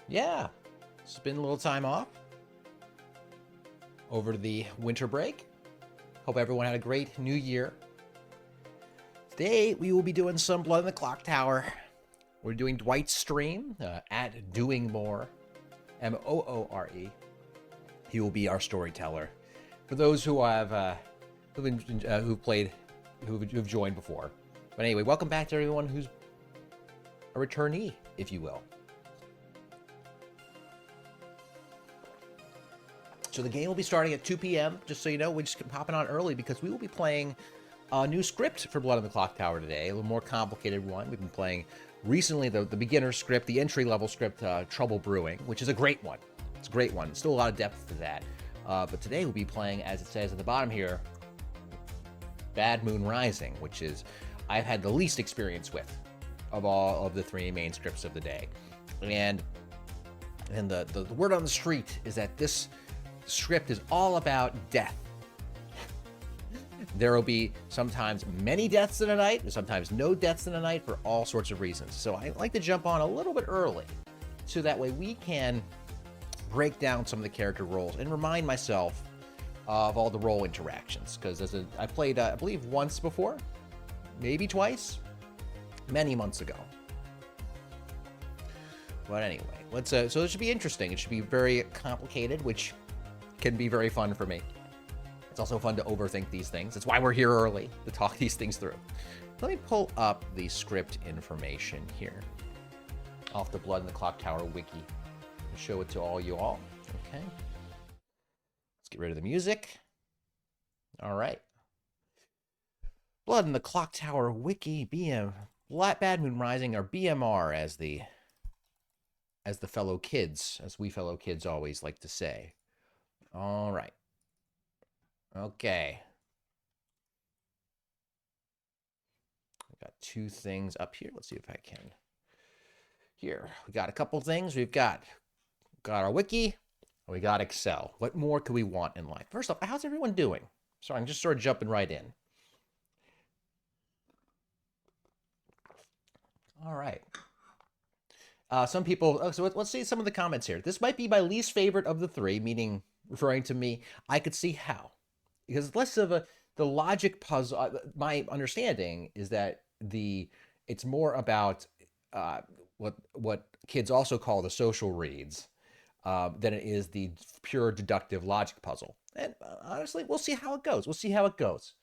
Yeah, spend a little time off over the winter break. Hope everyone had a great new year. Today, we will be doing some Blood in the Clocktower. We're doing Dwight's stream at Doing More, Moore. He will be our storyteller. For those who have who've joined before. But anyway, welcome back to everyone who's a returnee, if you will. So the game will be starting at 2 p.m. Just so you know, we're just popping on early because we will be playing a new script for Blood on the Clocktower today, a little more complicated one. We've been playing recently the beginner script, the entry-level script, Trouble Brewing, which is a great one. It's a great one. Still a lot of depth to that. But today we'll be playing, as it says at the bottom here, Bad Moon Rising, which is I've had the least experience with of all of the three main scripts of the day. And the word on the street is that this script is all about death. There will be sometimes many deaths in a night, and sometimes no deaths in a night for all sorts of reasons. So I like to jump on a little bit early, so that way we can break down some of the character roles and remind myself of all the role interactions. Because I played, I believe, once before, maybe twice, many months ago. But anyway, let's. So it should be interesting. It should be very complicated, which can be very fun for me. It's also fun to overthink these things. That's why we're here early, to talk these things through. Let me pull up the script information here off the Blood in the Clocktower wiki and show it to all you all. Okay. Let's get rid of the music. All right. Blood in the Clocktower wiki, Bad Moon Rising, or BMR as the fellow kids, as we fellow kids always like to say. All right. Okay. I've got two things up here. Let's see if I can. Here, we got a couple things. We've got our wiki, and we got Excel. What more could we want in life? First off, how's everyone doing? Sorry, I'm just sort of jumping right in. All right. Some people, so let's see some of the comments here. This might be my least favorite of the three, meaning referring to me. I could see how. Because it's less of the logic puzzle. My understanding is that it's more about what kids also call the social reads than it is the pure deductive logic puzzle. And honestly, we'll see how it goes. We'll see how it goes.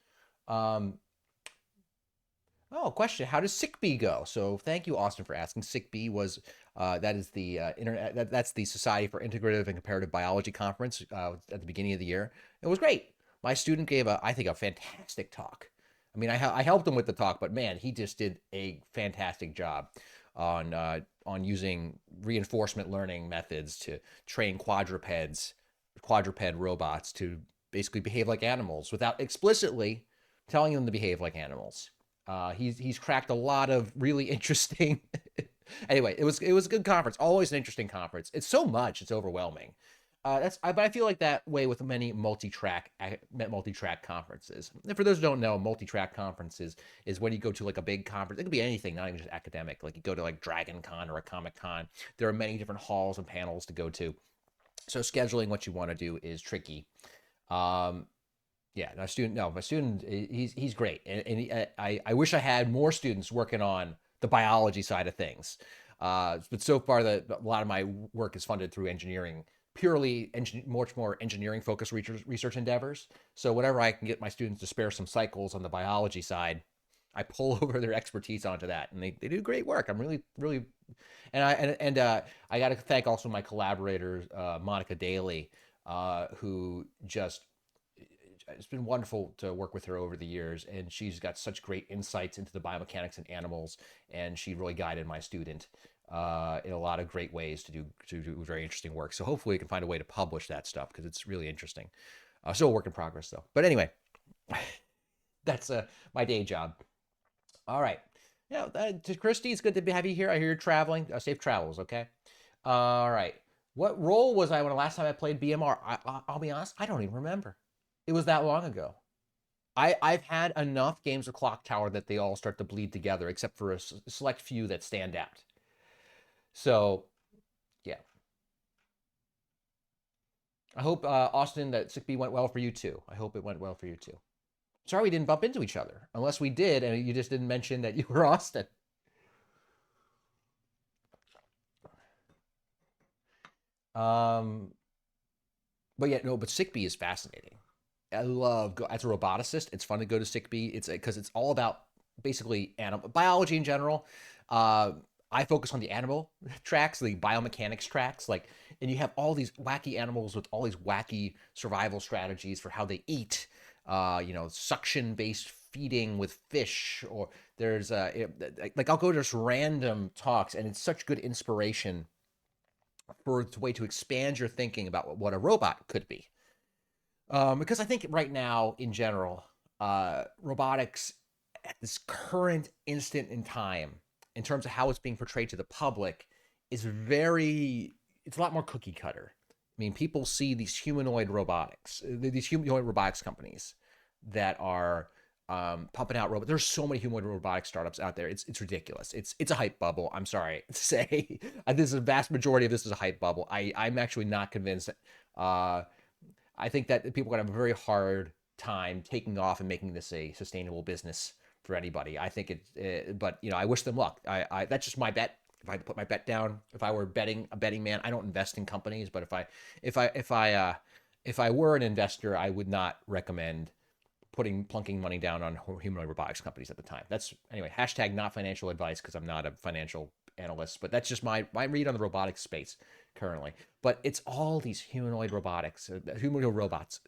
Oh, question: how does SICB go? So thank you, Austin, for asking. SICB was that is the internet. That's the Society for Integrative and Comparative Biology conference at the beginning of the year. It was great. My student gave I think, a fantastic talk. I mean, I helped him with the talk, but man, he just did a fantastic job on using reinforcement learning methods to train quadruped robots to basically behave like animals without explicitly telling them to behave like animals. He's cracked a lot of really interesting. Anyway, it was a good conference. Always an interesting conference. It's so much, it's overwhelming. But I feel like that way with many multi-track conferences. And for those who don't know, multi-track conferences is when you go to like a big conference. It could be anything, not even just academic. Like you go to like Dragon Con or a Comic Con. There are many different halls and panels to go to. So scheduling what you want to do is tricky. Yeah, my student, he's great, and I wish I had more students working on the biology side of things. But so far, a lot of my work is funded through engineering, purely much more engineering focused research endeavors. So whenever I can get my students to spare some cycles on the biology side, I pull over their expertise onto that, and they do great work. I'm really, and I got to thank also my collaborators, Monica Daly, who just it's been wonderful to work with her over the years, and she's got such great insights into the biomechanics in animals, and she really guided my student in a lot of great ways to do very interesting work. So hopefully we can find a way to publish that stuff because it's really interesting. Still a work in progress though. But anyway, that's my day job. All right. Yeah, to Christy, it's good to have you here. I hear you're traveling. Safe travels, okay? All right. What role was I when the last time I played BMR? I'll be honest, I don't even remember. It was that long ago. I've had enough games of Clocktower that they all start to bleed together, except for a select few that stand out. So, yeah. I hope, Austin, that sick B went well for you too. I hope it went well for you too. Sorry we didn't bump into each other, unless we did, and you just didn't mention that you were Austin. Um, but yeah, no, but sick B is fascinating. I love as a roboticist. It's fun to go to sick B. It's because it's all about basically animal biology in general. Uh, I focus on the animal tracks, the biomechanics tracks, like, and you have all these wacky animals with all these wacky survival strategies for how they eat. Suction based feeding with fish, or there's like I'll go to just random talks, and it's such good inspiration for a way to expand your thinking about what a robot could be. Because I think right now, in general, robotics at this current instant in time, in terms of how it's being portrayed to the public, is it's a lot more cookie cutter. I mean, people see these humanoid robotics companies that are pumping out robots. There's so many humanoid robotic startups out there. It's ridiculous. It's a hype bubble. I'm sorry to say, this is a vast majority of this is a hype bubble. I'm actually not convinced. Uh, I think that people are going to have a very hard time taking off and making this a sustainable business for anybody. I think but I wish them luck. That's just my bet. If I had to put my bet down, if I were a betting man, I don't invest in companies, but if I were an investor, I would not recommend plunking money down on humanoid robotics companies at the time. That's anyway. Hashtag not financial advice because I'm not a financial analyst, but that's just my read on the robotics space currently. But it's all these humanoid robots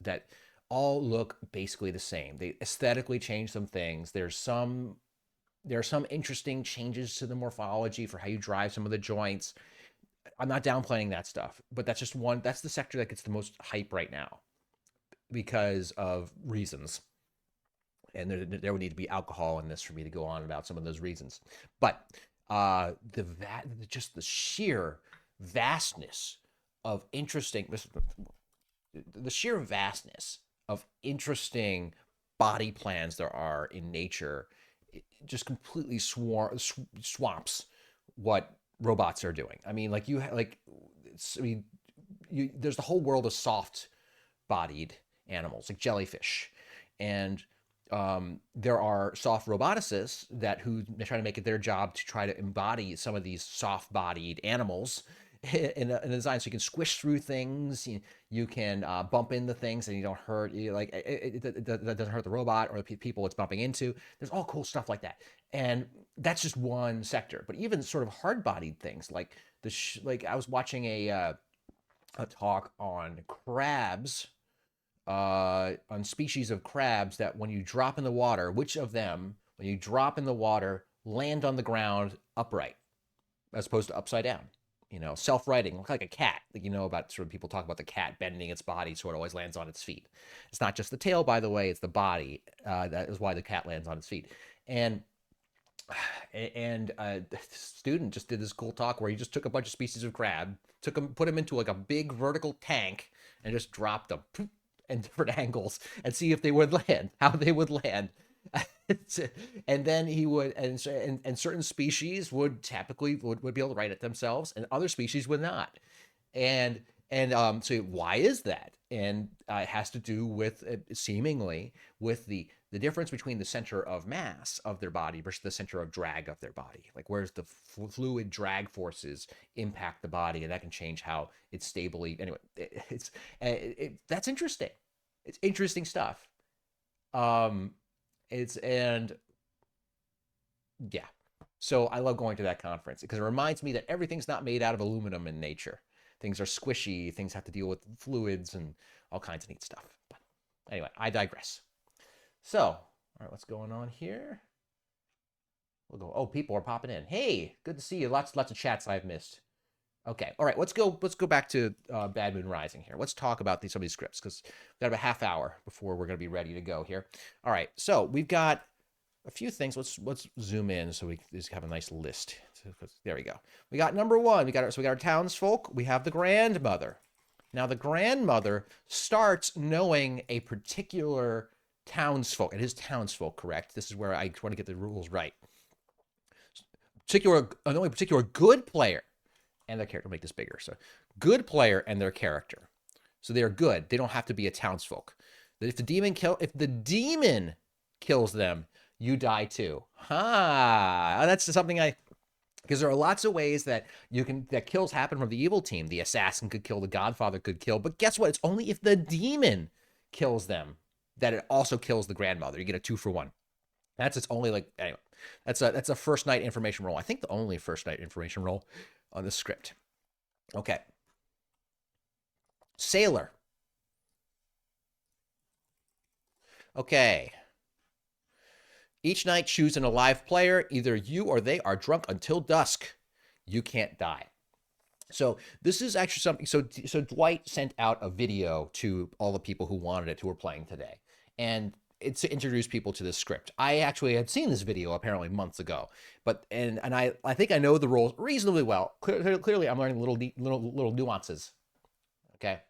that all look basically the same. They aesthetically change some things. There are some interesting changes to the morphology for how you drive some of the joints. I'm not downplaying that stuff, but that's the sector that gets the most hype right now because of reasons. And there would need to be alcohol in this for me to go on about some of those reasons. But just the sheer vastness of interesting the sheer vastness of interesting body plans there are in nature just completely swamps what robots are doing. I mean, like I mean, there's the whole world of soft bodied animals like jellyfish, and there are soft roboticists who try to make it their job to try to embody some of these soft-bodied animals in a design, so you can squish through things, you can bump into things, and you don't hurt. That doesn't hurt the robot or the people it's bumping into. There's all cool stuff like that, and that's just one sector. But even sort of hard-bodied things like like I was watching a talk on crabs, on species of crabs that when you drop in the water, which of them, when you drop in the water, land on the ground upright as opposed to upside down? Self-righting, look like a cat. Like, about sort of people talk about the cat bending its body so it always lands on its feet. It's not just the tail, by the way, it's the body. That is why the cat lands on its feet. And the student just did this cool talk where he just took a bunch of species of crab, put them into like a big vertical tank, and just dropped them in different angles and see if they would land, how they would land. And then he would, and certain species would typically would be able to write it themselves, and other species would not. And so why is that? And it has to do with seemingly with the difference between the center of mass of their body versus the center of drag of their body. Like, where's the fluid drag forces impact the body, and that can change how it's stably. Anyway, that's interesting. It's interesting stuff. Um, it's and Yeah. So I love going to that conference because it reminds me that everything's not made out of aluminum in nature. Things are squishy. Things have to deal with fluids and all kinds of neat stuff. But anyway, I digress. So, all right, what's going on here? We'll go. Oh, people are popping in. Hey, good to see you. Lots of chats I've missed. Okay, all right. Let's go back to Bad Moon Rising here. Let's talk about some of these scripts because we've got about a half hour before we're going to be ready to go here. All right, so we've got a few things. Let's zoom in so we just have a nice list. There we go. We got number one. We got our townsfolk. We have the grandmother. Now the grandmother starts knowing a particular townsfolk. It is townsfolk, correct? This is where I want to get the rules right. Knowing a particular good player and their character. I'll make this bigger. So good player and their character. So they are good. They don't have to be a townsfolk. If the demon kills them, you die too. That's something because there are lots of ways that kills happen from the evil team. The assassin could kill, the godfather could kill, but guess what? It's only if the demon kills them that it also kills the grandmother. You get a 2-for-1. That's its only anyway. That's a first night information roll. I think the only first night information roll on the script. Okay. Sailor. Okay. Each night, choose an alive player. Either you or they are drunk until dusk. You can't die. So this is actually something. So Dwight sent out a video to all the people who wanted it, who were playing today, and it's to introduce people to this script. I actually had seen this video apparently months ago, but and I think I know the rules reasonably well. Clearly, I'm learning little nuances. Okay.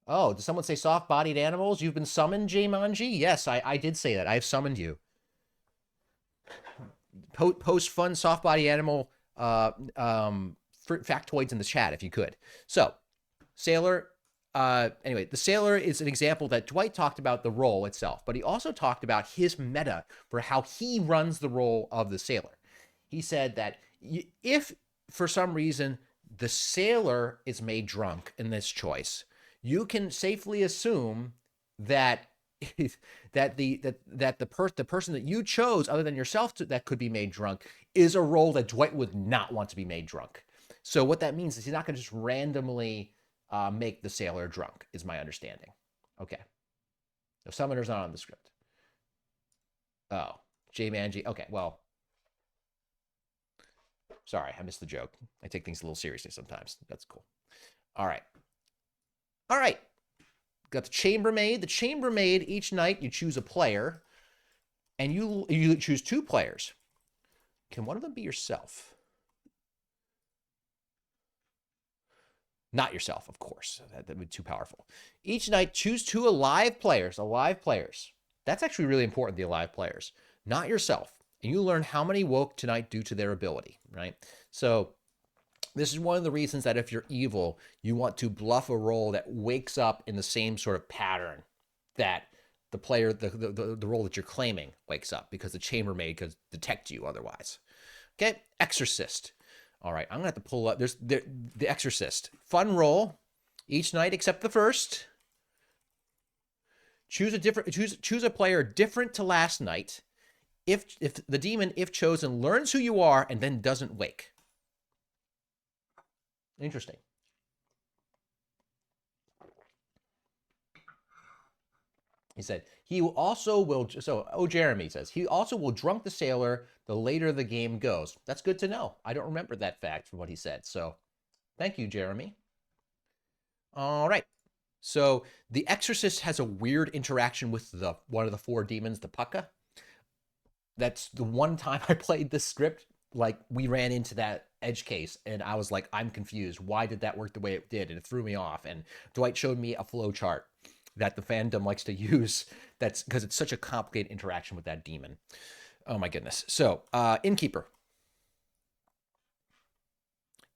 Oh, did someone say soft-bodied animals? You've been summoned, Jaymanji? Yes, I did say that. I've summoned you. Post fun soft-body animal factoids in the chat if you could. So, Sailor. Anyway, the Sailor is an example that Dwight talked about the role itself, but he also talked about his meta for how he runs the role of the Sailor. He said that if for some reason the Sailor is made drunk in this choice, you can safely assume that the person that you chose, other than yourself, that could be made drunk, is a role that Dwight would not want to be made drunk. So what that means is he's not going to just randomly make the Sailor drunk, is my understanding. Okay. The Summoner's not on the script. Oh, J-Manji. Okay, well, sorry, I missed the joke. I take things a little seriously sometimes. That's cool. All right. All right. Got the chambermaid. The chambermaid, each night you choose a player, and you choose 2 players. Can one of them be yourself? Not yourself, of course. That would be too powerful. Each night, choose 2 alive players. Alive players. That's actually really important, the alive players. Not yourself. And you learn how many woke tonight due to their ability, right? So this is one of the reasons that if you're evil, you want to bluff a role that wakes up in the same sort of pattern that the player, the role that you're claiming wakes up, because the chambermaid could detect you otherwise. Okay, Exorcist. All right, I'm gonna have to pull up. There's the Exorcist. Fun roll each night except the first. Choose a player different to last night. If the demon, if chosen, learns who you are and then doesn't wake. Interesting. He said, he also will, so, Jeremy says, he also will drunk the Sailor the later the game goes. That's good to know. I don't remember that fact from what he said. So thank you, Jeremy. All right. So the Exorcist has a weird interaction with one of the 4 demons, the Pucka. That's the one time I played this script, like we ran into that edge case and I was like, I'm confused. Why did that work the way it did? And it threw me off. And Dwight showed me a flow chart that the fandom likes to use. That's because it's such a complicated interaction with that demon. Oh my goodness. So, Innkeeper.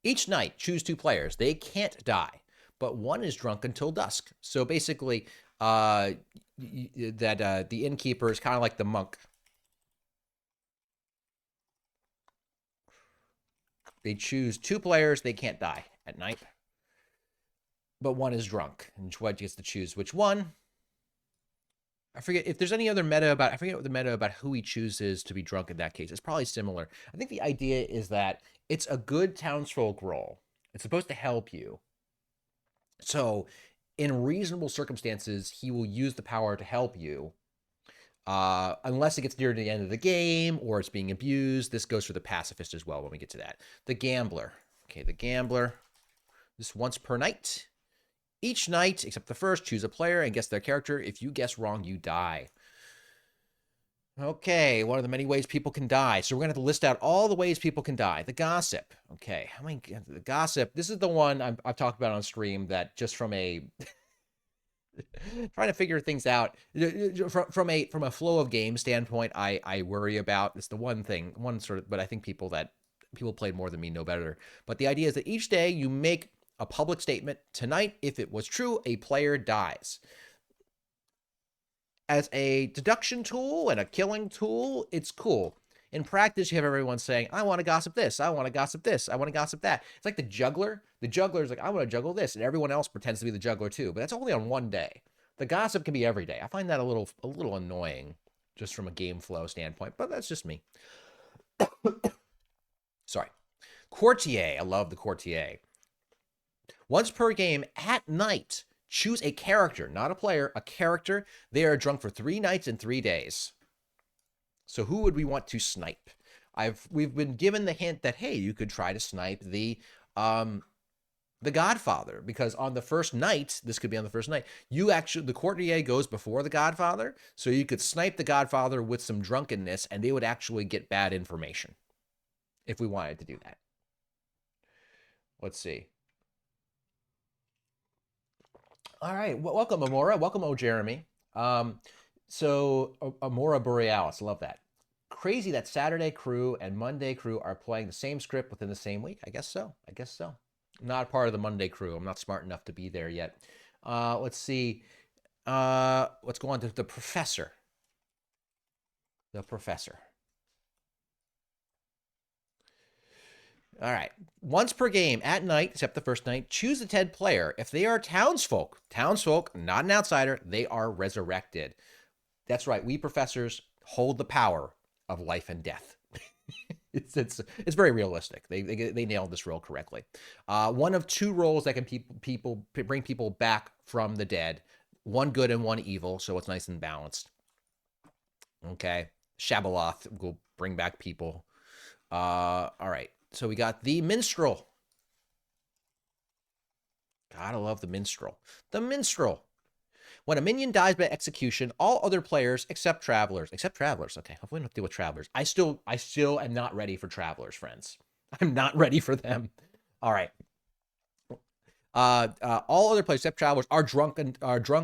Each night, choose 2 players. They can't die, but one is drunk until dusk. So basically, the Innkeeper is kind of like the monk. They choose 2 players. They can't die at night, but one is drunk, and Dwight gets to choose which one. I forget if there's any other meta about, I forget what the meta about who he chooses to be drunk in that case. It's probably similar. I think the idea is that it's a good townsfolk role. It's supposed to help you. So in reasonable circumstances, he will use the power to help you. Unless it gets near the end of the game or it's being abused. This goes for the pacifist as well when we get to that. The Gambler. Okay, the Gambler. This once per night. Each night, except the first, choose a player and guess their character. If you guess wrong, you die. Okay, one of the many ways people can die. So we're going to have to list out all the ways people can die. The Gossip. Okay, how many? The Gossip. This is the one I've talked about on stream that just from a trying to figure things out from a flow of game standpoint, I worry about. It's the one thing, one sort of, but I think people played more than me know better. But the idea is that each day you make a public statement. Tonight, if it was true, a player dies. As a deduction tool and a killing tool, it's cool. In practice, you have everyone saying, I want to gossip this, I want to gossip this, I want to gossip that. It's like the juggler. The juggler is like, I want to juggle this, and everyone else pretends to be the juggler too. But that's only on one day. The gossip can be every day. I find that a little annoying, just from a game flow standpoint. But that's just me. Sorry. Courtier. I love the courtier. Once per game at night, choose a character, not a player, a character. They are drunk for 3 nights and 3 days. So who would we want to snipe? We've been given the hint that, hey, you could try to snipe the Godfather, because on the first night, this could be on the first night, the courtier goes before the Godfather, so you could snipe the Godfather with some drunkenness, and they would actually get bad information if we wanted to do that. Let's see. All right, welcome, Amora. Welcome, Jeremy. So Amora Borealis, love that. Crazy that Saturday crew and Monday crew are playing the same script within the same week. I guess so. Not part of the Monday crew. I'm not smart enough to be there yet. Let's see. Let's go on to the professor. The professor. All right. Once per game at night, except the first night, choose a TED player. If they are townsfolk, not an outsider, they are resurrected. That's right. We professors hold the power of life and death. It's very realistic. They nailed this role correctly. One of 2 roles that can bring people back from the dead. One good and one evil, so it's nice and balanced. Okay. Shabaloth will bring back people. All right. So we got the minstrel. Gotta love the minstrel. The minstrel. When a minion dies by execution, all other players except travelers. Okay, hopefully we don't deal with travelers. I still am not ready for travelers, friends. I'm not ready for them. All right. All other players except travelers are drunk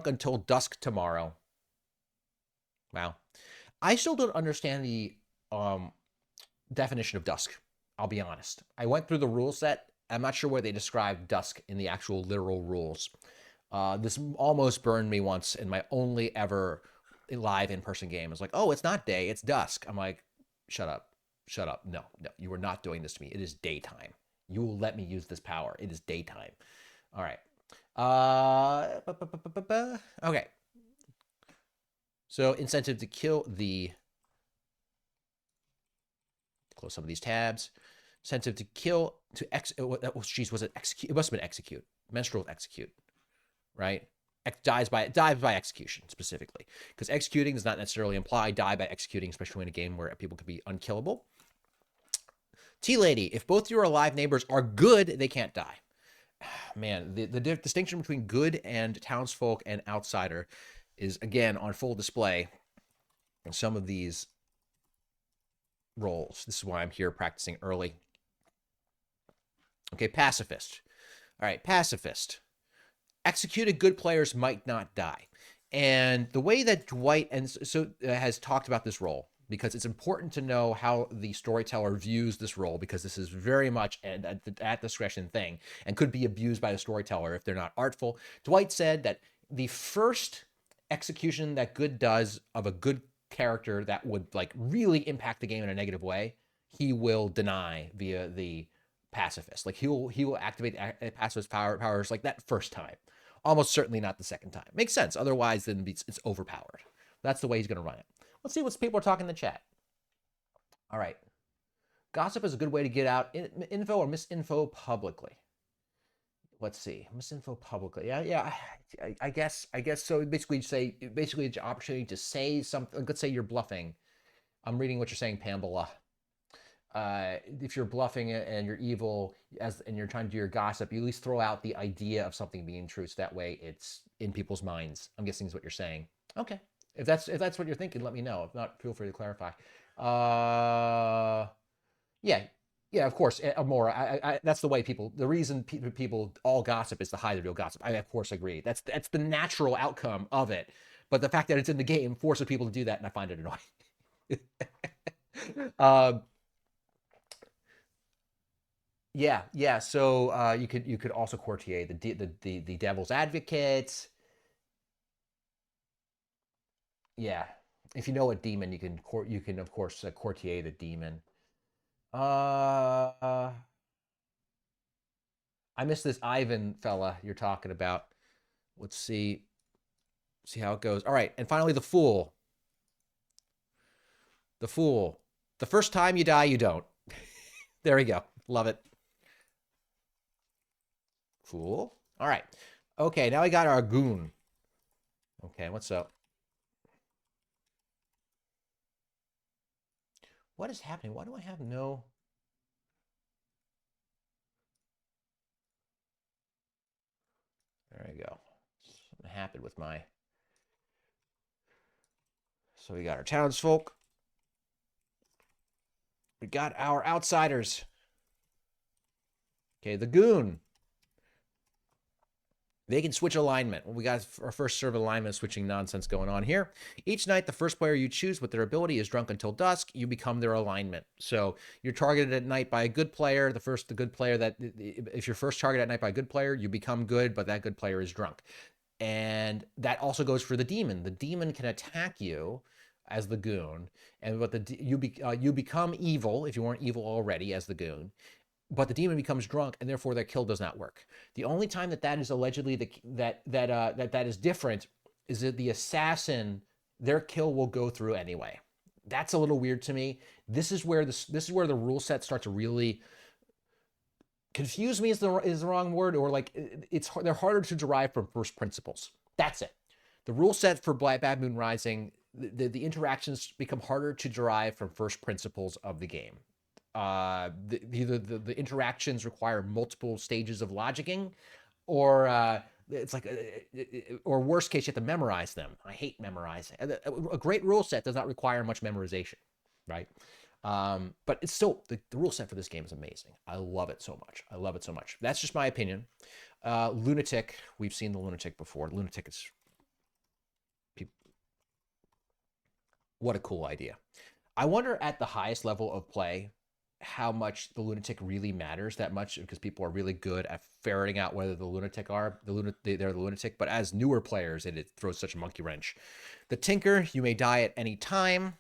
until dusk tomorrow. Wow. I still don't understand the definition of dusk. I'll be honest. I went through the rule set. I'm not sure where they describe dusk in the actual literal rules. This almost burned me once in my only ever live in-person game. It's like, oh, it's not day, it's dusk. I'm like, shut up. No, you are not doing this to me. It is daytime. You will let me use this power. It is daytime. All right. Okay. So incentive to kill the. Close some of these tabs. Incentive to kill was it execute? It must have been execute. Menstrual execute, right? Dies by execution specifically, because executing does not necessarily imply die by executing, especially in a game where people could be unkillable. Tea Lady, if both your alive neighbors are good, they can't die. Man, the distinction between good and townsfolk and outsider is again on full display in some of these roles. This is why I'm here practicing early. Okay, pacifist. All right, pacifist. Executed good players might not die. And the way that Dwight has talked about this role, because it's important to know how the storyteller views this role, because this is very much at discretion thing and could be abused by the storyteller if they're not artful. Dwight said that the first execution that good does of a good character that would like really impact the game in a negative way, he will deny via the pacifist. Like he will activate pacifist powers like that first time. Almost certainly not the second time. Makes sense. Otherwise, then it's overpowered. That's the way he's going to run it. Let's see what people are talking in the chat. All right. Gossip is a good way to get out info or misinfo publicly. Let's see. Misinfo publicly. Yeah. I guess so. Basically, it's an opportunity to say something. Let's say you're bluffing. I'm reading what you're saying, Pamela. If you're bluffing and you're evil and you're trying to do your gossip, you at least throw out the idea of something being true, so that way it's in people's minds. I'm guessing is what you're saying. Okay, if that's what you're thinking, let me know. If not, feel free to clarify. Yeah, of course, more. That's the way people. The reason people all gossip is to hide the real gossip. I of course agree. That's the natural outcome of it. But the fact that it's in the game forces people to do that, and I find it annoying. Yeah, yeah. So you could also courtier the devil's advocate. Yeah, if you know a demon, you can of course courtier the demon. Uh, I missed this Ivan fella you're talking about. Let's see how it goes. All right, and finally the fool. The fool. The first time you die, you don't. There we go. Love it. Fool. All right. Okay, now we got our goon. Okay, what's up? What is happening? Why do I have no? There we go. Something happened with my. So we got our townsfolk. We got our outsiders. Okay, the goon. They can switch alignment. Well, we got our first serve alignment switching nonsense going on here. Each night, the first player you choose with their ability is drunk until dusk. You become their alignment. So you're targeted at night by a good player. The good player that, if you're first targeted at night by a good player, you become good, but that good player is drunk. And that also goes for the demon. The demon can attack you as the goon, and you become evil if you weren't evil already as the goon, but the demon becomes drunk, and therefore their kill does not work. The only time that is allegedly that is different is that the assassin, their kill will go through anyway. That's a little weird to me. This is where the rule set starts to really confuse me, is the wrong word, or like they're harder to derive from first principles. That's it. The rule set for Bad Moon Rising, the interactions become harder to derive from first principles of the game. Either the interactions require multiple stages of logicking, or it's like, or worst case, you have to memorize them. I hate memorizing. A great rule set does not require much memorization, right? But it's still the rule set for this game is amazing. I love it so much. I love it so much. That's just my opinion. Lunatic, we've seen the lunatic before. Lunatic is what a cool idea. I wonder at the highest level of play how much the lunatic really matters that much, because people are really good at ferreting out whether they're the lunatic. But as newer players, it throws such a monkey wrench. The tinker, you may die at any time.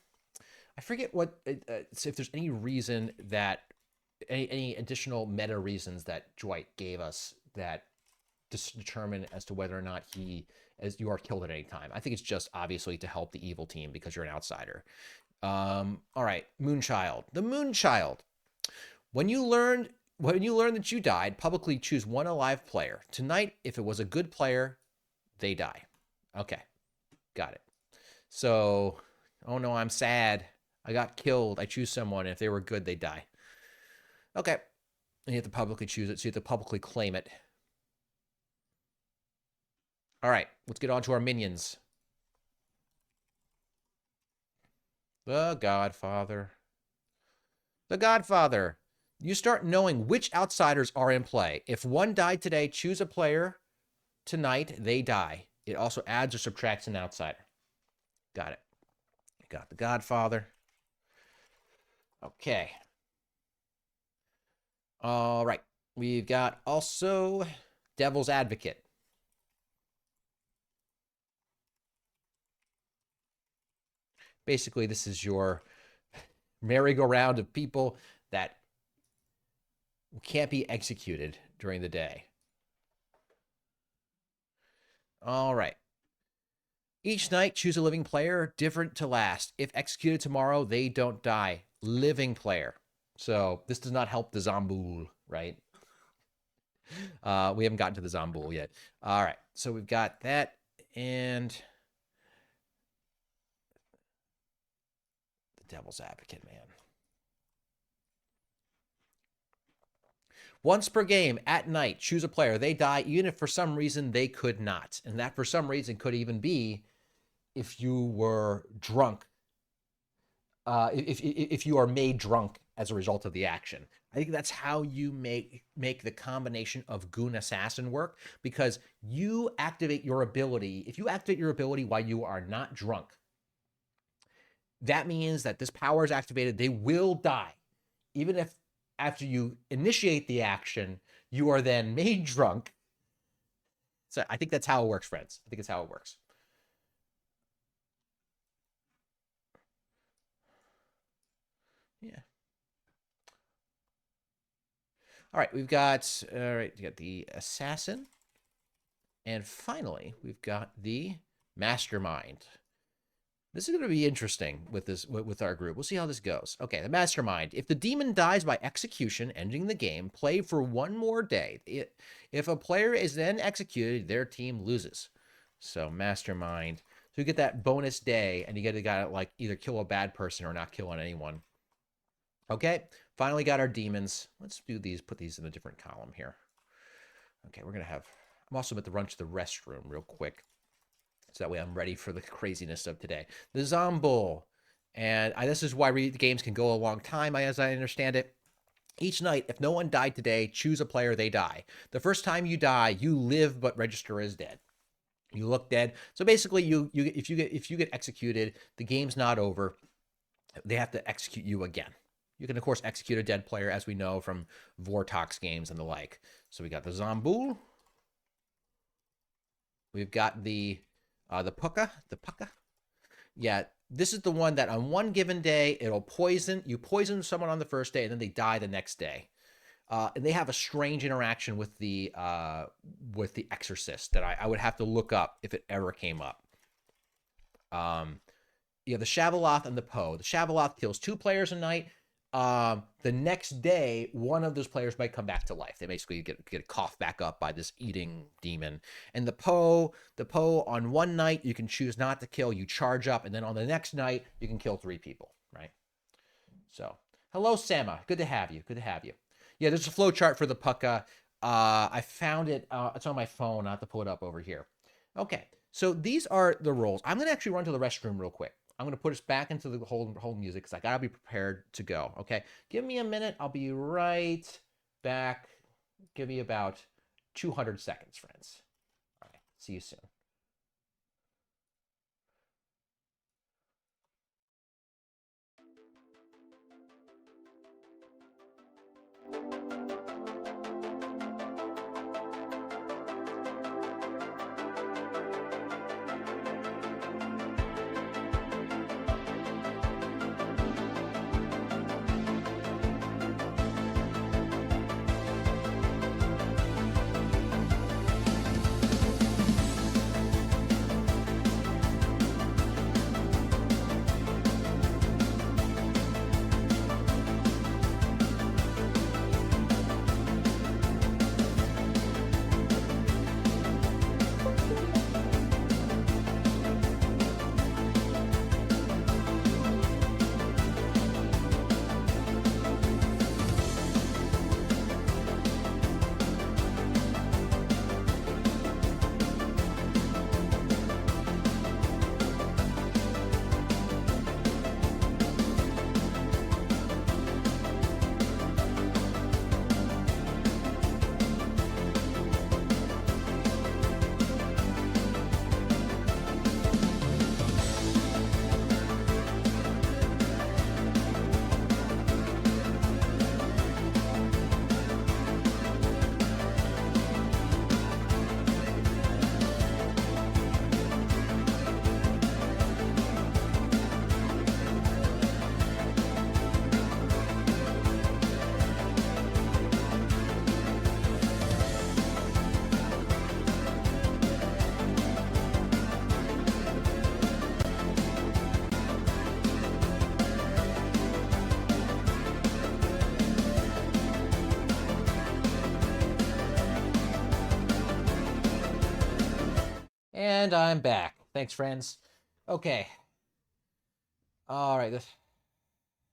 I forget if there's any reason that any additional meta reasons that Dwight gave us that determine as to whether or not as you are killed at any time. I think it's just obviously to help the evil team because you're an outsider. All right, Moonchild. The Moonchild. When you learn that you died, publicly choose one alive player. Tonight, if it was a good player, they die. Okay, got it. So, oh no, I'm sad. I got killed. I choose someone. If they were good, they die. Okay. And you have to publicly choose it, so you have to publicly claim it. All right, let's get on to our minions. The Godfather. The Godfather. You start knowing which outsiders are in play. If one died today, choose a player. Tonight, they die. It also adds or subtracts an outsider. Got it. Got the Godfather. Okay. All right. We've got also Devil's Advocate. Basically, this is your merry-go-round of people that can't be executed during the day. All right. Each night, choose a living player, different to last. If executed tomorrow, they don't die. Living player. So this does not help the Zomboul, right? We haven't gotten to the Zomboul yet. All right. So we've got that and the Devil's Advocate, man. Once per game at night, choose a player. They die even if for some reason they could not. And that for some reason could even be if you were drunk, if you are made drunk as a result of the action. I think that's how you make the combination of goon assassin work, because you activate your ability. If you activate your ability while you are not drunk, that means that this power is activated. They will die, even if after you initiate the action, you are then made drunk. So I think that's how it works, friends. I think it's how it works. Yeah. All right, we've got you got the assassin, and finally we've got the mastermind. This is going to be interesting with this with our group. We'll see how this goes. Okay, the mastermind. If the demon dies by execution, ending the game, play for one more day. If a player is then executed, their team loses. So mastermind. So you get that bonus day, and you get to gotta like either kill a bad person or not kill on anyone. Okay, finally got our demons. Let's do these. Put these in a different column here. Okay, we're gonna have. I'm also about to run to the restroom real quick. So that way I'm ready for the craziness of today. The Zombull. And this is why the games can go a long time, as I understand it. Each night, if no one died today, choose a player, they die. The first time you die, you live but register as dead. You look dead. So basically, if you get executed, the game's not over. They have to execute you again. You can of course execute a dead player, as we know from Vortox games and the like. So we got the Zombull. We've got the Puka. The Puka. Yeah, this is the one that on one given day it'll poison. You poison someone on the first day, and then they die the next day. And they have a strange interaction with the Exorcist that I would have to look up if it ever came up. Yeah, the Shavaloth and the Poe. The Shavaloth kills 2 players a night. The next day, one of those players might come back to life. They basically get coughed back up by this eating demon. And the Poe on one night you can choose not to kill. You charge up, and then on the next night you can kill 3 people. Right. So, hello, Sama. Good to have you. Good to have you. Yeah, there's a flow chart for the Puka. I found it. It's on my phone. I have to pull it up over here. Okay. So these are the roles. I'm gonna actually run to the restroom real quick. I'm going to put us back into the whole music because I got to be prepared to go. Okay. Give me a minute. I'll be right back. Give me about 200 seconds, friends. All right. See you soon. And I'm back. Thanks, friends. Okay. All right.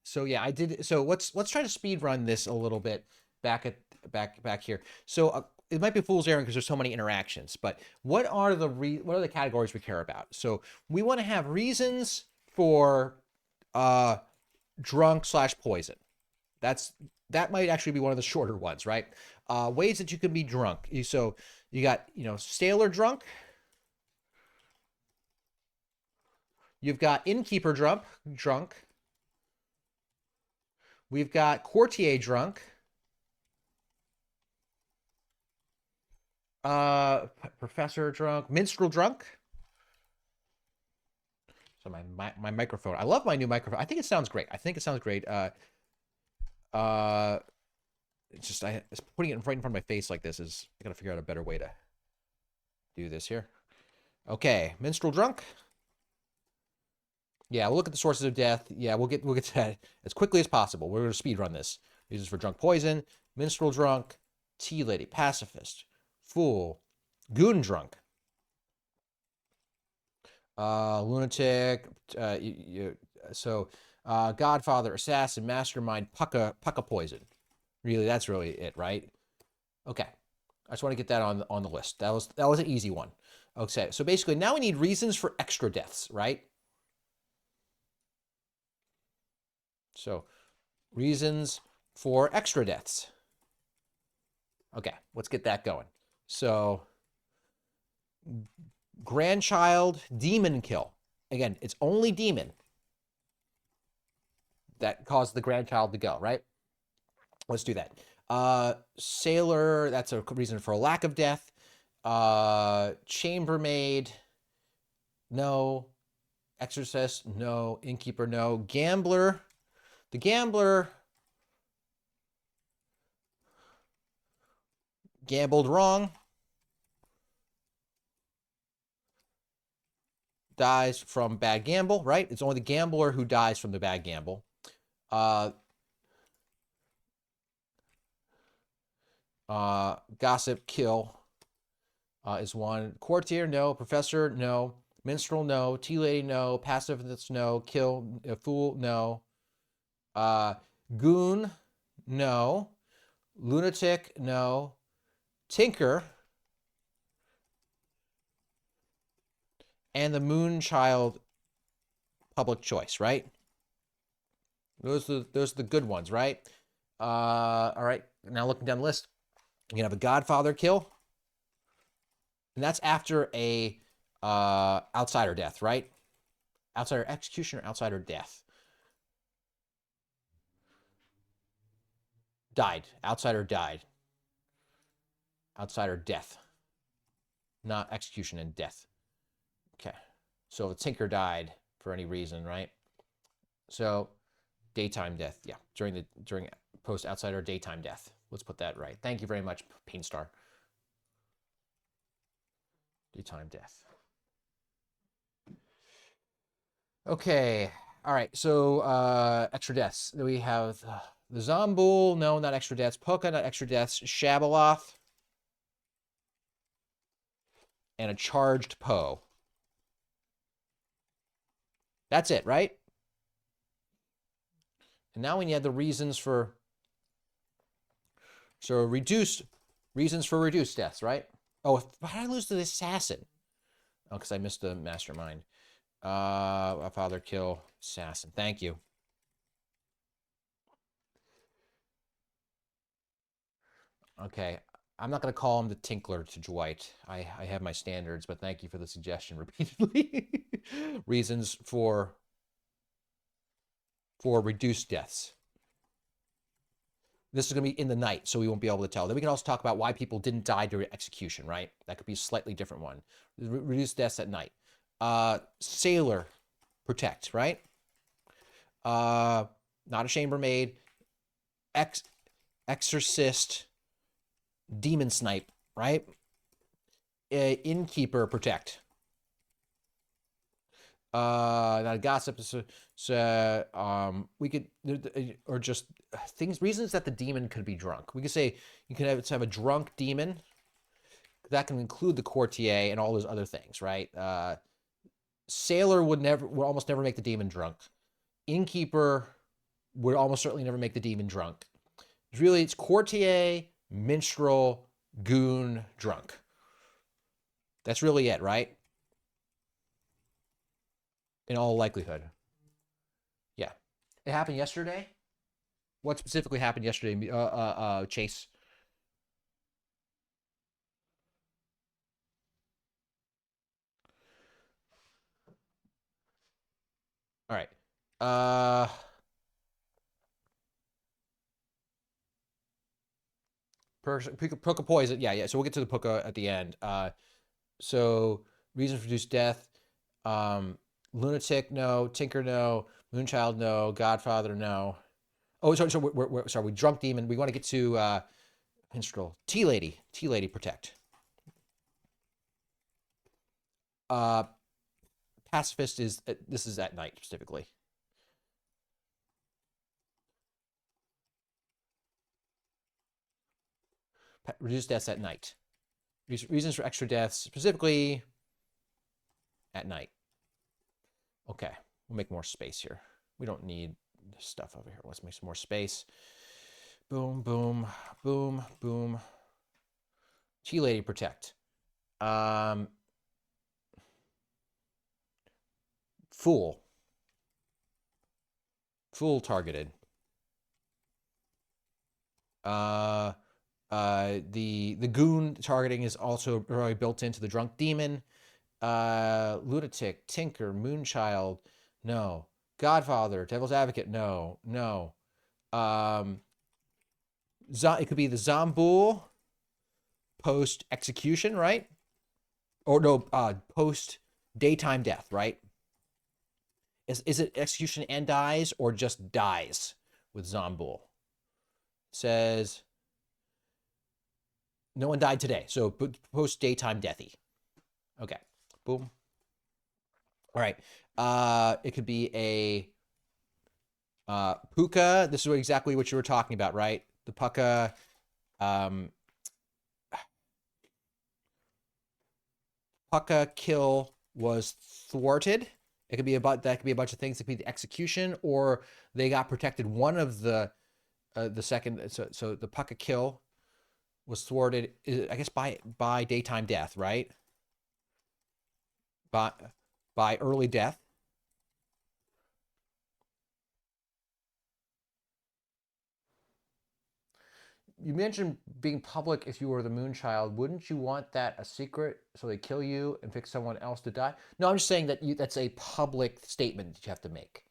So yeah, I did. So let's try to speed run this a little bit back here. So it might be a fool's errand because there's so many interactions. But what are the categories we care about? So we want to have reasons for drunk slash poison. That might actually be one of the shorter ones, right? Ways that you can be drunk. So you got sailor drunk. You've got innkeeper drunk. We've got courtier drunk. Professor drunk, minstrel drunk. So my microphone. I love my new microphone. I think it sounds great. I think it sounds great. Uh, it's just it's putting it right in front of my face like this is. I gotta figure out a better way to do this here. Okay, minstrel drunk. Yeah, we'll look at the sources of death. Yeah, we'll get to that as quickly as possible. We're gonna speed run this. Reasons for drunk poison, minstrel drunk, tea lady, pacifist, fool, goon drunk, lunatic. So Godfather, assassin, mastermind, pucka poison. Really, that's really it, right? Okay, I just want to get that on the list. That was an easy one. Okay, so basically now we need reasons for extra deaths, right? So reasons for extra deaths. Okay, let's get that going. So grandchild demon kill. Again, it's only demon that caused the grandchild to go, right? Let's do that. Sailor, that's a reason for a lack of death. Chambermaid, no. Exorcist, no. Innkeeper, no. Gambler, the gambler gambled wrong, dies from bad gamble, right? It's only the gambler who dies from the bad gamble. Uh, Gossip, kill is one. Courtier, no. Professor, no. Minstrel, no. Tea lady, no. Pacifist, no. Kill, fool, no. Uh, Goon, no. Lunatic, no. Tinker, and the Moonchild, public choice, right? Those are the good ones, right? All right. Now looking down the list, you can have a Godfather kill, and that's after a outsider death, right? Outsider execution or outsider death. Died. Outsider died. Outsider death. Not execution and death. Okay. So the Tinker died for any reason, right? So daytime death. Yeah. During post outsider daytime death. Let's put that right. Thank you very much, Painstar. Daytime death. Okay. All right. So extra deaths. We have the Zomboul. No, not extra deaths. Poka, not extra deaths. Shabaloth. And a charged Poe. That's it, right? And now we need the reasons for reduced reasons for reduced deaths, right? Oh, how did I lose to the assassin? Oh, because I missed the mastermind. A father kill assassin. Thank you. Okay. I'm not going to call him the Tinkler to Dwight. I have my standards, but thank you for the suggestion repeatedly. Reasons for reduced deaths. This is going to be in the night, so we won't be able to tell. Then we can also talk about why people didn't die during execution, right? That could be a slightly different one. Reduced deaths at night. Sailor, protect, right? Not a chambermaid. Exorcist, demon snipe, right? Innkeeper, protect. Not a gossip. We could, or just reasons that the demon could be drunk. We could say you could have a drunk demon. That can include the courtier and all those other things, right? Sailor would almost never make the demon drunk. Innkeeper would almost certainly never make the demon drunk. It's courtier, minstrel, goon, drunk. That's really it, right? In all likelihood. Yeah. It happened yesterday. What specifically happened yesterday, Chase? All right. Puka poison. Yeah, yeah. So we'll get to the puka at the end. So reason for reduced death. Um, Lunatic, no. Tinker, no. Moonchild, no. Godfather, no. Oh, sorry. So we're sorry. We drunk demon. We want to get to minstrel. Tea lady. Tea lady, protect. Uh, pacifist is this is at night specifically. Reduced deaths at night. Reasons for extra deaths specifically at night. Okay, we'll make more space here. We don't need stuff over here. Let's make some more space. Boom, boom, boom, boom. Tea lady protect. Um, fool. Fool targeted. Uh, the goon targeting is also already built into the drunk demon. Lunatic, Tinker, Moonchild, no. Godfather, Devil's Advocate, no, no. It could be the Zombool post execution, right? Or no, post daytime death, right? Is it execution and dies or just dies with Zombool? Says no one died today, so post daytime deathy. Okay, boom. All right. It could be a puka. This is exactly what you were talking about, right? The puka. Um, puka kill was thwarted. It could be about that. Could be a bunch of things. It could be the execution, or they got protected. One of the second. So the puka kill was thwarted. I guess by daytime death, right? By by early death. You mentioned being public if you were the Moonchild. Wouldn't you want that a secret so they kill you and pick someone else to die? No, I'm just saying that that's a public statement that you have to make.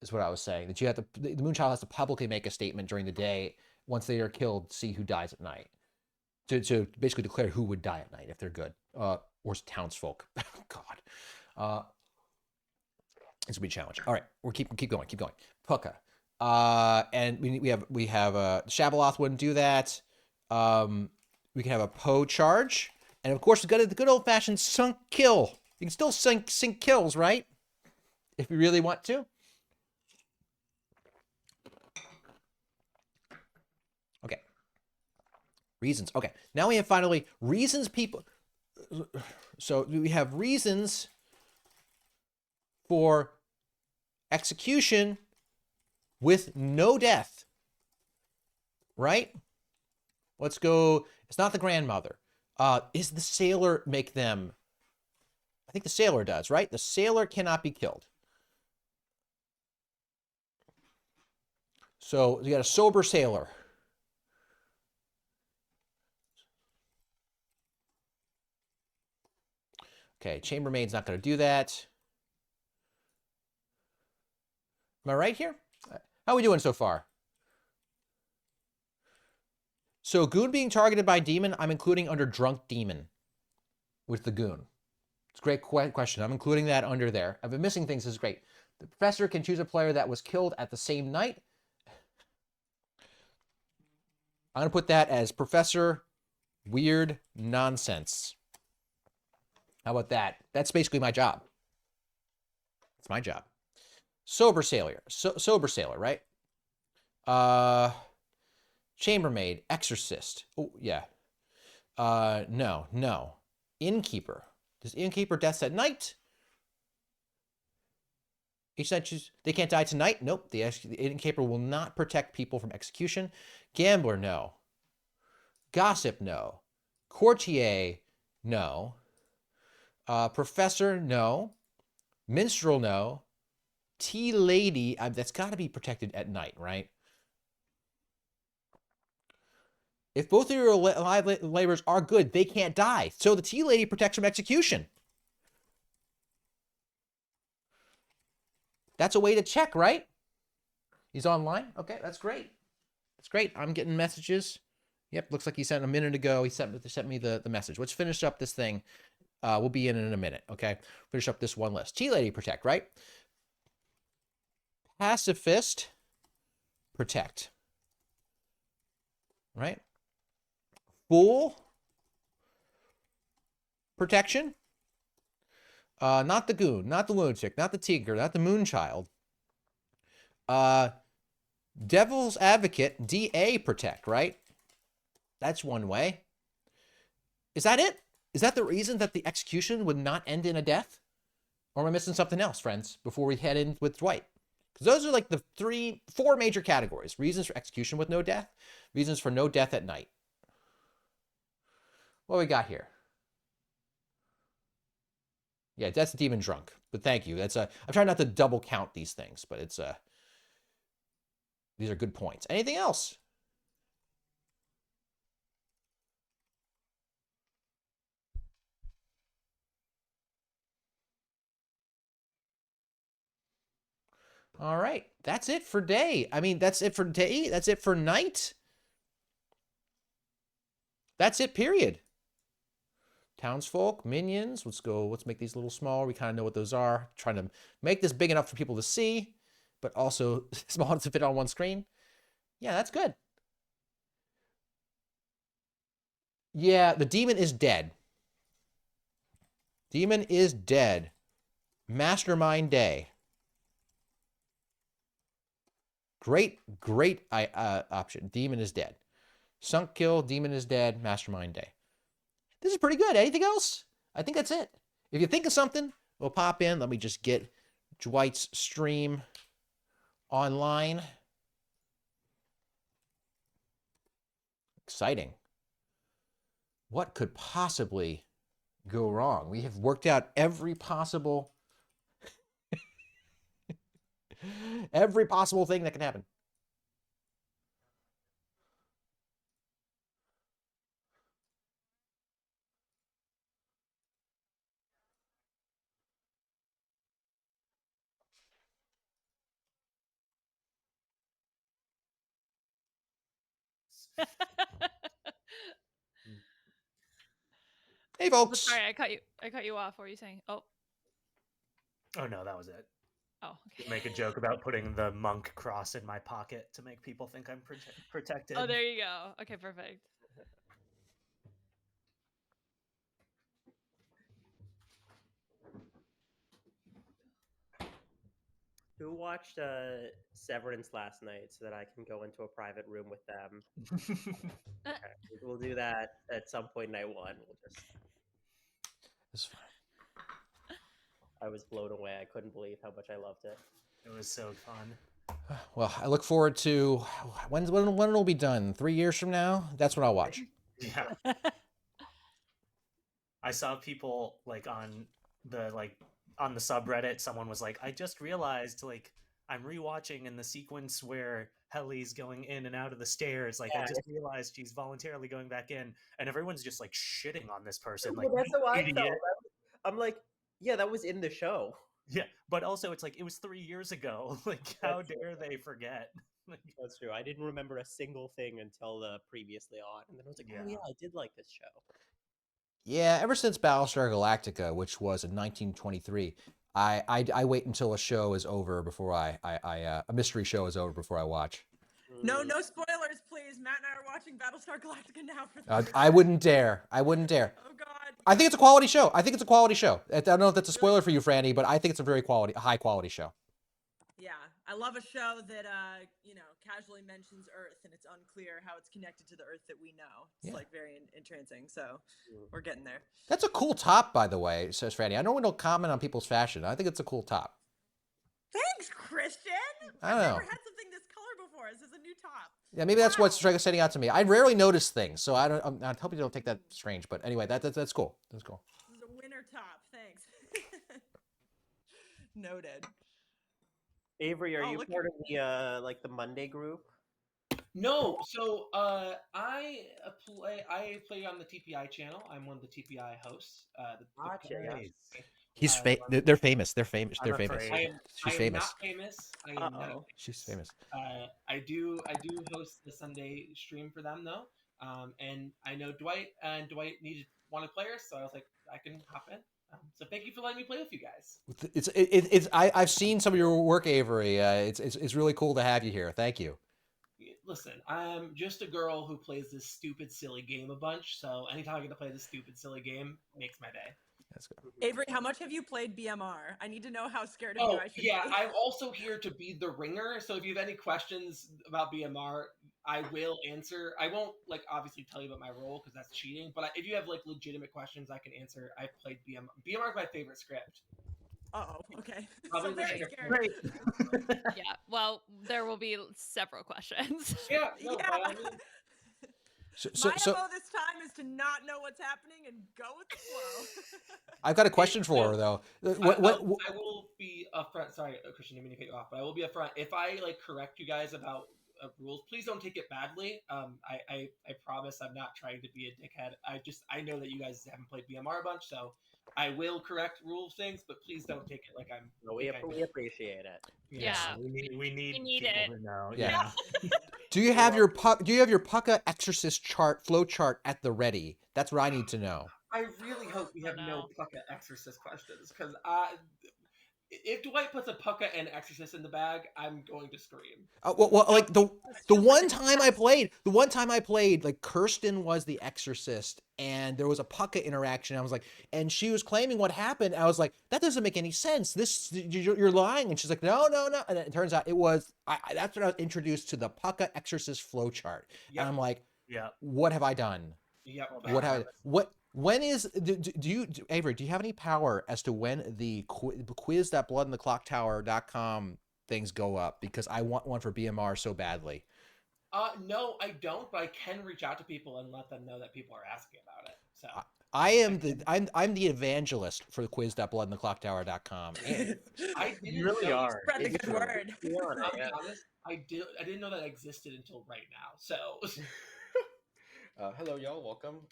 Is what I was saying. That you have to the Moonchild has to publicly make a statement during the day once they are killed, see who dies at night. To basically declare who would die at night if they're good. Or townsfolk. God. Uh, it's a big challenge. All right, we're keep going, keep going. Puka. And we have Shabaloth wouldn't do that. We can have a Poe charge, and of course we got the good old fashioned sunk kill. You can still sink kills, right? If you really want to. Okay. Reasons. Okay. Now we have finally reasons people. So we have reasons for execution with no death, right? Let's go. It's not the grandmother. Is the sailor make them? I think the sailor does, right? The sailor cannot be killed. So you got a sober sailor. Okay, chambermaid's not going to do that. Am I right here? How are we doing so far? So goon being targeted by demon, I'm including under drunk demon with the goon. It's a great question. I'm including that under there. I've been missing things. This is great. The professor can choose a player that was killed at the same night. I'm going to put that as Professor Weird Nonsense. How about that? That's basically my job. It's my job. Sober sailor. Sober sailor, right? Chambermaid. Exorcist. Oh, yeah. No, no. Innkeeper. Does innkeeper deaths at night? Each night they can't die tonight. Nope. The innkeeper will not protect people from execution. Gambler, no. Gossip, no. Courtier, no. Professor, no. Minstrel, no. Tea lady, that's got to be protected at night, right? If both of your live laborers are good, they can't die. So the tea lady protects from execution. That's a way to check, right? He's online. Okay, that's great. That's great. I'm getting messages. Yep, looks like he sent a minute ago. He sent me the message. Let's finish up this thing. We'll be in a minute. Okay, finish up this one list. Tea lady protect, right? Pacifist protect, right? Fool protection. Not the goon, not the lunatic, not the tiger, not the moonchild. Uh, devil's advocate, DA protect, right? That's one way. Is that it? Is that the reason that the execution would not end in a death? Or am I missing something else, friends, before we head in with Dwight? Because those are like the four major categories: reasons for execution with no death, reasons for no death at night. What we got here? Yeah, that's demon drunk. But thank you. That's a. I'm trying not to double count these things, but it's a. These are good points. Anything else? All right, that's it for day. I mean, that's it for day. That's it for night. That's it. Period. Townsfolk, minions. Let's go. Let's make these a little smaller. We kind of know what those are. Trying to make this big enough for people to see, but also small enough to fit on one screen. Yeah, that's good. Yeah, the demon is dead. Demon is dead. Mastermind day. Great option. Demon is dead. Sunk kill. Demon is dead. Mastermind day. This is pretty good. Anything else? I think that's it. If you think of something, we'll pop in. Let me just get Dwight's stream online. Exciting. What could possibly go wrong? We have worked out every possible thing that can happen. Hey, Oh, folks. sorry, I cut you off. What were you saying? Oh, Oh no, that was it. oh, okay. Make a joke about putting the monk cross in my pocket to make people think I'm protected. Oh, there you go. Okay, perfect. Who watched Severance last night so that I can go into a private room with them? Okay, we'll do that at some point night one. We'll just. It's fine. I was blown away. I couldn't believe how much I loved it. It was so fun. Well, I look forward to when it'll be done. 3 years from now, that's what I'll watch. Yeah. I saw people like on the subreddit, someone was like, I just realized like I'm rewatching in the sequence where Helly's going in and out of the stairs. Like I just realized she's voluntarily going back in, and everyone's just like shitting on this person. Like, Well, that's how I idiot. felt. I'm like, yeah, that was in the show. Yeah, but also it's like it was 3 years ago. Like, how dare they forget? Like, That's true. I didn't remember a single thing until the previously on, and then I was like, oh yeah, I did like this show. Yeah, ever since Battlestar Galactica, which was in 1923, I wait until a show is over before a mystery show is over before I watch. No spoilers, please. Matt and I are watching Battlestar Galactica now for the first I time. wouldn't dare. I wouldn't dare. Oh God. I think it's a quality show. I don't know if that's a spoiler for you, Franny, but I think it's a very high quality show. Yeah, I love a show that casually mentions Earth and it's unclear how it's connected to the Earth that we know. It's like very entrancing. So we're getting there. That's a cool top, by the way, says Franny. I know we don't comment on people's fashion. I think it's a cool top. Thanks, Christian. I don't know. I've never had something this color before. This is a new top. Yeah, maybe that's what's sending out to me. I rarely notice things, so I hope you don't take that strange. But anyway, that's cool. That's cool. This is a winter top. Thanks. Noted. Avery, are you part of the the Monday group? No, so I play on the TPI channel. I'm one of the TPI hosts. Gotcha. They're famous. They're famous. I'm They're famous. afraid. She's I am famous. not famous. I am not. She's famous. I do host the Sunday stream for them though. And I know Dwight needed wanted players, so I was like, I can hop in. So thank you for letting me play with you guys. I've seen some of your work, Avery. It's really cool to have you here. Thank you. Listen, I'm just a girl who plays this stupid, silly game a bunch. So anytime I get to play this stupid, silly game, makes my day. That's good. Avery, how much have you played BMR? I need to know how scared of you I should yeah, be. I'm also here to be the ringer. So if you have any questions about BMR, I will answer. I won't obviously tell you about my role because that's cheating. But if you have legitimate questions, I can answer. I've played BMR. BMR is my favorite script. Uh-oh, okay. Probably So very like scary. Great. Yeah. Well, there will be several questions. Yeah, no, Yeah. by all means. My MO this time is to not know what's happening and go with the flow. I've got a question for her though. I will be upfront. Sorry, Christian, didn't mean to cut you off, but I will be upfront. If I correct you guys about rules, please don't take it badly. I promise I'm not trying to be a dickhead. I know that you guys haven't played BMR a bunch, so I will correct rule things, but please don't take it like I'm. No, we appreciate it. Yeah. We need need people it. who know. Yeah. Do you have your Pucka Exorcist flow chart at the ready? That's what I need to know. I really hope we have no Pucka Exorcist questions because if Dwight puts a Pucka and Exorcist in the bag, I'm going to scream. Like the one time I played, like Kirsten was the Exorcist, and there was a Pucka interaction. I was like, and she was claiming what happened. I was like, that doesn't make any sense. You're lying. And she's like, no. And it turns out it was. That's when I was introduced to the Pucka Exorcist flowchart, and I'm like, what have I done? Yep. When is Avery? Do you have any power as to when the quiz that bloodintheclocktower.com things go up? Because I want one for BMR so badly. No, I don't, but I can reach out to people and let them know that people are asking about it. So I'm the evangelist for the quiz.bloodintheclocktower.com. You really are. Spread the good word. I'll be honest, I didn't know that existed until right now. So hello, y'all. Welcome.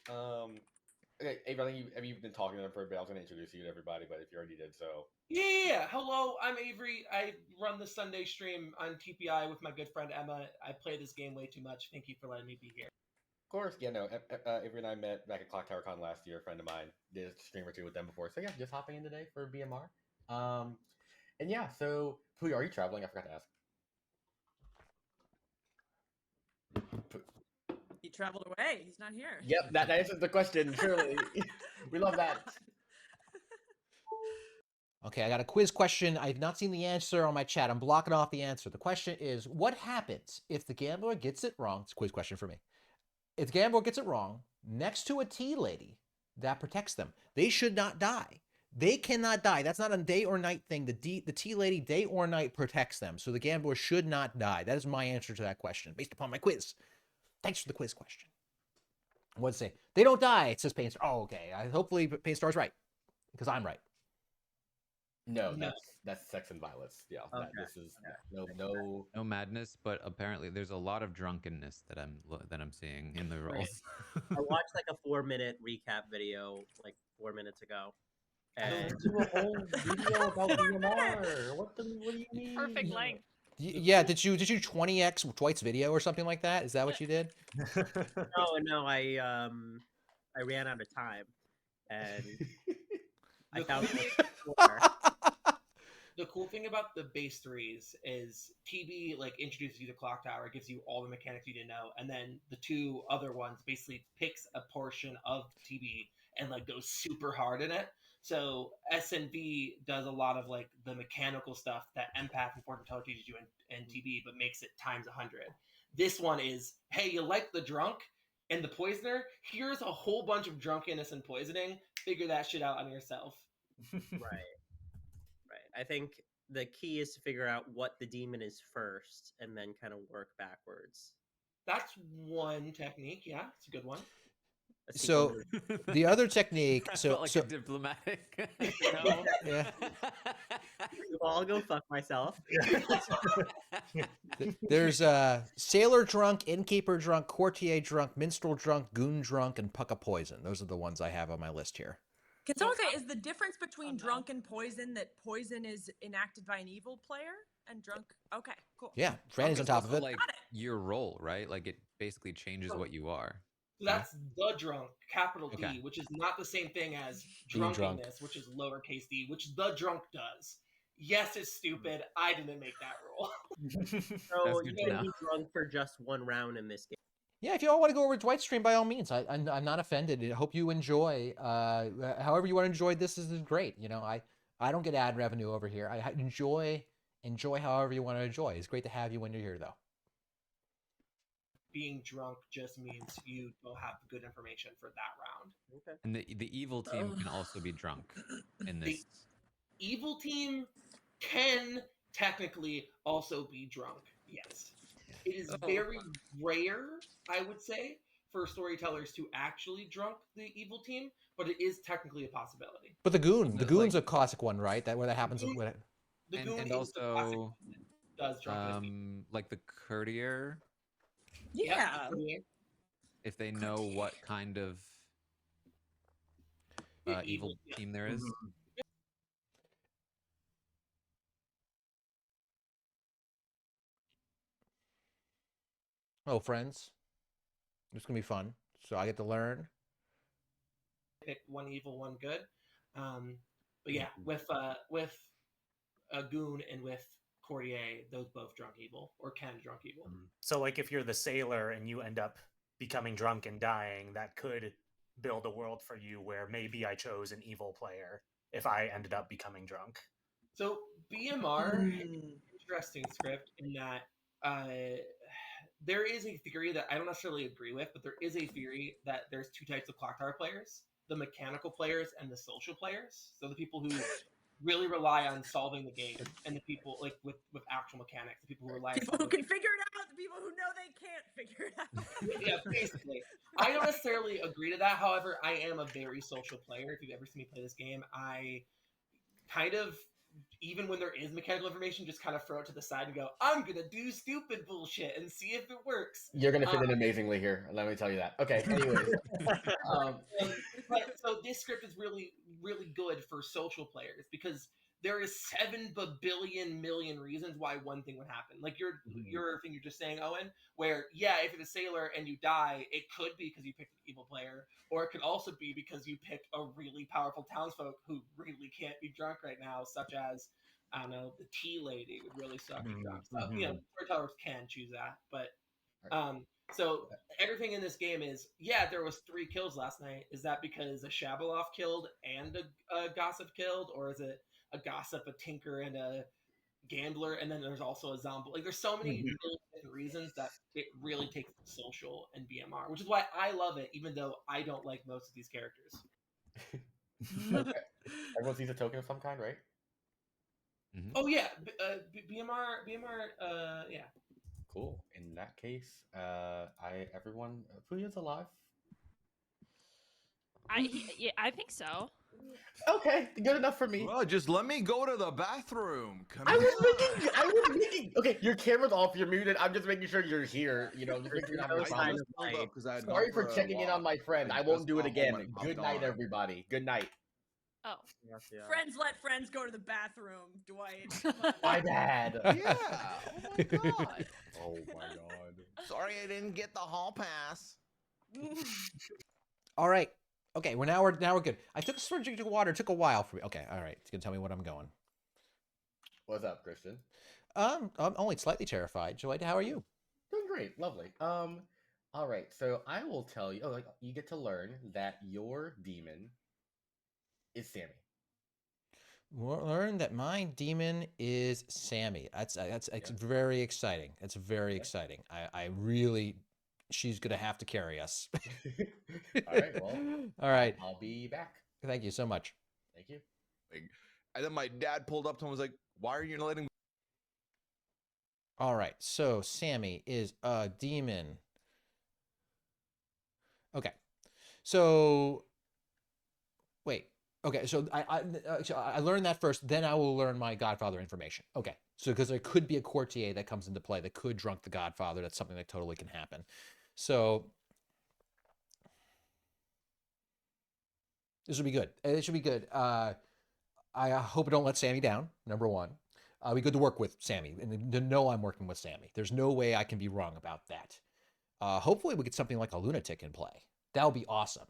Okay, Avery, I think you've been talking to them for a bit. I was going to introduce you to everybody, but if you already did, so. Yeah. Hello, I'm Avery. I run the Sunday stream on TPI with my good friend Emma. I play this game way too much. Thank you for letting me be here. Of course, yeah, no. Avery and I met back at Clocktower Con last year. A friend of mine did a stream or two with them before. So yeah, just hopping in today for BMR. And yeah, so Pooh, are you traveling? I forgot to ask. He traveled away. He's not here. Yep, that answers the question, surely. We love that. Okay, I got a quiz question. I've not seen the answer on my chat. I'm blocking off the answer. The question is, what happens if the gambler gets it wrong? It's a quiz question for me. If the gambler gets it wrong, next to a tea lady that protects them, they should not die. They cannot die. That's not a day or night thing. The tea lady day or night protects them. So the gambler should not die. That is my answer to that question based upon my quiz. Thanks for the quiz question. What's it say? They don't die. It says Painstar. Oh, okay. Hopefully Painstar's right because I'm right. No, that's sex and violence. Yeah, Okay. This is no madness, but apparently there's a lot of drunkenness that I'm seeing in the rolls. I watched like a 4-minute recap video 4 minutes ago. And do a whole video about BMR. What do you mean? Perfect length. Yeah, did you 20x Dwight's video or something like that? Is that what you did? No, I ran out of time, and I found the cool thing about the base threes is TB introduces you to Clocktower, gives you all the mechanics you didn't know, and then the two other ones basically picks a portion of TB and goes super hard in it. So SNV does a lot of the mechanical stuff that Empath and Fortune Teller teaches you in TB, but makes it times 100. This one is, hey, you like the drunk and the poisoner? Here's a whole bunch of drunkenness and poisoning. Figure that shit out on yourself. Right. I think the key is to figure out what the demon is first, and then kind of work backwards. That's one technique. Yeah, it's a good one. So the other technique, so a diplomatic. Yeah. I'll go fuck myself. There's sailor drunk, innkeeper drunk, courtier drunk, minstrel drunk, goon drunk, and Pucka poison. Those are the ones I have on my list here. Can someone say, is the difference between drunk and poison that poison is enacted by an evil player and drunk? Okay, cool. Yeah, Franny's on top of it. Your role, right? It basically changes what you are. So that's the drunk, capital D, Okay. which is not the same thing as Being drunk. drunkenness, which is lowercase d, which the drunk does. Yes, it's stupid. I didn't make that rule. So good you to can know. be drunk for just one round in this game. Yeah, if you all want to go over to Dwight's stream, by all means, I'm not offended. I hope you enjoy. However you want to enjoy this is great. You know, I don't get ad revenue over here. I enjoy however you want to enjoy. It's great to have you when you're here, though. Being drunk just means you don't have good information for that round. Okay. And the evil team can also be drunk in this. The evil team can technically also be drunk. Yes. It is very rare, I would say, for storytellers to actually drunk the evil team, but it is technically a possibility. But the goon's Like, a classic one, right? That where that happens. The goon and is the classic also one that does drunkenness. like the courtier, Yeah. Yep. if they know what kind of evil team there is. Oh, friends, it's gonna be fun. So I get to learn. Pick one evil, one good. But yeah, with a goon and with Courtier, those both drunk evil or can drunk evil. So, like, if you're the sailor and you end up becoming drunk and dying, that could build a world for you where maybe I chose an evil player if I ended up becoming drunk. So BMR is an interesting script in that there is a theory that I don't necessarily agree with, but there is a theory that there's two types of Clocktower players: the mechanical players and the social players. So the people who really rely on solving the game, and the people like with actual mechanics, the people who rely on People who solving can figure it out, the people who know they can't figure it out. yeah, basically. I don't necessarily agree to that. However, I am a very social player. If you've ever seen me play this game, I kind of, even when there is mechanical information, just kind of throw it to the side and go, I'm going to do stupid bullshit and see if it works. You're gonna fit in amazingly here. Let me tell you that. Okay. Anyways, But so this script is really, really good for social players because there is 7 billion million reasons why one thing would happen. Like your thing you're just saying, Owen, where yeah, if you're a sailor and you die, it could be because you picked an evil player, or it could also be because you picked a really powerful townsfolk who really can't be drunk right now, such as I don't know, the tea lady would really suck to drunk. So, you know, storytellers can choose that, but so everything in this game is, yeah, there was 3 kills last night. Is that because a Shabaloff killed and a Gossip killed, or is it a Gossip, a Tinker, and a Gambler, and then there's also a Zombie? Like, there's so many really different reasons that it really takes social and BMR, which is why I love it, even though I don't like most of these characters. okay. Everyone sees a token of some kind, right? Oh yeah, BMR, yeah. Cool. In that case, everyone, Puya's alive. I think so. Okay, good enough for me. Well, just let me go to the bathroom. Come I was on. thinking. Okay, your camera's off. You're muted. I'm just making sure you're here. You know, just making sure I'm I sign just of pulled life. up 'cause I had Sorry gone for a checking in on walk. my friend. I just won't do it got home again. and popped Good night, on. everybody. Good night. Oh, Friends let friends go to the bathroom, Dwight. My bad. Yeah. Oh my god. Oh my god. Sorry I didn't get the hall pass. All right. Okay, now we're good. I took a drink of water. It took a while for me. Okay, all right. It's gonna tell me what I'm going. What's up, Christian? I'm only slightly terrified. Joy, how are you? Doing great. Lovely. All right. So I will tell you. Oh, like you get to learn that your demon is Sammy. Learn that my demon is Sammy. That's very exciting. It's very exciting. I really, she's gonna have to carry us. All right. Well. All right. I'll be back. Thank you so much. Thank you. And then my dad pulled up to him and was like, why are you letting me? All right. So Sammy is a demon. Okay. So wait. Okay, so I learned that first, then I will learn my Godfather information. Okay, so because there could be a courtier that comes into play that could drunk the Godfather. That's something that totally can happen. So this will be good. It should be good. I hope it don't let Sammy down, number one. Be good to work with Sammy and to know I'm working with Sammy. There's no way I can be wrong about that. Hopefully we get something like a lunatic in play. That would be awesome.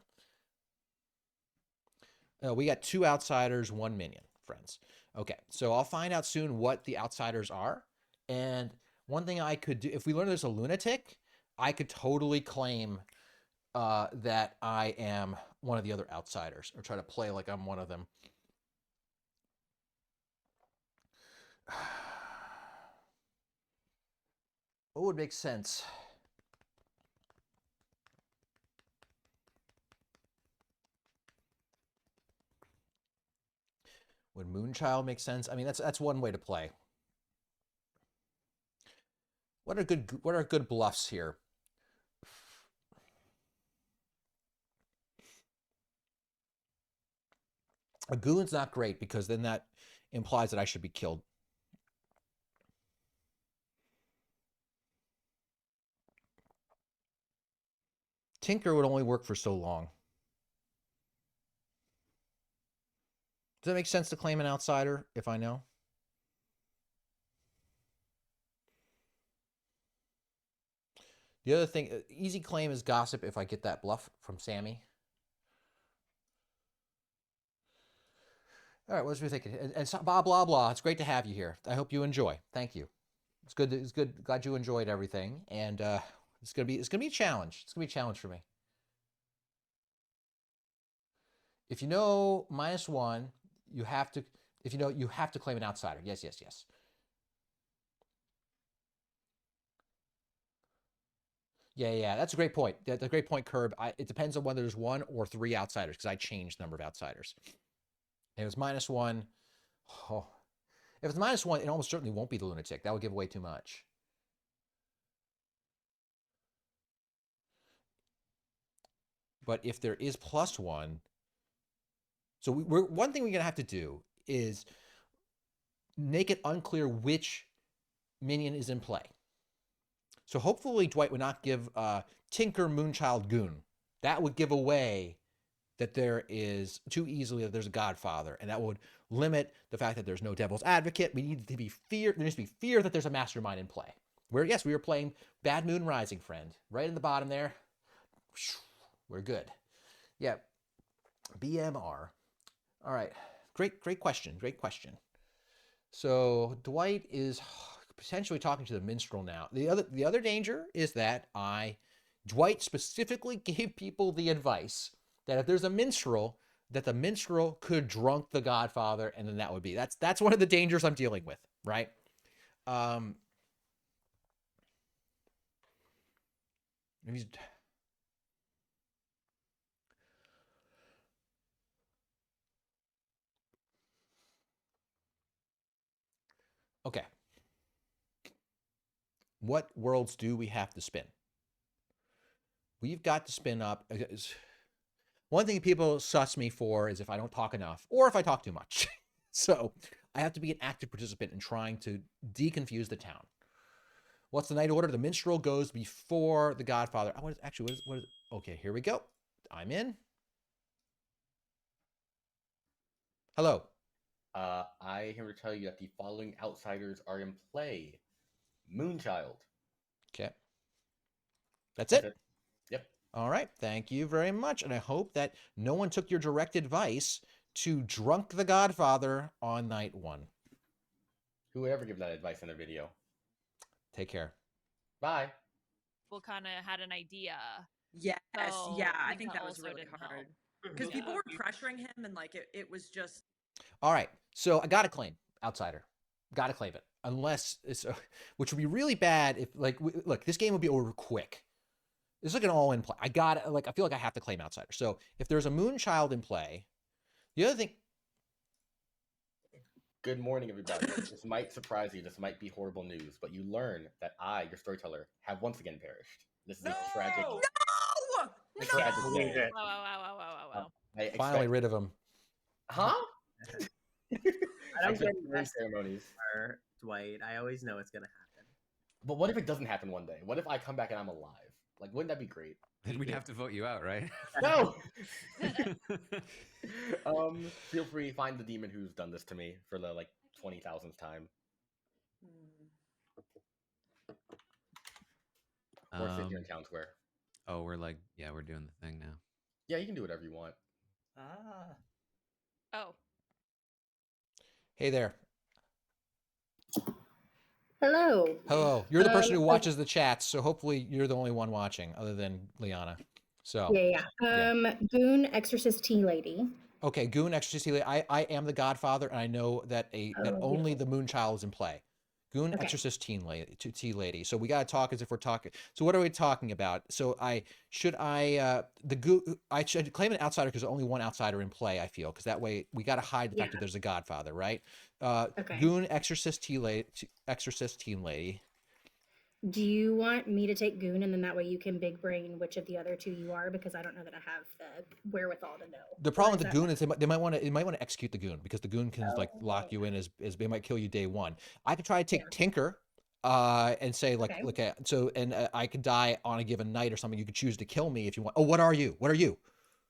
We got 2 outsiders, 1 minion, friends. Okay, so I'll find out soon what the outsiders are. And one thing I could do, if we learn there's a lunatic, I could totally claim that I am one of the other outsiders, or try to play like I'm one of them. What would make sense? Would Moonchild make sense? I mean, that's one way to play. What are good bluffs here? A goon's not great because then that implies that I should be killed. Tinker would only work for so long. Does it make sense to claim an outsider if I know? The other thing, easy claim is gossip if I get that bluff from Sammy. All right, what was we thinking? And so, blah, blah, blah. It's great to have you here. I hope you enjoy. Thank you. It's good. It's good. Glad you enjoyed everything. And it's gonna be a challenge. It's gonna be a challenge for me. If you know -1, you have to. If you know, you have to claim an outsider. Yes, yes, yes. Yeah. That's a great point. That's a great point, Curb. It depends on whether there's 1 or 3 outsiders because I changed the number of outsiders. And it was -1. Oh, if it's -1, it almost certainly won't be the lunatic. That would give away too much. But if there is +1, so one thing we're gonna have to do is make it unclear which minion is in play. So hopefully Dwight would not give Tinker Moonchild Goon. That would give away that there is too easily that there's a Godfather, and that would limit the fact that there's no Devil's Advocate. We need to be fear. There needs to be fear that there's a mastermind in play. Where yes, we were playing Bad Moon Rising, friend, right in the bottom there. We're good. Yeah, BMR. All right, great question. Great question. So Dwight is potentially talking to the minstrel now. The other danger is that Dwight specifically gave people the advice that if there's a minstrel, that the minstrel could drunk the Godfather, and then that would be that's one of the dangers I'm dealing with, right? Okay. What worlds do we have to spin? We've got to spin up. One thing people suss me for is if I don't talk enough or if I talk too much. So I have to be an active participant in trying to deconfuse the town. What's the night order? The minstrel goes before the Godfather. What is okay, here we go. I'm in. Hello. I am here to tell you that the following outsiders are in play. Moonchild. Okay. That's it? Yep. All right. Thank you very much. And I hope that no one took your direct advice to drunk the Godfather on night 1. Who would ever give that advice in a video? Take care. Bye. People kind of had an idea. Yes, So yeah, I it think that was also really didn't hard. help. Because people were pressuring him and like it was just All right. So I got to claim outsider. Got to claim it. Unless it's, which would be really bad if look, this game would be over quick. This is like an all-in play. I feel like I have to claim outsider. So if there's a Moonchild in play, the other thing. Good morning, everybody. This might surprise you. This might be horrible news, but you learn that I, your storyteller, have once again perished. This is a tragic. No! A tragic believe day. it. Wow. Finally rid of him. Huh? I don't get marriage ceremonies. Dwight. I always know it's gonna happen. But what if it doesn't happen one day? What if I come back and I'm alive? Like, wouldn't that be great? Then we'd have to vote you out, right? No. Feel free, find the demon who's done this to me for the 20,000th time. Or sit here in town square. Oh, we're doing the thing now. Yeah, you can do whatever you want. Ah. Oh. Hey there. Hello. Hello. You're the person who okay. watches the chats, so hopefully you're the only one watching, other than Liana. So Yeah. Goon, Exorcist Tea Lady. okay, Goon, Exorcist Tea Lady. I am the Godfather, and I know that that Oh, only beautiful. the Moonchild is in play. Goon, Okay. Exorcist, Tea Lady. So we gotta talk as if we're talking. So what are we talking about? So I should claim an outsider because there's only one outsider in play. I feel because that way we gotta hide the fact that there's a Godfather, right? Okay. Goon, Exorcist, Tea Lady. Do you want me to take Goon, and then that way you can big brain which of the other two you are? Because I don't know that I have the wherewithal to know. The problem with the Goon is they might want to execute the Goon because the Goon can lock you in as they might kill you day one. I could try to take Tinker, and say I could die on a given night or something. You could choose to kill me if you want. Oh, what are you? What are you?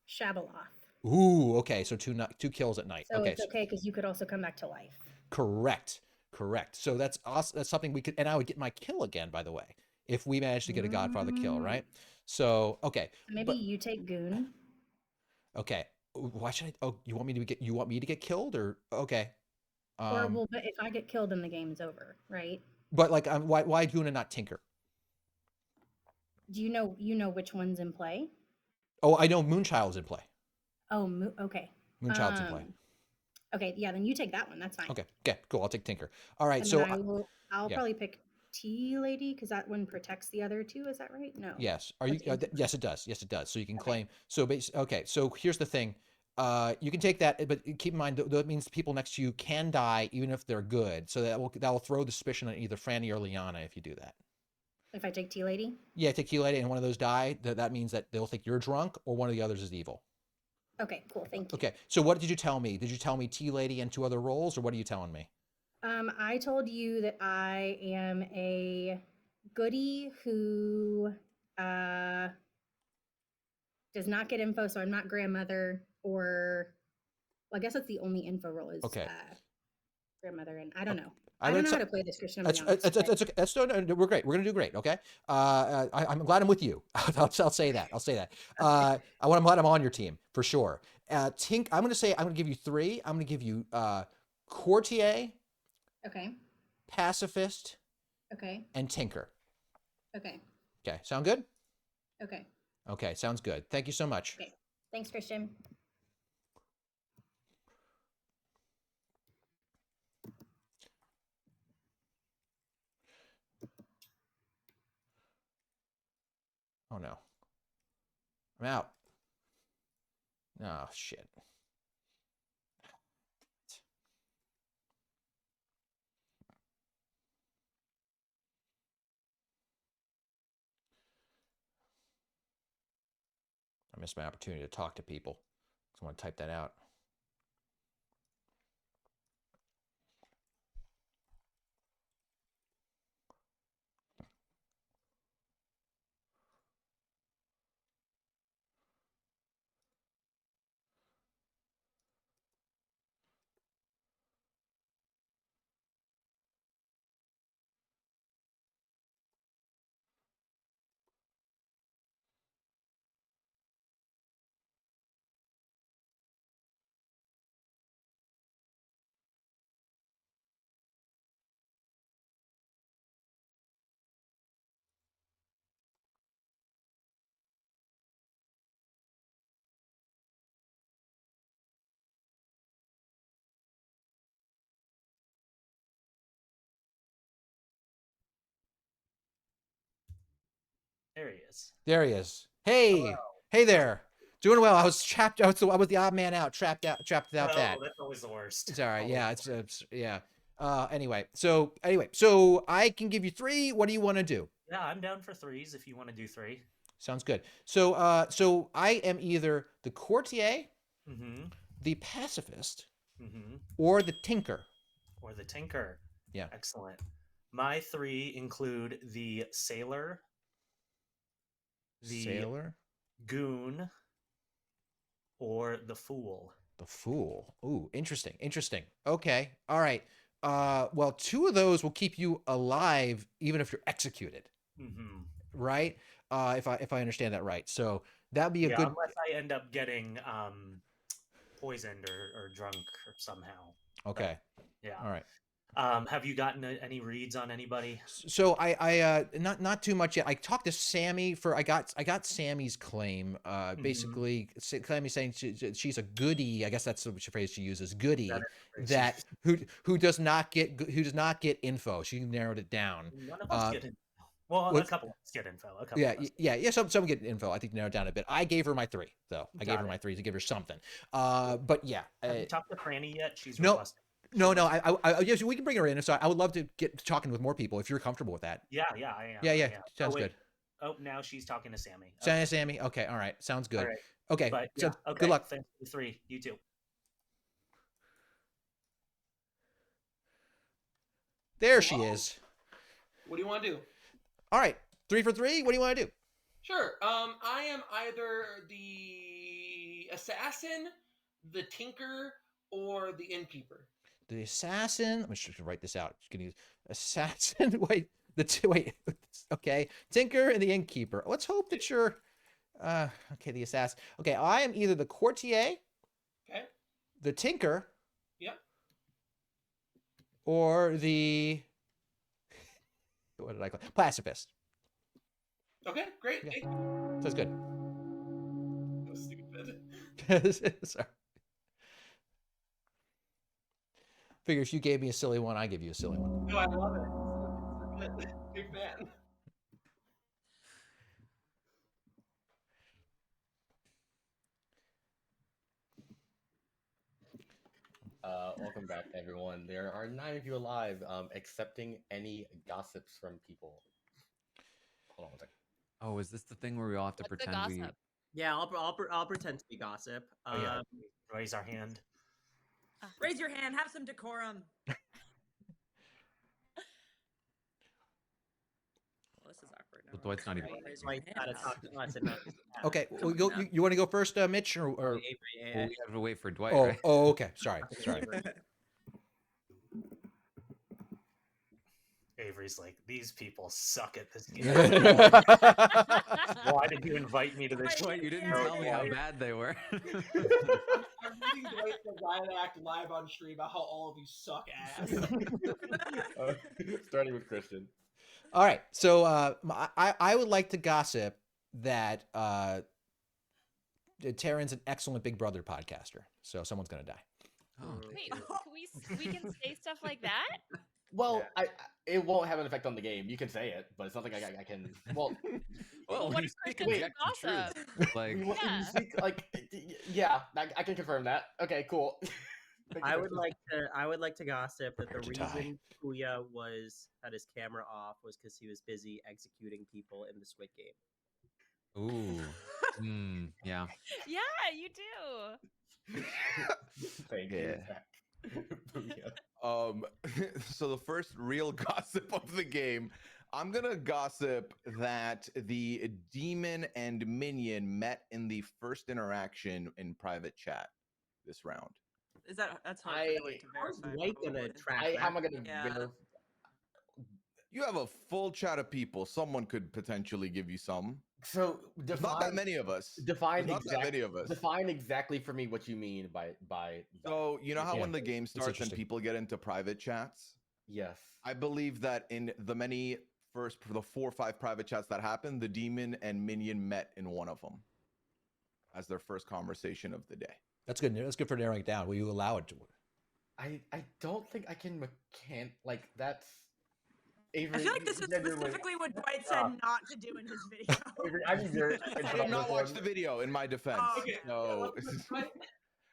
Shabaloth. Ooh, okay. So two kills at night. So Okay. it's okay because you could also come back to life. Correct. So that's awesome. That's something we could, and I would get my kill again, by the way, if we managed to get a Godfather kill, right? So okay. Maybe you take Goon. Okay. Why should I? Oh, you want me to get killed or okay? But if I get killed, then the game's over, right? But like, why Goon and not Tinker? Do you know which one's in play? Oh, I know Moonchild's in play. Oh, okay. Moonchild's in play. Okay, yeah, then you take that one. That's fine. Okay, cool. I'll take Tinker. All right, And so then I'll probably pick Tea Lady because that one protects the other two. Is that right? No. Yes. Are you? Yes, it does. Yes, it does. So you can claim. So okay. So here's the thing. You can take that, but keep in mind that means people next to you can die even if they're good. So that will throw the suspicion on either Franny or Liana if you do that. If I take Tea Lady? Yeah, take Tea Lady, and one of those die. That means that they'll think you're drunk or one of the others is evil. Okay, cool. Thank you. Okay. So what did you tell me? Did you tell me Tea Lady and two other roles, or what are you telling me? I told you that I am a goody who does not get info, so I'm not grandmother, or well, I guess that's the only info role is grandmother, and I don't know. I don't know how to play this, Christian. It's okay. No, we're great. We're gonna do great. Okay. I'm glad I'm with you. I'll say that. I'm glad I'm on your team for sure. Tink, I'm gonna give you three. I'm gonna give you courtier. Okay. Pacifist. Okay. And tinker. Okay. Okay. Sound good? Okay. Okay. Sounds good. Thank you so much. Okay. Thanks, Christian. Oh no. I'm out. Oh shit. I missed my opportunity to talk to people. So I want to type that out. There he is. There he is. Hey. Hello. Hey there. Doing well. I was trapped. I was the odd man out. Trapped without that. That's always the worst. It's all right. Yeah. It's yeah. Anyway, so I can give you three. What do you want to do? Yeah, I'm down for threes if you want to do three. Sounds good. So I am either the courtier, the pacifist, or the tinker. Or the tinker. Yeah. Excellent. My three include the sailor, the goon, or the fool. The fool. Ooh, interesting. Okay. All right. Well, two of those will keep you alive even if you're executed. right? If I understand that right. So that'd be a good. Unless I end up getting poisoned or drunk or somehow. Okay. But, yeah. All right. Have you gotten any reads on anybody? So I not too much yet. I talked to Sammy I got Sammy's claim. Basically, Sammy saying she's a goodie. I guess that's the phrase she uses. Goodie that who does not get info. She narrowed it down. None of us get info. Well, a couple of us get info. Yeah. Some get info. I think narrowed down a bit. I gave her my 3 though. I gave her my 3 to give her something. But yeah. Have you talked to Franny yet? She's no. requesting. No. Yes, we can bring her in. So I would love to get talking with more people if you're comfortable with that. Yeah, I am. Yeah. Sounds good. Oh, now she's talking to Sammy. Okay. Sammy. Okay. All right. Sounds good. All right. Okay. But, so okay. Good luck. Thanks for the 3. You too. There she is. What do you want to do? All right. 3 for 3. What do you want to do? Sure. I am either the assassin, the tinker, or the innkeeper. The assassin. I'm just gonna write this out. Just gonna use assassin. Wait. Wait. Okay. Tinker and the innkeeper. Let's hope that you're. Okay. The assassin. Okay. I am either the courtier. Okay. The tinker. Yep. Or the. What did I call it? Pacifist. Okay. Great. Okay. Sounds good. That was stupid. Sorry. Figure if you gave me a silly one, I give you a silly one. No, I love it. Big fan. Welcome back, everyone. There are 9 of you alive. Accepting any gossips from people. Hold on one second. Oh, is this the thing where we all have to What's the pretend we? gossip? Yeah, I'll pretend to be gossip. Raise our hand. Raise your hand. Have some decorum. Well, this is awkward. But Dwight's not even. Raise your hand. Okay. Well, you want to go first, Mitch, or? Well, we have to wait for Dwight. Oh. Right? Oh. Okay. Sorry. Avery's like, these people suck at this game. Why did you invite me to this? You didn't tell me how bad they were. I'm reading Dwight's riot act live on stream about how all of you suck ass. Starting with Christian. All right. So I would like to gossip that Taryn's an excellent Big Brother podcaster. So someone's gonna die. Oh. Wait, we can say stuff like that? Well, it won't have an effect on the game. You can say it, but it's not like I can. Well, Well, what if Christian's gossip? Like, Yeah. I can confirm that. Okay, cool. I would like to gossip that the reason Kuya had his camera off was because he was busy executing people in the Squid Game. Ooh. Yeah. Yeah, you do. Thank you. So the first real gossip of the game, I'm gonna gossip that the demon and minion met in the first interaction in private chat this round. That's hard to verify. How am I gonna verify? You have a full chat of people. Someone could potentially give you some. So not that many of us. Define not that many of us. Define exactly for me what you mean by. So you know how when the game starts and people get into private chats. Yes. I believe that in the 4 or 5 private chats that happened, the demon and minion met in one of them as their first conversation of the day. That's good. That's good for narrowing it down. Will you allow it to? I don't think I can that's. Avery, I feel like this is specifically what Dwight said not to do in his video. Avery, I did not watch the video in my defense. Okay. No.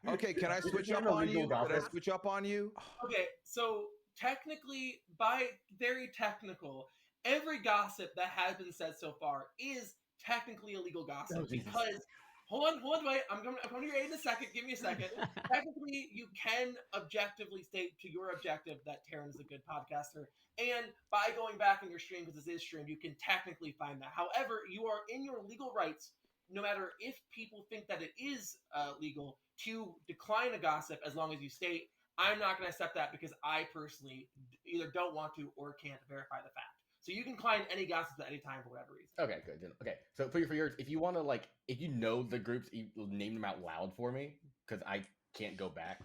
Okay, can I switch up on you? Can I switch up on you? Okay, so technically, by very technical, every gossip that has been said so far is technically illegal gossip because. Hold on, Dwight. I'm coming to your aid in a second. Give me a second. Technically, you can objectively state to your objective that Taryn is a good podcaster. And by going back in your stream, because this is streamed, you can technically find that. However, you are in your legal rights, no matter if people think that it is legal, to decline a gossip as long as you state, I'm not going to accept that because I personally either don't want to or can't verify the fact. So you can find any gossips at any time for whatever reason. Okay, good. Okay, so for yours, if you want to if you know the groups, you name them out loud for me because I can't go back.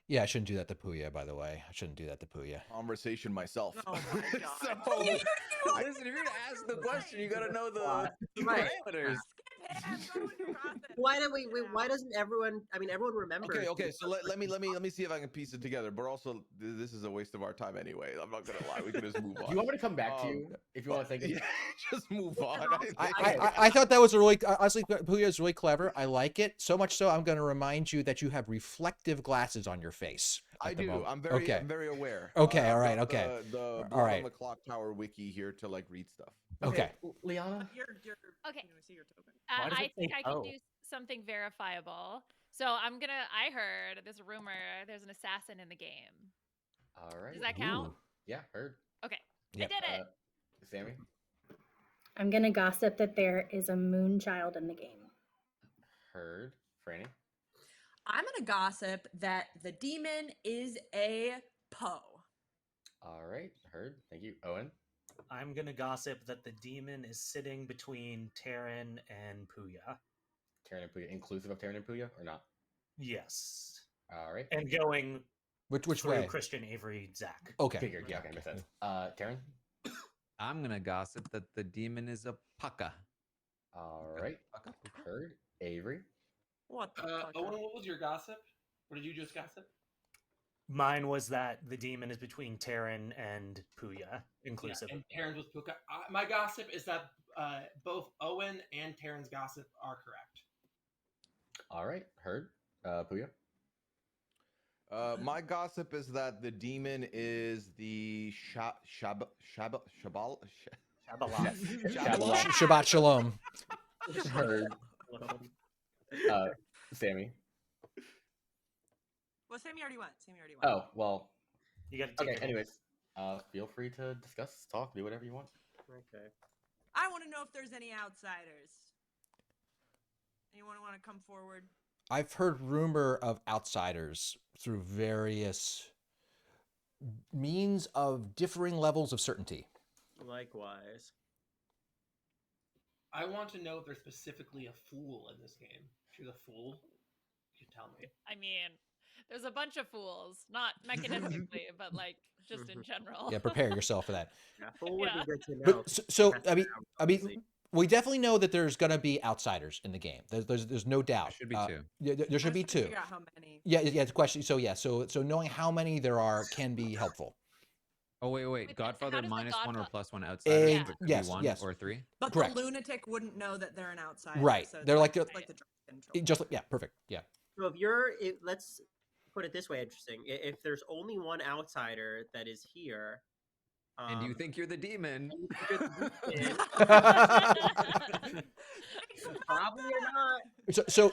Yeah, I shouldn't do that to Puya, by the way. I shouldn't do that to Puya. Conversation myself. Oh my god. So, Listen, if you're gonna ask the question, you gotta know the Right. parameters. Skip him. Go into gossip. Why don't we? Why doesn't everyone? I mean, everyone remembers. Okay. So let me see if I can piece it together. But also, this is a waste of our time anyway. I'm not gonna lie. We can just move on. Do you want me to come back to you if you want to think? Yeah, just move on. I thought that was a really, honestly, Puya is really clever. I like it so much so I'm going to remind you that you have reflective glasses on your face. I do. Moment. I'm very aware. Okay, all I've right, got okay. The All right. on the Clocktower wiki here to read stuff. Okay. Liana. Okay. See your token. Why does I it say think I can oh? do something verifiable. So I heard there's a rumor there's an assassin in the game. All right. Does that count? Ooh. Yeah, heard. Okay. Yep. I did it. Sammy. I'm gonna gossip that there is a moon child in the game. Heard. Franny. I'm gonna gossip that the demon is a Poe. All right. Heard. Thank you. Owen. I'm gonna gossip that the demon is sitting between Terran and Puya. Terran and Puya, inclusive of Terran and Puya, or not? Yes. All right. And going Which through way? Christian, Avery, Zach. Okay. Figured. Yeah. Okay. Makes sense. Terran. I'm gonna gossip that the demon is a pucka. All right. Heard. Avery. What the fuck? Owen, what was your gossip? Or did you just gossip? Mine was that the demon is between Terran and Puya, inclusive. Yeah, and Terran's with Puka. My gossip is that both Owen and Terran's gossip are correct. All right. Heard. Puya. My gossip is that the demon is the Shabbat Shabbat Shalom. Heard. Sammy. Well, Sammy already went. Oh, well. You got to take Okay, anyways. Feel free to discuss, talk, do whatever you want. Okay. I want to know if there's any outsiders. Anyone want to come forward? I've heard rumor of outsiders through various means of differing levels of certainty. Likewise. I want to know if there's specifically a fool in this game. If you're the fool, you tell me. I mean, there's a bunch of fools, not mechanistically, but just in general. Yeah, prepare yourself for that. Yeah, fool would be good to know. But so I mean, we definitely know that there's going to be outsiders in the game. There's no doubt. There should be two. Yeah, there should be two. Figure out how many. Yeah. The question. So yeah. So knowing how many there are can be helpful. Oh wait. Wait, how Godfather does the minus one or Godfa- plus one outsiders. Yeah. But could Yes, be one yes. or three. But Correct. the lunatic wouldn't know that they're an outsider. Right. So They're like the just yeah, perfect. Yeah. So let's put it this way, interesting. If there's only one outsider that is here, And you think you're the demon. probably or not. So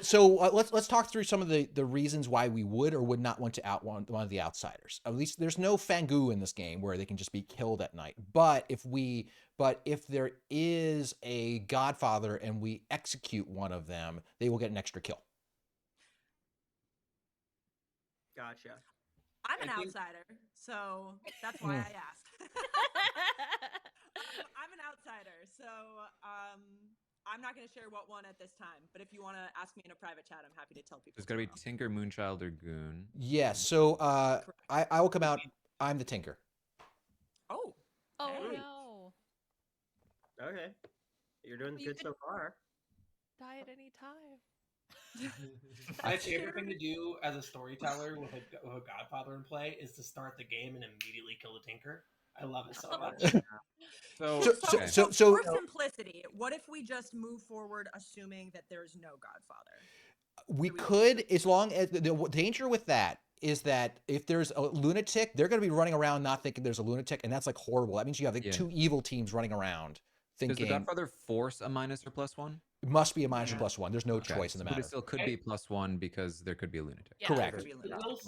let's talk through some of the reasons why we would or would not want to out one of the outsiders. At least there's no Fangu in this game where they can just be killed at night. But if there is a Godfather and we execute one of them, they will get an extra kill. Gotcha. I'm an outsider, so that's why I asked. I'm an outsider, so I'm not going to share what one at this time. But if you want to ask me in a private chat, I'm happy to tell people. There's got to be Tinker, Moonchild, or Goon. Yeah. So I will come out. I'm the Tinker. Oh. Oh Hey. no! Okay. You're doing You good could- so far. Die at any time. My favorite thing to do as a storyteller with a Godfather in play is to start the game and immediately kill the Tinker. I love it so much. So for simplicity, what if we just move forward assuming that there's no Godfather? we could, as long as the danger with that is that if there's a lunatic, they're going to be running around not thinking there's a lunatic, and that's like horrible. That means you have two evil teams running around thinking. Does the Godfather force a minus or plus one? It must be a minus or plus one. There's no choice in the But matter. it still could be plus one because there could be a lunatic. Yeah, Correct.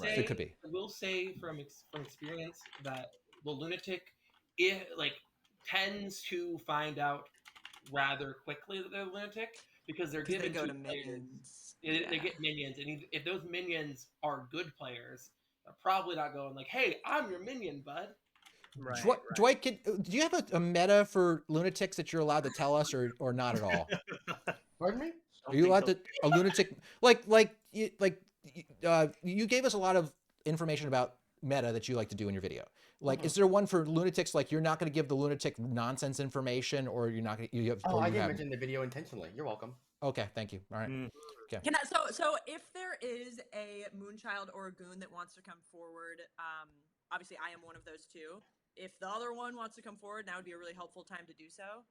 It could be. I will say from experience that the lunatic, tends to find out rather quickly that they're lunatic because they're given they go two to players. minions. They get minions, and if those minions are good players, they're probably not going like, "Hey, I'm your minion, bud." Right. Dwight, do you have a meta for lunatics that you're allowed to tell us, or not at all? Pardon me? Are you allowed to a lunatic you gave us a lot of information about meta that you like to do in your video. Like, is there one for lunatics? Like, you're not going to give the lunatic nonsense information, or you're not going to. You have, Oh, or I you didn't have. mention the video intentionally. You're welcome. Okay, thank you. All right. Okay. Can I, so if there is a Moonchild or a Goon that wants to come forward, obviously I am one of those two. If the other one wants to come forward, now would be a really helpful time to do so.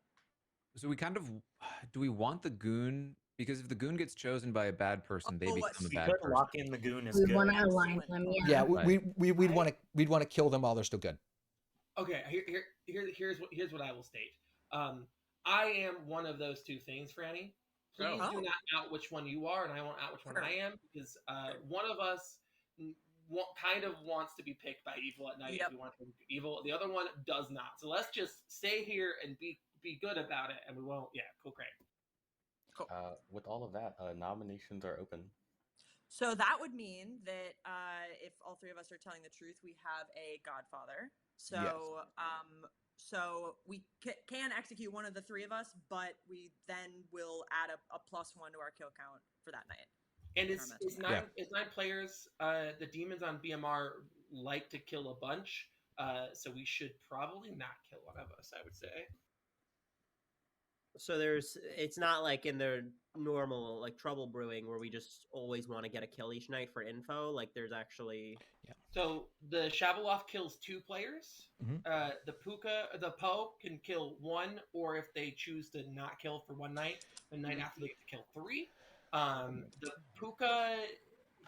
So we kind of do we want the goon? Because if the goon gets chosen by a bad person, they become a We bad could person. lock in the goon as We good. want to align them. Yeah, Right. we'd want to kill them while they're still good. Okay, here's what I will state. I am one of those two things, Franny. Please do not out which one you are, and I won't out which one I am, because one of us kind of wants to be picked by evil at night if we want to be evil. The other one does not. So let's just stay here and be good about it, and we won't. Yeah, cool, great. Cool. With all of that, nominations are open. So that would mean that if all three of us are telling the truth, we have a Godfather. So so we can execute one of the three of us, but we then will add a +1 to our kill count for that night. And it's nine players. The demons on BMR like to kill a bunch, so we should probably not kill one of us, I would say. So it's not like in the normal like trouble brewing where we just always want to get a kill each night for info. Like there's actually So the Shavuoth kills 2 players. The Poe can kill 1, or if they choose to not kill for one night, the night after they get to kill 3. The Puka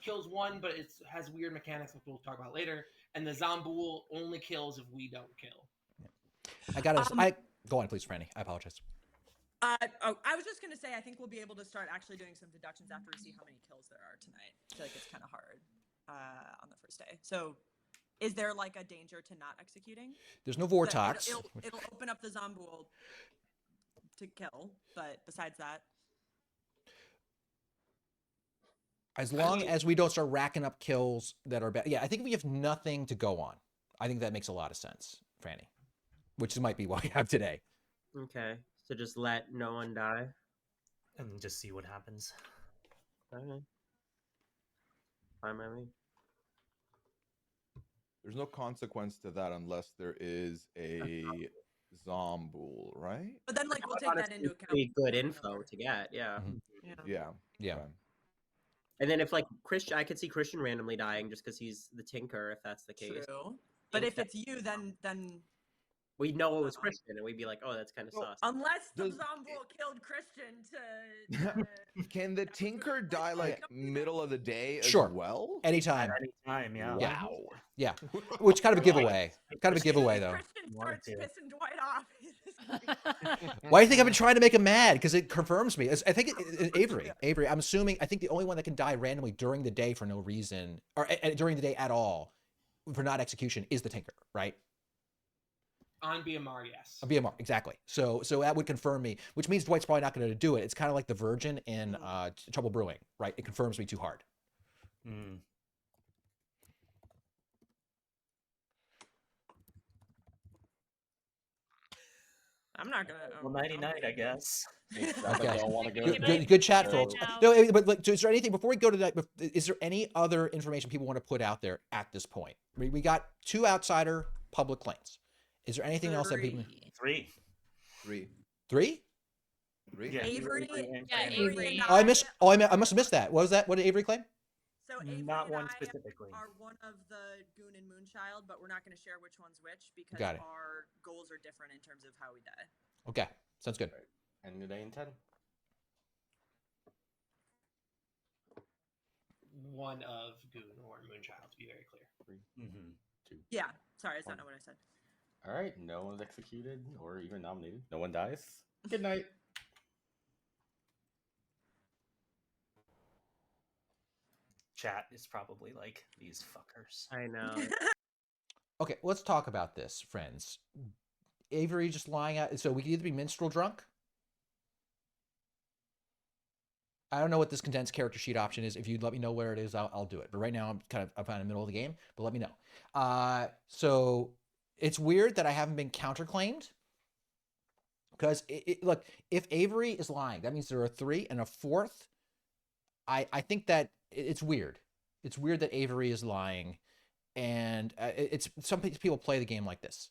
kills 1, but it has weird mechanics, which we'll talk about later. And the Zomboul only kills if we don't kill. Go on, please, Franny. I apologize. I was just going to say, I think we'll be able to start actually doing some deductions after we see how many kills there are tonight. I feel like it's kind of hard on the first day. So is there like a danger to not executing? There's no Vortox. It'll open up the Zomboul to kill, but besides that. As long as we don't start racking up kills that are bad. Yeah, I think we have nothing to go on. I think that makes a lot of sense, Franny, which might be what we have today. Okay. So just let no one die? And just see what happens. Okay. Fine by me. There's no consequence to that unless there is a Zomboul, right? But then, like, we'll take that into account. Pretty good info to get, yeah. Yeah. And then if like Christian, I could see Christian randomly dying just because he's the Tinker, if that's the case. True. But if it's you, then we know it was Christian, and we'd be like, "Oh, that's kind of sus." Unless the Zomboul killed Christian to. Can the Tinker die like middle of the day as Sure. well? Anytime. Anytime, yeah. Wow. Yeah. Which kind of a giveaway. Kind of a giveaway, though. Christian starts pissing Dwight off. Why do you think I've been trying to make him mad? Because it confirms me. I think Avery. I'm assuming. I think the only one that can die randomly during the day for no reason, or during the day at all, for not execution, is the Tinker, right? On BMR, yes. On BMR, exactly. So that would confirm me, which means Dwight's probably not going to do it. It's kind of like the Virgin in Trouble Brewing, right? It confirms me too hard. I'm not gonna. Well, 99, I guess. Okay. Good chat, folks. No, but like, is there anything before we go to that? Is there any other information people want to put out there at this point? We got 2 outsider public claims. Is there anything else that people? 3. 3? 3? Yeah, Avery. Avery. Oh, I must have missed that. What was that? What did Avery claim? So Avery Not and one I specifically. are one of the Goon and Moonchild, but we're not going to share which one's which because Got it. our goals are different in terms of how we die. Okay, sounds good. And the day in 10. One of Goon or Moonchild, to be very clear. 3, 2. Yeah, sorry, that's not what I said. All right, no one's executed or even nominated. No one dies. Good night. Chat is probably like, these fuckers. I know. Okay, let's talk about this, friends. Avery just lying out. So we can either be minstrel drunk. I don't know what this condensed character sheet option is. If you'd let me know where it is, I'll do it. But right now I'm in the middle of the game. But let me know. So It's weird that I haven't been counterclaimed. Because look, if Avery is lying, that means there are 3 and a 4th. I think that it's weird. It's weird that Avery is lying, and it's some people play the game like this.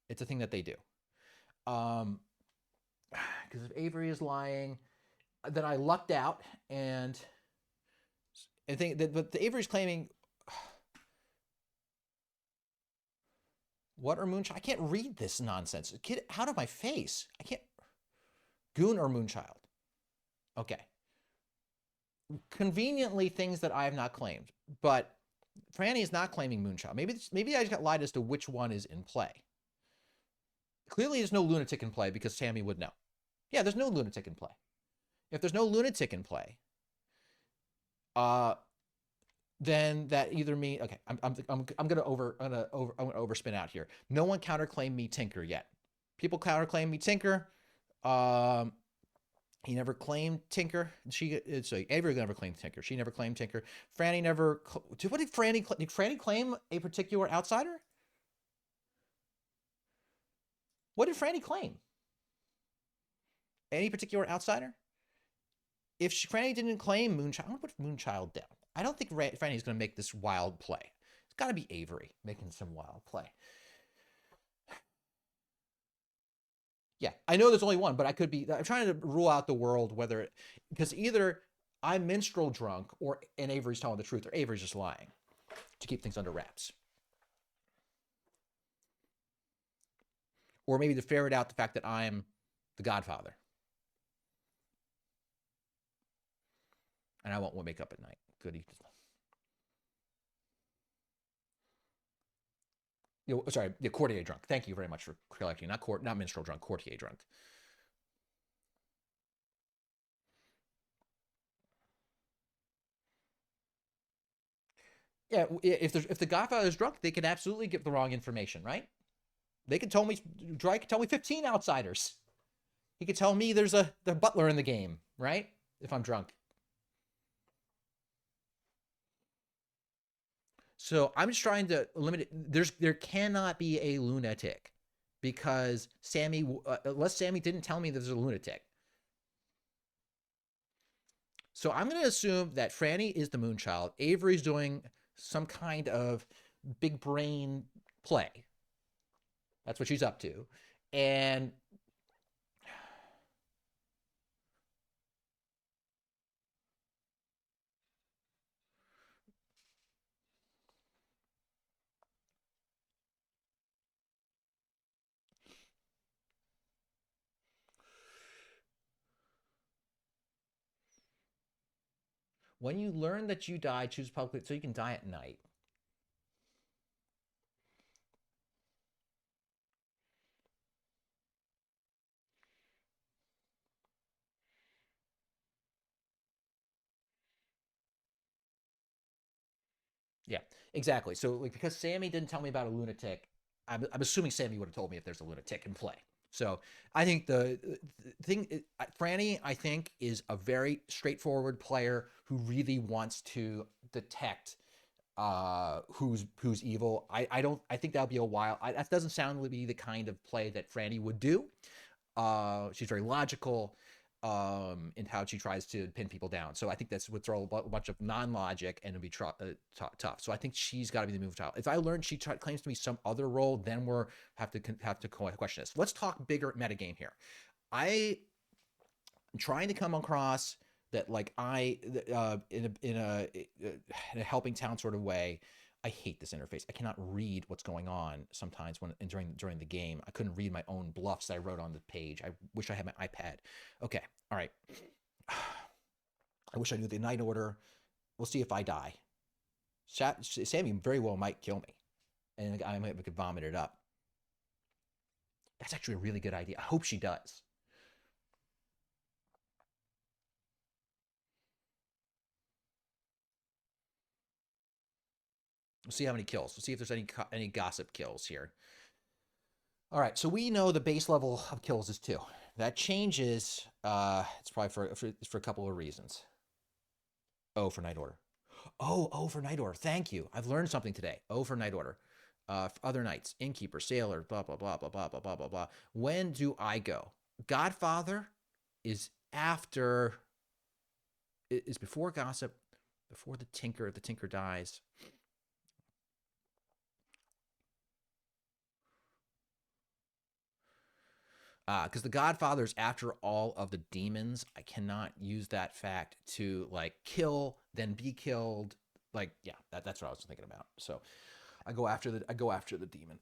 It's a thing that they do. Because if Avery is lying, then I lucked out, and I think that, but the Avery's claiming. What or Moonchild? I can't read this nonsense. Get it out of my face. I can't. Goon or Moonchild? Okay. Conveniently, things that I have not claimed, but Franny is not claiming Moonchild. Maybe I just got lied as to which one is in play. Clearly, there's no lunatic in play because Sammy would know. Yeah, there's no lunatic in play. If there's no lunatic in play, then that either means okay. I'm gonna overspin out here. No one counterclaimed me Tinker yet. People counterclaim me Tinker. He never claimed Tinker. So Avery never claimed Tinker. She never claimed Tinker. Franny never. What did Franny? Did Franny claim a particular outsider? What did Franny claim? Any particular outsider? If Franny didn't claim Moonchild, I'm gonna put Moonchild down. I don't think Franny's gonna make this wild play. It's got to be Avery making some wild play. Yeah, I know there's only one, but I could be. I'm trying to rule out the world whether because either I'm minstrel drunk and Avery's telling the truth, or Avery's just lying to keep things under wraps, or maybe to ferret out the fact that I'm the Godfather, and I won't wake up at night. Good evening. Sorry, the courtier drunk. Thank you very much for collecting. Not minstrel drunk, courtier drunk. Yeah, if the Godfather is drunk, they can absolutely give the wrong information, right? They could tell me, Dry could tell me 15 outsiders. He could tell me there's the butler in the game, right? If I'm drunk. So I'm just trying to limit it. There cannot be a lunatic because Sammy, unless Sammy didn't tell me there's a lunatic. So I'm going to assume that Franny is the Moonchild. Avery's doing some kind of big brain play. That's what she's up to. And when you learn that you die, choose publicly so you can die at night. Yeah, exactly. So like because Sammy didn't tell me about a lunatic, I'm assuming Sammy would have told me if there's a lunatic in play. So I think the thing, Franny, I think is a very straightforward player who really wants to detect who's evil. I think that'll be a while. That doesn't sound to be the kind of play that Franny would do. She's very logical in how she tries to pin people down. So I think that's would throw a bunch of non-logic and it'd be tough. So I think she's got to be the move child. If I learn she claims to be some other role, then we're have to question this. Let's talk bigger metagame here. I'm trying to come across that like in a helping town sort of way. I hate this interface. I cannot read what's going on sometimes during the game. I couldn't read my own bluffs that I wrote on the page. I wish I had my iPad. Okay, all right. I wish I knew the night order. We'll see if I die. Sammy very well might kill me, and I might could vomit it up. That's actually a really good idea. I hope she does. We'll see how many kills. We'll see if there's any gossip kills here. All right, so we know the base level of kills is 2. That changes. It's probably for a couple of reasons. Oh, for night order. Oh, for night order. Thank you. I've learned something today. Oh, for night order. Other knights, innkeeper, sailor, blah blah blah blah blah blah blah blah blah. When do I go? Godfather is after is before gossip, before the tinker. The tinker dies. Because the Godfather's after all of the demons. I cannot use that fact to like kill, then be killed. Like, yeah, that's what I was thinking about. So I go after the demon.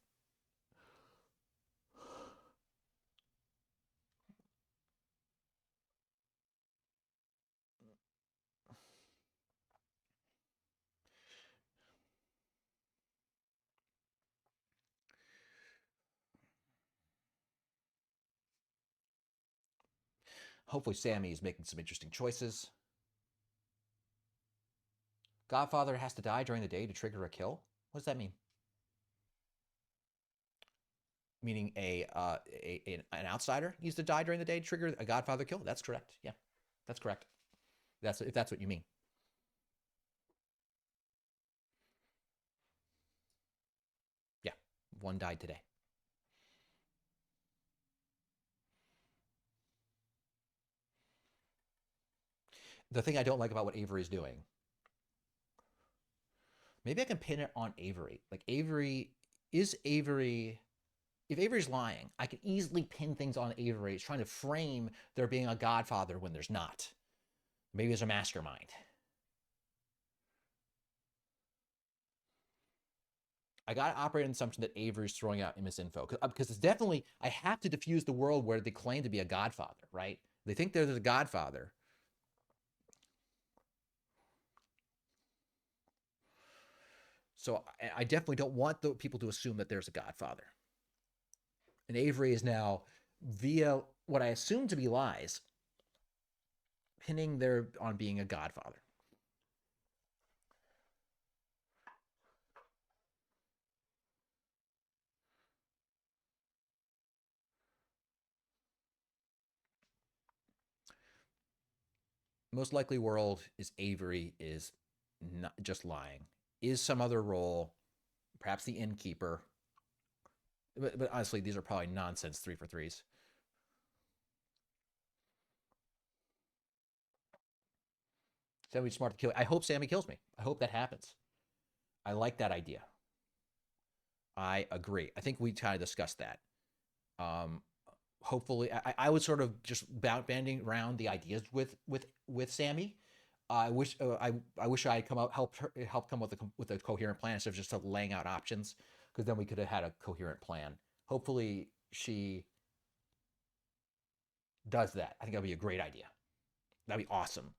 Hopefully, Sammy is making some interesting choices. Godfather has to die during the day to trigger a kill. What does that mean? Meaning an outsider needs to die during the day to trigger a Godfather kill. That's correct. Yeah, that's correct. That's if that's what you mean. Yeah, one died today. The thing I don't like about what Avery's doing. Maybe I can pin it on Avery. Like Avery is Avery. If Avery's lying, I can easily pin things on Avery. It's trying to frame there being a Godfather when there's not. Maybe there's a mastermind. I got to operate on the assumption that Avery's throwing out misinfo because it's definitely, I have to diffuse the world where they claim to be a Godfather, right? They think they're the Godfather. So I definitely don't want the people to assume that there's a Godfather. And Avery is now, via what I assume to be lies, pinning their on being a Godfather. Most likely world is Avery is not just lying. Is some other role, perhaps the innkeeper. But honestly, these are probably nonsense 3-for-3s. Sammy's smart to kill. I hope Sammy kills me. I hope that happens. I like that idea. I agree. I think we kind of discussed that. Um, hopefully, I was sort of just banding around the ideas with Sammy. I wish I had come out help come with a coherent plan instead of just laying out options, because then we could have had a coherent plan. Hopefully, she does that. I think that'd be a great idea. That'd be awesome.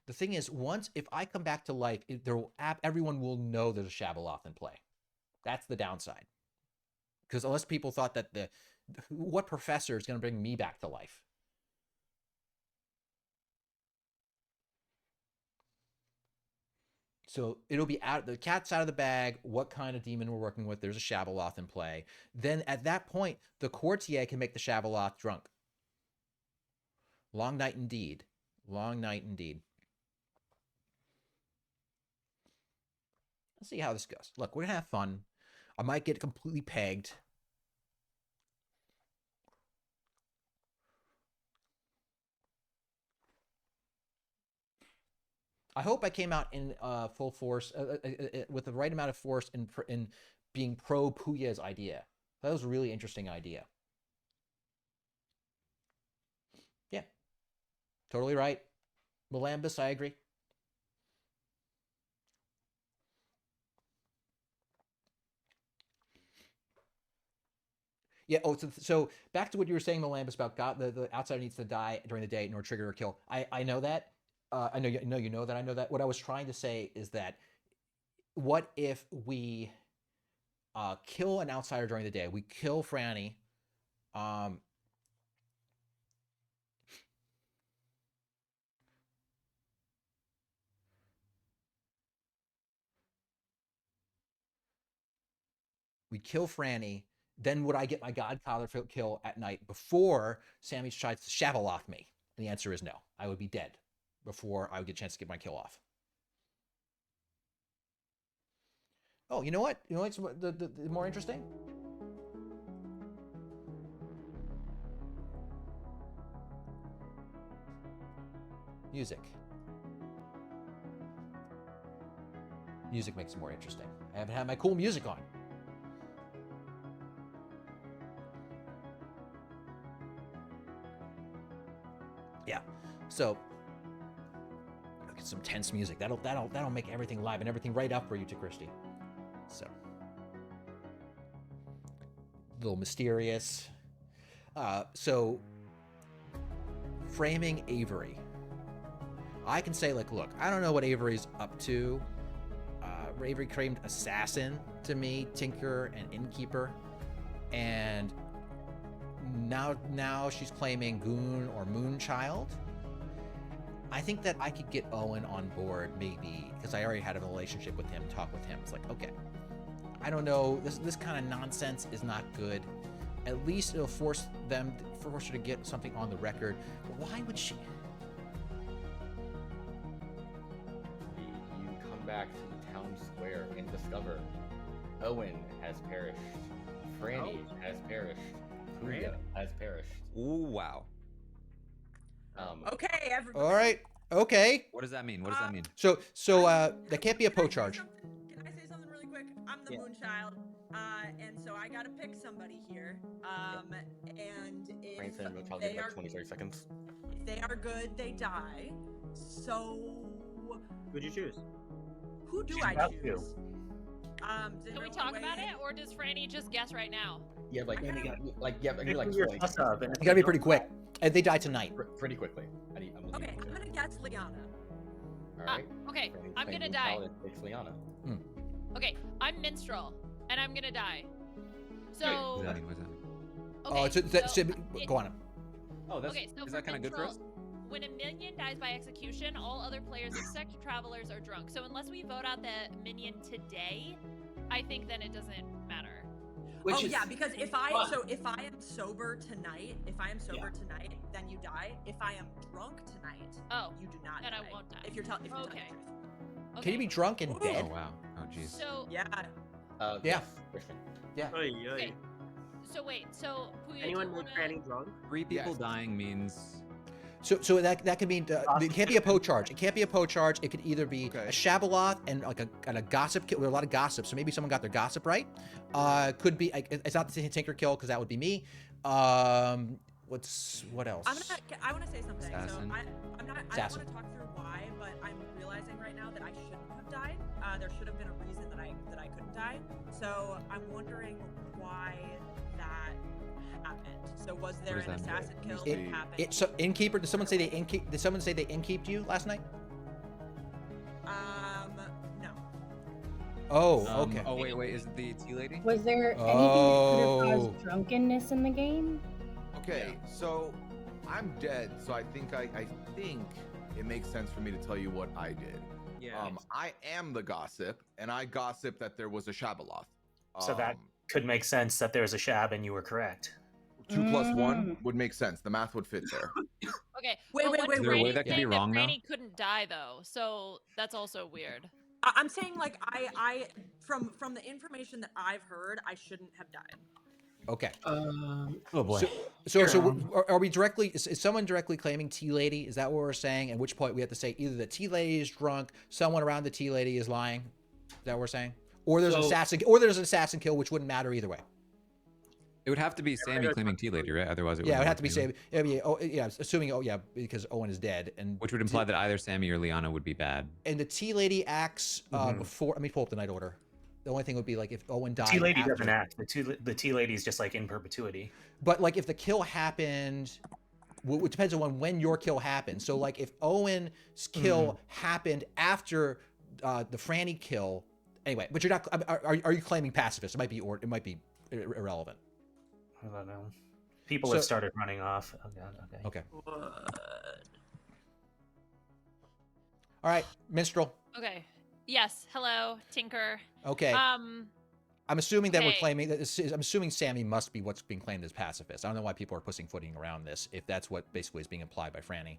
The thing is, once if I come back to life, everyone will know there's a Shabaloth in play. That's the downside. Because unless people thought that what professor is going to bring me back to life? So it'll be out. The cat's out of the bag. What kind of demon we're working with? There's a Shabaloth in play. Then at that point, the courtier can make the Shabaloth drunk. Long night indeed. Long night indeed. Let's see how this goes. Look, we're gonna have fun. I might get completely pegged. I hope I came out in full force with the right amount of force in being pro Puya's idea. That was a really interesting idea. Yeah, totally right. Melambus, I agree. Yeah. Oh, so back to what you were saying, Melambus, about God, the outsider needs to die during the day in order to trigger a kill. I know that. I know you know that. I know that. What I was trying to say is that what if we kill an outsider during the day? We kill Franny. Um, we kill Franny, then would I get my godfather kill at night before Sammy tries to shavel off me? And the answer is no. I would be dead before I would get a chance to get my kill off. Oh, you know what? You know what's the more interesting? Music. Music makes it more interesting. I haven't had my cool music on. Yeah. So I'll get some tense music. That'll make everything live and everything right up for you, to Christy. So a little mysterious. So framing Avery. I can say, like, look, I don't know what Avery's up to. Avery claimed assassin to me, tinker, and innkeeper, and now she's claiming goon or moonchild. I think that I could get Owen on board, maybe, because I already had a relationship with him, talk with him. It's like, okay, I don't know, this kind of nonsense is not good. At least it'll force her to get something on the record. But why would she? You come back to the town square and discover Owen has perished, Franny has perished, Puya has perished. Ooh, wow. Okay, everybody. All right. Okay. What does that mean? What does that mean? So that can't be a poach charge. Can I say something really quick? I'm the moonchild, and so I gotta pick somebody here. And if Moonchild they get are like 20, 30 seconds. if they are good, they die. So Who'd you choose? who do She's I about choose? to. Can we talk about it, or does Franny just guess right now? Yeah, like I you're gotta- like Pick like your 20 toss up, and if You gotta be you pretty don't- quick. And they die tonight. pretty quickly. Okay, I'm gonna guess Liana. All right. Okay, Franny's I'm playing gonna die. Moonchild and picks Liana. Okay, I'm minstrel, and I'm gonna die. What So does that mean? What does that mean? okay, Go on. Oh, that's okay, so is for that kind of good for us? minstrel, when a minion dies by execution, all other players except travelers are drunk. So unless we vote out the minion today, I think then it doesn't matter. Which is Yeah, because if I fun. am sober tonight, tonight, then you die. If I am drunk tonight, you do not then die. I won't die. If you're telling the truth. Okay. Can you be drunk and Ooh. dead? Oh wow. Oh jeez. So Yeah. Yeah. Yes, Christian. Yeah. okay. So wait, so Puya, Anyone do you make wanna... Franny drunk? 3 people Yes. dying means So that could mean it can't be a poach charge. It can't be a poach charge. It could either be Okay. a Shabaloth and like a gossip kill. There's a lot of gossip, so maybe someone got their gossip right. Could be it's not the tinker kill because that would be me. What else? I want to say something. Assassin. So I don't want Assassin. to talk through why, but I'm realizing right now that I shouldn't have died. There should have been a reason that I couldn't die. So I'm wondering why that happened. So was there does an that mean? assassin kill It- that happened? So innkeeper. Did someone say they innkeep? Did someone say they innkeeped you last night? No. Oh, okay. Oh wait, is it the tea lady? Was there anything that Oh. could have caused drunkenness in the game? Okay, so I'm dead, so I think it makes sense for me to tell you what I did. Yeah. I am the gossip, and I gossip that there was a Shabaloth. So that could make sense that there's a Shab and you were correct. 2 + 1 would make sense. The math would fit there. Okay. Wait, but wait, what wait, if Is there a way Franny's that could be saying wrong now? Franny couldn't die though, so that's also weird. I'm saying like I from the information that I've heard, I shouldn't have died. Okay. Oh boy. So are we directly? Is someone directly claiming Tea Lady? Is that what we're saying? At which point we have to say either the Tea Lady is drunk, someone around the Tea Lady is lying. Is that what we're saying? Or there's an assassin kill, which wouldn't matter either way. It would have to be Sammy claiming tea lady, right? Otherwise, it Yeah, it would wouldn't have to be work, Sammy. Assuming because Owen is dead, and which would imply that either Sammy or Liana would be bad. and the Tea Lady acts before. Let me pull up the night order. The only thing would be like if Owen died. Tea Lady after. doesn't act. The Tea Lady is just like in perpetuity. But like if the kill happened, it depends on when your kill happened. So like if Owen's kill happened after the Franny kill, anyway. But you're not. Are you claiming pacifist? It might be irrelevant. I don't know. People So- have started running off. Oh god. Okay. Okay. All right, minstrel. Okay. Yes. Hello, Tinker. Okay. I'm assuming that we're Okay. claiming that. I'm assuming Sammy must be what's being claimed as pacifist. I don't know why people are pussyfooting around this, if that's what basically is being implied by Franny.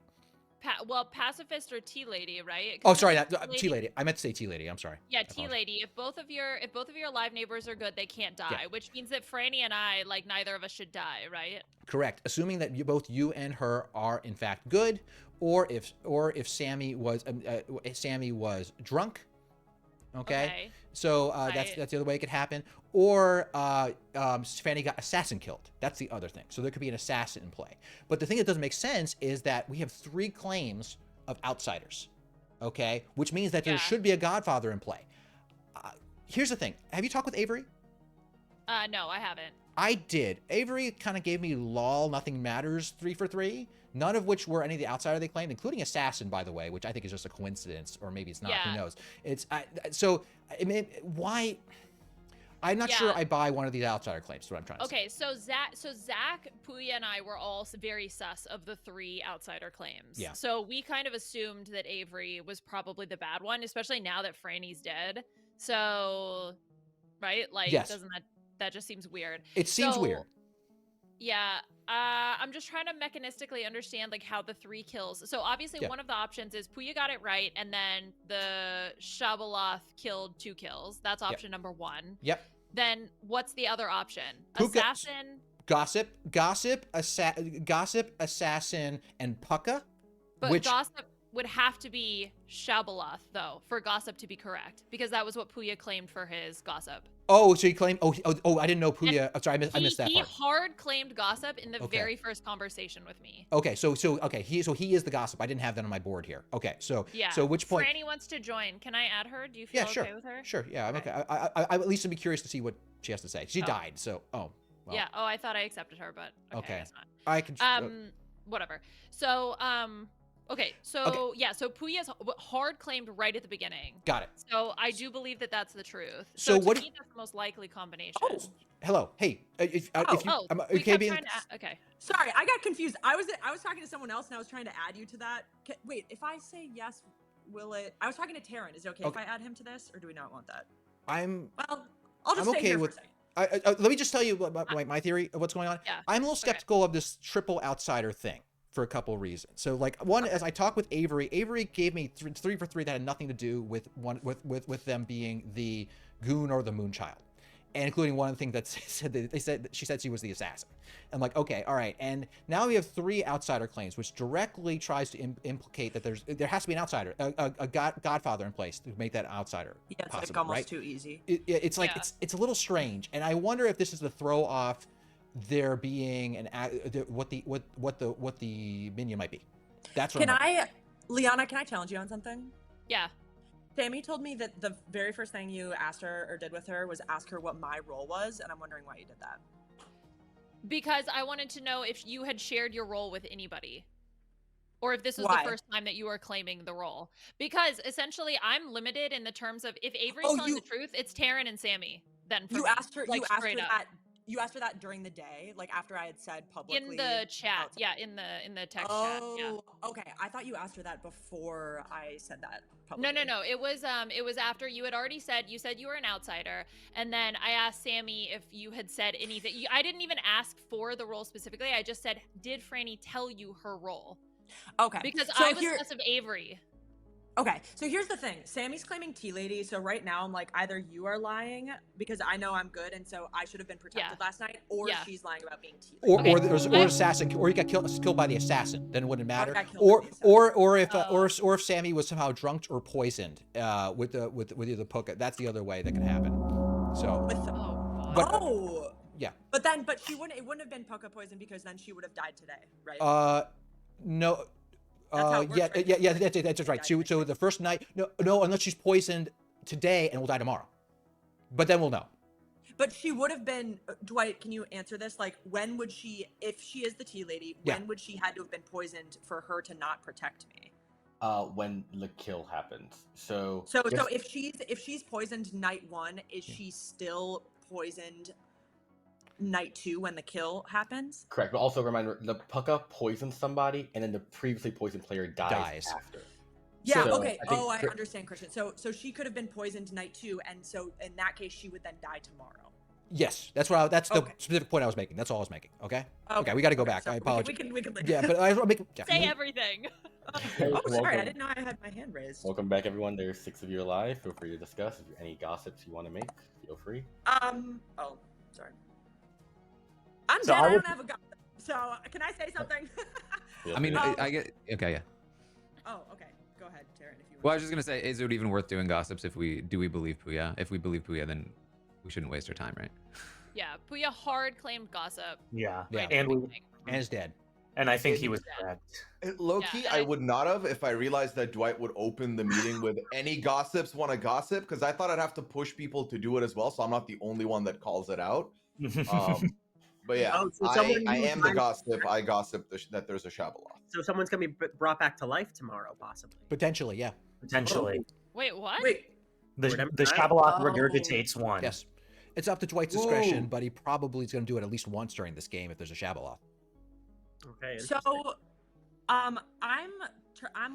Well, pacifist or tea lady, right? Oh, 'Cause sorry, if that tea lady. I meant to say tea lady. I'm sorry. Yeah, I tea apologize. lady. If both of your live neighbors are good, they can't die, Yeah. which means that Franny and I, like, neither of us should die, right? Correct. Assuming that both you and her are in fact good, or if Sammy was drunk. Okay. So that's Right. the other way it could happen. Or Fanny got assassin killed. That's the other thing. So there could be an assassin in play. But the thing that doesn't make sense is that we have 3 claims of outsiders. Okay, which means that there should be a Godfather in play. Here's the thing. Have you talked with Avery? No, I haven't. I did. Avery kind of gave me lol, nothing matters 3 for 3, none of which were any of the outsider they claimed, including assassin, by the way, which I think is just a coincidence, or maybe it's not. Who knows? It's so. I mean, why? I'm not sure I buy one of these outsider claims. Is what I'm trying to say. Okay, so Zach, Puya, and I were all very sus of the 3 outsider claims. Yeah. So we kind of assumed that Avery was probably the bad one, especially now that Franny's dead. So, right? Like, doesn't that just seems weird? It seems weird. Yeah. I'm just trying to mechanistically understand like how the 3 kills. So obviously one of the options is Puya got it right, and then the Shabaloth killed 2 kills. That's option number 1. Yep. Then what's the other option? Puka, Assassin. Gossip, assassin, and Pucka. But Gossip would have to be Shabaloth, though, for Gossip to be correct, because that was what Puya claimed for his Gossip. Oh, so he claimed. Oh, I didn't know Puya. I'm sorry, I missed that part. He hard claimed Gossip in the very first conversation with me. Okay, so he is the Gossip. I didn't have that on my board here. Okay, so yeah. So which point? Franny wants to join. Can I add her? Do you feel okay with her? Sure. Yeah, I'm okay. I at least would be curious to see what she has to say. She died, so well. Yeah. Oh, I thought I accepted her, but okay. I guess not. I can. Whatever. So okay, so so Puya's hard claimed right at the beginning. Got it. So I do believe that that's the truth. So to what? Me, that's the most likely combination. Oh, hello. Hey, if you, okay. Sorry, I got confused. I was talking to someone else and I was trying to add you to that. Wait, if I say yes, will it? I was talking to Taryn. Is it okay if I add him to this, or do we not want that? Well, I'll just stay here for a second. Let me just tell you my theory of what's going on. Yeah. I'm a little skeptical of this triple outsider thing for a couple of reasons. So, like, one, as I talked with Avery gave me 3 for 3 that had nothing to do with them being the goon or the moonchild, and including one of the things that she said she was the assassin. I'm like, okay, all right. And now we have 3 outsider claims, which directly tries to implicate that there has to be an outsider, a godfather in place to make that outsider. Yeah, it's possible, like almost right? too easy. It's like it's a little strange, and I wonder if this is to throw off there being what the minion might be. That's what Liana, can I challenge you on something? Yeah. Sammy told me that the very first thing you asked her or did with her was ask her what my role was, and I'm wondering why you did that. Because I wanted to know if you had shared your role with anybody, or if this was Why? the first time that you were claiming the role. Because essentially, I'm limited in the terms of if Avery's telling the truth, it's Taryn and Sammy. Then You asked her. Like, you asked her that during the day, like after I had said publicly in the chat. Yeah, in the text chat. Yeah. Okay. I thought you asked her that before I said that publicly. No. It was after you had already said you were an outsider, and then I asked Sammy if you had said anything. I didn't even ask for the role specifically. I just said, did Franny tell you her role? Okay. Because I was less of Avery. Okay, so here's the thing. Sammy's claiming tea lady, so right now I'm like, either you are lying because I know I'm good and so I should have been protected last night, or she's lying about being tea lady. Or assassin, or you got killed by the assassin. Then it wouldn't matter. Or if Sammy was somehow drunked or poisoned with either Puka. That's the other way that could happen. So. Yeah. But she wouldn't. It wouldn't have been Puka poison because then she would have died today, right? No. That's right. So the first night, no, unless she's poisoned today and will die tomorrow. But then we'll know. But she would have been, Dwight, can you answer this? Like, when would she, if she is the tea lady, when would she had to have been poisoned for her to not protect me? When the kill happens. So if she's poisoned night 1, is she still poisoned night 2 when the kill happens? Correct, but also reminder, the Puka poisons somebody and then the previously poisoned player dies after. Yeah. So, Okay. I think I understand, Christian. So she could have been poisoned tonight too, and so in that case, she would then die tomorrow. Yes, that's what. That's the specific point I was making. That's all I was making. Okay. Okay, we got to go back. I apologize. We can Yeah, but I was making. Yeah. Say everything. Oh, sorry, I didn't know I had my hand raised. Welcome back, everyone. There's 6 of you alive. Feel free to discuss if any gossips you want to make. Feel free. Oh, sorry. I'm So dead. I I would- don't have a gun. So can I say something? Feel I mean, free. I get. Okay, yeah. Oh, okay. Go ahead, Taryn. If you. Well, I was just gonna say, is it even worth doing gossips if we believe Puya? If we believe Puya, then we shouldn't waste our time, right? Yeah, Puya hard claimed gossip. Yeah. Yeah. And we, And is dead. and I think he was correct. Low key, Yeah, I would not have if I realized that Dwight would open the meeting with any gossips want to gossip, because I thought I'd have to push people to do it as well, so I'm not the only one that calls it out. But yeah, Oh, so someone I who's am the live- gossip. I gossip that there's a Shabaloth. So someone's gonna be brought back to life tomorrow, possibly. Potentially, yeah. Potentially. Wait, what? Wait. The Redemption Shabaloth Oh. regurgitates one. Yes. It's up to Dwight's discretion, Ooh. but he probably is going to do it at least once during this game if there's a Shabaloth. Okay. So, I'm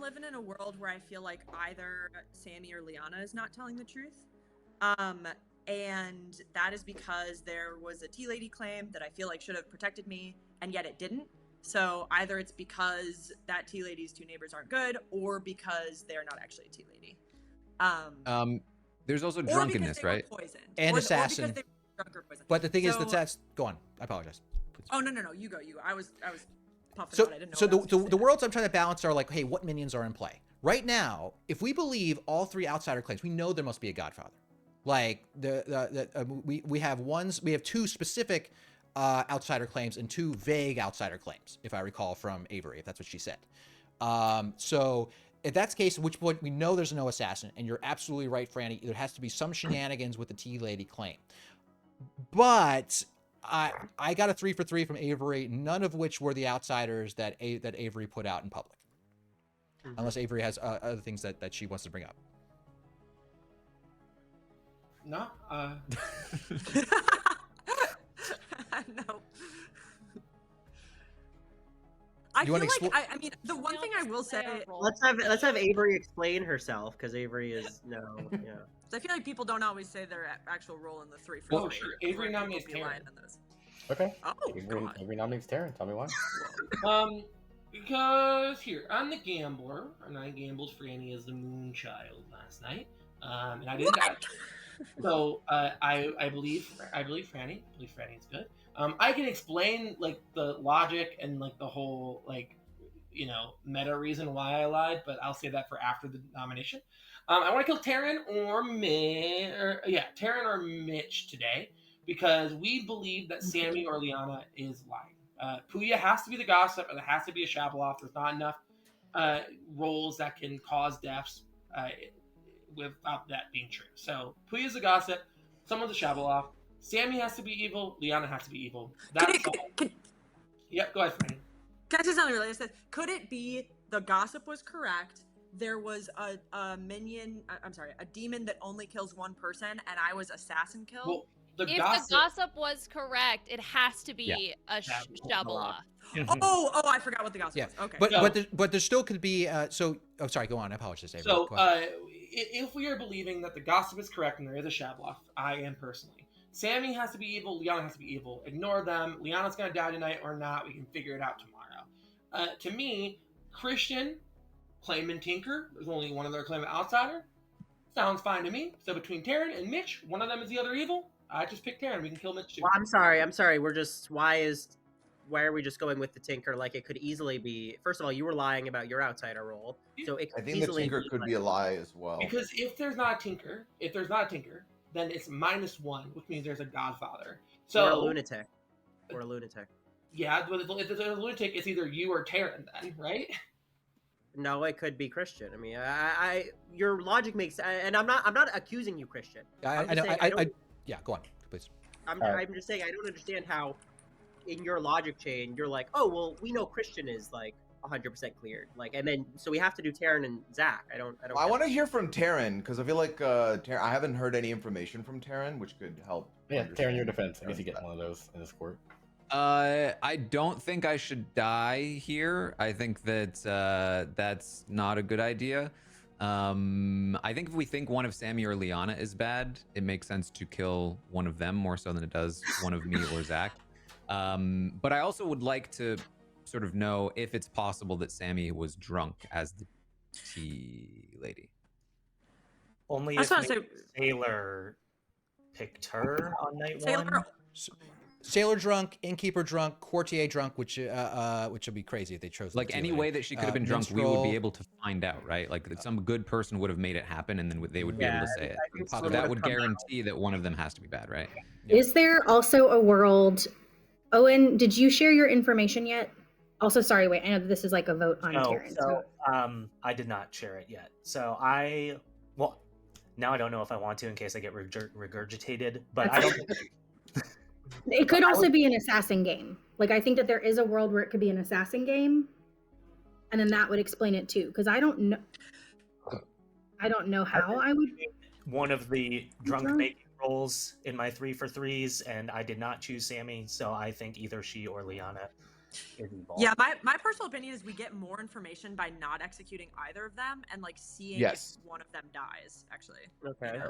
living in a world where I feel like either Sammy or Liana is not telling the truth. And that is because there was a tea lady claim that I feel like should have protected me, and yet it didn't. So either it's because that tea lady's two neighbors aren't good, or because they're not actually a tea lady. There's also Or drunkenness, because they were right? poisoned. And Or assassin. because they were drunk or poisoned. But the thing is, So- that's go on. I apologize. Oh no, you go. I was puffing So, out. I didn't know. so what I was gonna the say. worlds I'm trying to balance are like, hey, what minions are in play right now? If we believe all three outsider claims, we know there must be a Godfather. Like we have two specific outsider claims and two vague outsider claims, if I recall from Avery, if that's what she said. So if that's the case, at which point we know there's no assassin, and you're absolutely right, Franny, there has to be some shenanigans with the tea lady claim. But I got a 3 for 3 from Avery, none of which were the outsiders that Avery put out in public. Unless Avery has other things that she wants to bring up. No. No. I You feel wanna like I mean the one thing I will say, Let's have Avery explain herself, because Avery is yeah. I feel like people don't always say their actual role in the 3 for Well, 3. sure. Avery People nominates be Taryn. lying on those. Okay. Oh, God. Avery nominates Taryn. Tell me why. Because here, I'm the gambler, and I gambled Franny as the Moonchild last night, and I didn't die. So I believe Franny. I believe Franny's good. I can explain like the logic and like the whole like meta reason why I lied, but I'll say that for after the nomination. I want to kill Taryn or Taryn or Mitch today because we believe that Sammy or Liana is lying. Puya has to be the gossip, and there has to be a Shabaloth. There's not enough roles that can cause deaths without that being true. So Puya's the gossip, someone's a Shabaloth. Sammy has to be evil. Liana has to be evil. That's all. Yep, go ahead, Franny. Can I say something related? Could it be the gossip was correct? There was a minion. I'm sorry, a demon that only kills one person, and I was assassin killed. Well, If the gossip was correct, it has to be a Shabaloth. Oh, I forgot what the gossip was. Okay. But there still could be. Sorry. Go on. I apologize, Avery. So, Go ahead. if we are believing that the gossip is correct and there is a Shabaloth, I am personally. Sammy has to be evil. Liana has to be evil. Ignore them. Liana's gonna die tonight or not. We can figure it out tomorrow. To me, Christian, claiming Tinker. There's only one other claimant outsider. Sounds fine to me. So between Taryn and Mitch, one of them is the other evil. I just pick Taryn. We can kill Mitch too. Well, I'm sorry. We're just why are we just going with the Tinker? Like it could easily be. First of all, you were lying about your outsider role, so it could I think the easily Tinker could be a lie as well. Because if there's not a Tinker, then it's -1, which means there's a Godfather. So or a lunatic. Yeah, but if there's a lunatic, it's either you or Taryn then, right? No, it could be Christian. I mean, your logic makes, and I'm not accusing you, Christian. I know. Yeah, go on, please. I'm just saying I don't understand how, in your logic chain, you're like, oh well, we know Christian is like 100% cleared, like, and then so we have to do Taryn and Zach. I don't. I want to hear from Taryn because I feel like I haven't heard any information from Taryn, which could help. Yeah, Taryn, your defense. I guess you get one of those in this court. I don't think I should die here. I think that that's not a good idea. I think if we think one of Sammy or Liana is bad, it makes sense to kill one of them more so than it does one of me or Zach. But I also would like to sort of know if it's possible that Sammy was drunk as the tea lady. Only That's if what I maybe Sailor picked her on night Sailor. one. Sailor drunk, innkeeper drunk, courtier drunk, which would be crazy if they chose Like the any tea way lady. that she could have been drunk, we would be minstrel. able to find out, right? Like that some good person would have made it happen, and then they would be able Yeah, to say it. I think So someone that would've would come out. guarantee that one of them has to be bad, right? Yeah. Is there also a world? Owen, did you share your information yet? Also, sorry, wait, I know that this is like a vote on No, Terran. so I did not share it yet. So now I don't know if I want to in case I get regurgitated, but I don't. It could also be an assassin game. Like, I think that there is a world where it could be an assassin game, and then that would explain it too. Because I don't know how I would. One of the drunk making roles in my 3 for 3s, and I did not choose Sammy, so I think either she or Liana is involved. Yeah, my personal opinion is we get more information by not executing either of them and like seeing if one of them dies. Actually. Okay.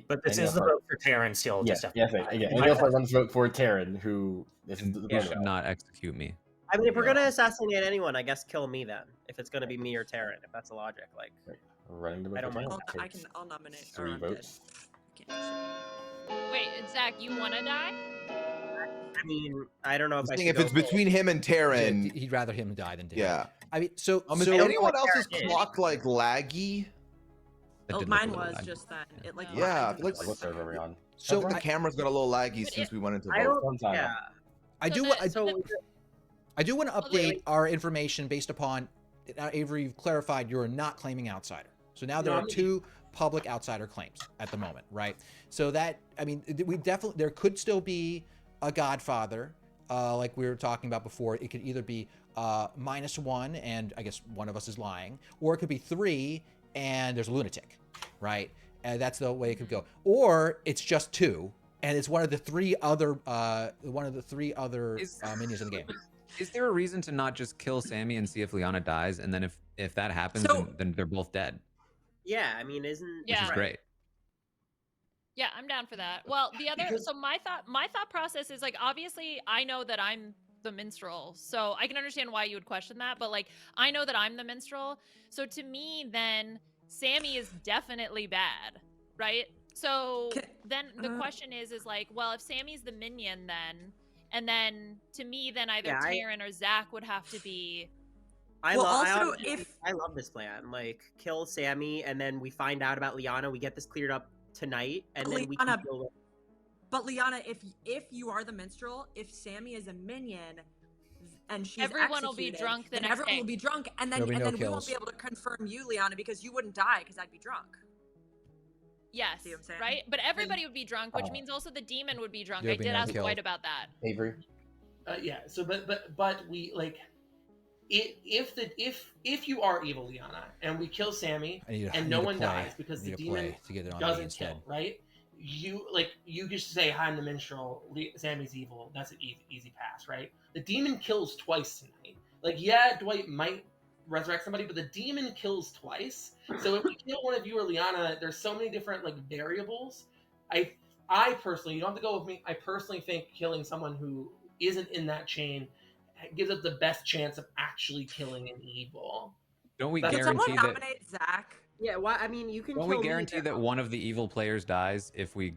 But this is the vote for Terran still. Yeah, just yeah. Any of our ones vote for Terran, who this is the He should not execute me. I mean, if we're gonna assassinate anyone, I guess kill me then. If it's gonna be me or Terran, if that's the logic, like. Running the I don't mind. I'll nominate. 3 votes. Wait, Zach, you want to die? I mean, I don't know if I If should it's go between him and Terran, he'd rather him die than Terran. yeah. I mean, so Is anyone else's clock like laggy? Oh, mine was just then. It like Yeah, I feel like what server are we on? So the camera's got a little laggy since we went into I vote. don't. Yeah. I do want to update wait. our information based upon Avery. You've clarified you're not claiming outsider. So now there are 2 public outsider claims at the moment, right? So that, I mean, there could still be a Godfather, like we were talking about before. It could either be -1 and I guess one of us is lying, or it could be 3 and there's a lunatic, right? And that's the way it could go. Or it's just 2 and it's one of the 3 other minions in the game. Is there a reason to not just kill Sammy and see if Liana dies, and then if that happens, then they're both dead? Yeah, I mean, isn't Yeah. Which is great. Yeah, I'm down for that. Well, the other, so my thought process is like, obviously I know that I'm the minstrel, so I can understand why you would question that, but like, I know that I'm the minstrel, so to me, then Sammy is definitely bad, right? So then the question is like, well, if Sammy's the minion then, and then to me, then either Taryn or Zach would have to be. I love this plan. Like, kill Sammy, and then we find out about Liana. We get this cleared up tonight, and then we can kill. But Liana, if you are the minstrel, if Sammy is a minion, and she's everyone will be drunk. Then everyone will be drunk, and then we won't be able to confirm you, Liana, because you wouldn't die because I'd be drunk. Yes, see what I'm saying? Right. But everybody would be drunk, which means also the demon would be drunk. I did no ask kill. White about that. Avery. Yeah. So, but we like. If you are evil, Liana, and we kill Sammy and no one dies because the demon doesn't kill, right? You just say, "Hi, I'm the minstrel. Sammy's evil." That's an easy pass, right? The demon kills twice tonight. Like, yeah, Dwight might resurrect somebody, but the demon kills twice. So if we kill one of you or Liana, there's so many different like variables. I personally, you don't have to go with me. I personally think killing someone who isn't in that chain gives us the best chance of actually killing an evil. Don't we Can guarantee someone that? nominate Zach? Yeah, well, I mean, you can. Don't kill we guarantee me that one of the evil players dies if we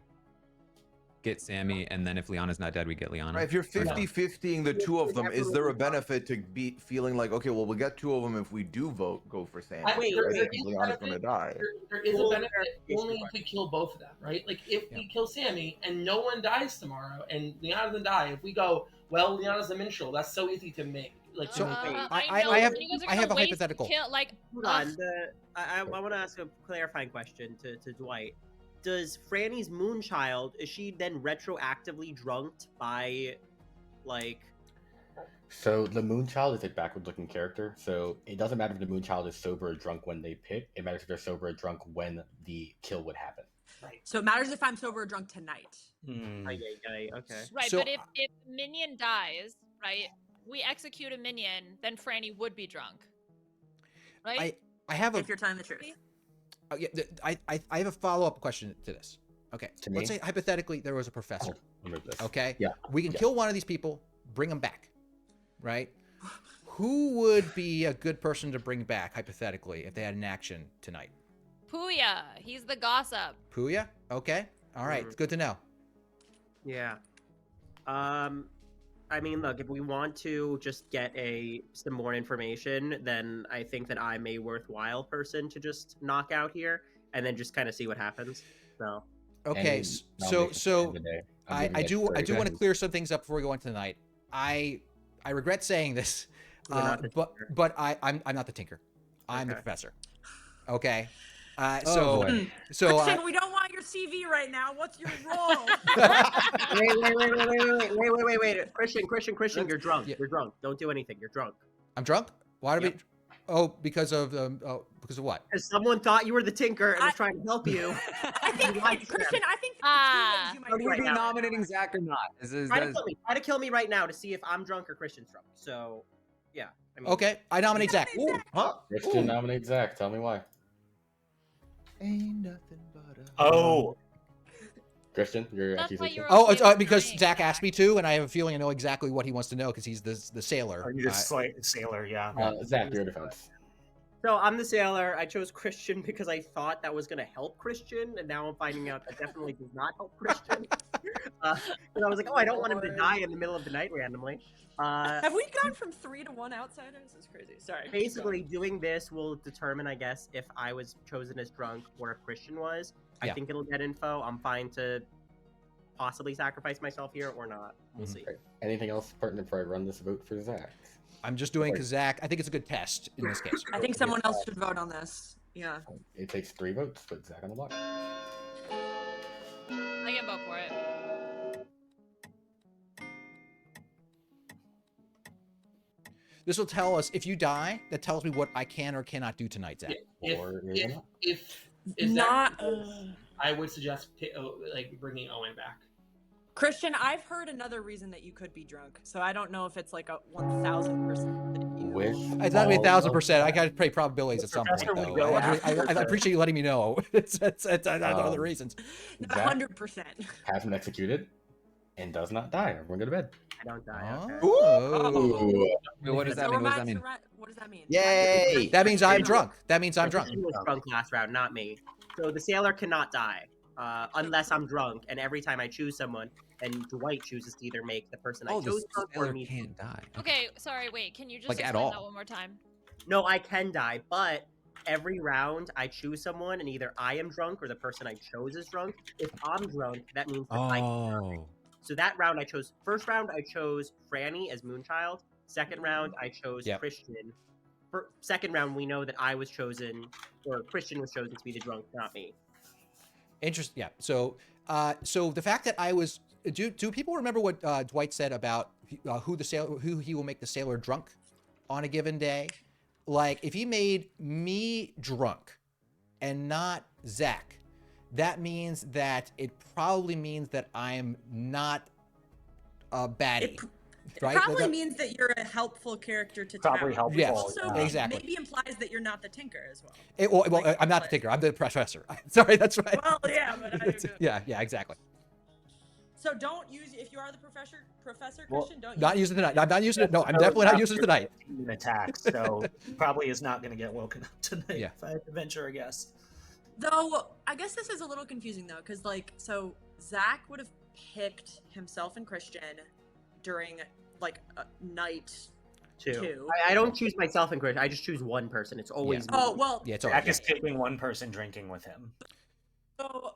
get Sammy, and then if Liana's not dead, we get Liana? Right, if you're 50-50ing the 2 of them, is there a benefit to be feeling like, okay, well, we got 2 of them if we do go for Sammy? Liana's going to die. There is a benefit only if we kill both of them, right? Like, if we kill Sammy and no one dies tomorrow, and Liana doesn't die, if we go, well, Liana's the minstrel, that's so easy to make. Like, So I have a hypothetical. Hold on. I want to ask a clarifying question to Dwight. Does Franny's Moonchild, is she then retroactively drunked by, like... So the Moonchild is a backward-looking character, so it doesn't matter if the Moonchild is sober or drunk when they pick. It matters if they're sober or drunk when the kill would happen. Right. So it matters if I'm sober or drunk tonight. Okay. Right, So, but if minion dies, right, we execute a minion, then Franny would be drunk. Right? I have a if you're telling the truth. Yeah, I have a follow-up question to this. Okay, To let's me? say hypothetically there was a professor. Remove this. Okay, Yeah. we can Yeah. kill one of these people, bring them back, right? Who would be a good person to bring back hypothetically if they had an action tonight? Puya, he's the gossip. Puya? Okay, all right, it's good to know. Yeah. I mean, look, if we want to just get some more information, then I think that I'm a worthwhile person to just knock out here, and then just kind of see what happens. So. Okay, Any so nominations at the end of the day, I'm I giving it do 30 want to seconds. clear some things up before we go into tonight. I regret saying this, You're not the but tinker. I'm not the tinker. I'm the Okay. professor. Okay. Oh, boy. Christian, we don't want your CV right now. What's your role? Wait. Christian, you're drunk. Yeah. You're drunk. Don't do anything. You're drunk. I'm drunk. Why do Yep. we? Oh, because of what? Because someone thought you were the tinker and was trying to help you. I think, Christian, I think Ah. two ways you Are might we be right be now. nominating Zach or not? Try to kill me right now to see if I'm drunk or Christian's drunk. So, yeah. I mean, Okay, I nominate Zach. Nominate Zach. Huh? Christian nominates Zach. Tell me why. Ain't nothing but a Oh, Christian, your That's why accusation. you're Oh, okay it's with because dying, Zach asked me to, and I have a feeling I know exactly what he wants to know because he's the sailor. are you just like sailor? Yeah. Zach, your defense. So I'm the sailor. I chose Christian because I thought that was going to help Christian, and now I'm finding out that definitely does not help Christian. And I was like, oh, I don't want him to die in the middle of the night randomly. Have we gone from 3 to 1 outsiders? This is crazy. Sorry. Basically, doing this will determine, I guess, if I was chosen as drunk or if Christian was. Yeah. I think it'll get info. I'm fine to possibly sacrifice myself here or not. We'll see. Okay. Anything else pertinent before I run this vote for Zach? I'm just doing because Zach. I think it's a good test in this case. I think someone else should vote on this. Yeah. It takes 3 votes. Put Zach on the block. I can vote for it. This will tell us if you die. That tells me what I can or cannot do tonight, Zach. Or you're not. If Not. Zach, I would suggest like bringing Owen back. Christian, I've heard another reason that you could be drunk, so I don't know if it's like a 1,000%. With It's not gonna be all 1,000%. I of got to pay probabilities at some point, Professor would though. go I appreciate you letting me know. It's I know other reasons. Not Zach 100%. has been executed and does not die. Everyone go to bed. I don't die. Okay. Oh. Wait, what does that mean? What does that mean? What does that mean? Yay! That means I'm drunk. That means I'm drunk. Christian was drunk last round, not me. So the sailor cannot die unless I'm drunk, and every time I choose someone, and Dwight chooses to either make the person I Oh, chose the drunk or sailor me. can't die. Okay, sorry, wait. Can you just Like, at explain all? that one more time? No, I can die, but every round I choose someone, and either I am drunk or the person I chose is drunk. If I'm drunk, that means that I can die. Oh. So that round I chose. First round I chose Franny as Moonchild. Second round I chose Yep. Christian. For second round we know that I was chosen, or Christian was chosen to be the drunk, not me. Interesting. Yeah. So the fact that I was do people remember what Dwight said about who he will make the sailor drunk on a given day? Like if he made me drunk and not Zach, that means that it probably means that I'm not a baddie. It right? probably That- means that you're a helpful character to Probably town. helpful. Yes. Also, yeah. Exactly. maybe implies that you're not the tinker as well. well, Like, I'm not the tinker. I'm the professor. Sorry, that's right. Well, yeah, but I yeah, exactly. So don't use if you are the professor, Well, Christian. Don't Not use using it tonight. I'm not using it. No, I'm So definitely not after using it tonight. An attack, so probably is not going to get woken up tonight. Yeah. If I had to venture a guess. Though I guess this is a little confusing though, because like so Zach would have picked himself and Christian during like night two. I don't choose myself and Christian. I just choose one person. It's always me. Oh well. Yeah, it's all Zach right. is taking one person drinking with him. So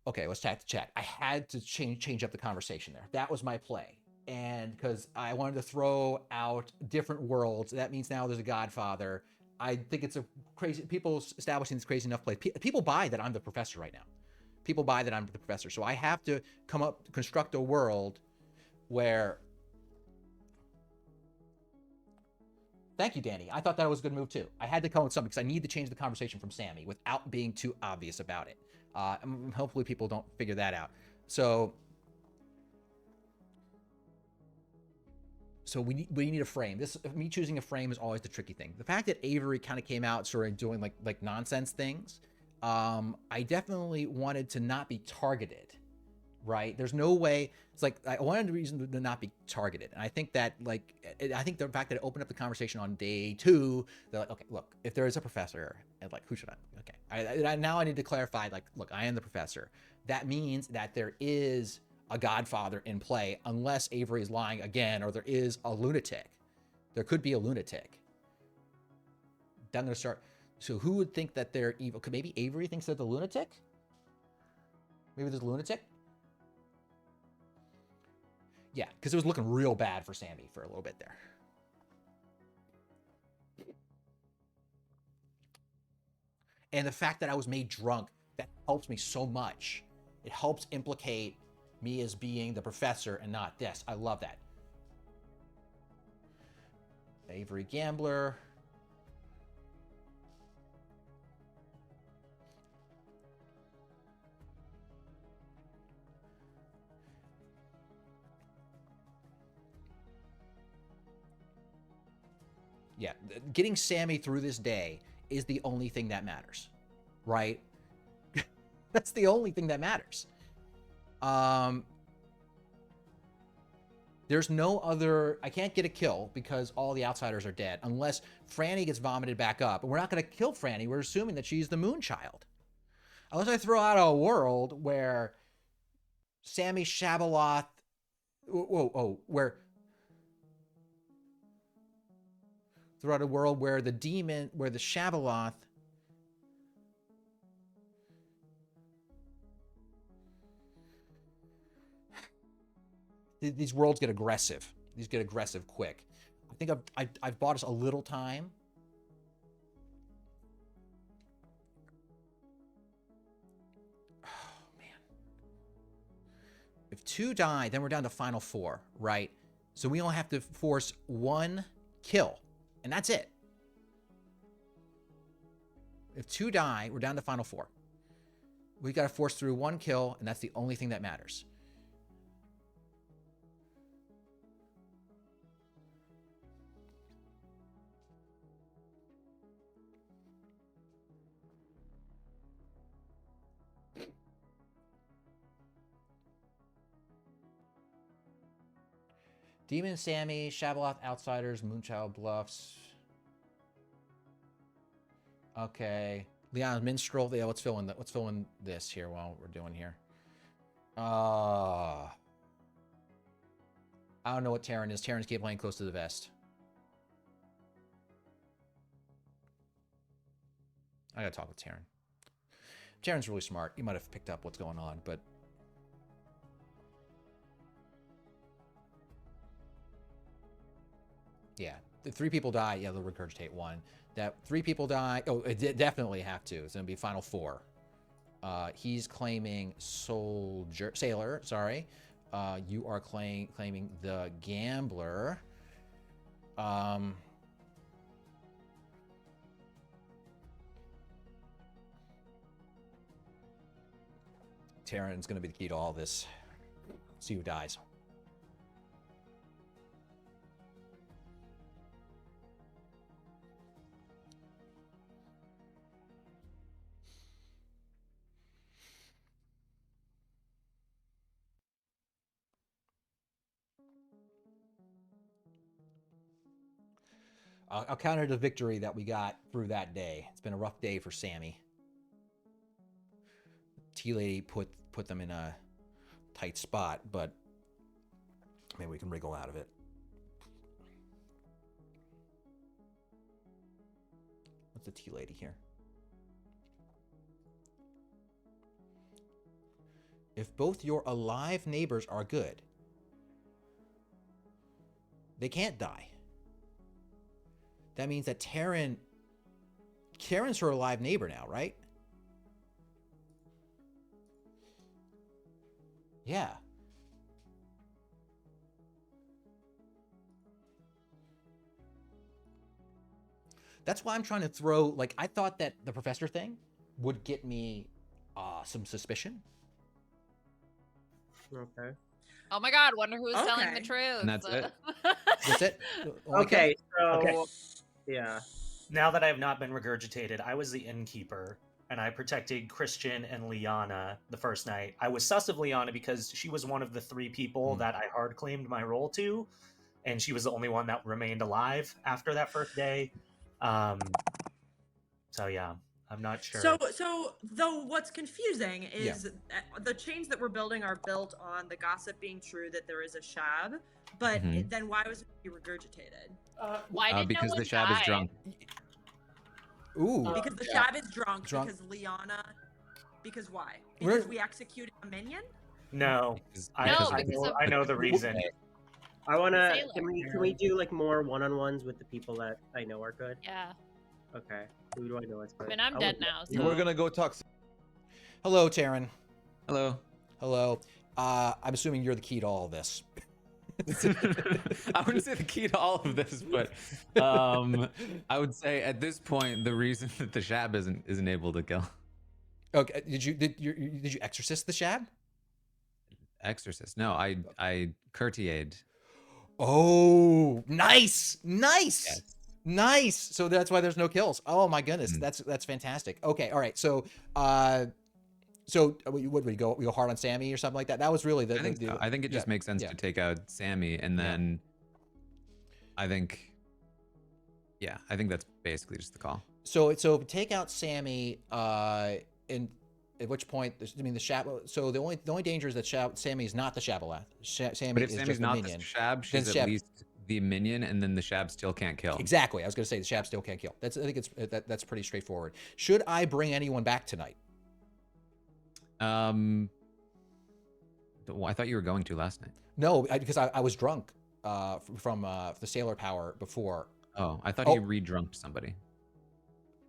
Okay, let's chat. I had to change up the conversation there. That was my play. And because I wanted to throw out different worlds, that means now there's a Godfather. I think it's a crazy, people establishing this crazy enough play. People buy that I'm the professor right now. People buy that I'm the professor. So I have to construct a world where. Thank you, Danny. I thought that was a good move too. I had to come up with something because I need to change the conversation from Sammy without being too obvious about it. Hopefully people don't figure that out. So we need a frame. Me choosing a frame is always the tricky thing. The fact that Avery kind of came out sort of doing like nonsense things, I definitely wanted to not be targeted, right? There's no way. It's like I wanted the reason to not be targeted, and I think that I think the fact that it opened up the conversation on day 2, they're like, okay, look, if there is a professor, and like, who should I? Okay, now I need to clarify. Like, look, I am the professor. That means that there is a godfather in play, unless Avery is lying again, or there is a lunatic. There could be a lunatic. Then they'll start. So who would think that they're evil? Could maybe Avery thinks they're the lunatic? Maybe there's a lunatic? Yeah, because it was looking real bad for Sammy for a little bit there. And the fact that I was made drunk, that helps me so much. It helps implicate me as being the professor and not this. I love that. Avery Gambler. Yeah, getting Sammy through this day is the only thing that matters, right? That's the only thing that matters. There's no other. I can't get a kill because all the outsiders are dead, unless Franny gets vomited back up. And we're not going to kill Franny. We're assuming that she's the Moonchild. Unless I throw out a world where Sammy Shabaloth. Where. Throw out a world where the demon, where the Shabaloth. These worlds get aggressive. These get aggressive quick. I think I've bought us a little time. Oh, man. If 2 die, then we're down to final 4, right? So we only have to force 1 kill, and that's it. If 2 die, we're down to final 4. We got to force through 1 kill, and that's the only thing that matters. Demon Sammy, Shabaloth Outsiders, Moonchild Bluffs. Okay. Leon's Minstrel. Yeah, let's fill in this here while we're doing here. I don't know what Terran is. Terran's keep playing close to the vest. I gotta talk with Terran. Terran's really smart. He might have picked up what's going on, but yeah, the 3 people die. Yeah, they'll regurgitate 1. That 3 people die. Oh, it definitely have to. It's gonna be final 4. He's claiming Sailor. Sorry, you are claiming the Gambler. Terran's gonna be the key to all this. See who dies. I'll counter the victory that we got through that day. It's been a rough day for Sammy. T-Lady put them in a tight spot, but maybe we can wriggle out of it. What's the T-Lady here? If both your alive neighbors are good, they can't die. That means that Karen's her alive neighbor now, right? Yeah. That's why I'm trying to throw, like, I thought that the professor thing would get me some suspicion. Okay. Oh my god, wonder who's telling the truth. And that's it. That's it? Okay, so Okay. yeah. Now that I have not been regurgitated, I was the innkeeper. and I protected Christian and Liana the first night. I was sus of Liana because she was one of the 3 people that I hard claimed my role to, and she was the only one that remained alive after that first day. So yeah, I'm not sure. So though, what's confusing is the chains that we're building are built on the gossip being true that there is a shab, but then why was it regurgitated? Why did because no one the shab is die? drunk. Ooh. Because the shab is drunk. Because Liana. Because why? Because we executed a minion? No. I know the reason. I wanna. Can we do like more one-on-ones with the people that I know are good? Yeah. Okay. Who do I know is good? I mean, I'm dead now. So. We're gonna go talk. Hello, Taryn. Hello. Hello. I'm assuming you're the key to all of this. I wouldn't say the key to all of this, but I would say at this point the reason that the shab isn't able to kill. Okay. Did you exorcist the shab? Exorcist? No, I courtier'd. Oh, nice. Yes. Nice. So that's why there's no kills. Oh my goodness, that's fantastic. Okay, all right. So, what would we go hard on Sammy or something like that? That was really the. I think it just makes sense to take out Sammy, and then I think that's basically just the call. So take out Sammy, and at which point, the shab. So the only danger is that Sammy is not the Shabalath. Sammy but if is Sammy's just not the minion. the shab, she's at least the minion, and then the shab still can't kill. Exactly. I was going to say the shab still can't kill. I think that's pretty straightforward. Should I bring anyone back tonight? Well, I thought you were going to last night. No, because I was drunk from the sailor power before. Oh, I thought he re-drunked somebody.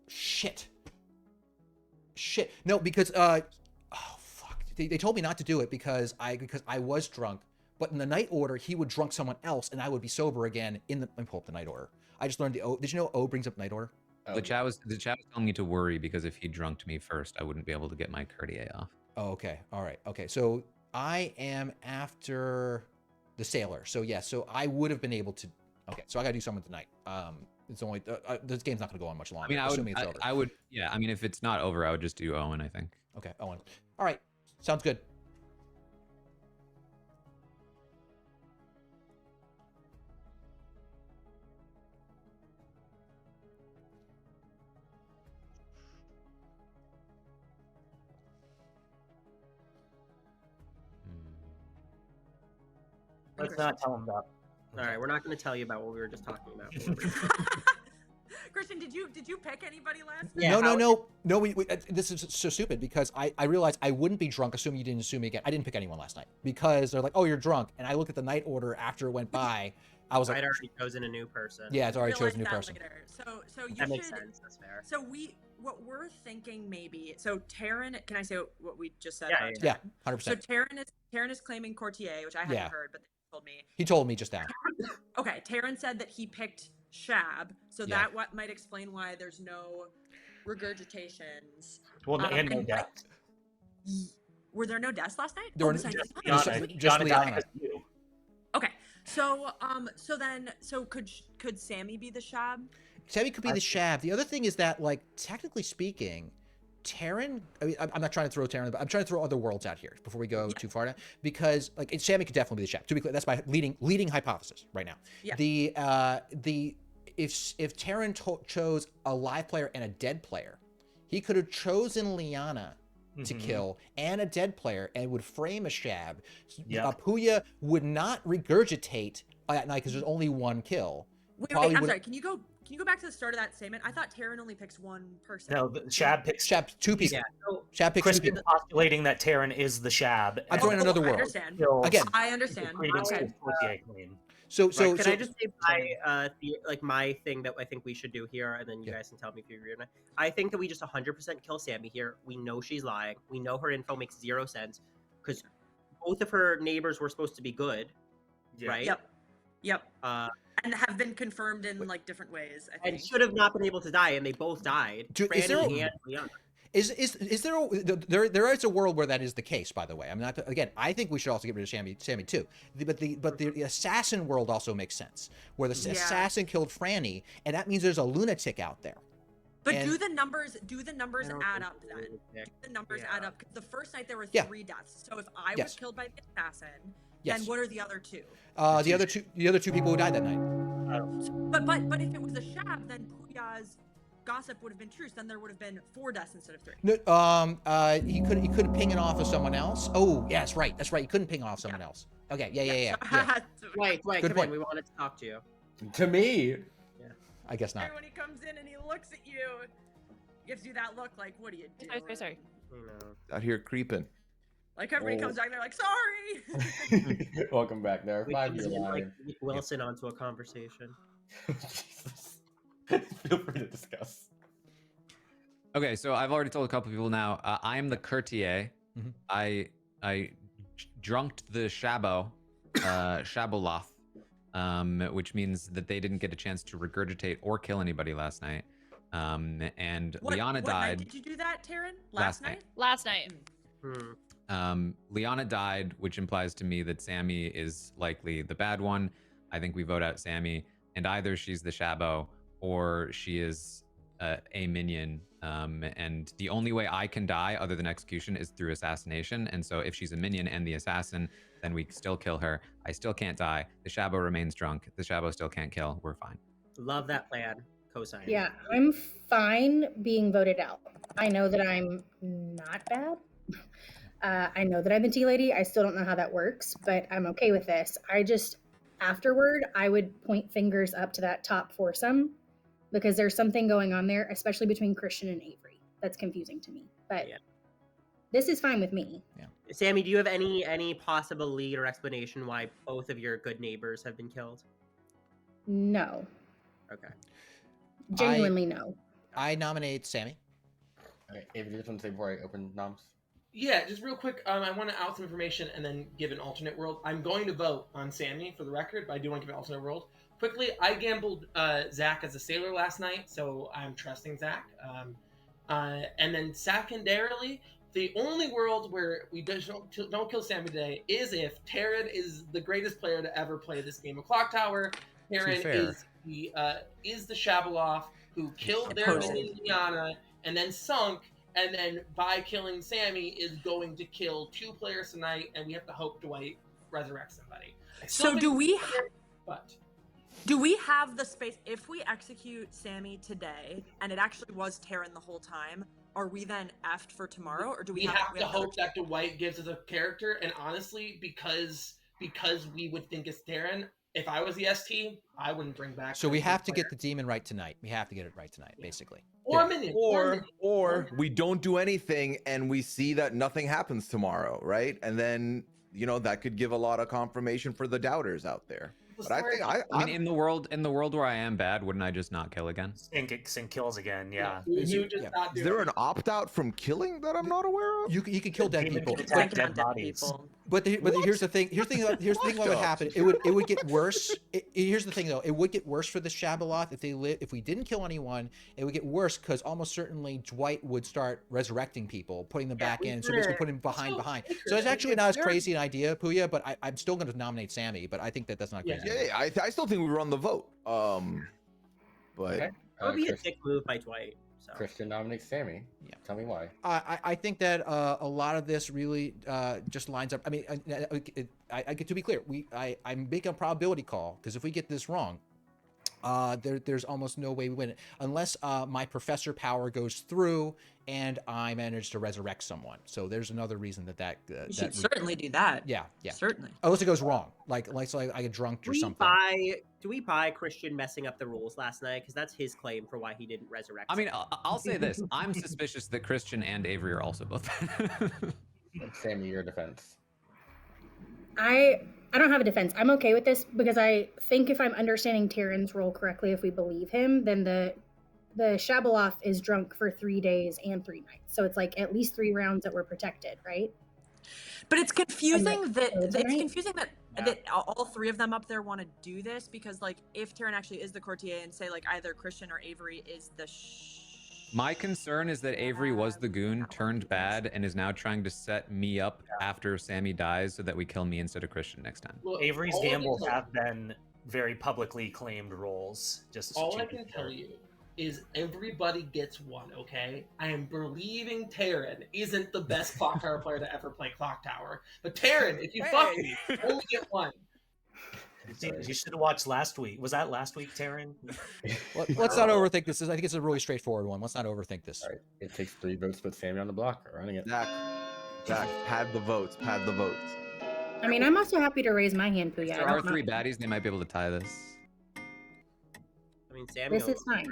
Shit. No, because fuck. They told me not to do it because I was drunk. But in the night order, he would drunk someone else, and I would be sober again. Let me pull up the night order. I just learned the O. Did you know O brings up night order? The chat was telling me to worry because if he drunked me first, I wouldn't be able to get my courtier off. Oh, okay. All right. Okay. So I am after the sailor. So yeah. So I would have been able to. Okay. So I got to do something tonight. It's only this game's not going to go on much longer. I mean, assuming it's over. I would. Yeah. I mean, if it's not over, I would just do Owen. I think. Okay. Owen. All right. Sounds good. Let's not tell him that. All right, we're not going to tell you about what we were just talking about. Christian, did you pick anybody last night? No. We this is so stupid because I realized I wouldn't be drunk, assuming you didn't assume me again. I didn't pick anyone last night because they're like, "Oh, you're drunk," and I looked at the night order after it went by. I was like, I'd already chosen a new person. Yeah, it's already chosen a new person. Later. So you that makes sense. That's fair. So what we're thinking maybe. So Taryn, can I say what we just said? Yeah, 100%. So Taryn is claiming courtier, which I hadn't heard, but they told me. He told me just now. Okay, Taryn said that he picked Shab, so that might explain why there's no regurgitations. Well, and no deaths. Were there no deaths last night? There were just Liana. Okay, so could Sammy be the Shab? Sammy could be the Shab. The other thing is that, like, technically speaking, Taryn, I mean, I'm not trying to throw Taryn, but I'm trying to throw other worlds out here before we go too far now, because like Sammy could definitely be the Shab. To be clear, that's my leading hypothesis right now. Yeah. If Taryn chose a live player and a dead player, he could have chosen Liana to kill and a dead player and would frame a Shab. Puya would not regurgitate that night because there's only one kill. Wait, I'm sorry. Can you go back to the start of that statement? I thought Taryn only picks one person. No, Shab picks two people. Yeah. Shab picks Chris two people. is postulating that Taryn is the Shab. I'm throwing another world. I understand. Okay. So can I just say my thing that I think we should do here, and then you guys can tell me if you agree or not. I think that we just 100% kill Sammy here. We know she's lying. We know her info makes 0 sense because both of her neighbors were supposed to be good, right? Yep. And have been confirmed in like different ways. I think. And should have not been able to die, and they both died. Is there is a world where that is the case? By the way, I'm not. Again, I think we should also get rid of Sammy too. But the assassin world also makes sense, where the assassin killed Franny, and that means there's a lunatic out there. But And- do the numbers I don't add think up we then? would pick. Do the numbers add up? 'Cause the first night there were Yeah. 3 deaths. So if I Yes. was killed by the assassin, Yes. then what are the other 2? The other two people who died that night. But if it was a shab, then Puya's gossip would have been true. So then there would have been 4 deaths instead of 3. No, he couldn't ping it off of someone else. Oh, yeah, that's right. That's right. He couldn't ping it off someone else. Okay, yeah. Wait, Good come point. in. We wanted to talk to you. To me, I guess not. When he comes in and he looks at you, gives you that look like, what do you do? Sorry. Out here creeping. Like everybody Oh. comes back, they're like, sorry. welcome back. There are We 5 can year get, like line. Nick Wilson onto a conversation. Jesus. Feel free to discuss. Okay, so I've already told a couple people now. I am the courtier. Mhm. I drunked the Shaboloth, which means that they didn't get a chance to regurgitate or kill anybody last night. And Liana what died. night did you do that, Taryn? Last night. Last night. Liana died, which implies to me that Sammy is likely the bad one. I think we vote out Sammy, and either she's the Shabo or she is a minion. And the only way I can die other than execution is through assassination. And so if she's a minion and the assassin, then we still kill her. I still can't die. The Shabo remains drunk. The Shabo still can't kill. We're fine. Love that plan. Cosign. Yeah, I'm fine being voted out. I know that I'm not bad. I know that I'm the tea lady. I still don't know how that works, but I'm okay with this. Afterward, I would point fingers up to that top foursome because there's something going on there, especially between Christian and Avery. That's confusing to me, but this is fine with me. Yeah. Sammy, do you have any possible lead or explanation why both of your good neighbors have been killed? No. Okay. Genuinely no. I nominate Sammy. Okay, Avery, do you just want to say before I open noms? Yeah, just real quick, I want to out some information and then give an alternate world. I'm going to vote on Sammy for the record, but I do want to give an alternate world. Quickly, I gambled Zach as a sailor last night, so I'm trusting Zach. And then secondarily, the only world where we don't kill Sammy today is if Taryn is the greatest player to ever play this game of Clocktower. Taryn is the Shaboloth who killed their minion Liana and then sunk, and then by killing Sammy is going to kill 2 players tonight, and we have to hope Dwight resurrects somebody. So do we But do we have the space if we execute Sammy today and it actually was Taryn the whole time? Are we then effed for tomorrow, or do we have to hope that Dwight gives us a character? And honestly, because we would think it's Taryn, if I was the ST, I wouldn't bring back. So we have to get the demon right tonight. We have to get it right tonight, basically. Or a minion. Or we don't do anything and we see that nothing happens tomorrow, right? And then, that could give a lot of confirmation for the doubters out there. But I think I mean, in the world where I am bad, wouldn't I just not kill again? Sync kills again, yeah. Is there an opt-out from killing that I'm not aware of? You can kill dead people. Dead bodies. But here's the thing. Here's the thing. What would happen? It would get worse. Here's the thing, though. It would get worse for the Shaboloth if we didn't kill anyone. It would get worse because almost certainly Dwight would start resurrecting people, putting them back in. So basically, putting them behind. So it's actually not as crazy an idea, Puya. But I'm still going to nominate Sammy. But I think that's not crazy. Yeah, I still think we run the vote. But Okay. That would be a dick move by Dwight. So. Christian nominates Sammy. Yeah. Tell me why. I think that a lot of this really just lines up. I mean, I get to be clear. I'm making a probability call because if we get this wrong, there's almost no way we win it unless my professor power goes through and I manage to resurrect someone. So there's another reason that you should certainly do that. Yeah, certainly. Unless it goes wrong, like I get drunk or something. Do we buy Christian messing up the rules last night? Because that's his claim for why he didn't resurrect. I mean, I'll say this: I'm suspicious that Christian and Avery are also both bad. Sammy, your defense. I don't have a defense. I'm okay with this because I think if I'm understanding Taryn's role correctly, if we believe him, then the Shaboloth is drunk for 3 days and 3 nights. So it's like at least 3 rounds that were protected, right? But it's confusing that all 3 of them up there want to do this because, like, if Taryn actually is the courtier and say, like, either Christian or Avery is the My concern is that Avery was the goon, turned bad, and is now trying to set me up after Sammy dies so that we kill me instead of Christian next time. Well, Avery's gambles have been very publicly claimed roles. Just all I can tell you is everybody gets one, okay? I am believing Taryn isn't the best Clock Tower player to ever play Clock Tower. But Taryn, if you fuck me, you only get one. You should have watched last week. Was that last week, Taryn? Let's not overthink this. I think it's a really straightforward one. Let's not overthink this. All right. It takes 3 votes to put Sammy on the block. Running it. Zach, pad the votes. Pad the votes. I mean, I'm also happy to raise my hand, Puya. If I there are don't 3 mind. baddies, they might be able to tie this. I mean, Sammy. This is fine.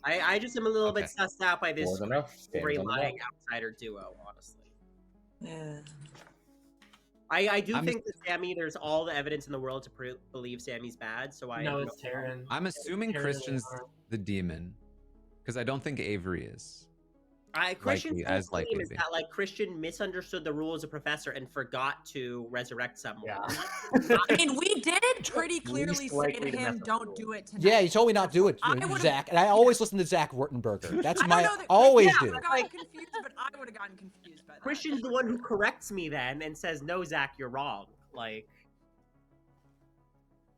I just am a little bit Okay. sussed out by this More than enough. very Sam's on the lying block. outsider duo, honestly. Yeah. I do I'm- think that Sammy, there's all the evidence in the world to believe Sammy's bad, so I No, have it's Taryn. I'm assuming Taryn Christian's Lamar. the demon, because I don't think Avery is. Christian's Likely, as whole likely claim to is be. that like Christian misunderstood the rule as a professor and forgot to resurrect someone. Yeah. I mean, we did pretty clearly Least say likely to to mess him, up the "Don't rules. do it tonight." Yeah, you told me not to do it, I would've- Zach. And I always listen to Zach Wurtenberger. That's I don't my know that- always yeah, do. I would have gotten confused, but I would have gotten confused by that. Christian's the one who corrects me then and says, "No, Zach, you're wrong." Like,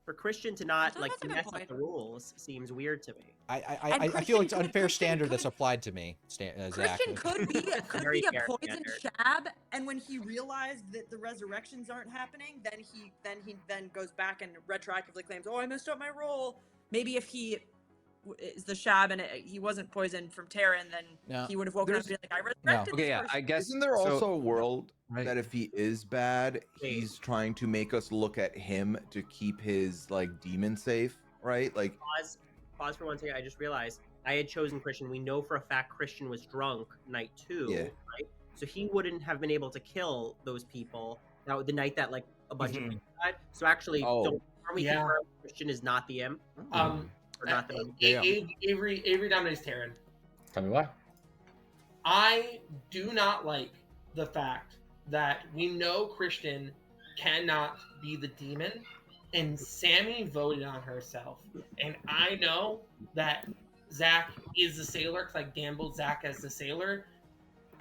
for Christian to not That's like a good mess point. up the rules seems weird to me. I feel Christian it's could- unfair Christian standard could- that's applied to me, Zach. Christian could Very be a fair poison standard. shab, and when he realized that the resurrections aren't happening, then he goes back and retroactively claims, "Oh, I messed up my role." Maybe if he is the shab and he wasn't poisoned from Taryn, then No, he would have woken up and been like, "I resurrected Okay, this yeah, person." I guess. Isn't there so- also a world Right. that if he is bad, he's trying to make us look at him to keep his like demon safe, right? Like, Pause for 1 second. I just realized I had chosen Christian. We know for a fact Christian was drunk night 2, Yeah. right? So he wouldn't have been able to kill those people. Now the night that like a bunch of Mhm. people died. So actually, Oh. are we Yeah. confirm Christian is not the imp or not the imp? Yeah. Avery dominates Taryn. Tell me why. I do not like the fact that we know Christian cannot be the demon, and Sammy voted on herself. And I know that Zach is the sailor because I gambled Zach as the sailor.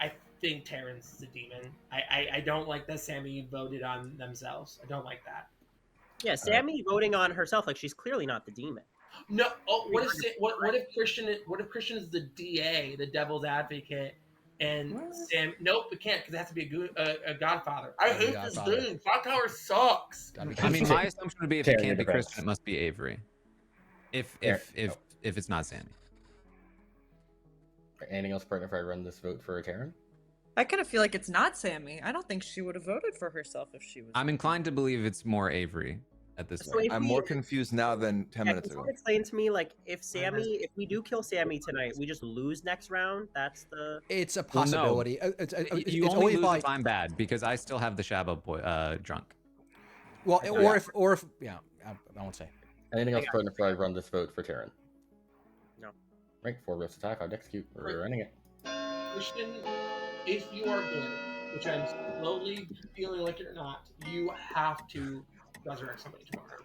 I think Taryn's the demon. I don't like that Sammy voted on themselves. I don't like that. Yeah, Sammy voting on herself, like she's clearly not the demon. No. Oh, what if Christian is the DA, the devil's advocate, and Sam? Nope, it can't because it has to be a Godfather. I hate this Godfather. game. Clocktower sucks. I mean, my assumption would be if it Taryn, can't be your defense. Christian, it must be Avery. If it's not Sammy. Anything else pertinent if I run this vote for Taryn? I kind of feel like it's not Sammy. I don't think she would have voted for herself if she was. I'm inclined to believe it's more Avery at this So point. if I'm we- more confused now than 10 Yeah, minutes can ago. someone explain to me, like, if we do kill Sammy tonight, we just lose next round? That's the. It's a Well, no. possibility. It's You it's only lose by if I'm bad because I still have the Shabo drunk. well, Yeah. or if yeah, I won't say. Anything else pertinent if I run this vote for Taryn? No. Right, 4 votes to tie, 5 to execute. We're running it. Christian, if you are good, which I'm slowly feeling like you're not, you have to resurrect somebody tomorrow.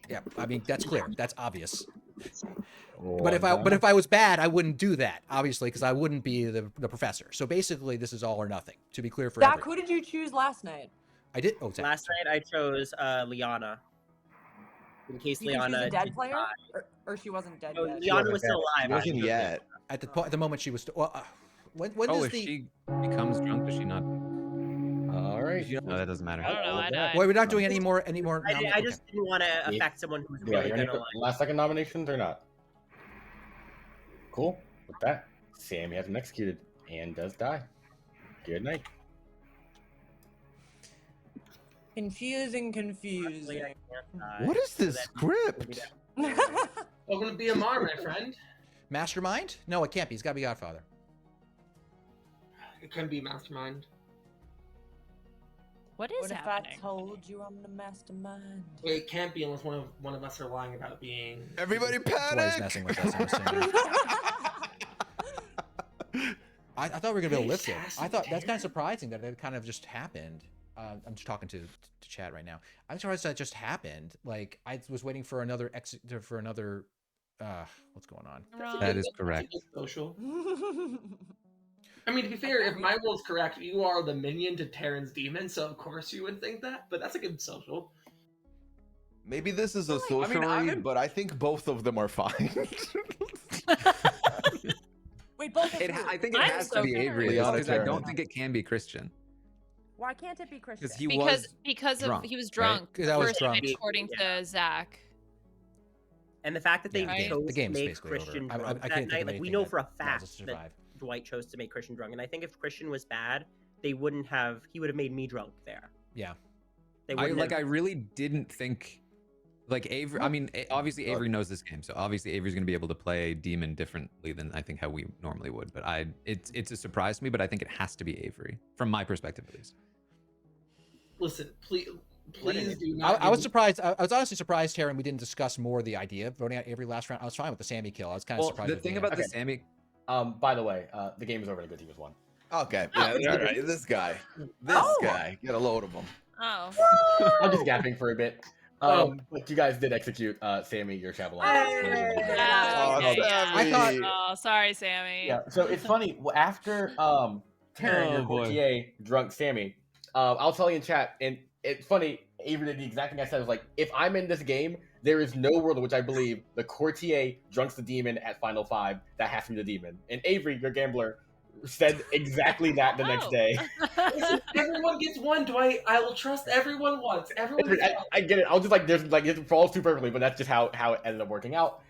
Yeah, I mean that's clear. That's obvious. One But down. if I was bad, I wouldn't do that, obviously, because I wouldn't be the professor. So basically, this is all or nothing. To be clear for Zach, everyone. who did you choose last night? I did. Oh, Zach. Last night I chose Liana. In case Do you think she's Liana. a dead did player, die. or she wasn't dead No, yet? Liana was still He alive. wasn't yet. At the moment she was. Well, when Oh, does if the? she becomes drunk, does she not? All right. No, that doesn't matter. I don't know. I died. Well, we're not doing any more. I okay. just didn't want to Yeah. affect someone who's Do I really hear any gonna like. last second nominations or not? Cool. With that, Sammy has been executed and does die. Good night. Confusing. Luckily, I can't die, What is so this that- script? Welcome to BMR, my friend. Mastermind? No, it can't be. It's got to be Godfather. It couldn't be Mastermind. What is What if happening? I told you I'm the mastermind? It can't be unless one of us are lying about being. Everybody That's why he's panic! messing with us. I'm assuming. I thought we were gonna be able to lift it. I thought that's kind of surprising that it kind of just happened. I'm just talking to chat right now. I'm surprised that just happened. Like I was waiting for another what's going on? Wrong. That is That's a correct. good social. I mean, to be fair, if my rule is correct, you are the minion to Taryn's demon, so of course you would think that. But that's a good social. Maybe this is a I mean, sorcery, I'm in- but I think both of them are fine. Wait, both of you. I think it I'm has so to be Avery Liana because I Karen. don't think it can be Christian Why can't it be Christian? because he because was because drunk, of he was right? drunk. 'Cause I was first drunk. night, according to Zach. And the fact that they Yeah, chose the to game's make basically over. Christian I drunk can't that think night, of like we anything know that for a allows fact us to that survive. Dwight chose to make Christian drunk, and I think if Christian was bad, he would have made me drunk there. Yeah. They I wouldn't have. really didn't think like Avery. I mean, obviously Avery knows this game, so obviously Avery's going to be able to play demon differently than I think how we normally would. But it's a surprise to me. But I think it has to be Avery from my perspective at least. Listen, please do not. I was surprised. I was honestly surprised, Taryn, we didn't discuss more the idea of voting out Avery last round. I was fine with the Sammy kill. I was kind of surprised. The with thing the about the Okay. Sammy, By the way, the game is over and the good team has won. Okay. Oh. Yeah. All right. This guy. Get a load of him. Oh. I'm just gapping for a bit. But you guys did execute Sammy, your Chavalon. Oh, okay, yeah. I thought. Oh, sorry, Sammy. Yeah, so it's funny. After Taryn, your courtier, drunk Sammy, I'll tell you in chat, and it's funny, Avery did the exact thing I said. I was like, if I'm in this game, there is no world in which I believe the courtier drunks the demon at Final 5. That has to be the demon. And Avery, your gambler, said exactly that the next day. Listen, everyone gets one, Dwight. I will trust everyone once. Everyone gets one. I get it. I'll just it falls too perfectly, but that's just how it ended up working out.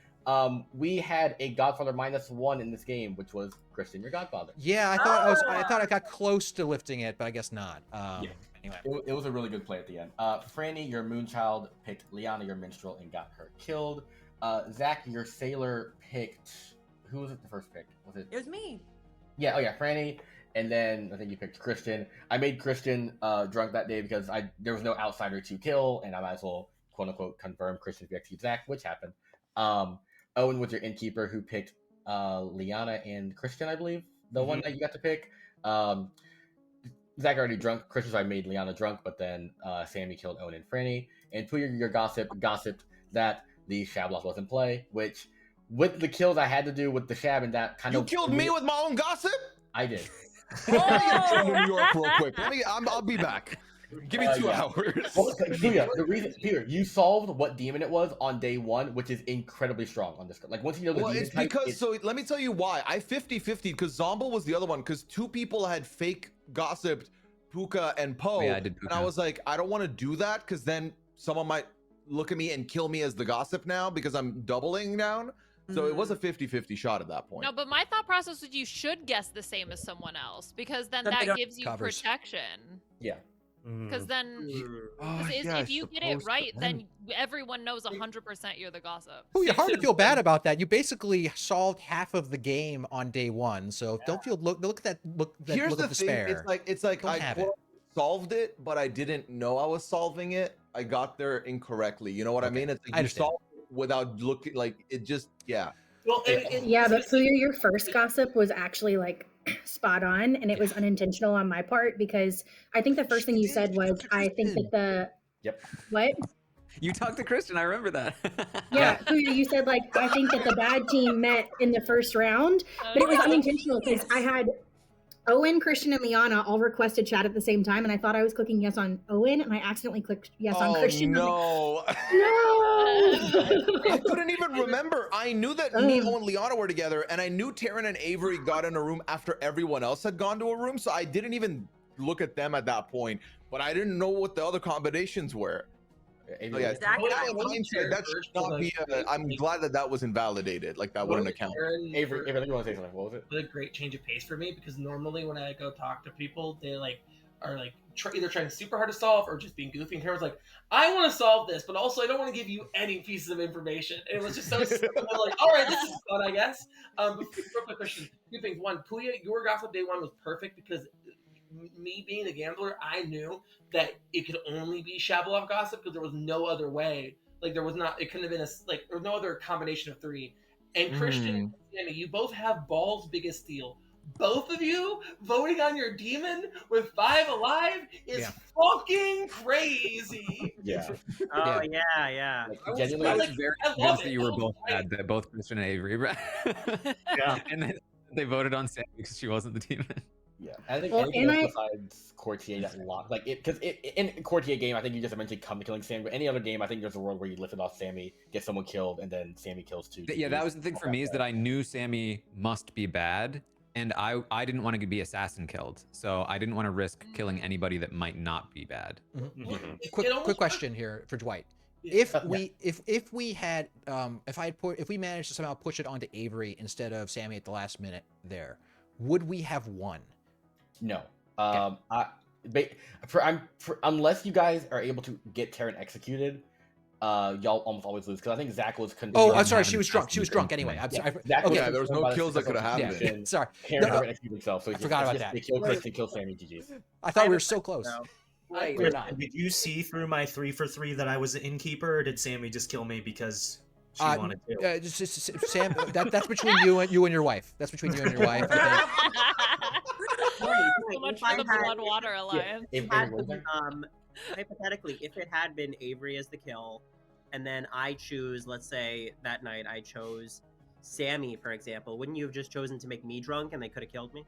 We had a Godfather -1 in this game, which was Christian, your Godfather. Yeah, I thought I got close to lifting it, but I guess not. Anyway, it was a really good play at the end. Franny, your Moonchild, picked Liana, your Minstrel, and got her killed. Zach, your Sailor, picked. Who was it? The first pick was it? It was me. Yeah. Oh yeah, Franny. And then I think you picked Christian. I made Christian drunk that day because there was no outsider to kill, and I might as well quote unquote confirm Christian if you execute Zach, which happened. Owen was your innkeeper who picked Liana and Christian, I believe, the one that you got to pick. Zach already drunk Christian, so I made Liana drunk, but then Sammy killed Owen and Franny. And Puya, your gossiped that the Shabloth was in play, which with the kills I had to do with the Shab and that kind You of killed me with my own gossip? I did. Let me to New York real quick. I'll be back. Give me 2 hours. Well, Puya, the reason, Peter, you solved what demon it was on day 1, which is incredibly strong on this. Like once you know the demon It's type, because so let me tell you why. I 50-50 because Zombo was the other one because 2 people had fake gossiped Puka and Poe. Yeah, I did And I Puka. was like, I don't want to do that because then someone might look at me and kill me as the gossip now because I'm doubling down. So it was a 50-50 shot at that point. No, but my thought process was you should guess the same as someone else because then Then they that don't- gives you Covers. protection. yeah. Because then, Oh, 'cause yeah, if you get it supposed to- right, then everyone knows 100% you're the gossip. oh, you're hard to feel bad about that. You basically solved half of the game on day 1, so don't feel look at that look Here's of the despair. thing. It's like Don't I have quote, solved it, but I didn't know I was solving it. I got there incorrectly. You know what I Okay, mean? It's I like you understand. solved it without looking like it just Well, Yeah, but Puya, your first gossip was actually like spot on, and it was unintentional on my part because I think the first thing you said was, I think that the Yep. what? You talked to Christian. I remember that. Yeah, Puya, you said like I think that the bad team met in the first round, but it was unintentional because I had Owen, Christian, and Liana all requested chat at the same time, and I thought I was clicking yes on Owen, and I accidentally clicked yes on Christian. no. No. I couldn't even remember. I knew that me, Owen, and Liana were together, and I knew Taryn and Avery got in a room after everyone else had gone to a room, so I didn't even look at them at that point. But I didn't know what the other combinations were. Avery, So yeah, Exactly. now in hindsight, that should not be. I'm glad that was invalidated. Like that wouldn't account. Avery, I think you want to say something. What was it? Was a great change of pace for me because normally when I go talk to people, they are either trying super hard to solve or just being goofy. And Tara's like, I want to solve this, but also I don't want to give you any pieces of information. And it was just so simple. Like, all right, this is fun, I guess. Real quick question: 2 things. One, Puya, your gossip day 1 was perfect because me being a gambler, I knew that it could only be Shabalov gossip because there was no other way. Like there was not. It couldn't have been there was no other combination of 3. And Christian and Sammy, you both have balls big as steel. Both of you voting on your demon with 5 alive is fucking crazy. Yeah. Oh yeah. I was Genuinely, very I love convinced it. that you were I both was bad, that both Christian and Avery. Yeah. And then they voted on Sam because she wasn't the demon. Yeah, I think Well, anything and else besides Courtier that lock, like it, because in Courtier game, I think you just eventually come to killing Sammy. But any other game, I think there's a world where you lift it off Sammy, get someone killed, and then Sammy kills two. Yeah, that was the thing for me, is that I knew Sammy must be bad, and I didn't want to be assassin killed, so I didn't want to risk killing anybody that might not be bad. Well, it Quick almost question here for Dwight. Yeah. If we had if we managed to somehow push it onto Avery instead of Sammy at the last minute there, would we have won? No. Unless you guys are able to get Terran executed, y'all almost always lose, because I think Zach was. Oh, I'm sorry. She was drunk. She was drunk anyway. I'm Yeah, sorry. Zach was Yeah, there was no by the kills that could have successful happened. execution. Sorry. Terran No, never executed himself, so I forgot about that. They kill Christian, kill Sammy, GG's. I thought we were so close. No. Wait, We're not. did you see through my 3 for 3 that I was the innkeeper, or did Sammy just kill me because she wanted to? Sam, that's between you and your wife. That's between you and your wife. I So much for the blood water alliance. Hypothetically, if it had been Avery as the kill, and then I choose, let's say that night I chose Sammy, for example, wouldn't you have just chosen to make me drunk and they could have killed me?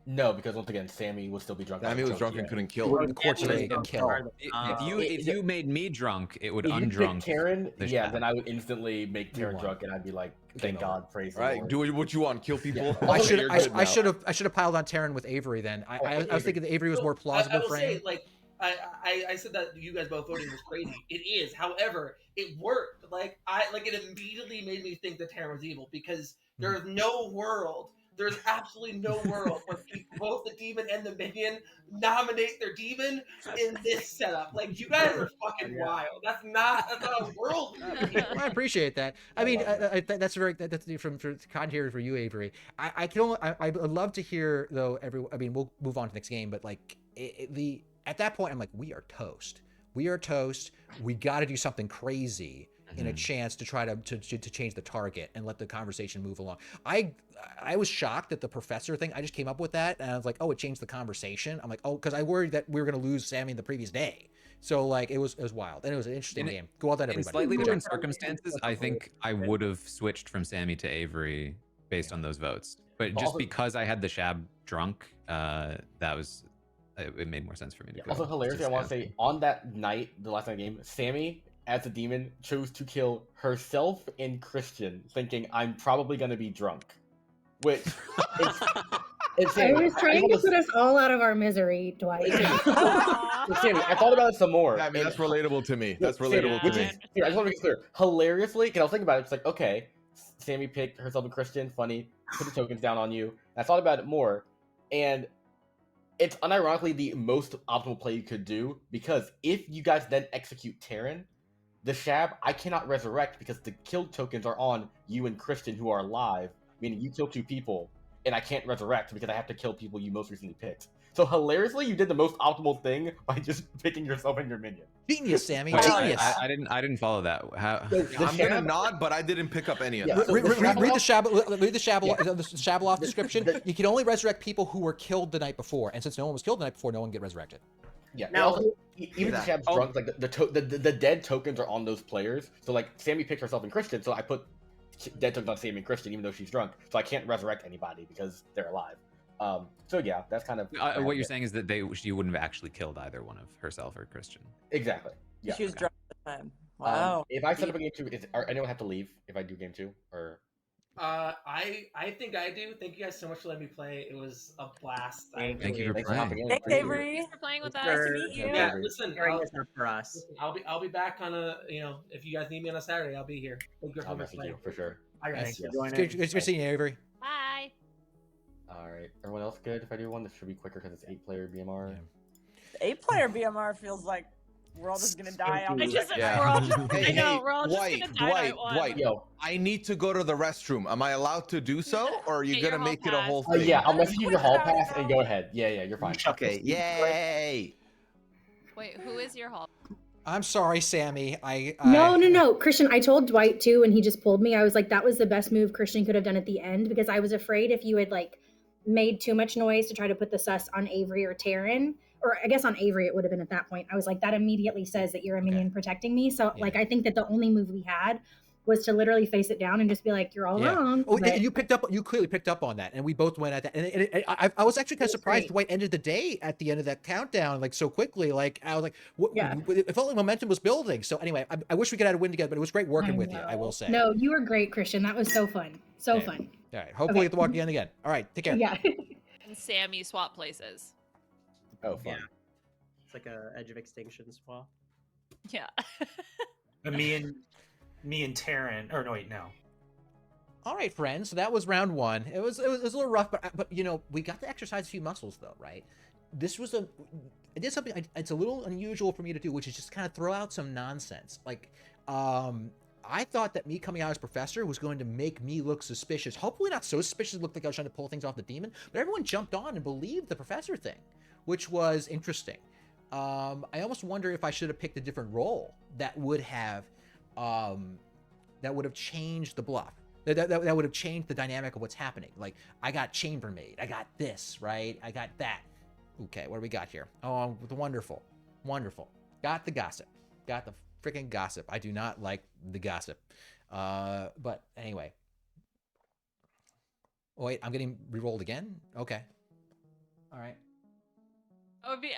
No, because once again, Sammy would still be drunk. Sammy was drunk and couldn't kill. The Courtier can kill. If you made me drunk, it would if you undrunk pick Terran, the yeah, Shab. then I would instantly make Terran won. drunk, and I'd be like, thank Game over. God, praise the Right, Lord. do what you want, kill people. I should You're good now. I should have piled on Terran with Avery then. I was thinking that Avery was more plausible I will for say, him. like, I said that you guys both voting was crazy. It is. However, it worked. Like it immediately made me think that Terran was evil, because there's no world. There's absolutely no world where both the demon and the minion nominate their demon in this setup. Like, you guys are fucking wild. That's not a world. I appreciate that. I mean, that's from content here for you, Avery. I'd love to hear though. I mean, we'll move on to the next game, but like at that point, I'm like, we are toast. We are toast. We got to do something crazy in a chance to try to change the target and let the conversation move along. I was shocked at the professor thing. I just came up with that, and I was like, oh, it changed the conversation. I'm like, oh, because I worried that we were going to lose Sammy the previous day. So like it was wild, and it was an interesting game. Go out that everybody. In slightly different circumstances, I think I would have switched from Sammy to Avery based on those votes. But just because I had the Shab drunk, it made more sense for me to go. Also, hilariously, I want to say, on that night, the last night game, Sammy, as a demon, chose to kill herself and Christian, thinking, I'm probably going to be drunk. Which, I was trying to put us all out of our misery, Dwight. Sammy, I thought about it some more. Yeah, I mean, that's relatable to me. That's relatable Which to me. is, here, I just want to be clear. Hilariously, because I was thinking about it, it's like, okay, Sammy picked herself and Christian, funny, put the tokens down on you. And I thought about it more, and it's unironically the most optimal play you could do, because if you guys then execute Terran, the Shab, I cannot resurrect because the kill tokens are on you and Christian who are alive, meaning you kill two people, and I can't resurrect because I have to kill people you most recently picked. So hilariously, you did the most optimal thing by just picking yourself and your minion. Genius, Sammy. Wait, Genius. I didn't follow that. How? I'm gonna nod, but I didn't pick up any of that. Read the Shabeloff description. You can only resurrect people who were killed the night before, and since no one was killed the night before, no one get resurrected. Yeah. Now- Also, even if the Shab's drunk, like the dead tokens are on those players. So like Sammy picked herself and Christian, so I put dead tokens on Sammy and Christian, even though she's drunk. So I can't resurrect anybody because they're alive. So yeah, that's kind of What you're saying is that she wouldn't have actually killed either one of herself or Christian. Exactly. Yeah. She was drunk at the time. Wow. If I set up a game 2, are anyone have to leave if I do game 2 or? I think I do. Thank you guys so much for letting me play. It was a blast. Thank you for Thanks for hopping in. Thanks, Appreciate it. Avery. Thanks for playing with us. Sure. Nice to meet you. Yeah, listen, Sharing this up for us. I'll be back on if you guys need me on a Saturday, I'll be here. Thank you I'll for message playing. you for sure. All right, Yes. guys. It's good to see you, Avery. Bye. All right. Everyone else good? If I do one, this should be quicker because it's 8-player BMR. The 8-player BMR feels like we're all just gonna die out. Yeah. We're all just, Hey, I know, hey, we're all just Dwight, gonna die Dwight, night one. Dwight. Yo. I need to go to the restroom. Am I allowed to do so, or are you Get your gonna hall make it a pass. whole thing? Yeah, I'll message you your hall pass and go ahead. Yeah, you're fine. Okay. Yay! Wait, who is your hall? I'm sorry, Sammy. No, Christian, I told Dwight too, and he just pulled me. I was like, that was the best move Christian could have done at the end, because I was afraid if you had like made too much noise to try to put the sus on Avery or Taryn, or I guess on Avery it would have been at that point. I was like, that immediately says that you're a minion protecting me. So like, I think that the only move we had was to literally face it down and just be like, "You're all wrong." Oh, But and you clearly picked up on that, and we both went at that. And I was actually kind of surprised great. Dwight ended the day at the end of that countdown like so quickly. Like I was like, Yeah. it felt like momentum was building. So anyway, I wish we could have a win together, but it was great working with you. I will say. No, you were great, Christian. That was so fun. So fun. All right. Hopefully, we get to walk again. All right. Take care. Yeah. And Sammy swap places. Oh, fun. Yeah. It's like a Edge of Extinction swap. Yeah. But me and Taryn, or no, wait, no. All right, friends. So that was round one. It was a little rough, but you know, we got to exercise a few muscles though, right? I did something. It's a little unusual for me to do, which is just kind of throw out some nonsense. Like, I thought that me coming out as professor was going to make me look suspicious. Hopefully not so suspicious it looked like I was trying to pull things off the demon, but everyone jumped on and believed the professor thing, which was interesting. I almost wonder if I should have picked a different role that would have changed the bluff. That would have changed the dynamic of what's happening. Like, I got chambermaid, I got this, right? I got that. Okay, what do we got here? Oh, the wonderful. Got the gossip. Got the freaking gossip. I do not like the gossip. But anyway. Oh, wait, I'm getting re-rolled again? Okay. All right. That would be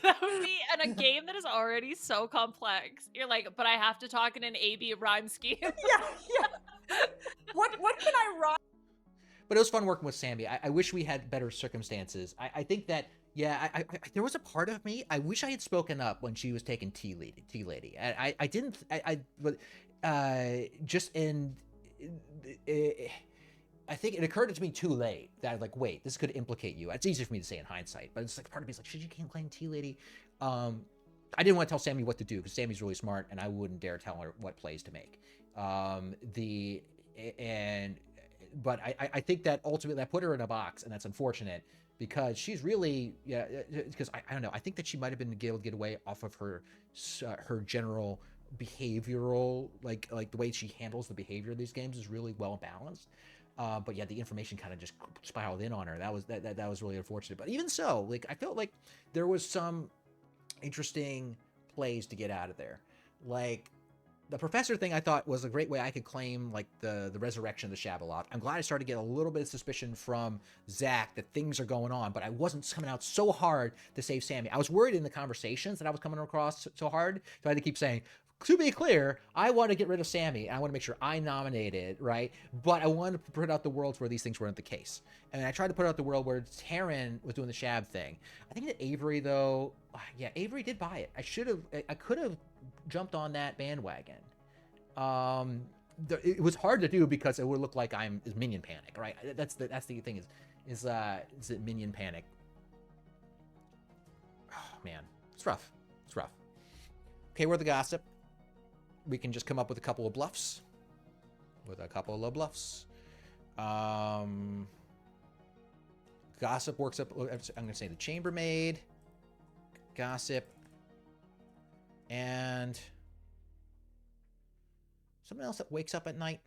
that would be in a game that is already so complex. You're like, but I have to talk in an AB rhyme scheme. Yeah. What can I rhyme? But it was fun working with Sammy. I wish we had better circumstances. I think that, yeah, I there was a part of me, I wish I had spoken up when she was taking tea lady. I didn't, but just in, I think it occurred to me too late that I was like, wait, this could implicate you. It's easier for me to say in hindsight, but it's like part of me is like, should you claim tea lady? I didn't want to tell Sammy what to do because Sammy's really smart and I wouldn't dare tell her what plays to make. But I think that ultimately I put her in a box, and that's unfortunate because she's really, because I don't know, I think that she might have been able to get away off of her general behavioral, like the way she handles the behavior of these games is really well balanced. But yeah, the information kind of just spiraled in on her. That was really unfortunate. But even so, like I felt like there was some interesting plays to get out of there, like. The professor thing I thought was a great way I could claim like the resurrection of the Shabaloth. I'm glad I started to get a little bit of suspicion from Zach that things are going on, but I wasn't coming out so hard to save Sammy. I was worried in the conversations that I was coming across so hard, so I had to keep saying, to be clear, I want to get rid of Sammy, and I want to make sure I nominated, right? But I wanted to put out the worlds where these things weren't the case. And I tried to put out the world where Taryn was doing the Shab thing. I think that Avery, though, yeah, Avery did buy it. I could have jumped on that bandwagon. It was hard to do because it would look like I'm minion panic, right? That's the thing is it minion panic? Oh man, it's rough. Okay, we're the gossip. We can just come up with a couple of bluffs. Gossip works up. I'm gonna say the chambermaid, gossip, and something else that wakes up at night,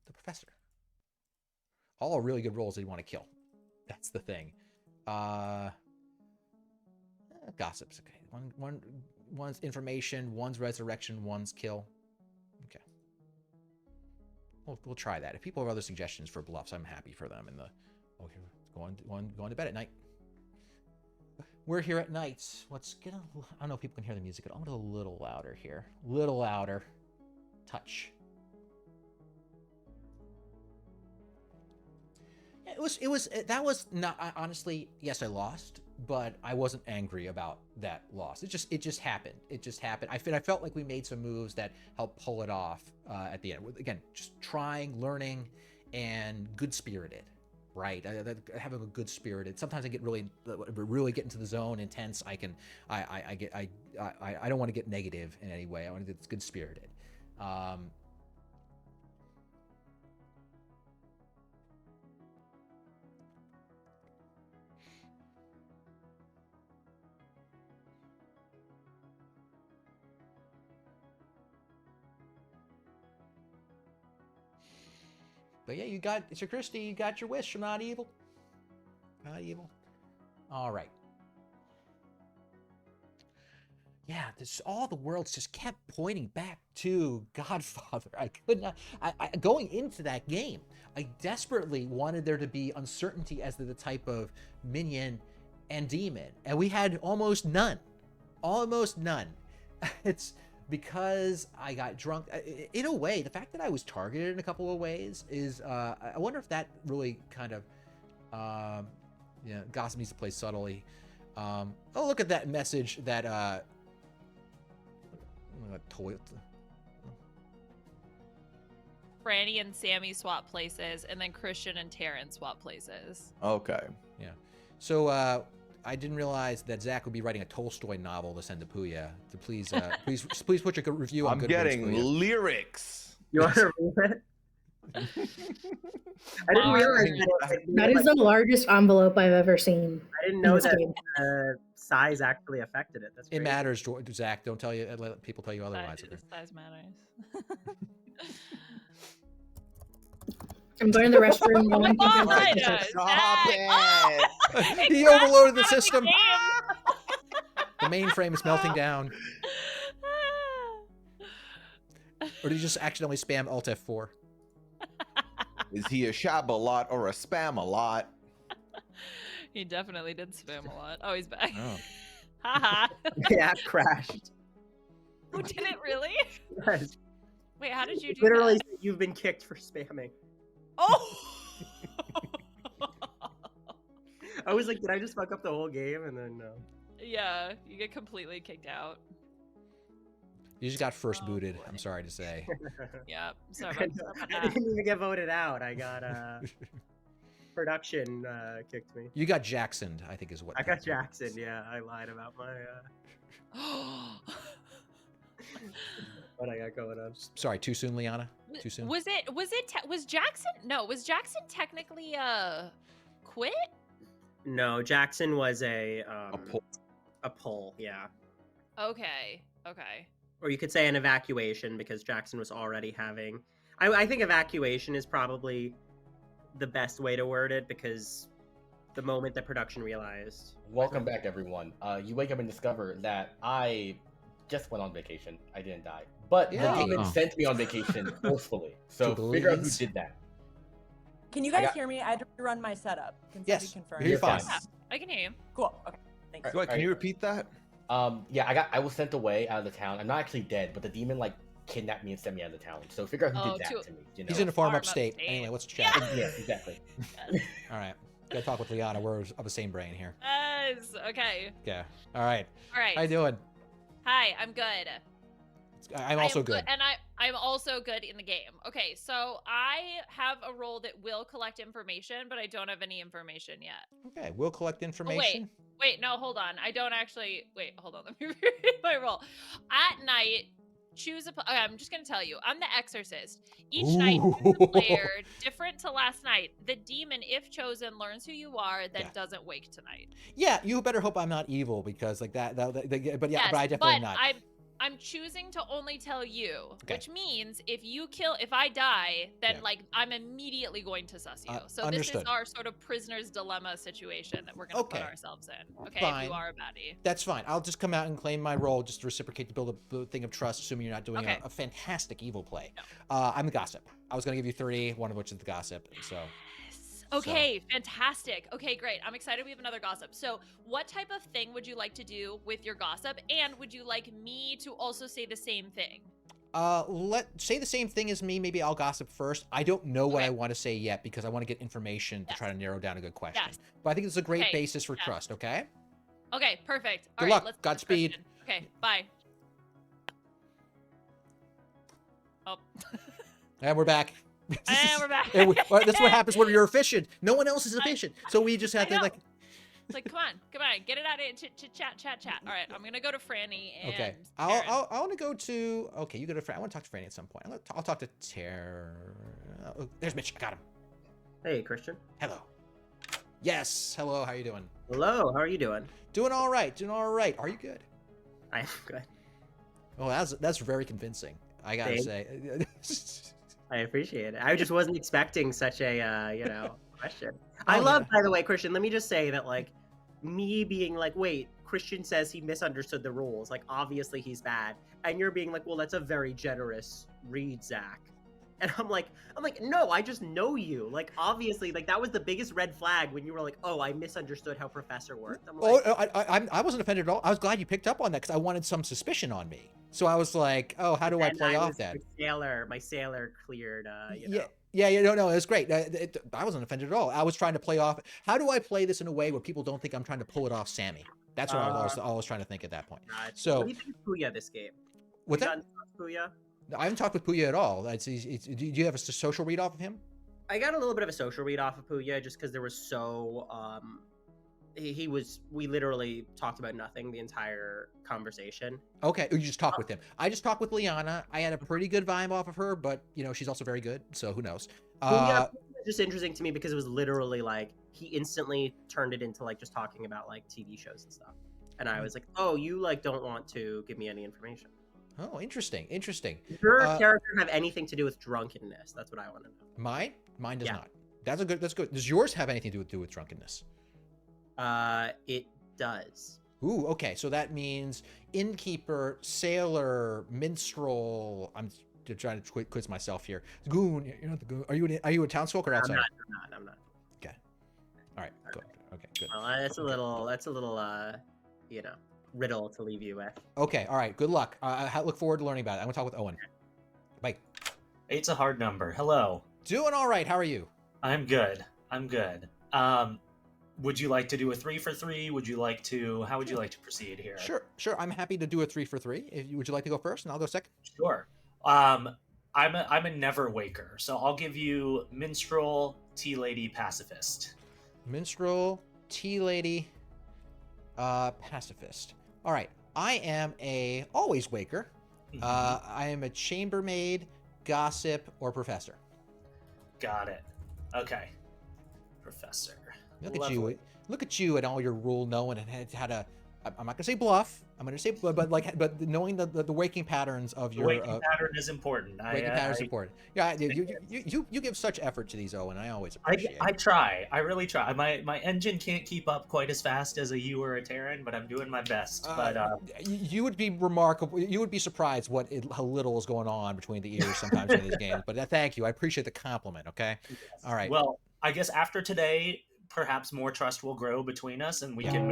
the professor. All really good roles that you want to kill. That's the thing. Gossip's okay. One's information, one's resurrection, one's kill. Okay. We'll try that. If people have other suggestions for bluffs, I'm happy for them. Going to bed at night. We're here at night. Let's get I don't know if people can hear the music. I'm going to go a little louder here. Little louder. Touch. That was not, honestly, yes, I lost, but I wasn't angry about that loss. It just happened. I felt like we made some moves that helped pull it off at the end. Again, just trying, learning, and good-spirited, right? Having a good-spirited. Sometimes I get really get into the zone, intense. I don't want to get negative in any way. I want to get good-spirited. But yeah, Sir Christy, you got your wish. You're not evil. Not evil. All right. yeah, this all the worlds just kept pointing back to Godfather. I could not. Going into that game, I desperately wanted there to be uncertainty as to the type of minion and demon, and we had almost none. Almost none. It's because I got drunk. In a way, the fact that I was targeted in a couple of ways is. I wonder if that really kind of. Gossip needs to play subtly. Oh, look at that message that. Toilet. Franny and Sammy swap places, and then Christian and Taryn swap places. Okay. Yeah. So I didn't realize that Zach would be writing a Tolstoy novel to send to Puya. So please, please put your good review on. I'm Goodreads, getting Puya. lyrics. You want to read it? I didn't realize That is the largest envelope I've ever seen. I didn't know this that game. size actually affected it. That's It crazy. matters, Zach. Don't tell you. Let people tell you otherwise. Okay. Size matters. I'm going to the restroom. Oh my God, Right, Zach! stop it. He overloaded the system. The mainframe is melting down. Or did you just accidentally spam Alt F4? Is he a shab-a-lot or a spam-a-lot? He definitely did spam a lot. Oh, he's back. Oh. Haha. Yeah, it crashed. Oh, did it really? Yes. Wait, how did you do Literally, that? said you've been kicked for spamming. Oh! I was like, did I just fuck up the whole game? And then no. Yeah, you get completely kicked out. You just got first Oh, booted. boy. I'm sorry to say. Yeah, sorry about I that. didn't even get voted out. I got production kicked me. You got Jacksoned, I think is what. I got Jackson. Yeah, I lied about my what I got going on. Sorry, too soon, Liana? Too soon? Was Jackson? No, was Jackson technically quit? No, Jackson was a pull. A pull, yeah. Okay. Or you could say an evacuation because Jackson was already having. I think evacuation is probably the best way to word it because the moment that production realized. Welcome back, everyone. You wake up and discover that I just went on vacation. I didn't die, but Yeah. the demon Oh. sent me on vacation forcefully. So figure out who Please. did that. Can you I guys got- hear me? I had to rerun my setup. Can Yes. somebody confirm? You're You're fine. fine. Yeah, I can hear you. Cool. Okay. Thanks. Wait, can you repeat that? Yeah, I was sent away out of the town. I'm not actually dead, but the demon kidnapped me and sent me out of the town. So figure out who Oh, did that to- to me. You know? He's in a farm Farm upstate. upstate. Anyway, let's chat. Yeah, exactly. All right. Gotta talk with Liana. We're of the same brain here. Yes. Okay. Yeah. All right. All right. How you doing? Hi, I'm good. I'm also good. And I'm also good in the game. Okay, so I have a role that will collect information, but I don't have any information yet. Okay, we'll collect information. Wait, no, hold on. I don't actually. Wait, hold on. Let me read my role. At night, choose a. Okay, I'm just gonna tell you. I'm the exorcist. Each night, choose a player different to last night. The demon, if chosen, learns who you are, then Yeah. doesn't wake tonight. Yeah, you better hope I'm not evil because like that but yeah, Yes, but I definitely but not. I'm choosing to only tell you, Okay. which means if I die, then Yeah. like I'm immediately going to suss you. So this understood. is our sort of prisoner's dilemma situation that we're gonna Okay. put ourselves in. Okay, Fine. if you are a baddie. That's fine. I'll just come out and claim my role just to reciprocate to build a thing of trust, assuming you're not doing Okay. a fantastic evil play. No. I'm the gossip. I was gonna give you 3, one of which is the gossip. So Yes. Okay, fantastic. Okay, great. I'm excited we have another gossip. So, what type of thing would you like to do with your gossip? And would you like me to also say the same thing? say the same thing as me. Maybe I'll gossip first. I don't know what Okay. I want to say yet because I want to get information to Yes. try to narrow down a good question. Yes. But I think it's a great Okay, basis for yes. trust. Okay. Okay, perfect. Good All right, luck. let's Godspeed. Christian. Okay, bye. Oh. And we're back. And we're back. And well, that's what happens when you're efficient. No one else is I- efficient, so we just have I to like. know. It's like, come on, get it out of it. Chat. All right, I'm gonna go to Franny and Okay, Taryn. I want to go to. Okay, you go to Franny. I want to talk to Franny at some point. I'll talk to Tara. Oh, there's Mitch. I got him. Hey, Christian. Hello. Yes. Hello. How you doing? Hello. How are you doing? Doing all right. Doing all right. Are you good? I am good. Oh, that's very convincing. I gotta say. I appreciate it. I just wasn't expecting such a question. I Oh, love, yeah. by the way, Christian. Let me just say that, like, me being like, wait, Christian says he misunderstood the rules. Like, obviously he's bad. And you're being like, well, that's a very generous read, Zach. And I'm like, no, I just know you. Like, obviously, like that was the biggest red flag when you were like, oh, I misunderstood how Professor worked. I'm like, I wasn't offended at all. I was glad you picked up on that because I wanted some suspicion on me. So I was like, oh, how do I play off that? My sailor cleared, you know. Yeah, no, it was great. I wasn't offended at all. I was trying to play off. How do I play this in a way where people don't think I'm trying to pull it off Sammy? That's what I was always trying to think at that point. So, what do you think of Puya this game? What's that? Puya? I haven't talked with Puya at all. Do you have a social read off of him? I got a little bit of a social read off of Puya just because there was so we literally talked about nothing the entire conversation. Okay, you just talked with him. I just talked with Liana. I had a pretty good vibe off of her, but you know she's also very good, so who knows? Puya was just interesting to me because it was literally like he instantly turned it into like just talking about like TV shows and stuff, and I was like, oh, you like don't want to give me any information. Oh, interesting. Does your character have anything to do with drunkenness? That's what I want to know. Mine does not. That's good. Does yours have anything to do with drunkenness? It does. Ooh, okay. So that means innkeeper, sailor, minstrel. I'm trying to quiz myself here. Goon. You're not the goon. Are you a townsfolk or outsider? I'm not. Okay. All right. Good. Okay. Good. Well, that's a little. You know, riddle to leave you with. Okay. All right. Good luck. I look forward to learning about it. I'm gonna talk with Owen. Bye. 8's a hard number. Hello. Doing all right. How are you? I'm good. Would you like to do a 3 for 3? How would you like to proceed here? Sure. I'm happy to do a 3 for 3. Would you like to go first, and I'll go second? Sure. I'm a never waker, so I'll give you minstrel, tea lady, pacifist. Minstrel, tea lady, pacifist. All right. I am a always waker. I am a chambermaid, gossip, or professor. Got it. Okay. Professor. Look at you and all your rule knowing and how to. I'm not gonna say bluff. I'm gonna say, but knowing the waking patterns of your waking pattern is important. Waking pattern is important. Yeah, you give such effort to these, Owen. I always appreciate. I try. I really try. My engine can't keep up quite as fast as a you or a Terran, but I'm doing my best. You would be remarkable. You would be surprised how little is going on between the ears sometimes in these games. But thank you. I appreciate the compliment. Okay. Yes. All right. Well, I guess after today, perhaps more trust will grow between us, and we can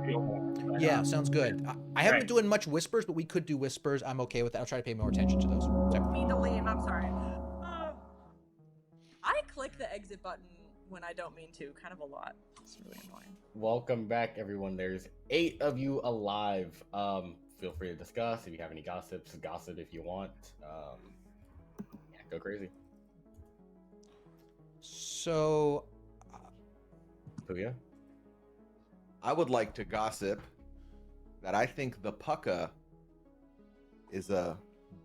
feel more. Yeah, sounds good. I haven't been doing much whispers, but we could do whispers. I'm okay with that. I'll try to pay more attention to those. I need to leave. I'm sorry. I click the exit button when I don't mean to, kind of a lot. It's really annoying. Welcome back, everyone. There's 8 of you alive. Feel free to discuss if you have any gossips. Gossip if you want. Yeah, go crazy. So, Puya? I would like to gossip that I think the pucka is a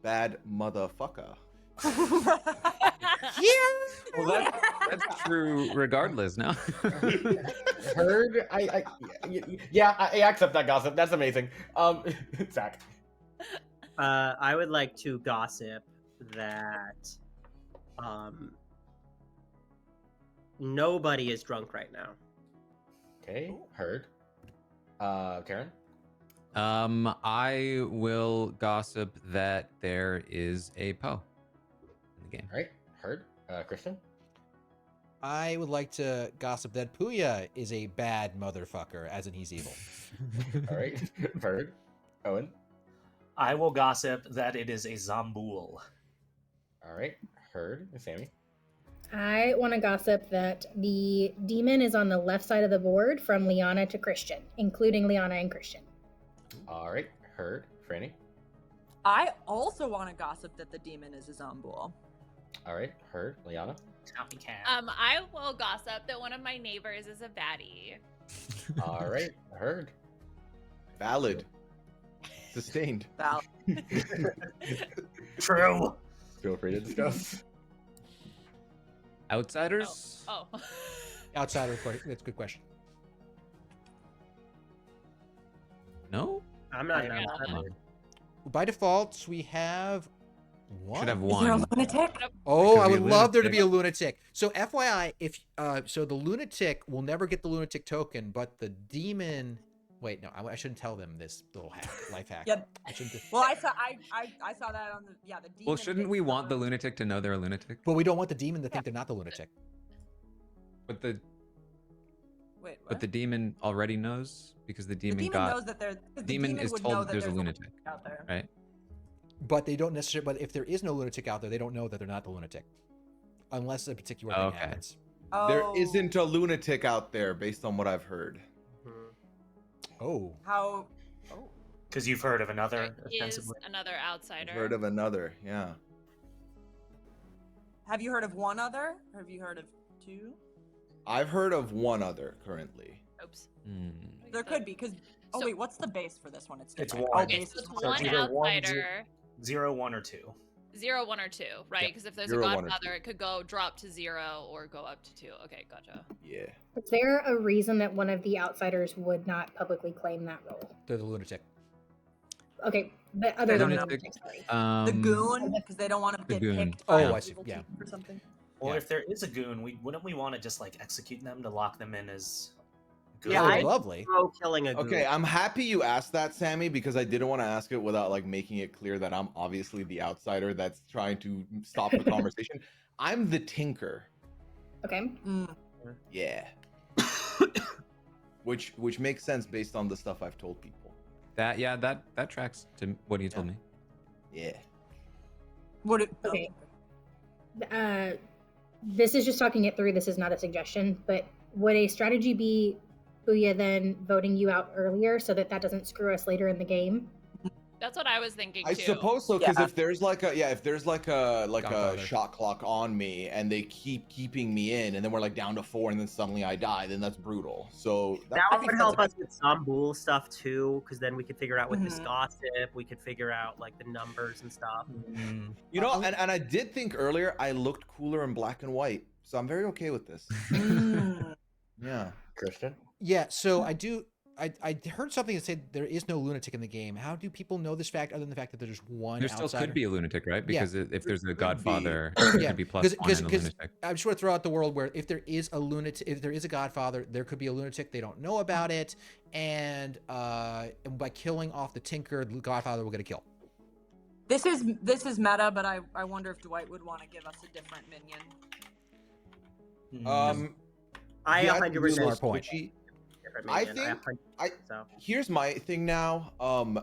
bad motherfucker. Well, that's true regardless, no? Heard? I accept that gossip. That's amazing. Zach. I would like to gossip that nobody is drunk right now. Okay, heard. Karen? I will gossip that there is a Poe in the game. All right, heard. Christian? I would like to gossip that Puya is a bad motherfucker, as in he's evil. All right, heard. Owen? I will gossip that it is a Zamboul. All right, heard. Sammy? I want to gossip that the demon is on the left side of the board from Liana to Christian, including Liana and Christian. All right, heard. Franny? I also want to gossip that the demon is a Zamboul. All right, heard. Liana? I will gossip that one of my neighbors is a baddie. All right, heard. Valid. Sustained. Valid. True. Feel free to discuss. Outsiders? Oh. Outsider, that's a good question. No? I'm not. By default, we have one. Should have Is there a one. lunatic? Oh, I would love there to be a lunatic. So FYI, if so the lunatic will never get the lunatic token, but the demon Wait, no, I shouldn't tell them this little life hack. Yep. I shouldn't. Well, I saw that on the the demon. Well, shouldn't we gets, want the lunatic to know they're a lunatic? But we don't want the demon to think they're not the lunatic. But the Wait, what? but the demon already knows because the demon knows that they're. The demon is would told know that there's a lunatic out there. right? But they don't necessarily. But if there is no lunatic out there, they don't know that they're not the lunatic, unless a particular thing Okay. happens. Oh. There isn't a lunatic out there, based on what I've heard. Oh. How? Oh. Because you've heard of another. There is ostensibly. another outsider. I've heard of another, yeah. Have you heard of one other? Or have you heard of two? I've heard of one other currently. Oops. There could be, because. Oh, So- wait, what's the base for this one? It's It's different. one. Oh, Okay, base so is it's one. So one it's either one, outsider. 0, 1, or 2. 0, 1, or 2, right? Yeah, Because if there's 0, a 1, or godfather, 2. it could go drop to 0 or go up to 2. Okay, gotcha. Yeah. Is there a reason that one of the outsiders would not publicly claim that role? They're the lunatic. Okay, but other than the Lunatic, lunatic, sorry. The goon, because they don't want to the get goon. picked by Oh, an I see, evil yeah. team or something. Or Yeah. if there is a goon, wouldn't we want to just like execute them to lock them in as goons? Yeah, Oh, I- lovely. Pro killing a goon. Okay, I'm happy you asked that, Sammy, because I didn't want to ask it without like making it clear that I'm obviously the outsider that's trying to stop the conversation. I'm the tinker. Okay. Yeah. which makes sense based on the stuff I've told people. That tracks to what you told me. Yeah. Would it? Okay. This is just talking it through. This is not a suggestion, but would a strategy be Booyah then voting you out earlier so that doesn't screw us later in the game? That's what I was thinking I too. suppose so, because Yeah. if there's like a Godfather. shot clock on me and they keep keeping me in, and then we're like down to 4, and then suddenly I die, then that's brutal. So That I one think would that's help a- us with some Bool stuff too, because then we could figure out with this Mhm. gossip, we could figure out like the numbers and stuff. You know, and I did think earlier I looked cooler in black and white, so I'm very okay with this. Yeah. Christian? Yeah, so I heard something that said there is no lunatic in the game. How do people know this fact other than the fact that there's one There still outsider? could be a lunatic, right? Yeah. Because if there's a Could godfather, be. there Yeah, could be plus one and a lunatic. I just want to throw out the world where if there is a lunatic, if there is a godfather, there could be a lunatic. They don't know about it, and by killing off the tinker, the godfather will get a kill. This is meta, but I wonder if Dwight would want to give us a different minion. I yeah, 100% smart point. switchy. different I minion. think 100% so. Here's my thing now.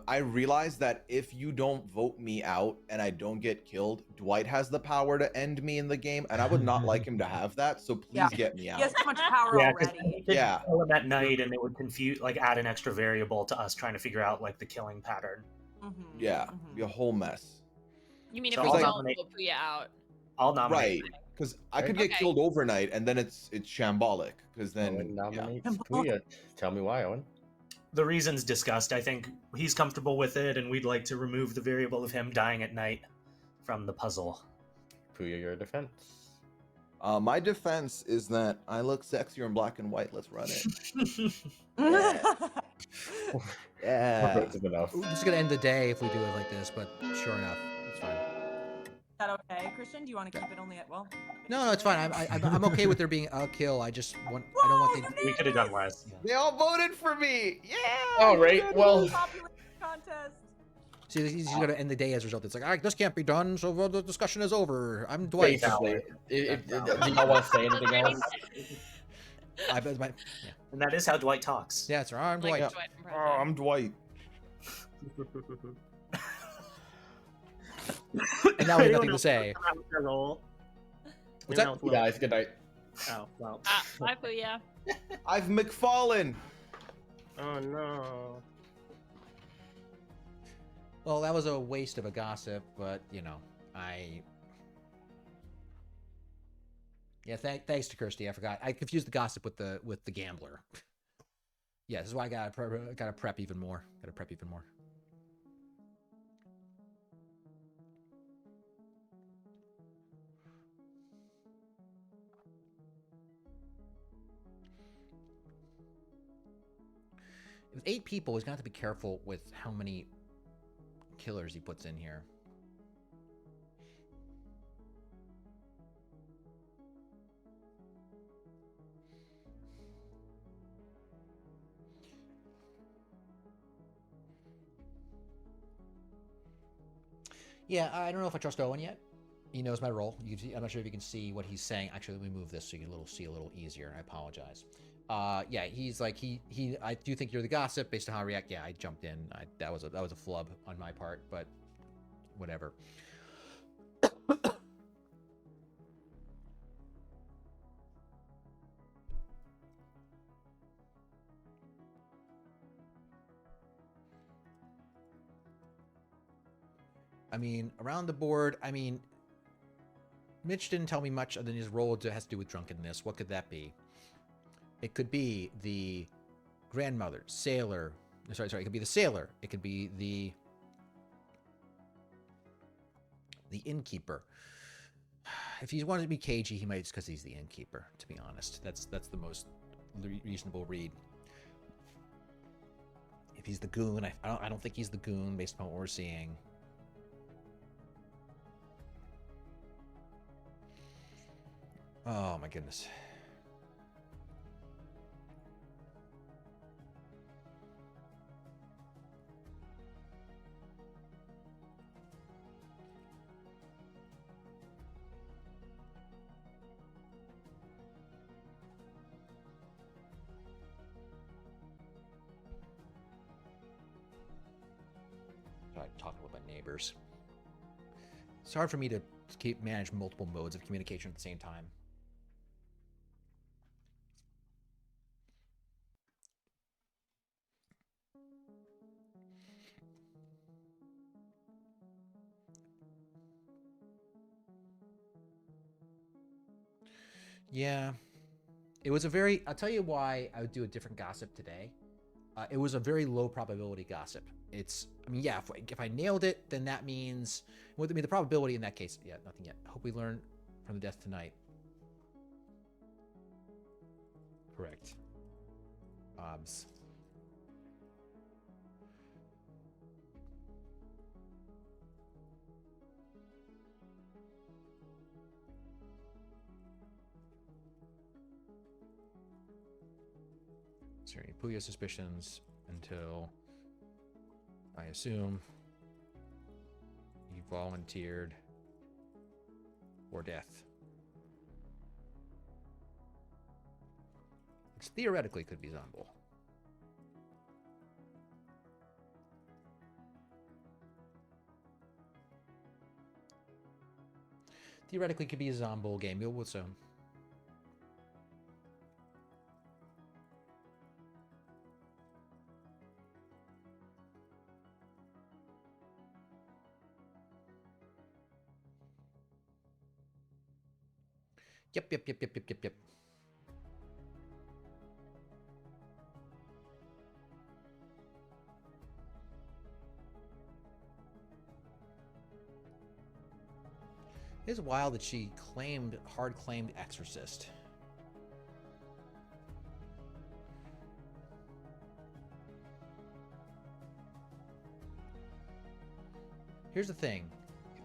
I realize that if you don't vote me out and I don't get killed, Dwight has the power to end me in the game, and I would not like him to have that. So please Yeah. get me He out. has so much power Yeah, because already. Yeah. kill him at night, and it would confuse, like, add an extra variable to us trying to figure out like the killing pattern. Yeah, be a whole mess. You mean if So we I'll don't nominate- vote Puya out? I'll nominate. Right, because I could get Okay. killed overnight, and then it's shambolic. Because then Owen yeah. nominates Puya. Tell me why, Owen. The reasons discussed, I think he's comfortable with it, and we'd like to remove the variable of him dying at night from the puzzle. Puya, your defense. My defense is that I look sexier in black and white. Let's run it. Yeah. Offensive enough. This is gonna end the day if we do it like this, but sure enough, it's fine. Is that okay, Christian? Do you want to keep it only at No, it's fine. I'm okay with there being a kill. I just want. I don't want the. We could have done less. They all voted for me. Yeah. All right. Well, Popular contest. See, he's gonna end the day as a result. It's like, all right, this can't be done, so the discussion is over. I'm Dwight. basically, do y'all want to say anything else? Yeah, And that is how Dwight talks. it's all right. I'm Like Dwight. Dwight from Oh, Predator. I'm Dwight. And now we have nothing to say. Roll. What's that? Anyone else Guys, good night. Oh well. Bye, Puya. I've McFallen. Oh no. Well, that was a waste of a gossip, but you know, Yeah, thanks to Kirsty. I forgot. I confused the gossip with the gambler. Yeah, this is why I gotta prep even more. Gotta prep even more. With 8 people, he's gonna have to be careful with how many killers he puts in here. Yeah, I don't know if I trust Owen yet. He knows my role. I'm not sure if you can see what he's saying. Actually, let me move this so you can see a little easier. I apologize. Yeah, he's like I do think you're the gossip based on how I react. Yeah, I jumped in. That was a flub on my part, but whatever. I mean, around the board, I mean, Mitch didn't tell me much other than his role has to do with drunkenness. What could that be? It could be the grandmother, sailor. Sorry. It could be the sailor. It could be the innkeeper. If he wanted to be cagey, he might just because he's the innkeeper. To be honest, that's the most reasonable read. If he's the goon, I don't think he's the goon based upon what we're seeing. Oh my goodness. I talk about my neighbors. It's hard for me to manage multiple modes of communication at the same time. Yeah. It was a very, I'll tell you why I would do a different gossip today. It was a very low probability gossip. I mean, yeah, if I nailed it, then that means, I mean, the probability in that case, yeah, nothing yet. I hope we learn from the death tonight. Correct. Obs. Sorry, Puya suspicions until I assume he volunteered for death. Which theoretically could be Zomble. Theoretically could be a Zomble game. We'll assume. Yep. It is wild that she hard claimed exorcist. Here's the thing.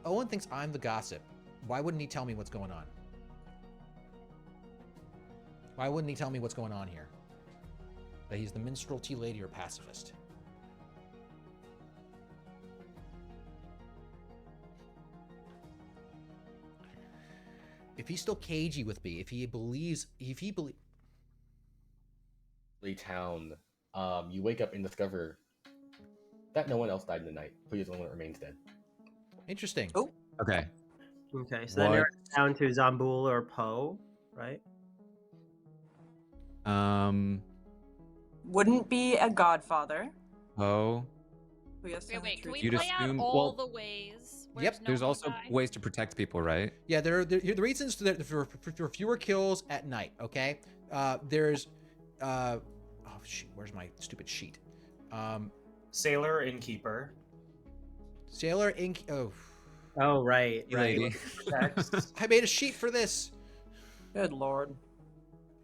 Owen thinks I'm the gossip. Why wouldn't he tell me what's going on? Why wouldn't he tell me what's going on here? That he's the minstrel, tea lady, or pacifist? If he's still cagey with me, if he believes, town, you wake up and discover that no one else died in the night. Puya's the only one that remains dead. Interesting. Oh. Okay. Okay, so then you're down to Zambul or Poe, right? Wouldn't be a godfather. Oh. Wait, can we You'd play out assume- all well, the ways? Yep. There's also ways to protect people, right? Yeah, there are the reasons for fewer kills at night. Okay, there's oh shoot, where's my stupid sheet? Sailor, innkeeper. Sailor, Oh right. Lady. I made a sheet for this. Good lord.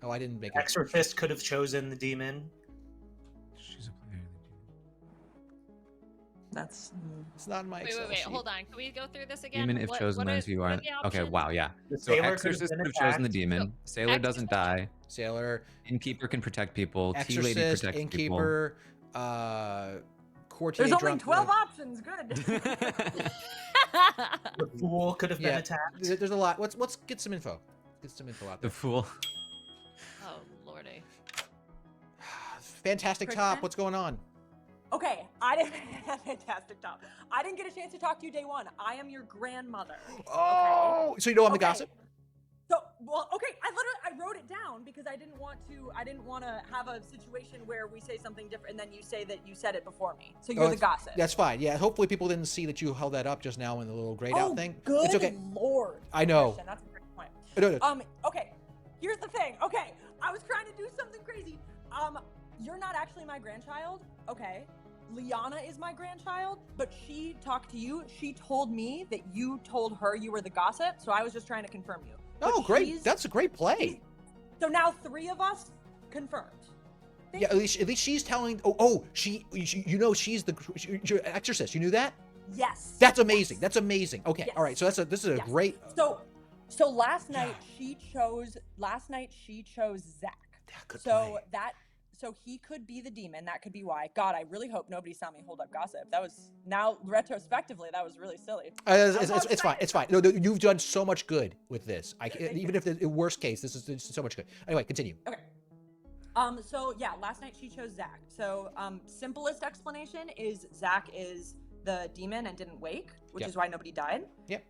Oh, I didn't make it. Exorcist could have chosen the demon. She's a player. That's. It's not in my Wait, Excel sheet. hold on. Can we go through this again? Demon, if chosen, learns who you are. the Okay, options? wow, yeah. The So sailor exorcist could could have have chosen the attacked. demon. Sailor doesn't die. Sailor, Innkeeper can protect people. Tea exorcist, lady protects innkeeper, courtier. There's only drunk, 12 options. Good. The fool could have been Yeah, attacked. there's a lot. Let's get some info. Get some info out The there. fool. Oh lordy. Fantastic Kristen? top. What's going on? Okay, I didn't fantastic top. I didn't get a chance to talk to you day one. I am your grandmother. Oh, so you know I'm the Okay. gossip? So, well, okay, I wrote it down because I didn't want to have a situation where we say something different and then you say that you said it before me. So you're the gossip. That's fine. Yeah, hopefully people didn't see that you held that up just now in the little grayed out thing. Good It's okay. Lord. I know. Christian, that's a great point. No. Okay, here's the thing. Okay, I was trying to do something crazy. You're not actually my grandchild. Okay. Liana is my grandchild, but she talked to you. She told me that you told her you were the gossip, so I was just trying to confirm you. Oh, great. That's a great play. So now 3 of us confirmed. Yeah, at least she's telling. You know she's the exorcist. You knew that? Yes. That's amazing. That's amazing. Okay, Yes. all right. So this is a Yes. great. So last night she chose Zach. Good So play. so he could be the demon. That could be why. God, I really hope nobody saw me hold up gossip. That was now retrospectively that was really silly. It's fine. It's fine. No, you've done so much good with this. Even if the worst case, this is so much good. Anyway, continue. Okay. So yeah, last night she chose Zach. So simplest explanation is Zach is the demon and didn't wake, which is why nobody died. Yep.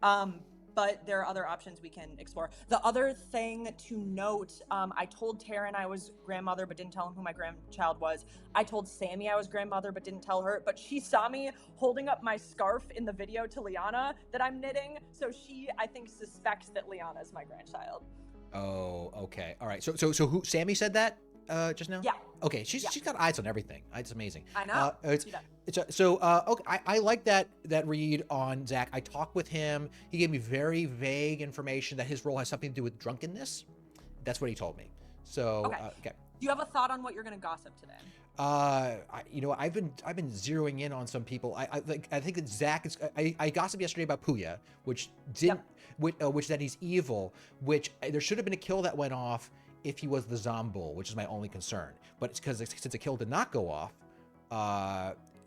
But there are other options we can explore. The other thing to note, I told Taryn I was grandmother, but didn't tell him who my grandchild was. I told Sammy I was grandmother, but didn't tell her. But she saw me holding up my scarf in the video to Liana that I'm knitting. So she, I think, suspects that Liana is my grandchild. Oh, okay. All right. So who? Sammy said that just now? Yeah. Okay. She's got eyes on everything. It's amazing. I know. Okay. I like that read on Zach. I talked with him. He gave me very vague information that his role has something to do with drunkenness. That's what he told me. So Okay. Do you have a thought on what you're going to gossip today? I've been zeroing in on some people. I think that Zach is. I gossiped yesterday about Puya, which didn't, which that he's evil. Which there should have been a kill that went off if he was the Zombul, which is my only concern. But it's because since the kill did not go off,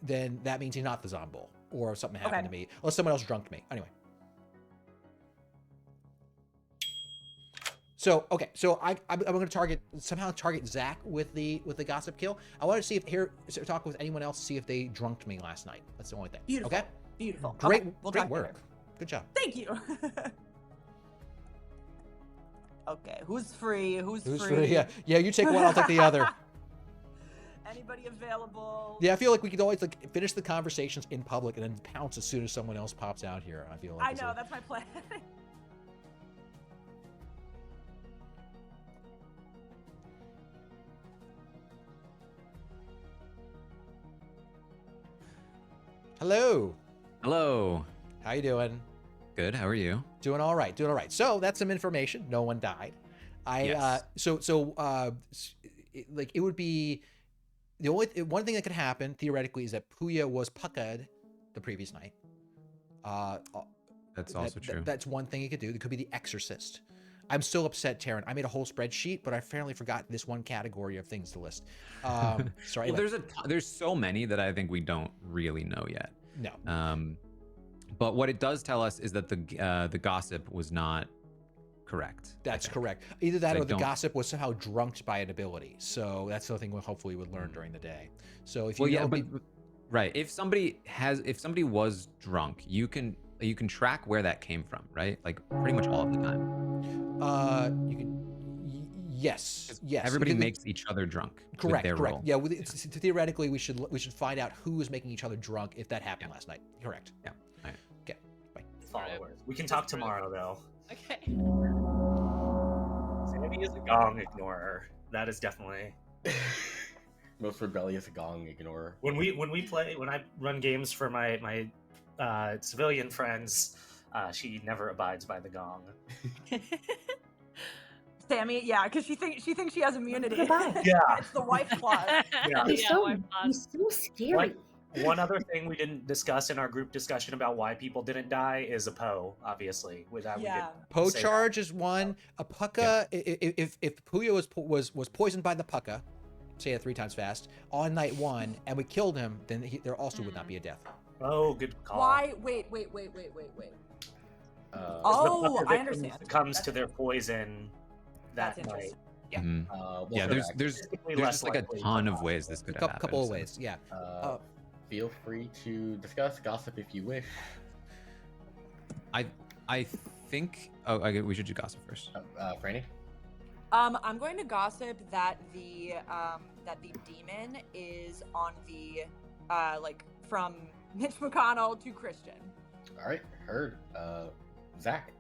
then that means he's not the Zombul, or something happened to me, or someone else drunked me. Anyway. So I'm going to somehow target Zach with the gossip kill. I want to see if talk with anyone else to see if they drunked me last night. That's the only thing. Beautiful. Okay. Beautiful. Great. Okay, we'll great talk work. later. Good job. Thank you. Okay, who's free? Who's free? Yeah. You take one. I'll take the other. Anybody available? Yeah, I feel like we could always finish the conversations in public and then pounce as soon as someone else pops out here. I feel like I know that's my plan. Hello. Hello. How you doing? Good. How are you? Doing all right. So that's some information. No one died. Yes. It would be the one thing that could happen theoretically is that Puya was pucked the previous night. That's also true. That's one thing he could do. It could be the exorcist. I'm still upset, Taryn. I made a whole spreadsheet, but I fairly forgot this one category of things to list. Sorry. Well, there's so many that I think we don't really know yet. No. But what it does tell us is that the gossip was not correct. That's correct. Either that or the gossip was somehow drunked by an ability. So that's something we hopefully would learn during the day. So if right. If somebody was drunk, you can track where that came from, right? Like pretty much all of the time. You can. Yes. Everybody makes each other drunk. Correct. With their role. Yeah. Theoretically, we should find out who was making each other drunk if that happened last night. Correct. Yeah. All right. Okay. Bye. Followers. We can talk tomorrow though. Okay. Sammy is a gong ignorer. That is definitely most rebellious gong ignorer. When I run games for my civilian friends, she never abides by the gong. Sammy, yeah, because she thinks she has immunity. Yeah, it's the wife clause. Yeah, He's so scary. One other thing we didn't discuss in our group discussion about why people didn't die is a Poe, obviously. Poe charge is one. A pucka. If Puya was poisoned by the pucka, say it 3 times fast, on night 1, and we killed him, then there also would not be a death. Oh, good call. Why? Wait. The Oh, puffer I victim understand. succumbs to their poison that That's night. interesting. Yeah, there's Statistically there's less just like a likely, ton but of ways this could A have happened. couple of so- ways, yeah. Feel free to discuss, gossip if you wish. I think. Oh, we should do gossip first. Franny? I'm going to gossip that the demon is on the like from Mitch McConnell to Christian. All right, heard. Zach?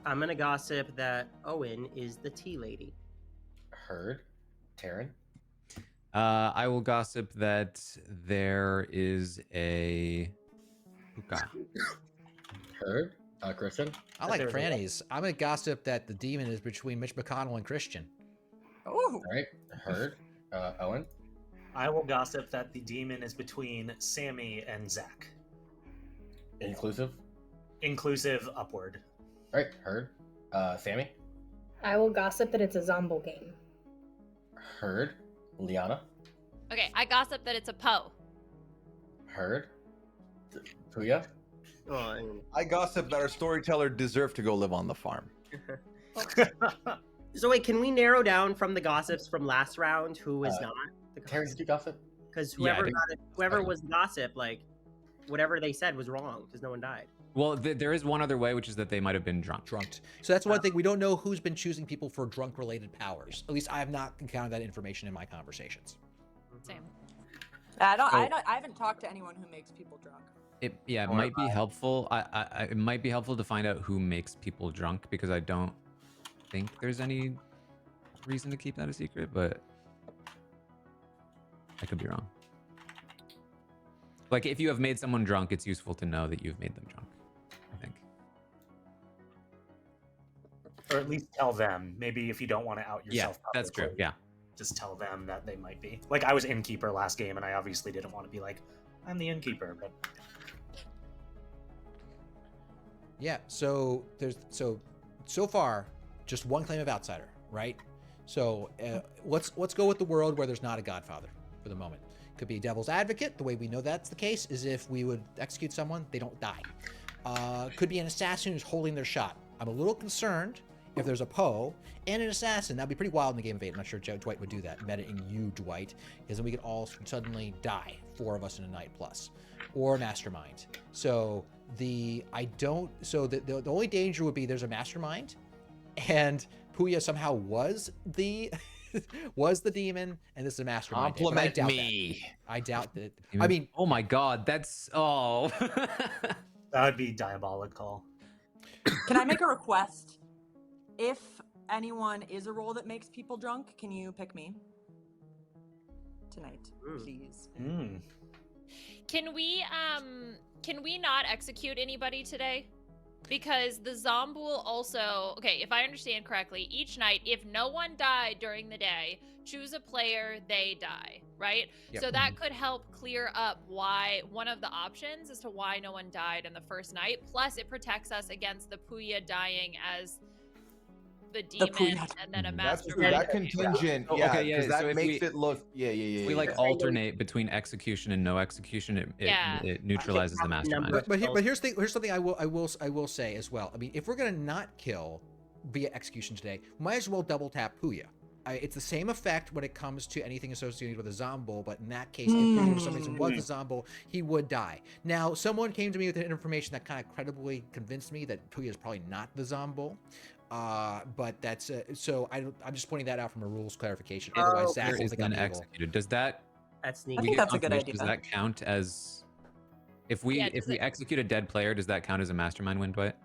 I'm gonna gossip that Owen is the tea lady. Heard. Taryn? I will gossip that there is a hookah. Heard. Christian? I like Franny's. I'm gonna gossip that the demon is between Mitch McConnell and Christian. Oh. All right, heard. Owen? I will gossip that the demon is between Sammy and Zach. Inclusive? Inclusive upward. All right, heard. Sammy? I will gossip that it's a zombie game. Heard. Liana? Okay, I gossip that it's a Poe. Heard. Puya? I gossip that our storyteller deserved to go live on the farm. So wait, can we narrow down from the gossips from last round who is not? Taryn, did you gossip? Because Yeah, I whoever think- got it, whoever was gossip, like whatever they said was wrong because no one died. Well, there is one other way, which is that they might have been drunk. Drunked. So that's one thing. We don't know who's been choosing people for drunk-related powers. At least I have not encountered that information in my conversations. Same. I haven't talked to anyone who makes people drunk. It might be helpful. It might be helpful to find out who makes people drunk because I don't think there's any reason to keep that a secret, but I could be wrong. Like if you have made someone drunk, it's useful to know that you've made them drunk, I think. Or at least tell them. Maybe if you don't want to out yourself. Yeah, that's true. publicly, Yeah. Just tell them that they might be. Like I was innkeeper last game, and I obviously didn't want to be like, I'm the innkeeper, but Yeah. So there's so far just one claim of outsider, right? So let's go with the world where there's not a godfather for the moment. Could be a devil's advocate. The way we know that's the case is if we would execute someone, they don't die. Could be an assassin who's holding their shot. I'm a little concerned if there's a Poe and an assassin. That'd be pretty wild in the game of 8. I'm not sure Dwight would do that. Metaing you, Dwight, because then we could all suddenly die, 4 of us in a night plus, or mastermind. So the only danger would be there's a mastermind, and Puya somehow was the demon, and this is a mastermind. Compliment me. I doubt that. I mean, oh my god, that's that would be diabolical. Can I make a request? If anyone is a role that makes people drunk, can you pick me tonight, please? Can we not execute anybody today? Because the Zombul also, okay, if I understand correctly, each night, if no one died during the day, choose a player, they die, right? Yep. So that could help clear up why, one of the options as to why no one died in the first night. Plus, it protects us against the Puya dying as the demon and then a That's true. mastermind. That contingent, Oh, yeah, okay, yeah, because so that if makes we- it look, If we like yeah. alternate between execution and no execution, it neutralizes the mastermind. But here's something I will say as well. I mean, if we're gonna not kill via execution today, we might as well double tap Puya. It's the same effect when it comes to anything associated with a Zombo, but in that case, if Puya for some reason was a Zombo, he would die. Now, someone came to me with information that kind of credibly convinced me that Puya is probably not the Zombo. But that's so I'm just pointing that out from a rules clarification. Otherwise, Zach will is think I'm then evil. executed. Does that? That's we neat. I think get that's a good confirmation, idea. Does that count as? If we Yeah, if we execute a dead player, does that count as a mastermind win, Dwight?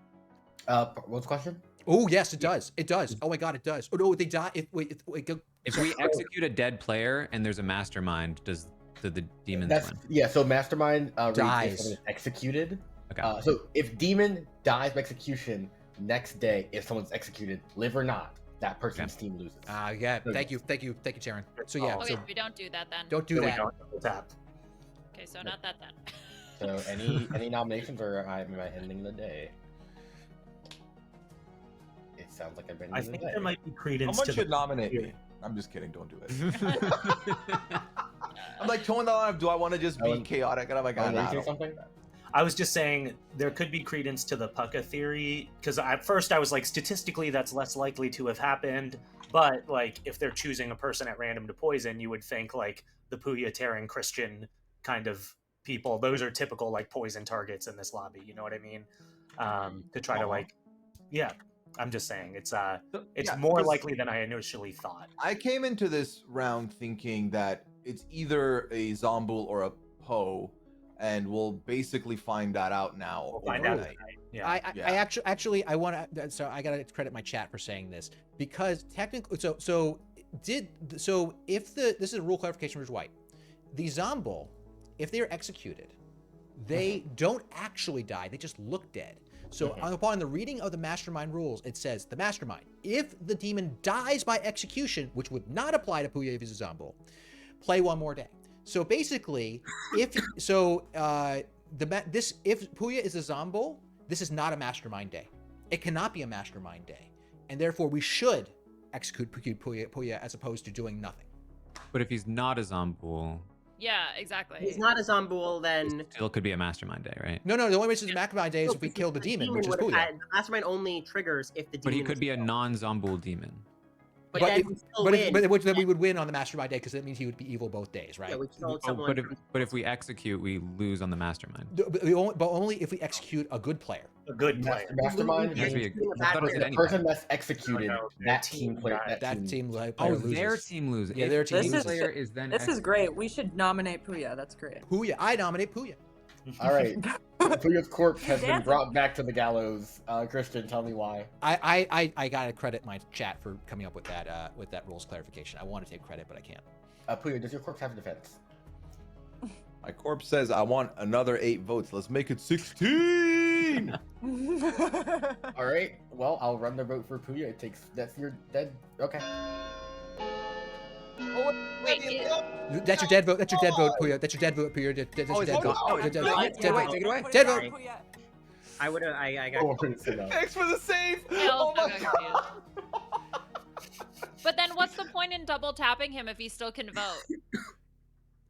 What's the question? Oh yes, it does. It does. Oh my god, it does. Oh no, they die. Wait, go. If we execute a dead player and there's a mastermind, do the demons That's win? yeah. So mastermind reads if Dies. someone is executed. Okay. So if demon dies by execution, next day if someone's executed, live or not, that person's team loses. Yeah. Thank you, Sharon. So yeah, Okay, so we don't do that then. don't do So we that. don't double tap. Okay, so not that then. So any nominations, or am I ending the day? It sounds like I've been. I think there might be credence Someone to should the nominate me. I'm just kidding. Don't do it. I'm like towing the line. Do I want to just be Owen- chaotic? And I'm like, I Owen, were you don't saying know. something? I was just saying there could be credence to the Pucka theory because at first I was like, statistically, that's less likely to have happened. But like, if they're choosing a person at random to poison, you would think like the Puya tearing Christian kind of people. Those are typical like poison targets in this lobby. You know what I mean? To try to like, yeah. I'm just saying it's yeah, more 'cause likely than I initially thought. I came into this round thinking that it's either a Zombul or a Poe, and we'll basically find that out now. We'll find out overnight. tonight. Yeah. I actually I want to. So I gotta credit my chat for saying this because technically, so if this is a rule clarification for White, the Zombul, if they are executed, they don't actually die. They just look dead. So upon the reading of the mastermind rules, it says the mastermind, if the demon dies by execution, which would not apply to Puya if he's a Zombul, play one more day. So basically, if Puya is a Zombul, this is not a mastermind day. It cannot be a mastermind day, and therefore we should execute Puya as opposed to doing nothing. But if he's not a Zombul, Yeah, exactly. He's not a Zombul, then still could be a mastermind day, right? No, the only reason it's a mastermind day is if we kill the demon, which is would have Puya. had- the mastermind only triggers if the demon. But he could was be a killed. non-Zombul demon. But, But then if- we still But win. then we would win on the mastermind day because that means he would be evil both days, right? Yeah, we killed Oh, someone. but if we execute, we lose on the mastermind. But only if we execute a good player. A good player. Mastermind It has to be means I thought it said the anybody. person that's executed, No, that team team player, got- That team player Oh, loses. their team loses. Yeah, If their the team This loses. is player is then This is great. We should nominate Puya. That's great. Puya. I nominate Puya. All right. Puya's corpse has been Damn. brought back to the gallows. Christian, tell me why. I gotta credit my chat for coming up with that rules clarification. I want to take credit, but I can't. Puya, does your corpse have a defense? My corpse says I want another 8 votes. Let's make it 16. All right. Well, I'll run the vote for Puya. That's your dead. Okay. Wait, it- That's your dead vote. That's your dead vote, Puya. That's your dead vote, Puya. That's your dead vote. Oh, Dead take vote. it Dead away, vote. take it away. Dead vote. I would have. I got. Oh, no. Thanks for the save. I Oh also my got god. confused. But then what's the point in double tapping him if he still can vote?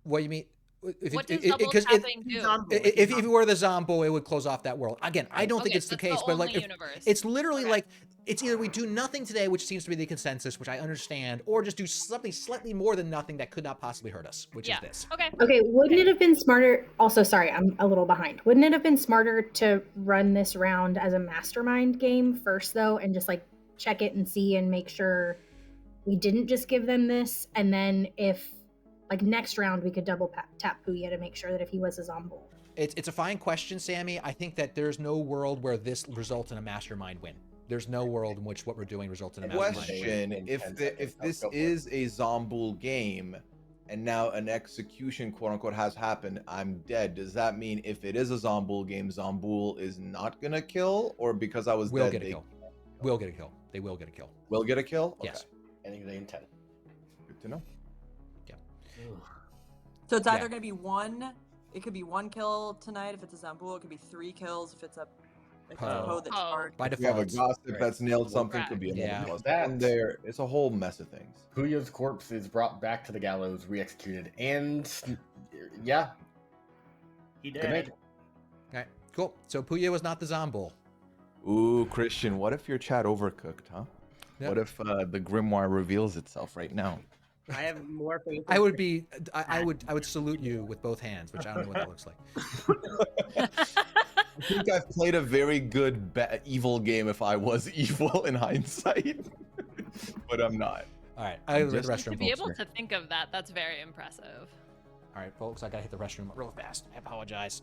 What do you mean? What does double tapping do? If you were the Zombul, it would close off that world. Again, I don't think Okay, it's the that's case, the but like, only if, universe. it's literally Okay. like it's either we do nothing today, which seems to be the consensus, which I understand, or just do something slightly more than nothing that could not possibly hurt us, which Yeah. is this. Okay. Okay, wouldn't it have been smarter? Also, sorry, I'm a little behind. Wouldn't it have been smarter to run this round as a mastermind game first, though, and just like check it and see and make sure we didn't just give them this, and then if like next round we could double tap Puya to make sure that if he was a Zombul. It's a fine question, Sammy. I think that there's no world where this results in a mastermind win. There's no world in which what we're doing results in a mastermind win. Question: In If 10 the, seconds, if this go for it. is a Zombul game, and now an execution quote unquote has happened, I'm dead. Does that mean if it is a Zombul game, Zombul is not gonna kill, or because I was Will dead, get a they kill. Will get a kill. They will get a kill. will get a kill? Yes. Ending day in 10. Good to know. So it's either Yeah. going to be one. It could be one kill tonight if it's a Zambul. It could be 3 kills if it's a Poe. Poe that's Poe. charged. By We have a default. gossip that's nailed something. Right. Could be Yeah. another plus That- one there. It's a whole mess of things. Puya's corpse is brought back to the gallows, re-executed, and yeah, He good night. did. Okay, cool. So Puya was not the Zombul. Ooh, Christian, what if your chat overcooked, huh? Yeah. What if the grimoire reveals itself right now? I have more faith. I would be. I would salute you with both hands, which I don't know what that looks like. I think I've played a very good evil game if I was evil in hindsight, but I'm not. All right, I gotta hit the Just- restroom. To be folks. able to think of that, that's very impressive. All right, folks, I gotta hit the restroom real fast. I apologize.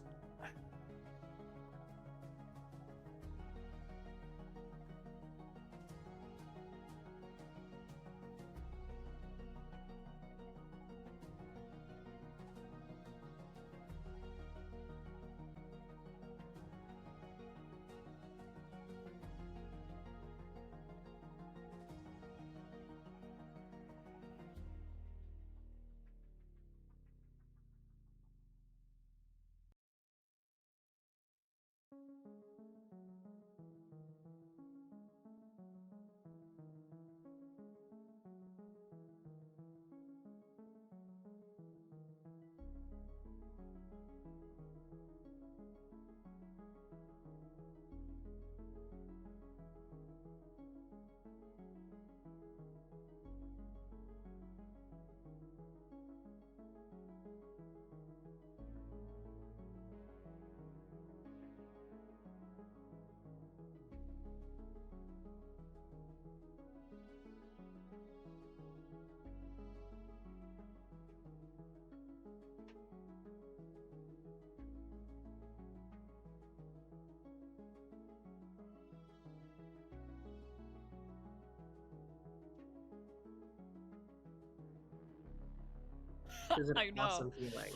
is an I know. awesome feeling.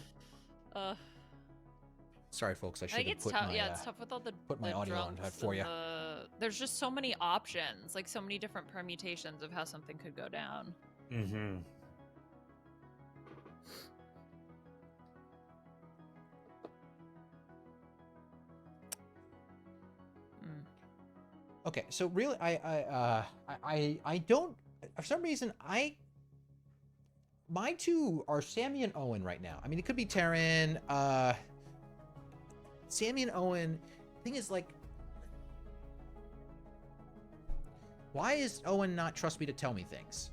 Sorry, folks. I I should think have it's put tough. my Yeah, it's tough with all the put my the audio on drunks for and you. There's just so many options, like so many different permutations of how something could go down. Mm-hmm. Okay, so really, I don't. For some reason, my two are Sammy and Owen right now. I mean, it could be Taryn. Sammy and Owen. Thing is, like, why is Owen not trust me to tell me things?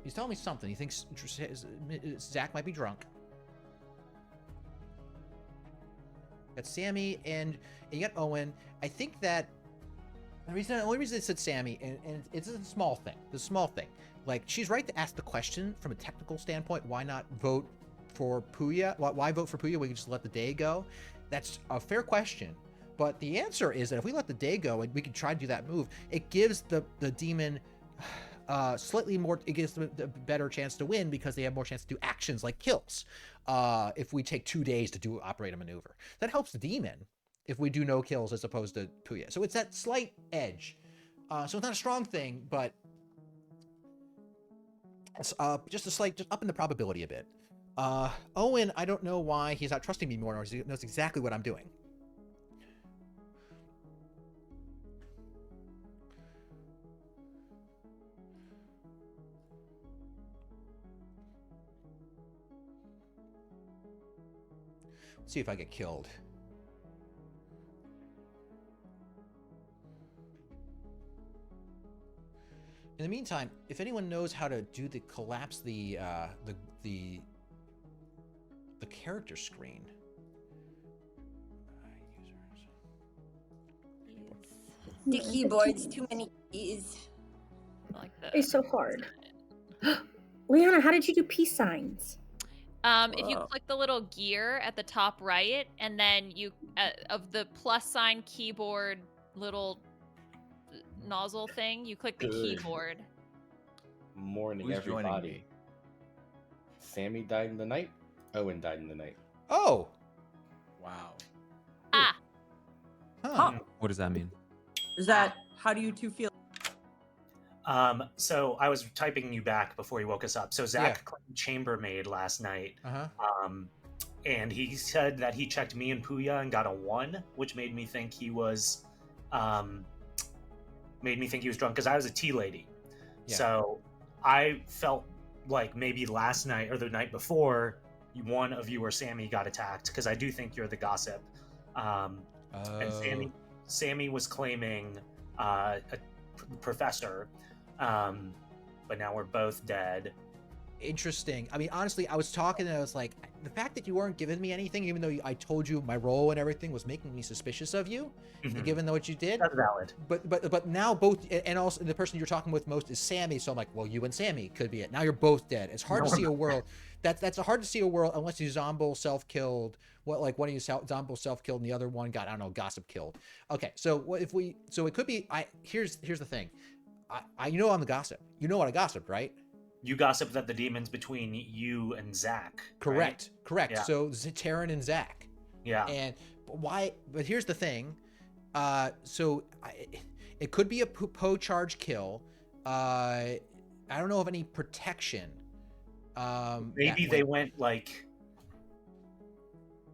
He's telling me something. He thinks Zach might be drunk. Got Sammy and you got Owen. I think that the only reason it said Sammy, and it's a small thing. The small thing. Like, she's right to ask the question from a technical standpoint. Why not vote for Puya? Why vote for Puya? We can just let the day go. That's a fair question. But the answer is that if we let the day go and we can try to do that move, it gives the demon slightly more. It gives them a better chance to win because they have more chance to do actions like kills. If we take 2 days to operate a maneuver, that helps the demon. If we do no kills as opposed to Puya. So it's that slight edge. So it's not a strong thing, but it's just up in the probability a bit. Owen, I don't know why he's not trusting me more, or he knows exactly what I'm doing. Let's see if I get killed. In the meantime, if anyone knows how to do collapse the character screen. The keyboard's too many keys. Like It's so hard. Liana, how did you do peace signs? If you click the little gear at the top right, and then you of the plus sign keyboard little nozzle thing, you click the Good keyboard. Morning, Who's joining everybody. me? Sammy died in the night. Owen died in the night. Oh. Wow. Ah. Huh. What does that mean? Is that how do you two feel? So I was typing you back before you woke us up. So Zach claimed chambermaid last night. And he said that he checked me and Puya and got a 1, which made me think he was drunk because I was a tea lady. Yeah. So I felt like maybe last night or the night before, one of you or Sammy got attacked because I do think you're the gossip. And Sammy was claiming a professor, but now we're both dead. Interesting. I mean, honestly, I was talking and I was like, the fact that you weren't giving me anything, even though I told you my role and everything, was making me suspicious of you. Given what you did, that's valid. But now both, and also the person you're talking with most is Sammy. So I'm like, well, you and Sammy could be it. Now you're both dead. It's hard to see a world. That's hard to see a world unless you Zombo self-killed. What, like one of you Zombo self-killed and the other one got, I don't know, gossip killed. Okay, so what if we? So it could be. Here's the thing. You know I'm the gossip. You know what I gossiped, right? You gossiped that the demon's between you and Zach. Correct. Right? Correct. Yeah. So Taryn and Zach. Yeah. And why? But here's the thing. It could be a Poe charge kill. I don't know of any protection. Maybe they went like.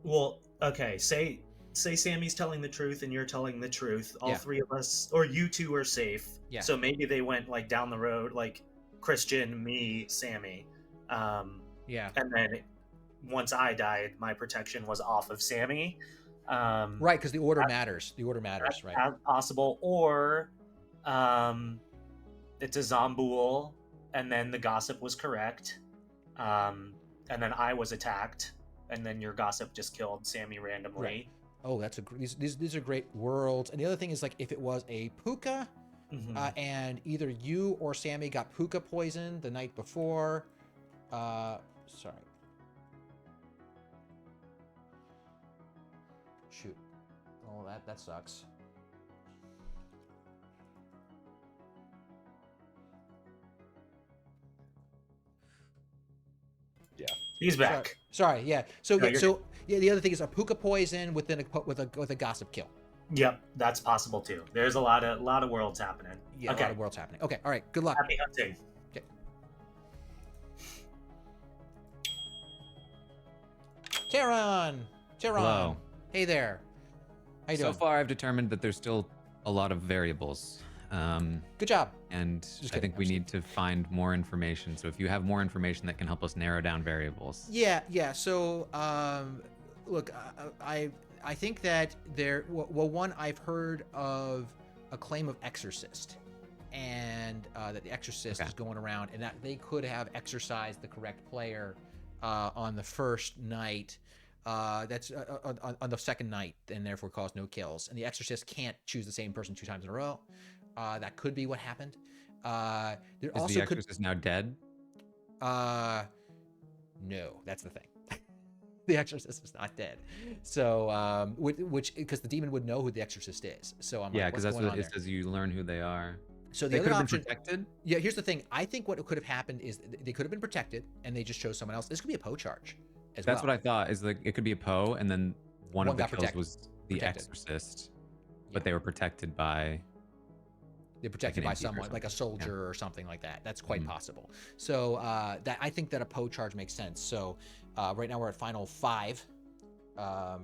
Well, okay. Say Sammy's telling the truth and you're telling the truth. All three of us, or you two, are safe. Yeah. So maybe they went like down the road, like Christian, me, Sammy. Yeah. And then once I died, my protection was off of Sammy. Right, because the order matters. The order matters, right? As possible, or it's a Zombool, and then the gossip was correct, and then I was attacked, and then your gossip just killed Sammy randomly. Right. Oh, these are great worlds. And the other thing is, like, if it was a puka, and either you or Sammy got puka poisoned the night before. Sorry. Shoot. Oh, that sucks. He's back. Sorry, yeah. So No, yeah, you're so yeah, the other thing is a puka poison with a gossip kill. Yep, that's possible too. There's a lot of worlds happening. Yeah, Okay. a lot of worlds happening. Okay, all right. Good luck. Happy hunting. Okay. Taron. Hello. Hey there. How you doing? So far, I've determined that there's still a lot of variables. Good job. And I think we need to find more information. So if you have more information that can help us narrow down variables. Yeah. So, look, I think that one, I've heard of a claim of exorcist, and that the exorcist is going around, and that they could have exorcised the correct player on the first night. That's on the second night, and therefore caused no kills. And the exorcist can't choose the same person 2 times in a row. That could be what happened. There is also the exorcist now dead? No, that's the thing. The exorcist is not dead. So, which because the demon would know who the exorcist is. So I'm like, because that's what it says. You learn who they are. So they the could other have been option, protected. Yeah, here's the thing. I think what could have happened is they could have been protected, and they just chose someone else. This could be a Poe charge. That's what I thought. Is like it could be a Poe, and then one of the kills protected. was the exorcist, but they were protected by. They're protected by someone, like a soldier or something like that. That's quite possible. So that I think that a Poe charge makes sense. So right now we're at final 5. Oh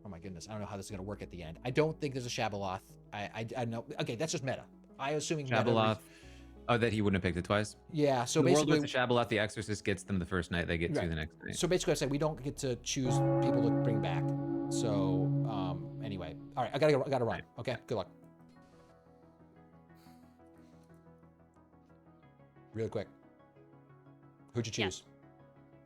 my goodness, I don't know how this is going to work at the end. I don't think there's a Shabaloth. I know. Okay, that's just meta. I assuming Shabaloth. Oh, that he wouldn't have picked it twice. Yeah. So the basically, world with the Shabaloth, the exorcist gets them the first night. They get 2 the next night. So basically, I say we don't get to choose people to bring back. So anyway, all right, I gotta run. Okay, good luck. Real quick. Who'd you choose?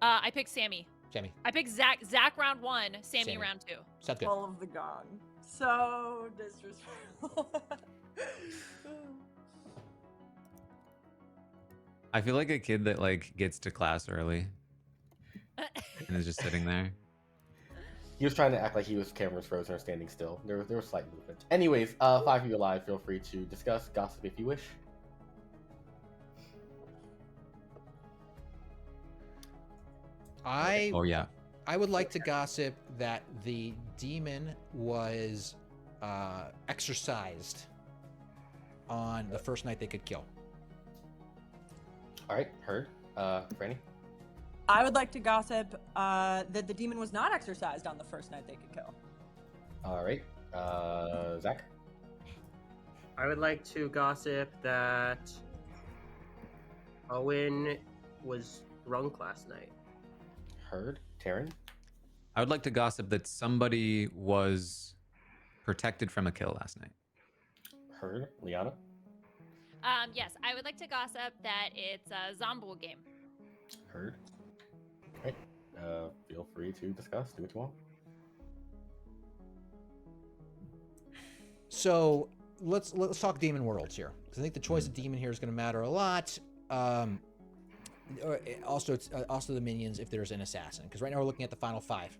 I picked Sammy. Sammy. I picked Zach. Zach round 1, Sammy round 2. Sounds good. All of the gong. So disrespectful. I feel like a kid that like gets to class early and is just sitting there. He was trying to act like he was cameras frozen or standing still. There was slight movement. Anyways, 5 of you alive. Feel free to discuss, gossip if you wish. I would like to gossip that the demon was exorcised on the first night they could kill. All right, heard. Franny? I would like to gossip that the demon was not exorcised on the first night they could kill. All right, Zach? I would like to gossip that Owen was drunk last night. Heard. Taryn? I would like to gossip that somebody was protected from a kill last night. Heard. Liana? Yes, I would like to gossip that it's a Zombool game. Heard. All right. Feel free to discuss. Do what you want. So let's talk demon worlds here, because I think the choice of demon here is going to matter a lot. Also the minions if there's an assassin, because right now we're looking at the final 5.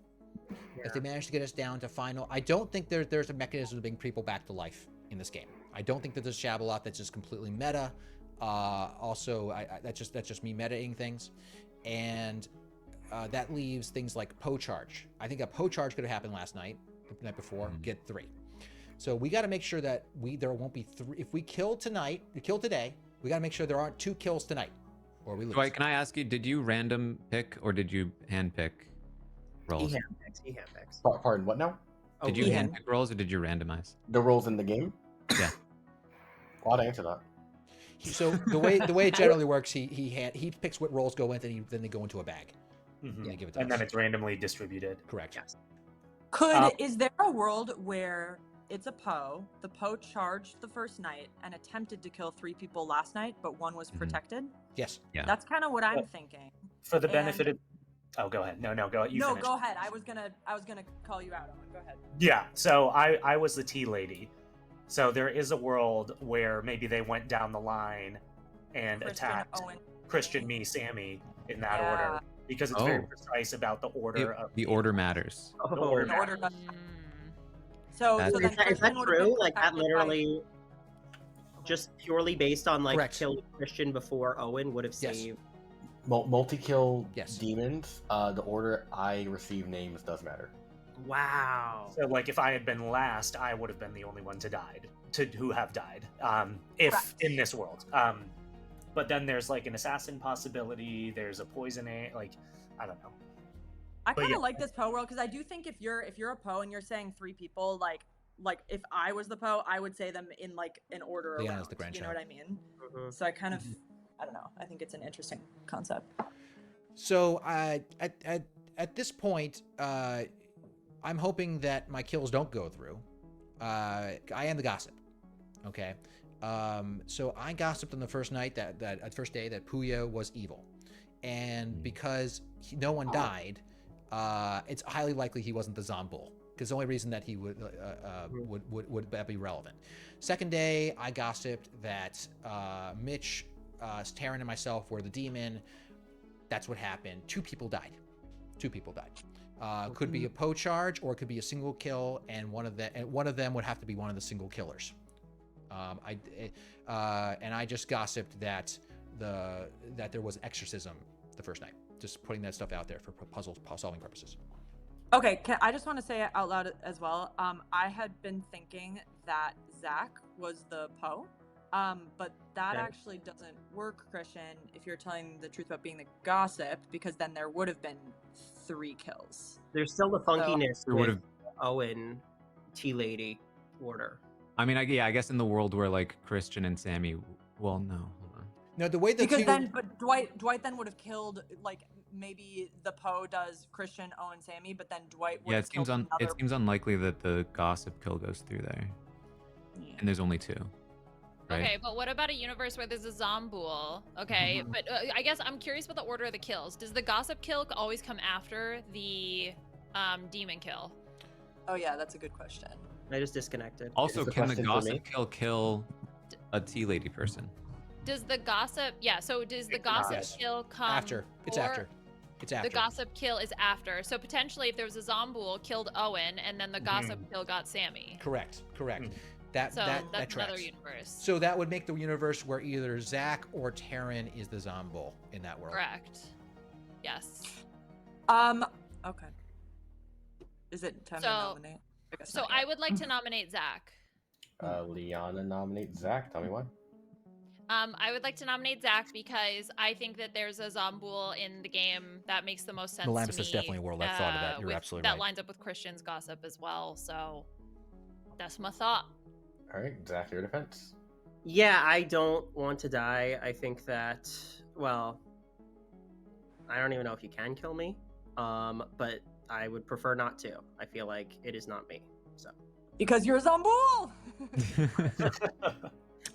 Yeah. If they manage to get us down to final, I don't think there's a mechanism to bring people back to life in this game. I don't think that there's a Shabaloth that's just completely meta. That's just me metaing things, and that leaves things like Poe charge. I think a Poe charge could have happened last night, the night before. Get 3. So we got to make sure that there won't be 3. If we kill today, we got to make sure there aren't 2 kills tonight, or we lose. Dwight, can I ask you, did you random pick or did you hand pick rolls? He handpicks. Pardon, what now? Did you hand pick rolls or did you randomize? The rolls in the game? Yeah. I'll answer that. So the way it generally works, he picks what rolls go in, and then they go into a bag. Mm-hmm. And, give it to and us. then it's randomly distributed. Correct. Yes. Is there a world where it's a Poe, the Poe charged the first night and attempted to kill 3 people last night, but 1 was protected? Yes. Yeah. That's kind of what I'm thinking. For the benefit of... Oh, go ahead. No, go. You finish. Go ahead. I was gonna call you out on it. Go ahead. Yeah. So I was the tea lady. So there is a world where maybe they went down the line and attacked Christian, me, Sammy in that order, because it's very precise about the order of the order matters. The order matters. So is that true? Like that literally, just purely based on like killing Christian before Owen would have saved. Multi-kill Yes. demons. The order I receive names does matter. Wow. So, like, if I had been last, I would have been the only one who have died. If Correct. in this world. But then there's like an assassin possibility. There's a poisoning. Like, I don't know. I But kind of yeah. like this Poe world because I do think if you're a Poe and you're saying 3 people, like if I was the Poe, I would say them in like an order Leanna's around. the grandchild. You know what I mean? Mhm. So I kind of, I don't know. I think it's an interesting concept. So at this point, I'm hoping that my kills don't go through. I am the gossip. Okay. So I gossiped on the first night that first day that Puya was evil, and because no one died, it's highly likely he wasn't the Zombul. Because the only reason that he would that be relevant. Second day, I gossiped that Mitch, Taryn, and myself were the demon. That's what happened. 2 people died. 2 people died. Could be a Poe charge, or it could be a single kill, and one of them would have to be one of the single killers. And I just gossiped that there was exorcism the first night. Just putting that stuff out there for puzzle solving purposes. Okay, I just want to say it out loud as well. I had been thinking that Zach was the Poe, but that actually doesn't work, Christian, if you're telling the truth about being the gossip, because then there would have been 3 kills. There's still the funkiness There would with have. Owen, Tea Lady order. I mean, I guess in the world where like Christian and Sammy. Well, no, hold on. No, the way But Dwight then would have killed, like, maybe the Poe does Christian, Owen, Sammy, but then Dwight would have killed another. It seems unlikely that the gossip kill goes through there, and there's only 2. Right? Okay, but what about a universe where there's a Zombul? Okay, but I guess I'm curious about the order of the kills. Does the gossip kill always come after the demon kill? Oh yeah, that's a good question. I just disconnected. Also, can the gossip kill a tea lady person? Does the gossip? Yeah. So does the gossip kill come after? It's after. It's after. The gossip kill is after. So potentially, if there was a Zombul killed Owen, and then the gossip kill got Sammy. Correct. That's that another tracks. universe. So that would make the universe where either Zach or Taryn is the Zombul in that world. Correct. Yes. Okay. Is it time to So, nominate? so I would like to nominate Zach. Liana nominate Zach. Tell me why. I would like to nominate Zach because I think that there's a Zombul in the game that makes the most sense to me. Melamus is definitely a world. I thought of that. You're absolutely that right. lines up with Christian's gossip as well. So that's my thought. All right, Zach, your defense. Yeah, I don't want to die. I think that, well, I don't even know if you can kill me, but I would prefer not to. I feel like it is not me. So because you're a Zombul.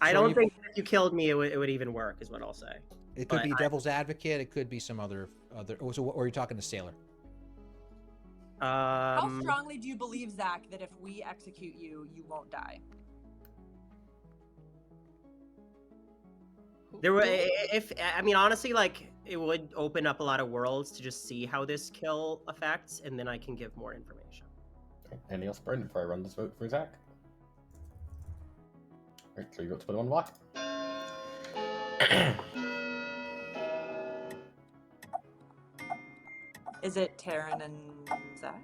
I don't think if you killed me, it would even work, is what I'll say. It could be Devil's Advocate. It could be some other. So, or are you talking to Sailor? How strongly do you believe, Zach, that if we execute you, you won't die? There were, I mean, honestly, like, it would open up a lot of worlds to just see how this kill affects, and then I can give more information. Okay. Anything else, Brendan, before I run this vote for Zach? All right, 3 votes for the 1 block. Is it Taryn and Zach?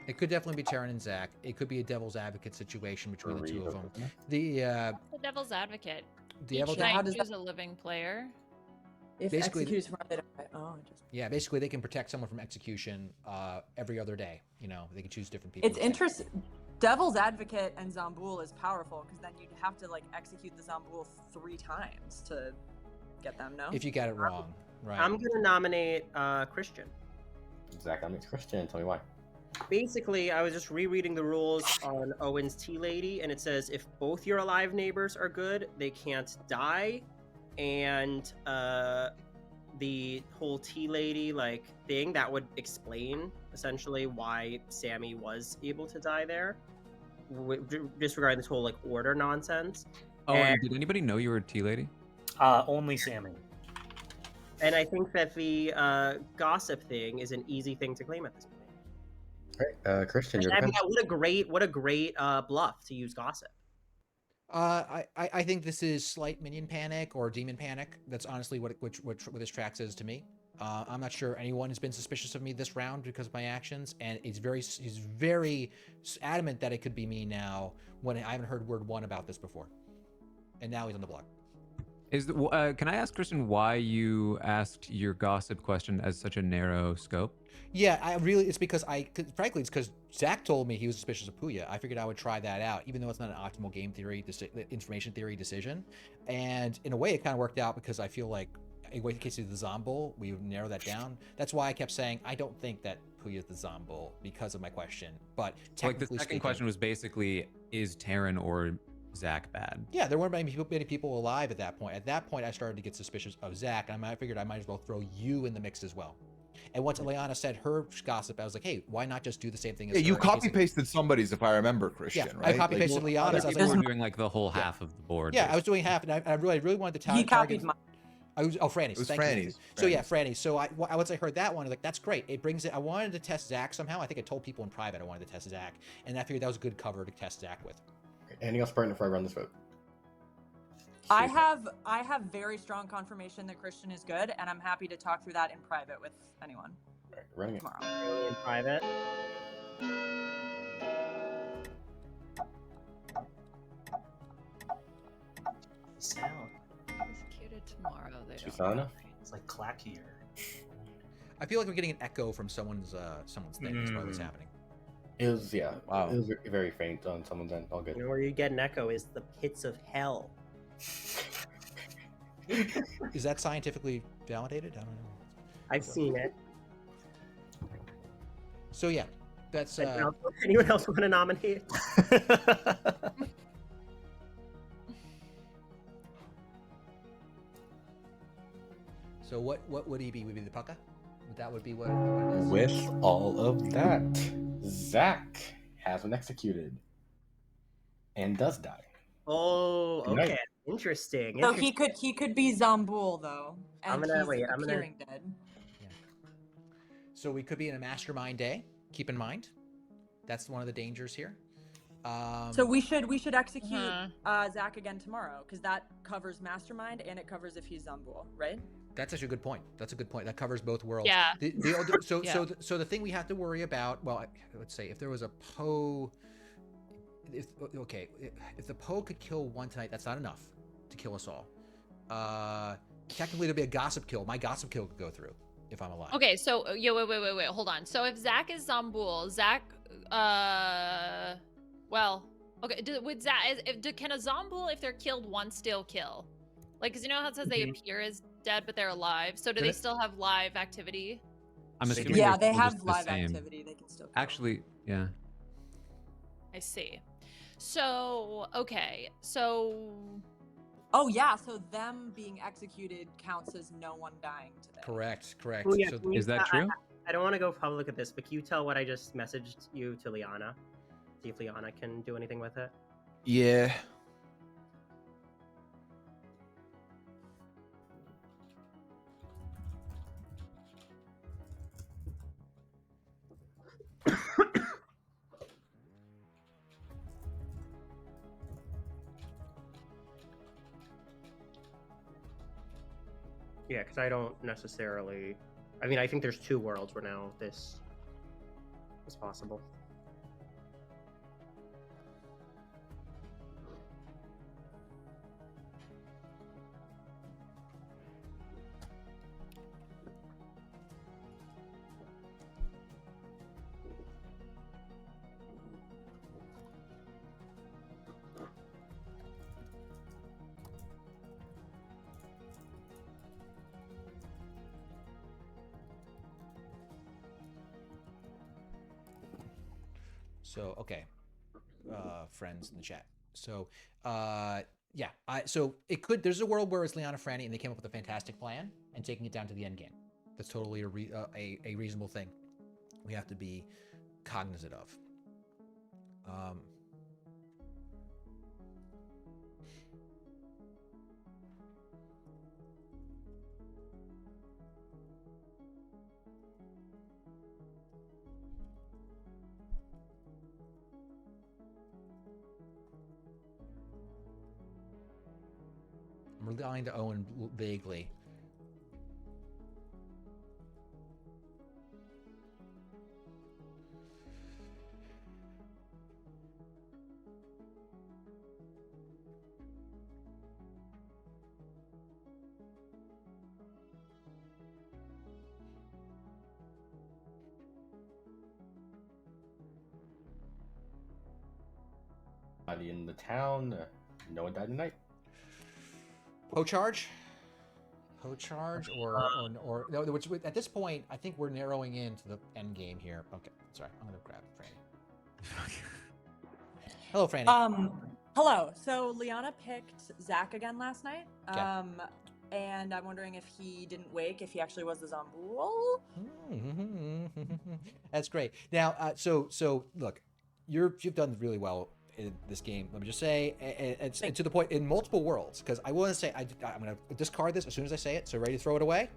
It could definitely be Taryn and Zach. It could be a Devil's Advocate situation between the 2 of them. The Devil's Advocate. The Each night choose a living player. If Basically- executed tomorrow, they don't die. Oh, interesting. Yeah, basically they can protect someone from execution every other day. You know, they can choose different people. It's interesting. Devil's Advocate and Zombul is powerful because then you'd have to like execute the Zombul 3 times to get them. No. If you got it wrong, right? I'm gonna nominate Christian. Zach nominates Christian. Tell me why. Basically, I was just rereading the rules on Owen's Tea Lady, and it says if both your alive neighbors are good, they can't die, and the whole Tea Lady like thing that would explain essentially why Sammy was able to die there, disregarding this whole like order nonsense. Oh, and did anybody know you were a tea lady? Only Sammy. And I think that the gossip thing is an easy thing to claim at this point. All right, Christian, your I mean, defense. what a great bluff to use gossip. I think this is slight minion panic or demon panic. That's honestly what this track says to me. I'm not sure anyone has been suspicious of me this round because of my actions, and he's very adamant that it could be me now when I haven't heard word one about this before, and now he's on the block. Can I ask Christian why you asked your gossip question as such a narrow scope? Yeah, it's because frankly, it's because Zach told me he was suspicious of Puya. I figured I would try that out, even though it's not an optimal game theory, information theory decision. And in a way, it kind of worked out because I feel like, in case of the Zombo, we would narrow that down. That's why I kept saying I don't think that Puya is the Zombo because of my question. But technically the second question was basically, is Taryn or Zach bad? Yeah, there weren't many people alive at that point. At that point, I started to get suspicious of Zach, and I figured I might as well throw you in the mix as well. And once Ileana said her gossip, I was like, hey, why not just do the same thing as her? You copy-pasted somebody's, if I remember, Christian, yeah, right? I copy-pasted Liana's. I was like, doing like the whole half of the board. Yeah, basically. I was doing half, and I really wanted to target. He copied mine. Franny's. It was Thank Franny's. you. So yeah, Franny's. So once I heard that one, I was like, that's great. It brings it. I wanted to test Zach somehow. I think I told people in private I wanted to test Zach, and I figured that was a good cover to test Zach with. Anything else pertinent before I run this vote? I have very strong confirmation that Christian is good, and I'm happy to talk through that in private with anyone. All right, running it tomorrow. In private. Sound. Executed tomorrow. Susanna? It's like clackier. I feel like we're getting an echo from someone's thing. That's probably what's happening. It was, yeah. Wow. It was very faint on someone's end. All good. You know where you get an echo is the pits of hell. Is that scientifically validated? I don't know. I've seen it. So yeah, that's. Anyone else want to nominate? So what would he be? Would he be the pucka? That would be what it is. With all of that, Zach has been executed and does die. Oh, okay. Nice. Interesting. So he could be Zambul though, and he's appearing dead. Yeah. So we could be in a mastermind day. Keep in mind, that's one of the dangers here. So we should execute Zach again tomorrow because that covers mastermind and it covers if he's Zambul, right? That's actually a good point. That's a good point. That covers both worlds. Yeah. So the thing we have to worry about, well, let's say if there was a Poe, if the Poe could kill one tonight, that's not enough to kill us all. Technically, there'd be a gossip kill. My gossip kill could go through if I'm alive. Okay, so wait, hold on. So if Zach is Zambul, Zach, well, okay, with Zach, can a Zambul, if they're killed once, still kill? Like, because you know how it says they appear as dead, but they're alive. So do they still have live activity? I'm assuming yeah, they're they still have just the live same. activity. They can still kill. Actually, yeah. I see. So, okay, so... Oh yeah, so them being executed counts as no one dying today. Correct. Oh, yeah, So, is that true? I don't want to go public with this, but can you tell what I just messaged you to Liana? See if Liana can do anything with it. Yeah. Yeah, because I don't necessarily... I mean, I think there's two worlds where now this is possible. So okay, friends in the chat. So yeah, so it could. There's a world where it's Liana Franny and they came up with a fantastic plan and taking it down to the end game. That's totally a reasonable thing. We have to be cognizant of. I'm relying to Owen vaguely. in the town. No one died tonight. Charge, or no? Which at this point, I think we're narrowing into the end game here. Okay, sorry, I'm gonna grab Franny. Hello, Franny. Hello. So Liana picked Zach again last night. Okay. And I'm wondering if he didn't wake, if he actually was the Zambul. That's great. Now, so look, you've done really well in this game. Let me just say, and to the point in multiple worlds, because I want to say I'm going to discard this as soon as I say it. So ready to throw it away?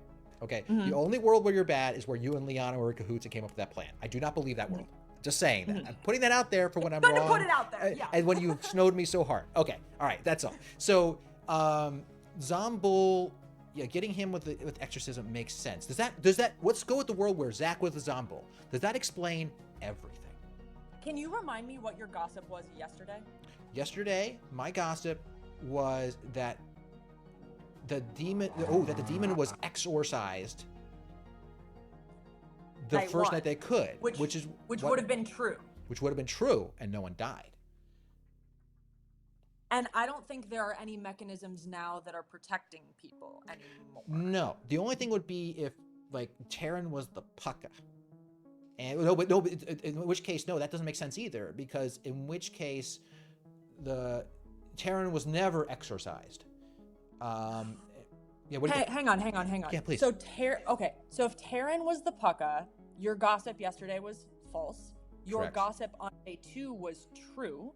Okay. Mm-hmm. The only world where you're bad is where you and Liana were in cahoots and came up with that plan. I do not believe that world. Just saying that. I'm putting that out there for when I'm Good wrong. to put it out there. Yeah. And when you snowed me so hard. Okay. All right. That's all. So, Zambul, yeah, getting him with exorcism makes sense. Does that? Let's go with the world where Zach was the Zambul. Does that explain everything? Can you remind me what your gossip was yesterday? Yesterday, my gossip was that the demon was exorcised the Night first one. night they could, which would have been true. Which would have been true, and no one died. And I don't think there are any mechanisms now that are protecting people anymore. No, the only thing would be if like Terran was the pucka. And in which case, no, that doesn't make sense either, because in which case, the Terran was never exorcised. Yeah. Hang on. Yeah, please. So so if Terran was the pucka, your gossip yesterday was false. Your Correct. gossip on day 2 was true.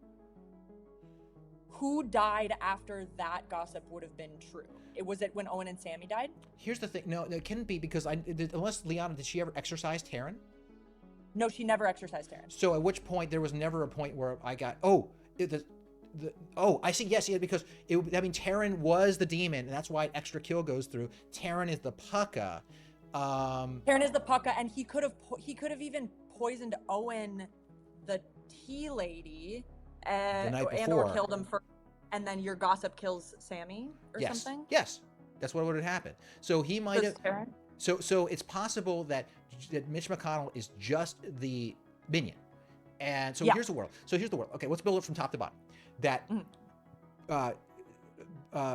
Who died after that gossip would have been true? Was it when Owen and Sammy died? Here's the thing. No, it couldn't be, because unless Liana, did she ever exorcise Terran? No, she never exorcised Terran. So at which point there was never a point where I got I see. Yes, yeah, because Terran was the demon, and that's why extra kill goes through. Terran is the pucka. Terran is the pucka, and he could have even poisoned Owen, the tea lady, and or killed him first, and then your gossip kills Sammy or something. Yes, that's what would have happened. So he might have. Terran? So it's possible that Mitch McConnell is just the minion. And so here's the world. Okay, let's build it from top to bottom. That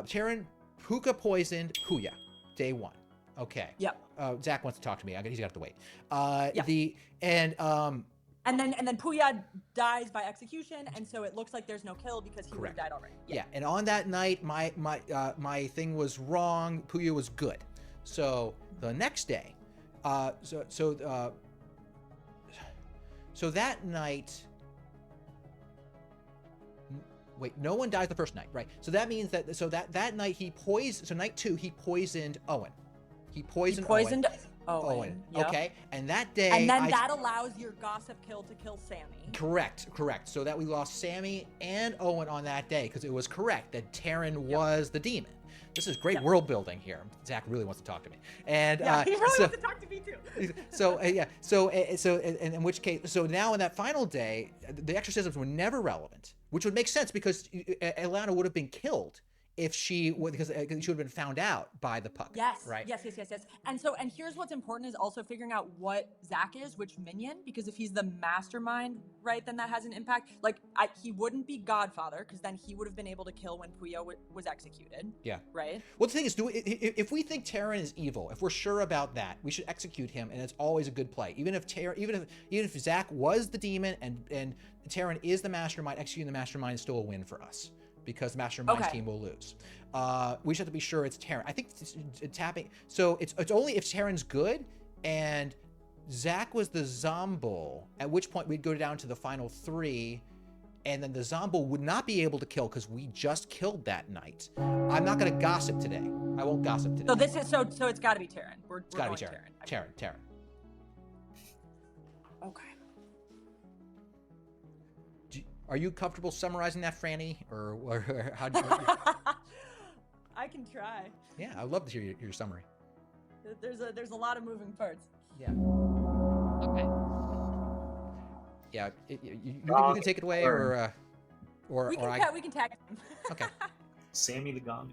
Terran Puka poisoned Puya day 1. Okay. Yep. Zach wants to talk to me. He's gonna have to wait. And then Puya dies by execution, and so it looks like there's no kill because he would have died already. Yeah. And on that night, my thing was wrong. Puya was good. So the next day, so that night. Wait, no one dies the first night, right? So that means that that night he poisoned. So night 2 he poisoned Owen. He poisoned Owen. Yep. Okay, and that day. And then that allows your gossip kill to kill Sammy. Correct. So that we lost Sammy and Owen on that day, because it was correct that Terran was the demon. This is great world building here. Zach really wants to talk to me, and he really wants to talk to me too. So in which case, so now in that final day, the exorcisms were never relevant, which would make sense because Alana would have been killed if she would, because she would have been found out by the puck. Yes. Right. Yes. And here's what's important is also figuring out what Zach is, which minion, because if he's the mastermind, right, then that has an impact. Like he wouldn't be Godfather, because then he would have been able to kill when Puyo was executed. Yeah. Right. Well, the thing is, if we think Terran is evil, if we're sure about that, we should execute him, and it's always a good play. Even if Zach was the demon and Terran is the mastermind, executing the mastermind is still a win for us, because the mastermind team will lose. We just have to be sure it's Terran. I think it's tapping. So it's only if Terran's good and Zach was the Zambul, at which point we'd go down to the final 3, and then the Zambul would not be able to kill because we just killed that night. I'm not going to gossip today. I won't gossip today. So this is so it's got to be Terran. It's got to be Terran. Terran. Okay. Are you comfortable summarizing that, Franny, or how do you? I can try. Yeah, I'd love to hear your summary. There's a lot of moving parts. Yeah. Okay. Yeah, you can take it away, or we can tag him. Okay. Sammy the Gong.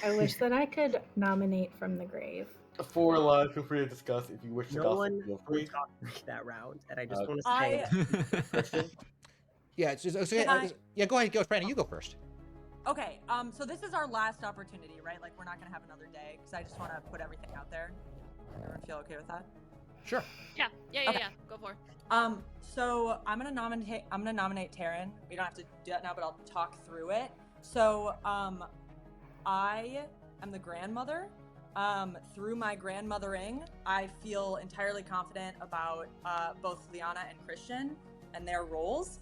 I wish that I could nominate from the grave. For live, feel free to discuss if you wish to. No one will talk that round, and I just want to say, Christian, Yeah, it's just, so, Can yeah, go ahead, go, Franny, you go first. Okay, so this is our last opportunity, right? Like, we're not gonna have another day, because I just want to put everything out there. Everyone feel okay with that? Sure. Yeah. Okay. Go for it. So I'm gonna nominate Taryn. We don't have to do that now, but I'll talk through it. So, I am the grandmother. Through my grandmothering, I feel entirely confident about both Liana and Christian and their roles.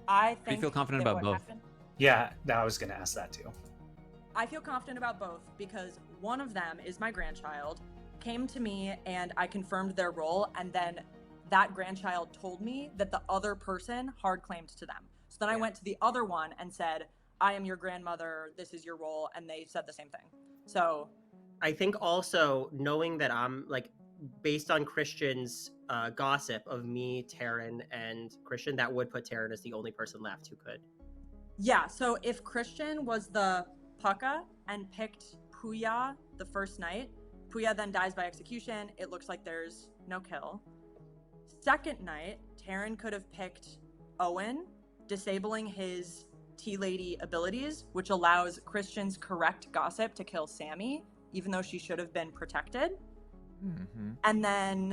I think. Do you feel confident about both? Yeah, I was gonna ask that too. I feel confident about both because one of them is my grandchild, came to me and I confirmed their role, and then that grandchild told me that the other person hard claimed to them. So then I went to the other one and said, I am your grandmother, this is your role, and they said the same thing. So I think also knowing that I'm like, based on Christian's gossip of me, Taryn, and Christian, that would put Taryn as the only person left who could. Yeah, so if Christian was the Pucka and picked Puya the first night, Puya then dies by execution. It looks like there's no kill. Second night, Taryn could have picked Owen, disabling his Tea Lady abilities, which allows Christian's correct gossip to kill Sammy, even though she should have been protected. Mm-hmm. And then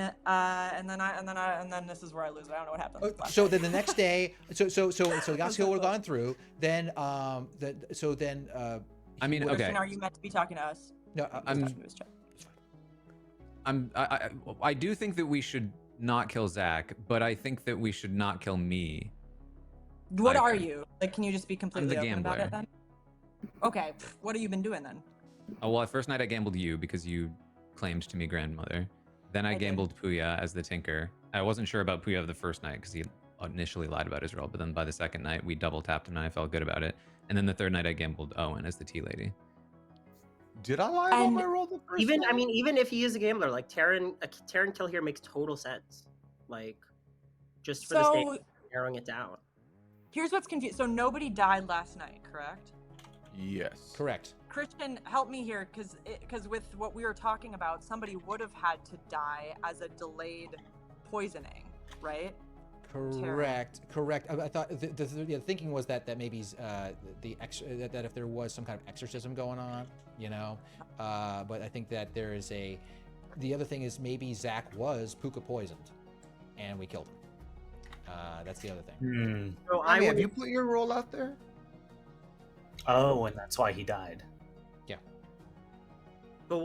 this is where I lose it. I don't know what happened. So then the next day, so Yasuo would have gone through. Then I mean, Christian, okay. are you meant to be talking to us? No, I do think that we should not kill Zach, but I think that we should not kill me. What are you? Like, can you just be completely I'm the open about gambler. it then? Okay, what have you been doing then? Oh, well, first night I gambled you because you claimed to me grandmother. Then I gambled Puya as the Tinker. I wasn't sure about Puya the first night because he initially lied about his role, but then by the second night we double tapped him and I felt good about it. And then the third night I gambled Owen as the Tea Lady. Did I lie about my role the first Even night? I mean, even if he is a gambler, like Taryn kill here makes total sense. Like, just for the sake of narrowing it down. Here's what's confused. So nobody died last night, correct? Yes. Correct. Christian, help me here, because with what we were talking about, somebody would have had to die as a delayed poisoning, right? Correct. I thought the thinking was that maybe that if there was some kind of exorcism going on, you know, but I think that there is the other thing is maybe Zach was Puka poisoned, and we killed him. That's the other thing. So have you put your role out there? Oh, and that's why he died. Yeah. But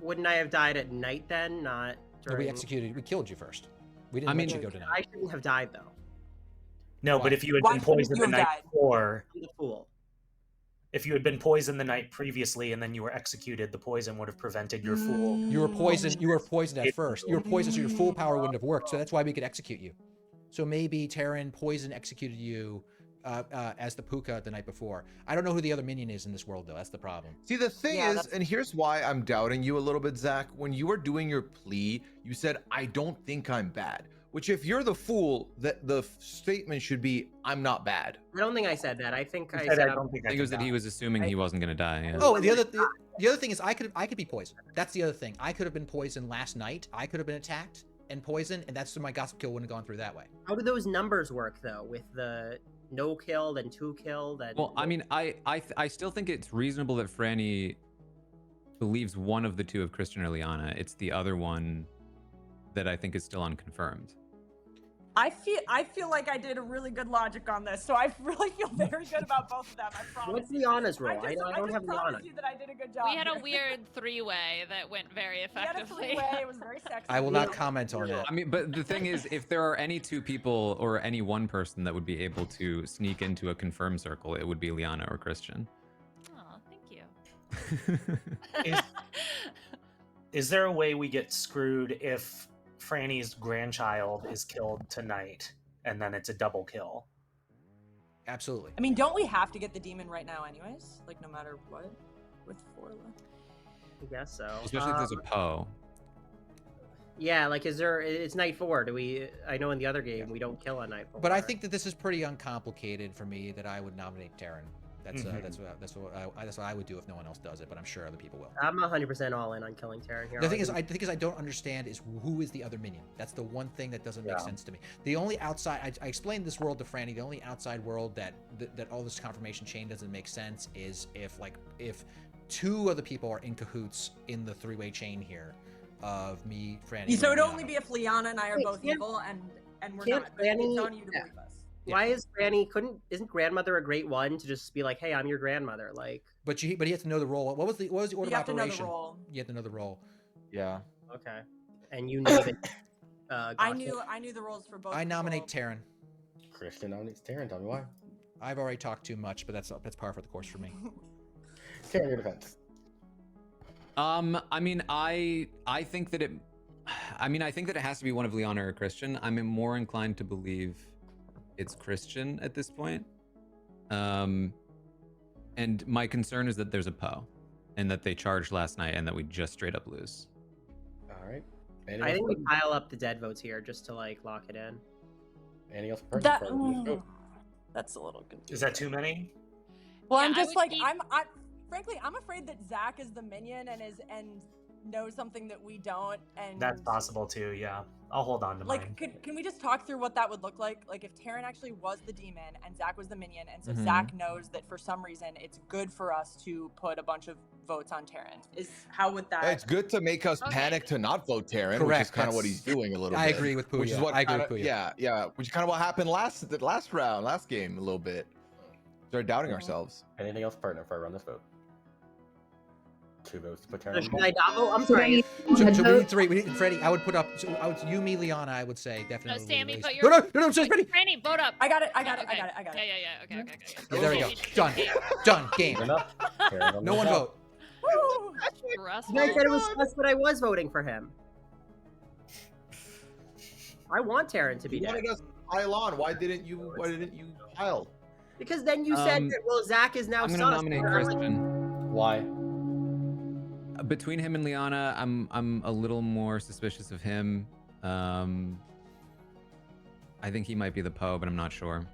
wouldn't I have died at night then? Not during. No, we killed you first. We didn't let you go tonight. I shouldn't have died though. No, but if you had been poisoned the night before, I'm the fool. If you had been poisoned the night previously and then you were executed, the poison would have prevented your fool. You were poisoned. You were poisoned at first. You were poisoned, so your full power wouldn't have worked. So that's why we could execute you. So maybe Taryn poison executed you as the Puka the night before. I don't know who the other minion is in this world, though. That's the problem. See, the thing is, and here's why I'm doubting you a little bit, Zach. When you were doing your plea, you said, I don't think I'm bad. Which, if you're the fool, the statement should be, I'm not bad. I don't think I said that. I think I said I think it was that he was assuming he wasn't going to die. Yeah. Oh, the other thing is I could be poisoned. That's the other thing. I could have been poisoned last night. I could have been attacked and poisoned, and that's why my gossip kill wouldn't have gone through that way. How do those numbers work though? With the no killed and 2 killed? And Well, I mean, I still think it's reasonable that Franny believes one of the two of Christian or Liana. It's the other one that I think is still unconfirmed. I feel like I did a really good logic on this, so I really feel very good about both of them. I promise. What's Liana's role? I don't have promise Liana. you that I did a good job. We had a here. weird three-way that went very effectively. We had a three-way. It was very sexy. I will not comment on it. I mean, but the thing is, if there are any two people or any one person that would be able to sneak into a confirmed circle, it would be Liana or Christian. Oh, thank you. Is there a way we get screwed if Franny's grandchild is killed tonight and then it's a double kill? Absolutely. I mean, don't we have to get the demon right now anyways? Like, no matter what? With 4 left? I guess so. Especially if there's a Poe. Yeah, like, it's night 4. I know in the other game we don't kill on night 4. But I think that this is pretty uncomplicated for me that I would nominate Taryn. That's what I would do if no one else does it, but I'm sure other people will. I'm 100% all in on killing Terran here. The thing is, I don't understand is who is the other minion. That's the one thing that doesn't make sense to me. The only outside, I explained this world to Franny. The only outside world that all this confirmation chain doesn't make sense is if 2 other people are in cahoots in the 3-way chain here, of me, Franny. So it'd only be if Liana and I are both evil, and we're not. But it's on you to believe us. Why is Granny? Isn't grandmother a great one to just be like, hey, I'm your grandmother? Like, but he has to know the role. What was the order of operation? You have to know the role. You have to know the role. Yeah. Okay. And you knew that. I knew the roles for both. I nominate Terran. Christian nominates Terran. Tell me why. I've already talked too much, but that's par for the course for me. Terran, your defense. I mean, I think that it. I mean, I think that it has to be one of Liana or Christian. I'm more inclined to believe it's Christian at this point. And my concern is that there's a Poe, and that they charged last night, and that we just straight up lose. All right. I think we pile up the dead votes here just to like lock it in. Anything else? That's a little good. Is that too many? Well, Yeah, I'm I just would like keep- frankly, I'm afraid that Zach is the minion and knows something that we don't. And That's possible too. Yeah, I'll hold on to mine. Can we just talk through what that would look like? Like if Terran actually was the demon and Zach was the minion, and so Zach knows that for some reason it's good for us to put a bunch of votes on Terran. How would that? It's good to make us panic to not vote Terran, which is kind of what he's doing a little bit. I agree with Puya. Which is what I agree with Puya. Yeah, which is kind of what happened last game a little bit. Started doubting ourselves. Anything else pertinent before I run this vote? 2 votes to put Terran. Should I not vote? I'm sorry. So we need 3. We need Freddie. I would put up. So you, me, Liana. I would say definitely. No, Sammy, Elise. put your. No. Just Freddie. Franny, vote up. I got it. Okay. Yeah. Okay. Yeah, there we go. Done. Game. Enough. No one vote. Stressful. I said it was stress, but I was voting for him. I want Terran to be You dead. wanted us to pile on. Why didn't you pile? Because then you said that, well, Zach is now I'm sus. gonna nominate Christian. Why? Between him and Liana, I'm a little more suspicious of him. I think he might be the Poe, but I'm not sure.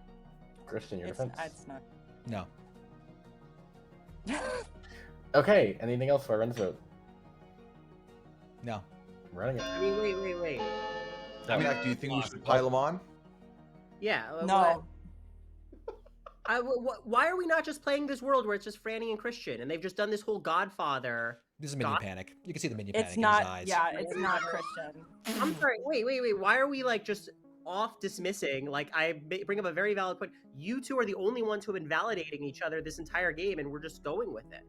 Christian, your defense. It's not. No. Okay. Anything else before I run this vote? No. I'm running it. I mean, wait. Jack, do you think we should pile them on? Yeah. No. Why are we not just playing this world where it's just Franny and Christian, and they've just done this whole Godfather? This is minion panic. You can see the minion panic It's in not. his eyes. Yeah, it's not Christian. I'm sorry. Wait. Why are we like just off dismissing? Like I bring up a very valid point. You two are the only ones who have been validating each other this entire game, and we're just going with it.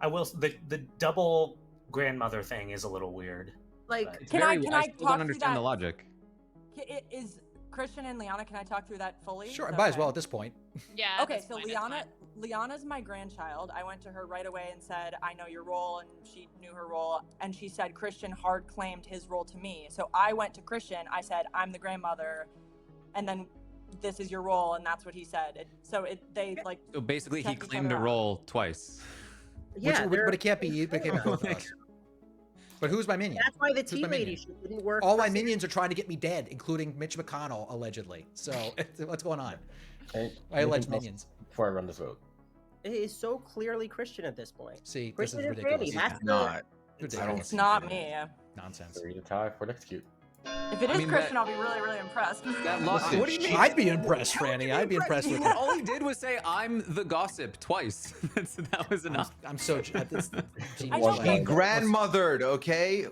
I will. The double grandmother thing is a little weird. Like, But- Can I still talk don't through understand that? the logic. Is Christian and Liana? Can I talk through that fully? Sure. Is that Might as okay? well at this point. Yeah. Okay, that's so fine, that's fine. Liana's my grandchild. I went to her right away and said, I know your role, and she knew her role, and she said Christian hard claimed his role to me. So I went to Christian, I said, I'm the grandmother, and then this is your role, and that's what he said. So basically, he check each claimed other a out. role twice. yeah, But it can't be. But it can't be both of us. But who's my minion? that's why the Who's tea my lady minion? shit didn't work. All for my Sam. minions are trying to get me dead, including Mitch McConnell, allegedly. So what's going on? Any- I allege anything else minions. Before I run this vote. It is so clearly Christian at this point. See, this Christian is and ridiculous. Franny, that's Not. Ridiculous. It's not me. Nonsense. 3 to tie for execute. If it is mean, Christian, I'll be really, really impressed. Listen, What do you mean? I'd be impressed, Franny. I'd be impressed with it. All he did was say, "I'm the gossip" twice. that was enough. I'm so. This, I know, He but- grandmothered, okay?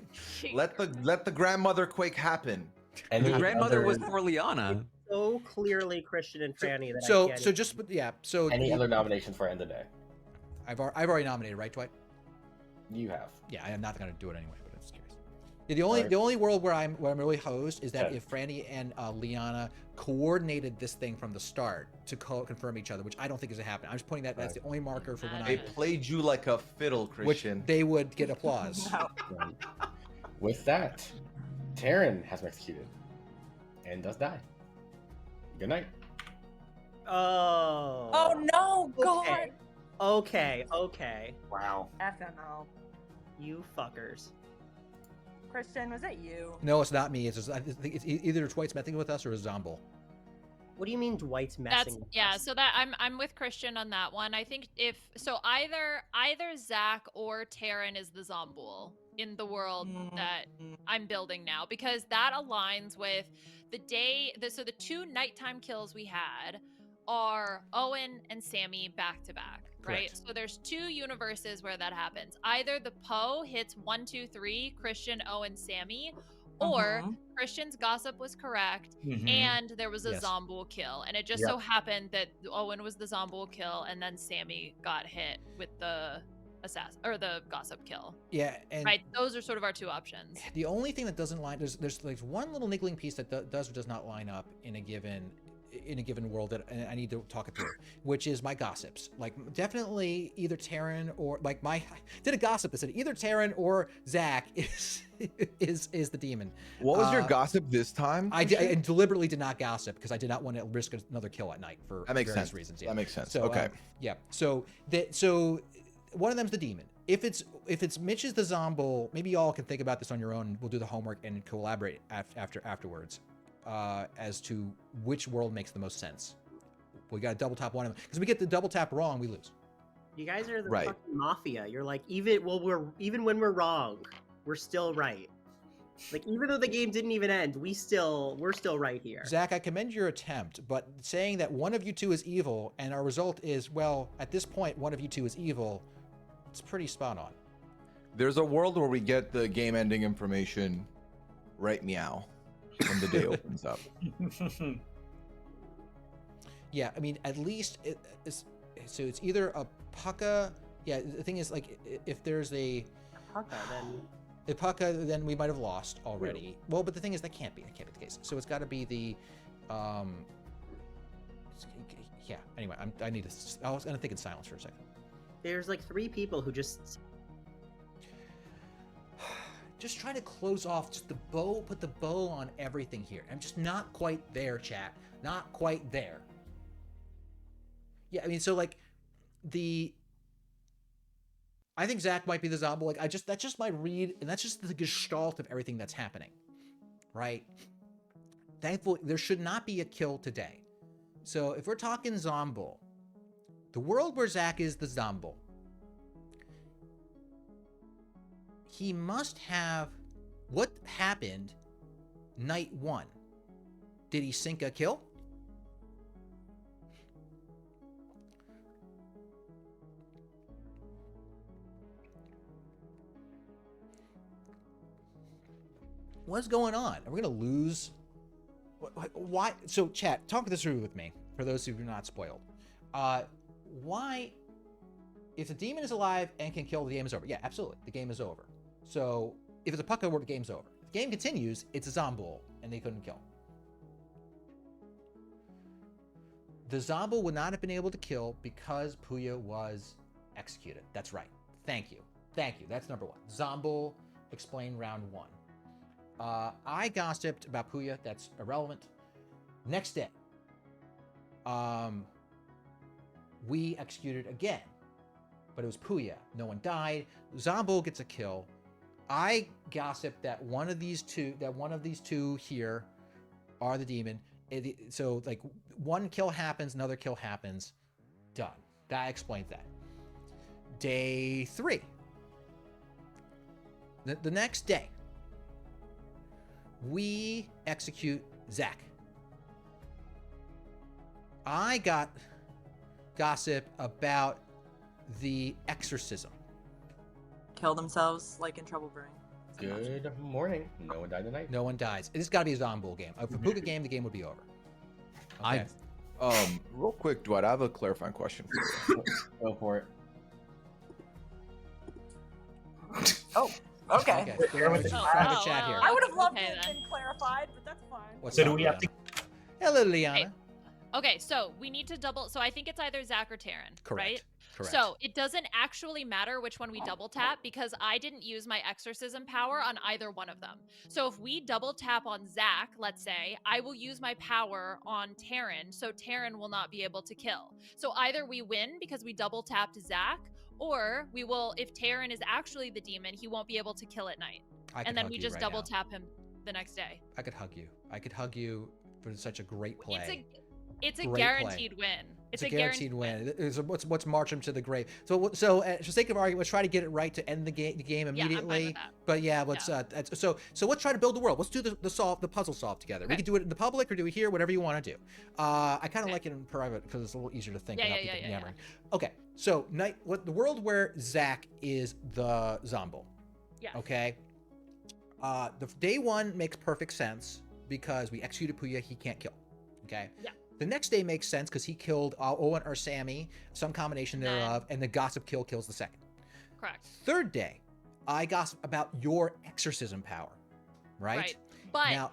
Let the grandmother quake happen. And The grandmother was for Liana. So clearly Christian and Franny that I So can't. just yeah. So Any other nominations for end of day? I've already nominated, right, Dwight? You have. Yeah, I am not going to do it anyway, but I'm just curious. Yeah, the only world where I'm really hosed is that Okay. if Franny and Liana coordinated this thing from the start to confirm each other, which I don't think is going to happen. I'm just pointing that's the only marker for when They played you like a fiddle, which Christian. they would get applause. No. Right. With that, Terran has been executed and does die. Good night. Oh. Oh no, God. Okay. Wow. FML. You fuckers. Christian, was it you? No, it's not me. It's either Dwight's messing with us or a Zomble. What do you mean Dwight's messing with Yeah, us? so that I'm with Christian on that one. I think if so either Zach or Taryn is the Zombul in the world that I'm building now, because that aligns with the so the 2 nighttime kills we had are Owen and Sammy back to back, right? Correct. So there's 2 universes where that happens. Either the Poe hits 1, 2, 3, Christian, Owen, Sammy, or Christian's gossip was correct, and there was a Yes. Zombul kill, and it just so happened that Owen was the Zombul kill, and then Sammy got hit with the assassin or the gossip kill. Yeah, and Right, those are sort of our 2 options. the only thing that doesn't line there's like one little niggling piece that does or does not line up in a given world that I need to talk it through, which is my gossips. Like definitely either Taryn or like I did a gossip that said either Taryn or Zach is the demon. What was your gossip this time? I deliberately did not gossip because I did not want to risk another kill at night for various reasons. Yeah. That makes sense. So, Okay. Yeah. So one of them's the demon. If it's Mitch is the Zombul, maybe y'all can think about this on your own. We'll do the homework and collaborate afterwards as to which world makes the most sense. We got to double tap one of them because we get the double tap wrong, we lose. You guys are the fucking mafia. You're like even when we're wrong, we're still right. Like even though the game didn't even end, we're still right here. Zach, I commend your attempt, but saying that one of you 2 is evil and our result is, well, at this point one of you 2 is evil, it's pretty spot on. There's a world where we get the game ending information right meow when the day opens up. Yeah, I mean, at least so it's either a pucka. Yeah, the thing is, like, if there's a pucka, then we might have lost already. Really? Well, but the thing is, that can't be the case. So it's got to be the, yeah. Anyway, I was gonna think in silence for a second. There's like 3 people who just try to close off just put the bow on everything here. I'm just not quite there, chat. Not quite there. Yeah, I mean, so like I think Zach might be the Zombul. Like that's just my read, and that's just the gestalt of everything that's happening, right? Thankfully, there should not be a kill today. So if we're talking Zombul, the world where Zach is the Zombul, he must have what happened night 1. Did he sink a kill? What's going on? Are we gonna lose? Why? So, chat, talk this through with me. For those who are not spoiled, why? If the demon is alive and can kill, the game is over. Yeah, absolutely, the game is over. So, if it's a pucka, the game's over. If the game continues, it's a Zombul, and they couldn't kill. The Zombul would not have been able to kill because Puya was executed. That's right. Thank you. That's number 1. Zombul, explain round 1. I gossiped about Puya. That's irrelevant. Next day, we executed again, but it was Puya. No one died. Zombul gets a kill. I gossiped that one of these two here are the demon. So like one kill happens, another kill happens. Done. That explains that. Day 3. The next day, we execute Zach. I got gossip about the exorcism. Kill themselves like in Trouble Brewing. Good morning. No one died tonight. No one dies. This has got to be a Zombul game. If a Puka game, the game would be over. Okay. Real quick, Dwight, I have a clarifying question for you. Go for it. Oh, okay. Private chat here. I would have loved Okay, it then. been clarified, but that's fine. What's So up, do we have to? Hello, Liana. Okay, so we need to double. So I think it's either Zach or Taryn, Correct. right? Correct. So it doesn't actually matter which one we double tap because I didn't use my exorcism power on either one of them. So if we double tap on Zach, let's say, I will use my power on Taryn, so Taryn will not be able to kill. So either we win because we double tapped Zach, or we will, if Taryn is actually the demon, he won't be able to kill at night. And then we just double tap him the next day. I could hug you. I could hug you for such a great play. It's a Great guaranteed win. It's a guaranteed win. Let's march him to the grave. So for the sake of argument, let's try to get it right to end the game immediately. Yeah, I'm fine with that. But yeah, let's so let's try to build the world. Let's do the puzzle solve together. Okay. We can do it in the public or do it here, whatever you want to do. I kind of like it in private because it's a little easier to think without people yammering. Okay, so the world where Zach is the Zombo. Yeah. Okay. The day one makes perfect sense because we executed Puya. He can't kill. Okay. Yeah. The next day makes sense because he killed Owen or Sammy, some combination thereof, and the gossip kill kills the second. Correct. Third day, I gossip about your exorcism power, right? Right. But now,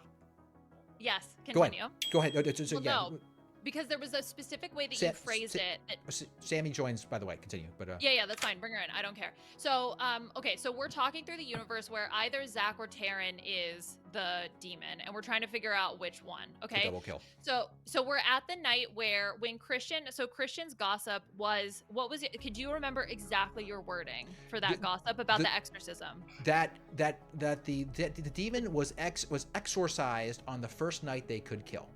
yes, continue. Go ahead. Well, no, because there was a specific way that you phrased it. Sammy joins, by the way. Continue, but yeah, that's fine. Bring her in. I don't care. So, okay, so we're talking through the universe where either Zach or Taryn is the demon, and we're trying to figure out which one. Okay. Double kill. So we're at the night where when Christian's gossip was, what was it? Could you remember exactly your wording for that gossip about the exorcism? That the demon was exorcised on the first night they could kill.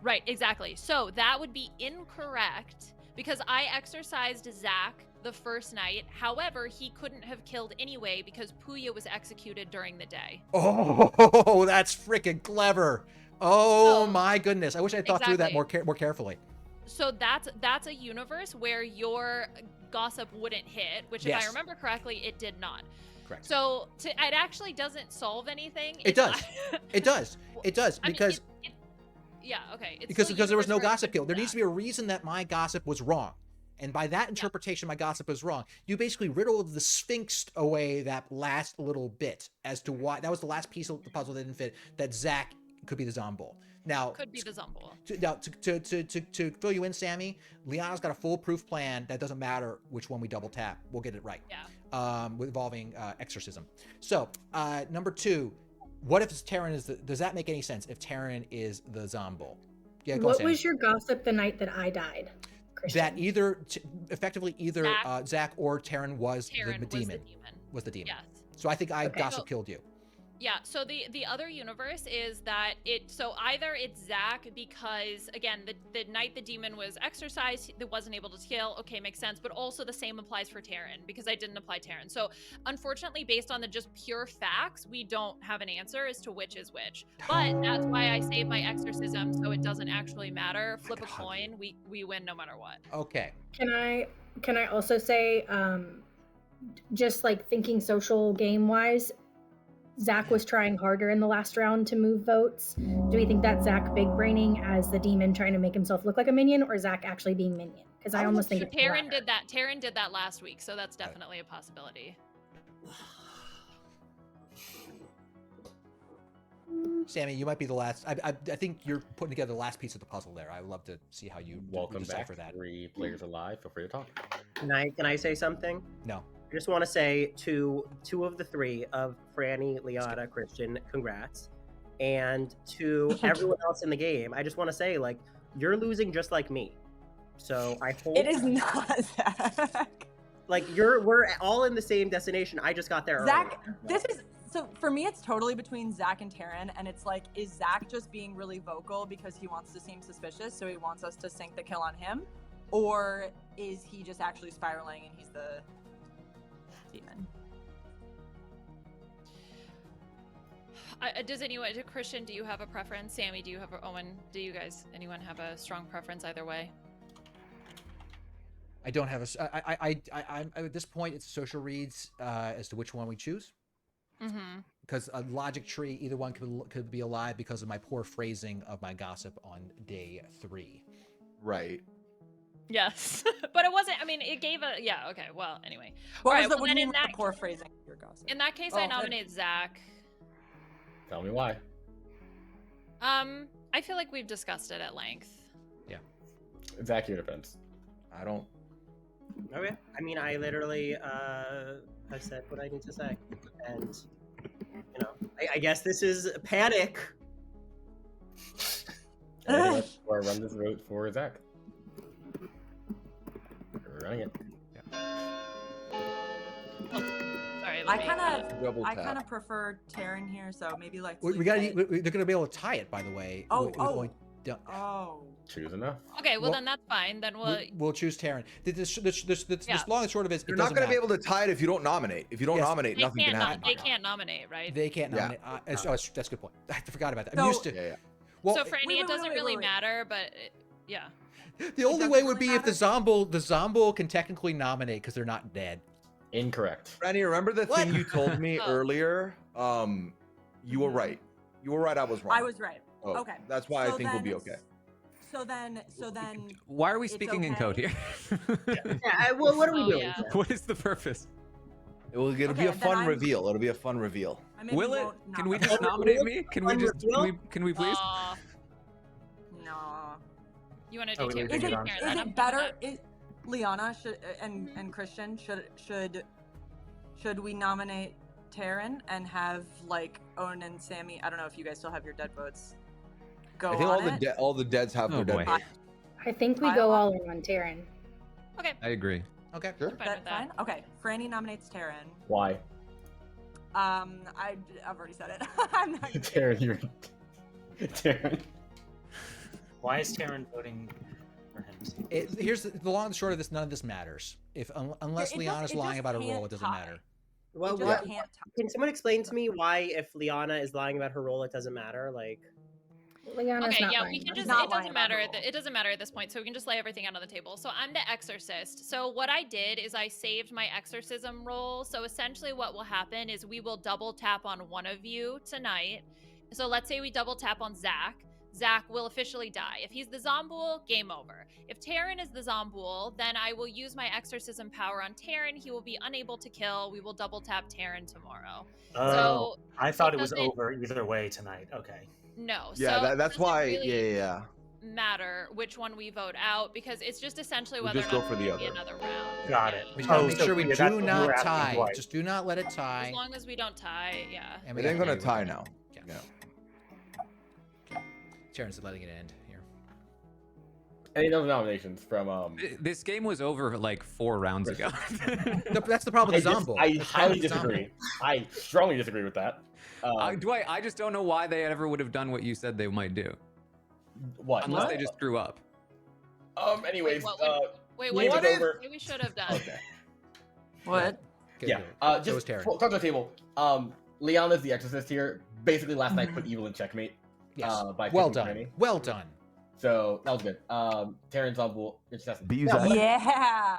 Right, exactly. So that would be incorrect because I exorcised Zach the first night. However, he couldn't have killed anyway because Puya was executed during the day. Oh, that's freaking clever. Oh my goodness. I wish I had thought through that more carefully. So that's a universe where your gossip wouldn't hit, which if I remember correctly, it did not. Correct. So it actually doesn't solve anything. It does. It does. It does because yeah, okay. It's because there was no gossip kill. There needs to be a reason that my gossip was wrong. And by that interpretation, my gossip was wrong. You basically riddled the Sphinx away that last little bit as to why that was the last piece of the puzzle that didn't fit, that Zach could be the Zombo. Now, could be the Zombo. To fill you in, Sammy, Liana's got a foolproof plan that doesn't matter which one we double tap. We'll get it right. Yeah. Involving exorcism. So, number 2, what if Taryn is does that make any sense if Taryn is the Zombo? Yeah, go on, Sammy. What was your gossip the night that I died? Christian? That effectively either Zach or Taryn was the demon. Was the demon. Yes. So I think I gossip killed you. Yeah, so the other universe is that so either it's Zach because, again, the night the demon was exorcised, it wasn't able to kill, okay, makes sense, but also the same applies for Taryn because I didn't apply Taryn. So unfortunately, based on the just pure facts, we don't have an answer as to which is which. But that's why I save my exorcism so it doesn't actually matter. Flip a coin, we win no matter what. Okay. Can I also say, just like thinking social game wise, Zach was trying harder in the last round to move votes. Do we think that's Zach big braining as the demon trying to make himself look like a minion, or Zach actually being minion? Because I almost think Taryn did that. Taryn did that last week, so that's definitely a possibility. Sammy, you might be the last. I think you're putting together the last piece of the puzzle there. I would love to see how you decipher that. 3 players alive. Feel free to talk. Can I say something? No. I just want to say to 2 of the 3 of Franny, Liana, Christian, congrats. And to everyone else in the game, I just want to say, like, you're losing just like me. So I hope it is not Zach. Like we're all in the same destination. I just got there Zach, early. this is so for me it's totally between Zach and Taryn, and it's like, is Zach just being really vocal because he wants to seem suspicious, so he wants us to sink the kill on him? Or is he just actually spiraling and he's the demon? Christian, do you have a preference? Sammy, do you have Owen? Anyone have a strong preference either way? I don't have I'm at this point it's social reads as to which one we choose. Mm-hmm. Because a logic tree, either one could be alive because of my poor phrasing of my gossip on day 3. Right. Yes, but it wasn't. I mean, it gave a okay. Well, anyway. What right, was the, well, what do you mean in with the poor phrasing of your gossip? In that case, I nominate Zach. Tell me why. I feel like we've discussed it at length. Yeah. Zach, your defense. I don't. Okay. I mean, I literally have said what I need to say, and I guess this is panic. Or run this vote for Zach. We're running it. Sorry. I kind of prefer Taryn here, so maybe like they're gonna be able to tie it. By the way. Oh. Choose enough. Okay, well then that's fine. Then we'll choose Taryn. This long and short of it is, You're it not doesn't going to be matter. able to tie it if you don't nominate. If you don't Yes. nominate, they nothing can can't happen. they can't nominate, right? They can't Yeah. nominate. That's a good point. I forgot about that. So- I'm used to. Yeah. Well, so Franny, it doesn't really matter, but yeah. the only doesn't way would really be if the Zombo can technically nominate because they're not dead. Incorrect. Franny, remember the thing you told me Oh. earlier? You were right. You were right. I was wrong. I was right. Oh, Okay. That's why So I think we'll then- be okay. So then. Why are we It's speaking in code okay. here? Well, what are we Oh, doing? yeah. What is the purpose? It'll be Okay, a then fun I'm- reveal. It'll be a fun reveal. I maybe Will it? won't Can we nominate. just nominate me? Can we just? Can we please? No. You want to Are do we Taryn? leaving Is it it on Taryn, is then I'm it fine with better? that. Liana and Christian should we nominate Taryn and have like Owen and Sammy? I don't know if you guys still have your dead votes. Go I think on it. all the deads have Oh, their boy. dead votes. I think we I go want- all in on Taryn. Okay, I agree. Okay. Sure. I'm fine That with that. fine? Okay. Franny nominates Taryn. Why? I've already said it. I'm not. Gonna... Taryn, you're. Taryn. Why is Taryn voting for him? Here's the long and short of this. None of this matters. Unless It Liana's just lying about her can't role, it doesn't tie. matter. Well, It just what? can't tie. Can someone explain to me why, if Liana is lying about her role, it doesn't matter? Like, Liana's Okay, not yeah, lying we can about just. it. Not It lying doesn't about matter. her role. It doesn't matter at this point, so we can just lay everything out on the table. So I'm the exorcist. So what I did is I saved my exorcism roll. So essentially, what will happen is we will double tap on one of you tonight. So let's say we double tap on Zach. Zach will officially die. If he's the Zombool, game over. If Taryn is the Zombool, then I will use my exorcism power on Taryn. He will be unable to kill. We will double tap Taryn tomorrow. Oh, So I thought it was doesn't- over either way tonight. Okay. no. Yeah, so it that's doesn't why. really Yeah. matter which one we vote out because it's just essentially We'll whether just or go not for the there'll be other. another round. Got Yeah. it. We gotta Oh, make so sure we yeah, that's do what you were not asking, tie. Dwight. Just do not let it tie. As long as we don't tie, yeah. And we It ain't got gonna Taryn. tie now. Yeah. Yeah. Taryn's letting it end here. Any other nominations from This game was over like 4 rounds ago. That's the problem with the Zombo. I That's the problem highly with the Zombo. disagree. I strongly disagree with that. Dwight, I just don't know why they ever would have done what you said they might do, What? unless they just screw up. Anyways, Wait, what Game's did over. we should have done? Okay. What? Okay, Yeah. good. So Just is Taryn. talk to the table. Liana's the exorcist here. Basically, last night put evil in checkmate. Yes. By Well picking done. Franny. Well done. So that was good. Taryn's on board. Yeah.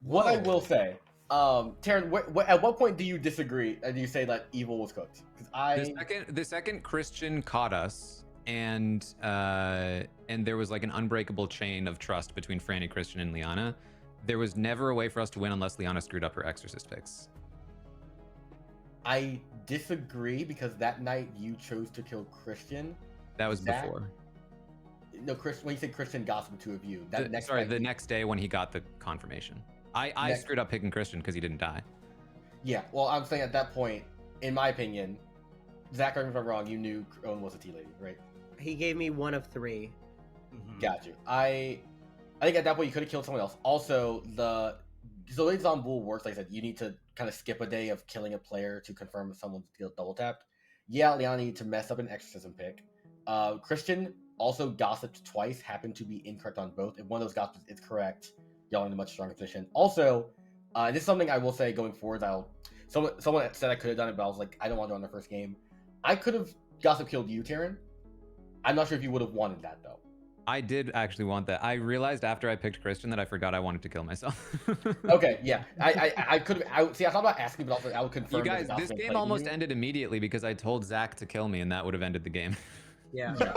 What I Whoa. will say, Taryn, at what point do you disagree and you say that evil was cooked? Because The second Christian caught us, and there was like an unbreakable chain of trust between Franny, Christian, and Liana. There was never a way for us to win unless Liana screwed up her exorcist picks. I disagree because that night you chose to kill Christian. That was Zach? before. No, Christian. When you say Christian gossiped to two of you, that next Sorry, night, the next day when he got the confirmation. I Next- screwed up picking Christian because he didn't die. Yeah, well, I'm saying at that point, in my opinion, Zach, correct me if I'm wrong, you knew Owen was a tea lady, right? he gave me one of 3. Got you. I think at that point you could have killed someone else. Also, the way Zombool works, like I said, you need to kind of skip a day of killing a player to confirm if someone's double tapped. Yeah, Liana needed to mess up an exorcism pick. Christian also gossiped twice, happened to be incorrect on both. If one of those gossips is correct, y'all are in a much stronger position. Also, this is something I will say going forward. Someone said I could have done it, but I was like, I don't want to do it on the first game. I could have gossip killed you, Taryn. I'm not sure if you would have wanted that though. I did actually want that. I realized after I picked Christian that I forgot I wanted to kill myself. Okay, yeah. I could have. See, I thought about asking, but also I would confirm. You that guys, the this gossip game played almost you. ended immediately because I told Zach to kill me, and that would have ended the game. Yeah. Yeah.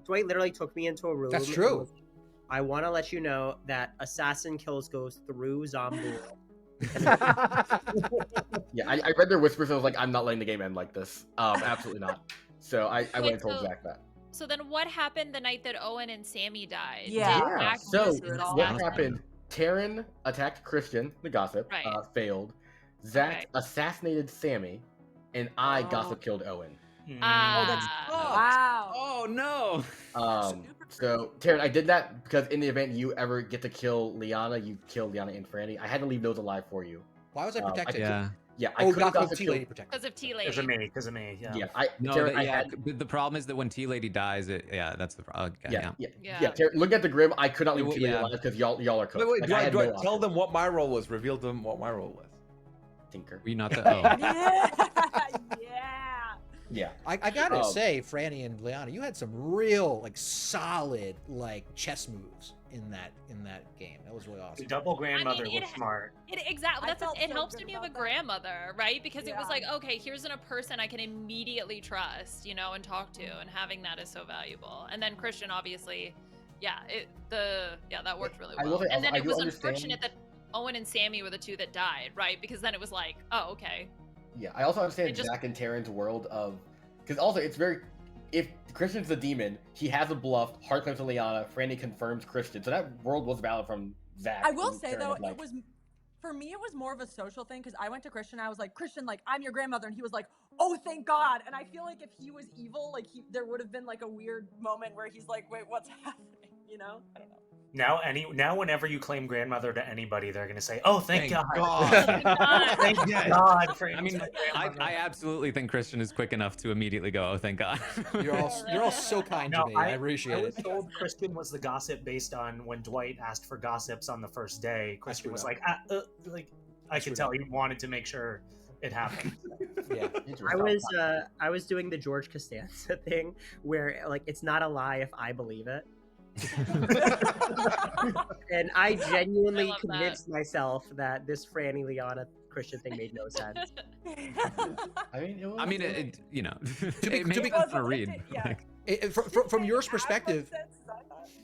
Dwight literally took me into a room. That's and true. was, I want to let you know that assassin kills goes through Zombool. Yeah, I read their whispers. And I was like, I'm not letting the game end like this. Absolutely not. So I went and told so- Zach that. So then what happened the night that Owen and Sammy died? Yeah. Did Zach So use his what assassin? happened? Taryn attacked Christian, the gossip, Right. failed. Zach Okay. assassinated Sammy, and I Oh. gossip killed Owen. Ah. Wow. Oh no! So Taryn, I did that because in the event you ever get to kill Liana, you kill Liana and Franny. I had to leave those alive for you. Why was I I protected? Yeah. Yeah, Oh, could've Gotham gossip Tea killed- Lady protected. Because of Tea Because of Lady. me, because of me. Yeah. Yeah, But the problem is that when Tea Lady dies, that's the problem. Yeah. Yeah. Look at the Grim. I could not leave It Tea will- Lady yeah. alive because y'all are cooks. Wait, Like, I had no tell option. them what my role was. Reveal to them what my role was. Tinker. Were you not the? Yeah. Yeah. I gotta say, Franny and Liana, you had some real like solid like chess moves in that game. That was really The awesome. double grandmother I mean, was smart. Exactly. I That's felt it. so Helps good when you have a about that. grandmother, right? Because it was Yeah. like, okay, here's a person I can immediately trust, and talk to, and having that is so valuable. And then Christian, obviously, that worked really I will well. say And also, then I it do was understand- unfortunate that Owen and Sammy were the two that died, right? Because then it was like, oh, okay. Yeah, I also understand It just- Zach and Taryn's world of, because also it's very, if Christian's the demon, he has a bluff. Heart claims to Liana. Franny confirms Christian, so that world was valid from Zach. I will and say Taryn though, of, like, it was for me. It was more of a social thing because I went to Christian. I was like, Christian, like I'm your grandmother, and he was like, oh, thank God. And I feel like if he was evil, like there would have been like a weird moment where he's like, wait, what's happening? I don't know. Now, whenever you claim grandmother to anybody, they're gonna say, "Oh, thank God, Thank God. thank God." I mean, I absolutely think Christian is quick enough to immediately go, "Oh, thank God." You're all so kind to me. I appreciate I was it. told Christian was the gossip based on when Dwight asked for gossips on the first day. Christian was like, I could tell he wanted to make sure it happened. Yeah. I was doing the George Costanza thing where like it's not a lie if I believe it. And I genuinely love convinced myself that this Franny Liana Christian thing made no sense. I mean, it was, I mean, it To be- it makes to be- sense to read. Yeah. From your perspective,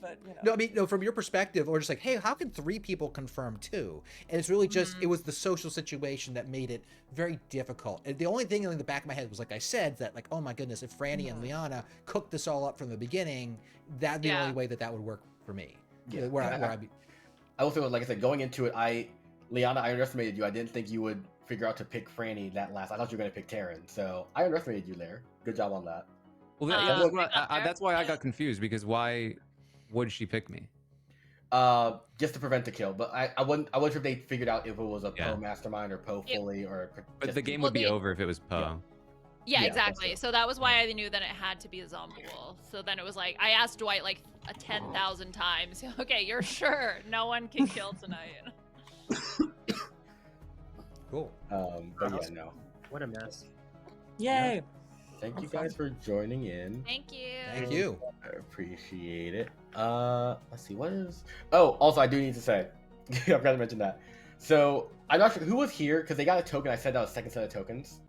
But, no, I mean, no, from your perspective, or just like, hey, how can 3 people confirm 2? And it's really just, it was the social situation that made it very difficult. And the only thing in the back of my head was, like I said, that like, oh my goodness, if Franny and Liana cooked this all up from the beginning, that'd be the only way that would work for me. Yeah. I will say, like I said, going into it, Liana, I underestimated you. I didn't think you would figure out to pick Franny that last. I thought you were going to pick Taryn. So I underestimated you there. Good job on that. Well, that's why I got confused, because why would she pick me? Just to prevent the kill, but I wasn't sure if they figured out if it was a Poe mastermind or Poe fully or. But the game would be over if it was Poe. Yeah, exactly. So that was why I knew that it had to be a Zombul. So then it was like, I asked Dwight like 10,000 times, okay, you're sure no one can kill tonight? Cool. But yeah, no. What a mess. Yay. Thank you guys for joining in. Thank you. Thank you. I appreciate it. Let's see, what is... Oh, also, I do need to say, I forgot to mention that. So, I'm not sure who was here, because they got a token. I sent out a second set of tokens.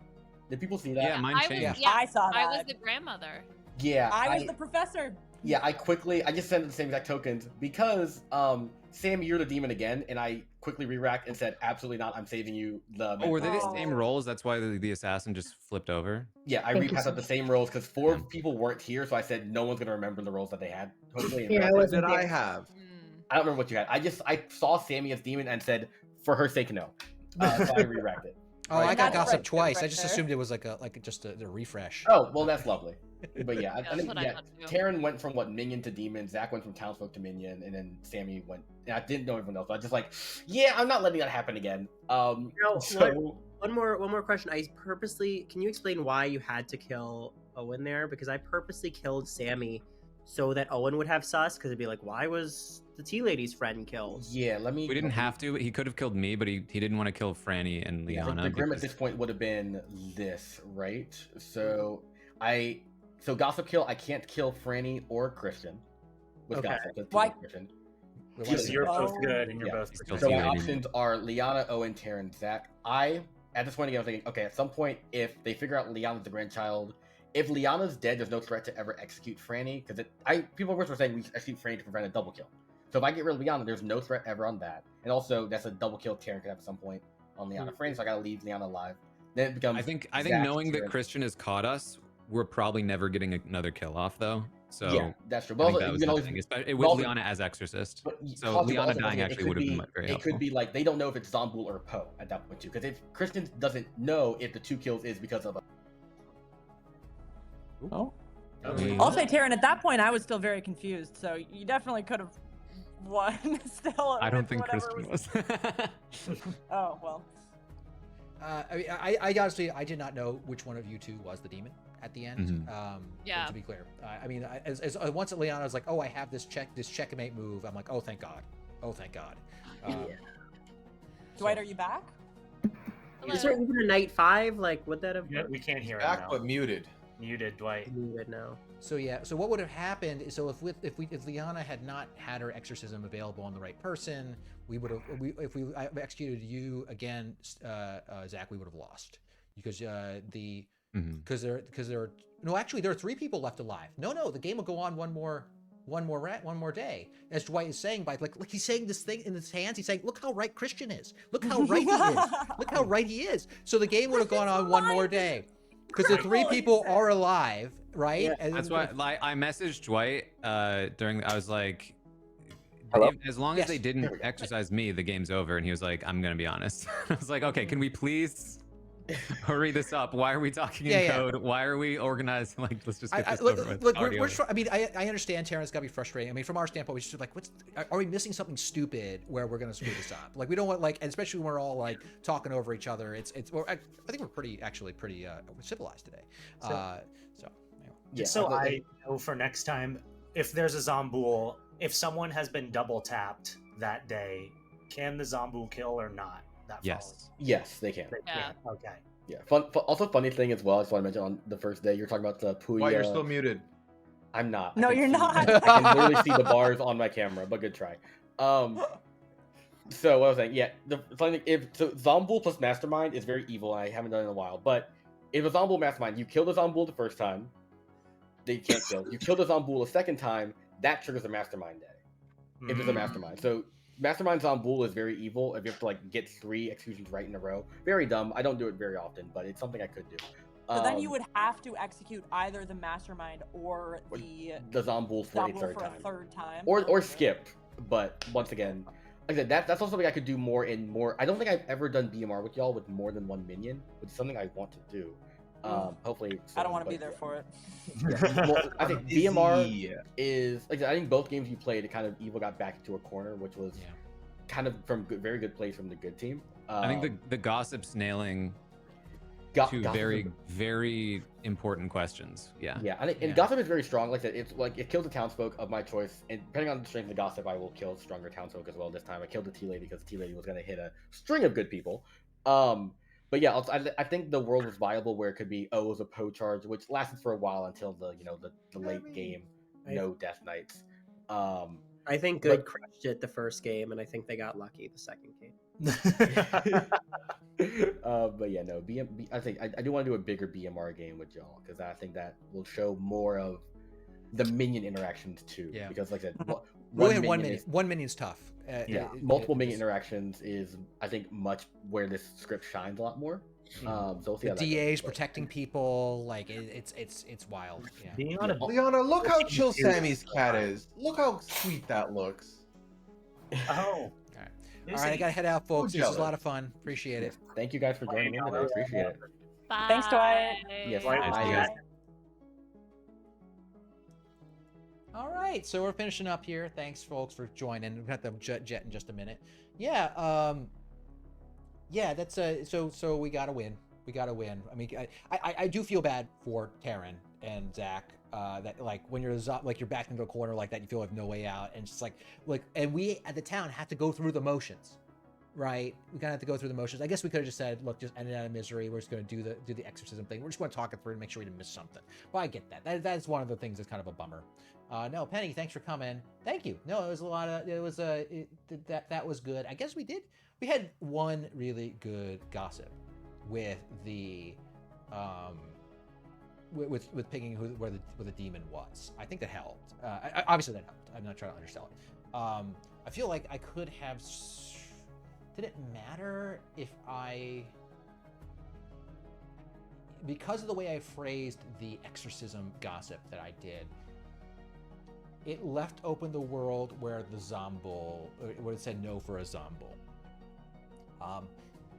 Did people see that? Yeah, mine changed. I saw that. I was the grandmother. Yeah. I was the professor. Yeah, I just sent the same exact tokens, because, Sam, you're the demon again, and I quickly re-racked and said, absolutely not, I'm saving you the... Oh, were they the same roles? That's why the assassin just flipped over? Yeah, I repassed out the same roles because 4 people weren't here, so I said no one's gonna remember the roles that they had. Hopefully, What did I have? I don't remember what you had. I saw Sammy as demon and said, for her sake, no. So I re-racked it. Oh, Right? I got gossip right, twice. right I just there. assumed it was like a refresh. Oh, well, that's lovely. But yeah, I That's think what I thought too. Taryn went from minion to demon. Zach went from townsfolk to minion, and then Sammy went. And I didn't know everyone else. So I was just like, yeah, I'm not letting that happen again. No, So one more question. Can you explain why you had to kill Owen there? Because I purposely killed Sammy so that Owen would have sus, because it'd be like, why was the tea lady's friend killed? yeah, let me. We didn't have to. He could have killed me, but he didn't want to kill Franny and Yeah, Liana. the grim at because- this point would have been this, right? So gossip kill. I can't kill Franny or Christian with Okay. gossip. That's Why? Christian. Because you're both good and you're Yeah. both He's So still my Tea Lady. options are Liana, Owen, Taryn, Zach. At this point again, I was thinking, okay, at some point, if they figure out Liana's the grandchild, if Liana's dead, there's no threat to ever execute Franny, because people were saying we execute Franny to prevent a double kill. So if I get rid of Liana, there's no threat ever on that, and also that's a double kill Taryn could have at some point on Liana Franny, so I gotta leave Liana alive. Then it becomes. I think Zach, knowing that Taryn. Christian has caught us, we're probably never getting another kill off though. So Yeah, that's true. I But think also, that was you can the always, thing, especially but with also- Liana as exorcist. but So Costa Liana also dying it actually could would have be- been very It helpful. could be like they don't know if it's Zombul or Poe at that point too, because if Christian doesn't know if the 2 kills is because of a. Oh. I mean, I'll say, Taryn, at that point, I was still very confused. So you definitely could have won still. I don't with think whatever Christian was. Oh, well. I mean, I honestly, I did not know which one of you two was the demon at the end. Yeah. To be clear, I mean, as once Liana was like, "Oh, I have this checkmate move," I'm like, "Oh, thank God! Oh, thank God!" Dwight, are you back? Hello. Is there even a night 5? Like, would that have? Yeah, we can't hear Back him now. but muted. Muted, Dwight. Muted now. So yeah, so what would have happened is, so if Liana had not had her exorcism available on the right person, we would have if we executed you again, Zach, we would have lost because because there no, actually there are 3 people left alive. No, the game will go on one more day. As Dwight is saying, by like he's saying this thing in his hands, he's saying, "Look how right Christian is. Look how right he is. Look how right he is." So the game would have gone on one more day. Because the 3 people are alive, right? Yeah, and That's why I messaged Dwight during. I was like, Hello? as long as they didn't exercise me, the game's over. And he was like, I'm gonna be honest. I was like, okay, can we please hurry this up? Why are we talking in code? Why are we organized? Like, let's just get this over with. Look, I mean, I understand, Terrence, got to be frustrating. I mean, from our standpoint, we just like, are we missing something stupid where we're gonna screw this up? Like, we don't want and especially when we're all like talking over each other. I think we're pretty civilized today. So I know for next time, if there's a Zomboul, if someone has been double tapped that day, can the Zomboul kill or not? Yes, they can. Yeah. Okay. Yeah. Also, funny thing as well, I just want to mention on the first day, you're talking about the Puya. Why you're still muted? I'm not. No, you're not. I can literally see the bars on my camera, but good try. So what I was saying, yeah, the funny thing, Zomboul plus Mastermind is very evil, and I haven't done it in a while. But if a Zomboul Mastermind, you kill the Zomboul the first time, they can't kill. You kill the Zomboul a second time, that triggers a Mastermind day. If it's a Mastermind, so Mastermind Zomboul is very evil. If you have to like get 3 executions right in a row, very dumb. I don't do it very often, but it's something I could do. So then you would have to execute either the Mastermind or the Zomboul for a third time. Or skip. But once again, like I said, that's also something I could do more in more. I don't think I've ever done BMR with y'all with more than 1 minion, which is something I want to do. Hopefully soon, I don't want to be there for it. Yeah. Well, I think BMR is like I think both games you played, it kind of evil got back into a corner, which was kind of from very good plays from the good team. I think the gossip's nailing two very important questions. Yeah. Yeah, I think and gossip is very strong. Like I said, it's like it kills the townsfolk of my choice, and depending on the strength of the gossip, I will kill stronger townsfolk as well. This time, I killed the tea lady because the tea lady was going to hit a string of good people. But yeah, I think the world was viable where it could be it was a Poe charge, which lasted for a while until the late game, no death knights. I think Good crushed it the first game, and I think they got lucky the second game. But yeah, no, I think I do want to do a bigger BMR game with y'all because I think that will show more of the minion interactions too. Yeah. Because like I said, one minion's tough. Multiple minion interactions is I think much where this script shines a lot more. So we'll see the DA's protecting people, like it's wild. Yeah. Liana, look how chill Sammy's cat is. Look how sweet that looks. Oh. All right, I gotta head out, folks. This was a lot of fun. Appreciate it. Thank you guys for joining in. I appreciate it. Bye. Thanks, Dwight. Yes, Bye, guys. All right, so we're finishing up here. Thanks, folks, for joining. We're gonna have to jet in just a minute. Yeah, that's so we gotta win. We gotta win. I mean, I do feel bad for Taryn and Zach. That like when you're backed into a corner like that, you feel like no way out, and it's just like and we at the town have to go through the motions, right? We kind of have to go through the motions. I guess we could have just said, look, just end it out of misery. We're just gonna do the exorcism thing. We're just gonna talk it through and make sure we didn't miss something. Well, I get that. That's one of the things that's kind of a bummer. No, Penny, thanks for coming. Thank you. No, it was a lot of that was good. I guess we had one really good gossip with the with picking where the demon was. I think that helped. Obviously that helped. I'm not trying to undersell it. I feel like I could have. Did it matter if because of the way I phrased the exorcism gossip that I did, it left open the world where the Zomboul, where it said no for a Zomboul.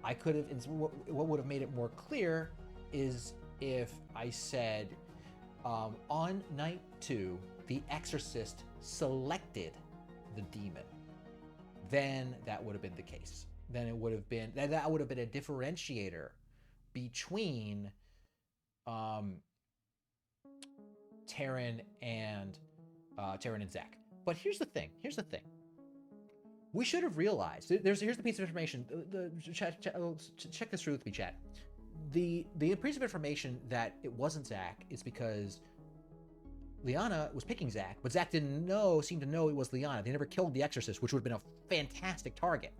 I could have, what would have made it more clear is if I said, on night 2, the exorcist selected the demon. Then that would have been the case. then it would have been that would have been a differentiator between Taryn and Zach. But here's the thing. We should have realized. Here's the piece of information. Check this through with me, chat. The piece of information that it wasn't Zach is because Liana was picking Zach, but Zach didn't seem to know it was Liana. They never killed the Exorcist, which would have been a fantastic target.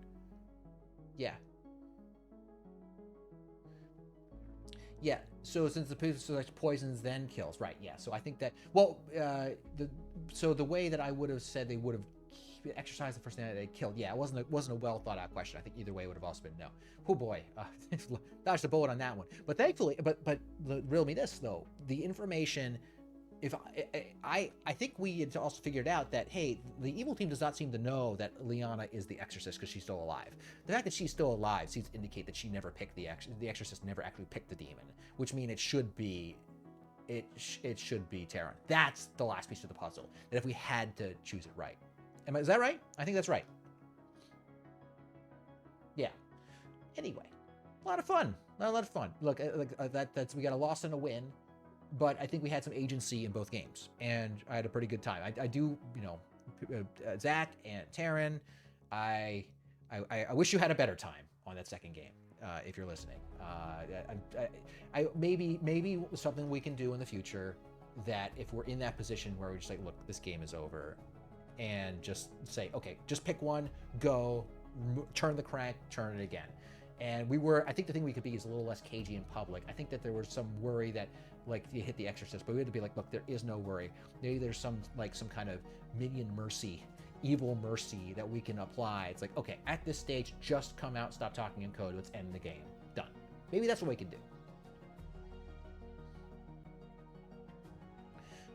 Yeah. Yeah. So since the poisons then kills, right? Yeah. So I think that the way that I would have said they would have exercised the first thing that they killed, yeah, it wasn't a well thought out question. I think either way would have also been no. Oh boy, dodged a bullet on that one. But thankfully, but riddle me this though, the information. If I think we had also figured out that, hey, the evil team does not seem to know that Liana is the Exorcist because she's still alive. The fact that she's still alive seems to indicate that she never picked the Exorcist never actually picked the demon, which means it should be Taryn. That's the last piece of the puzzle. That if we had to choose it right, is that right? I think that's right. Yeah. Anyway, a lot of fun. Look, we got a loss and a win. But I think we had some agency in both games, and I had a pretty good time. I do, Zach and Taryn, I wish you had a better time on that second game, if you're listening. Maybe something we can do in the future, that if we're in that position where we're just like, look, this game is over, and just say, okay, just pick one, go, turn the crank, turn it again. And I think the thing we could be is a little less cagey in public. I think that there was some worry that, like, you hit the Exorcist, but we had to be like, look, there is no worry. Maybe there's some kind of minion mercy, evil mercy that we can apply. It's like, okay, at this stage, just come out, stop talking in code, let's end the game. Done. Maybe that's what we can do.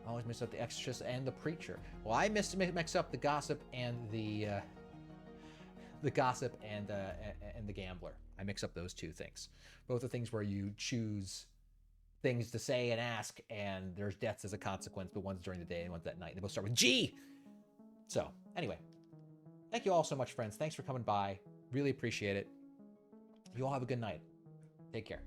I always mix up the Exorcist and the Preacher. Well, I mix up the Gossip and the Gossip and the Gambler. I mix up those two things. Both are things where you choose things to say and ask, and there's deaths as a consequence, but one's during the day and one's at night. They both start with G. So, anyway, thank you all so much, friends. Thanks for coming by. Really appreciate it. You all have a good night. Take care.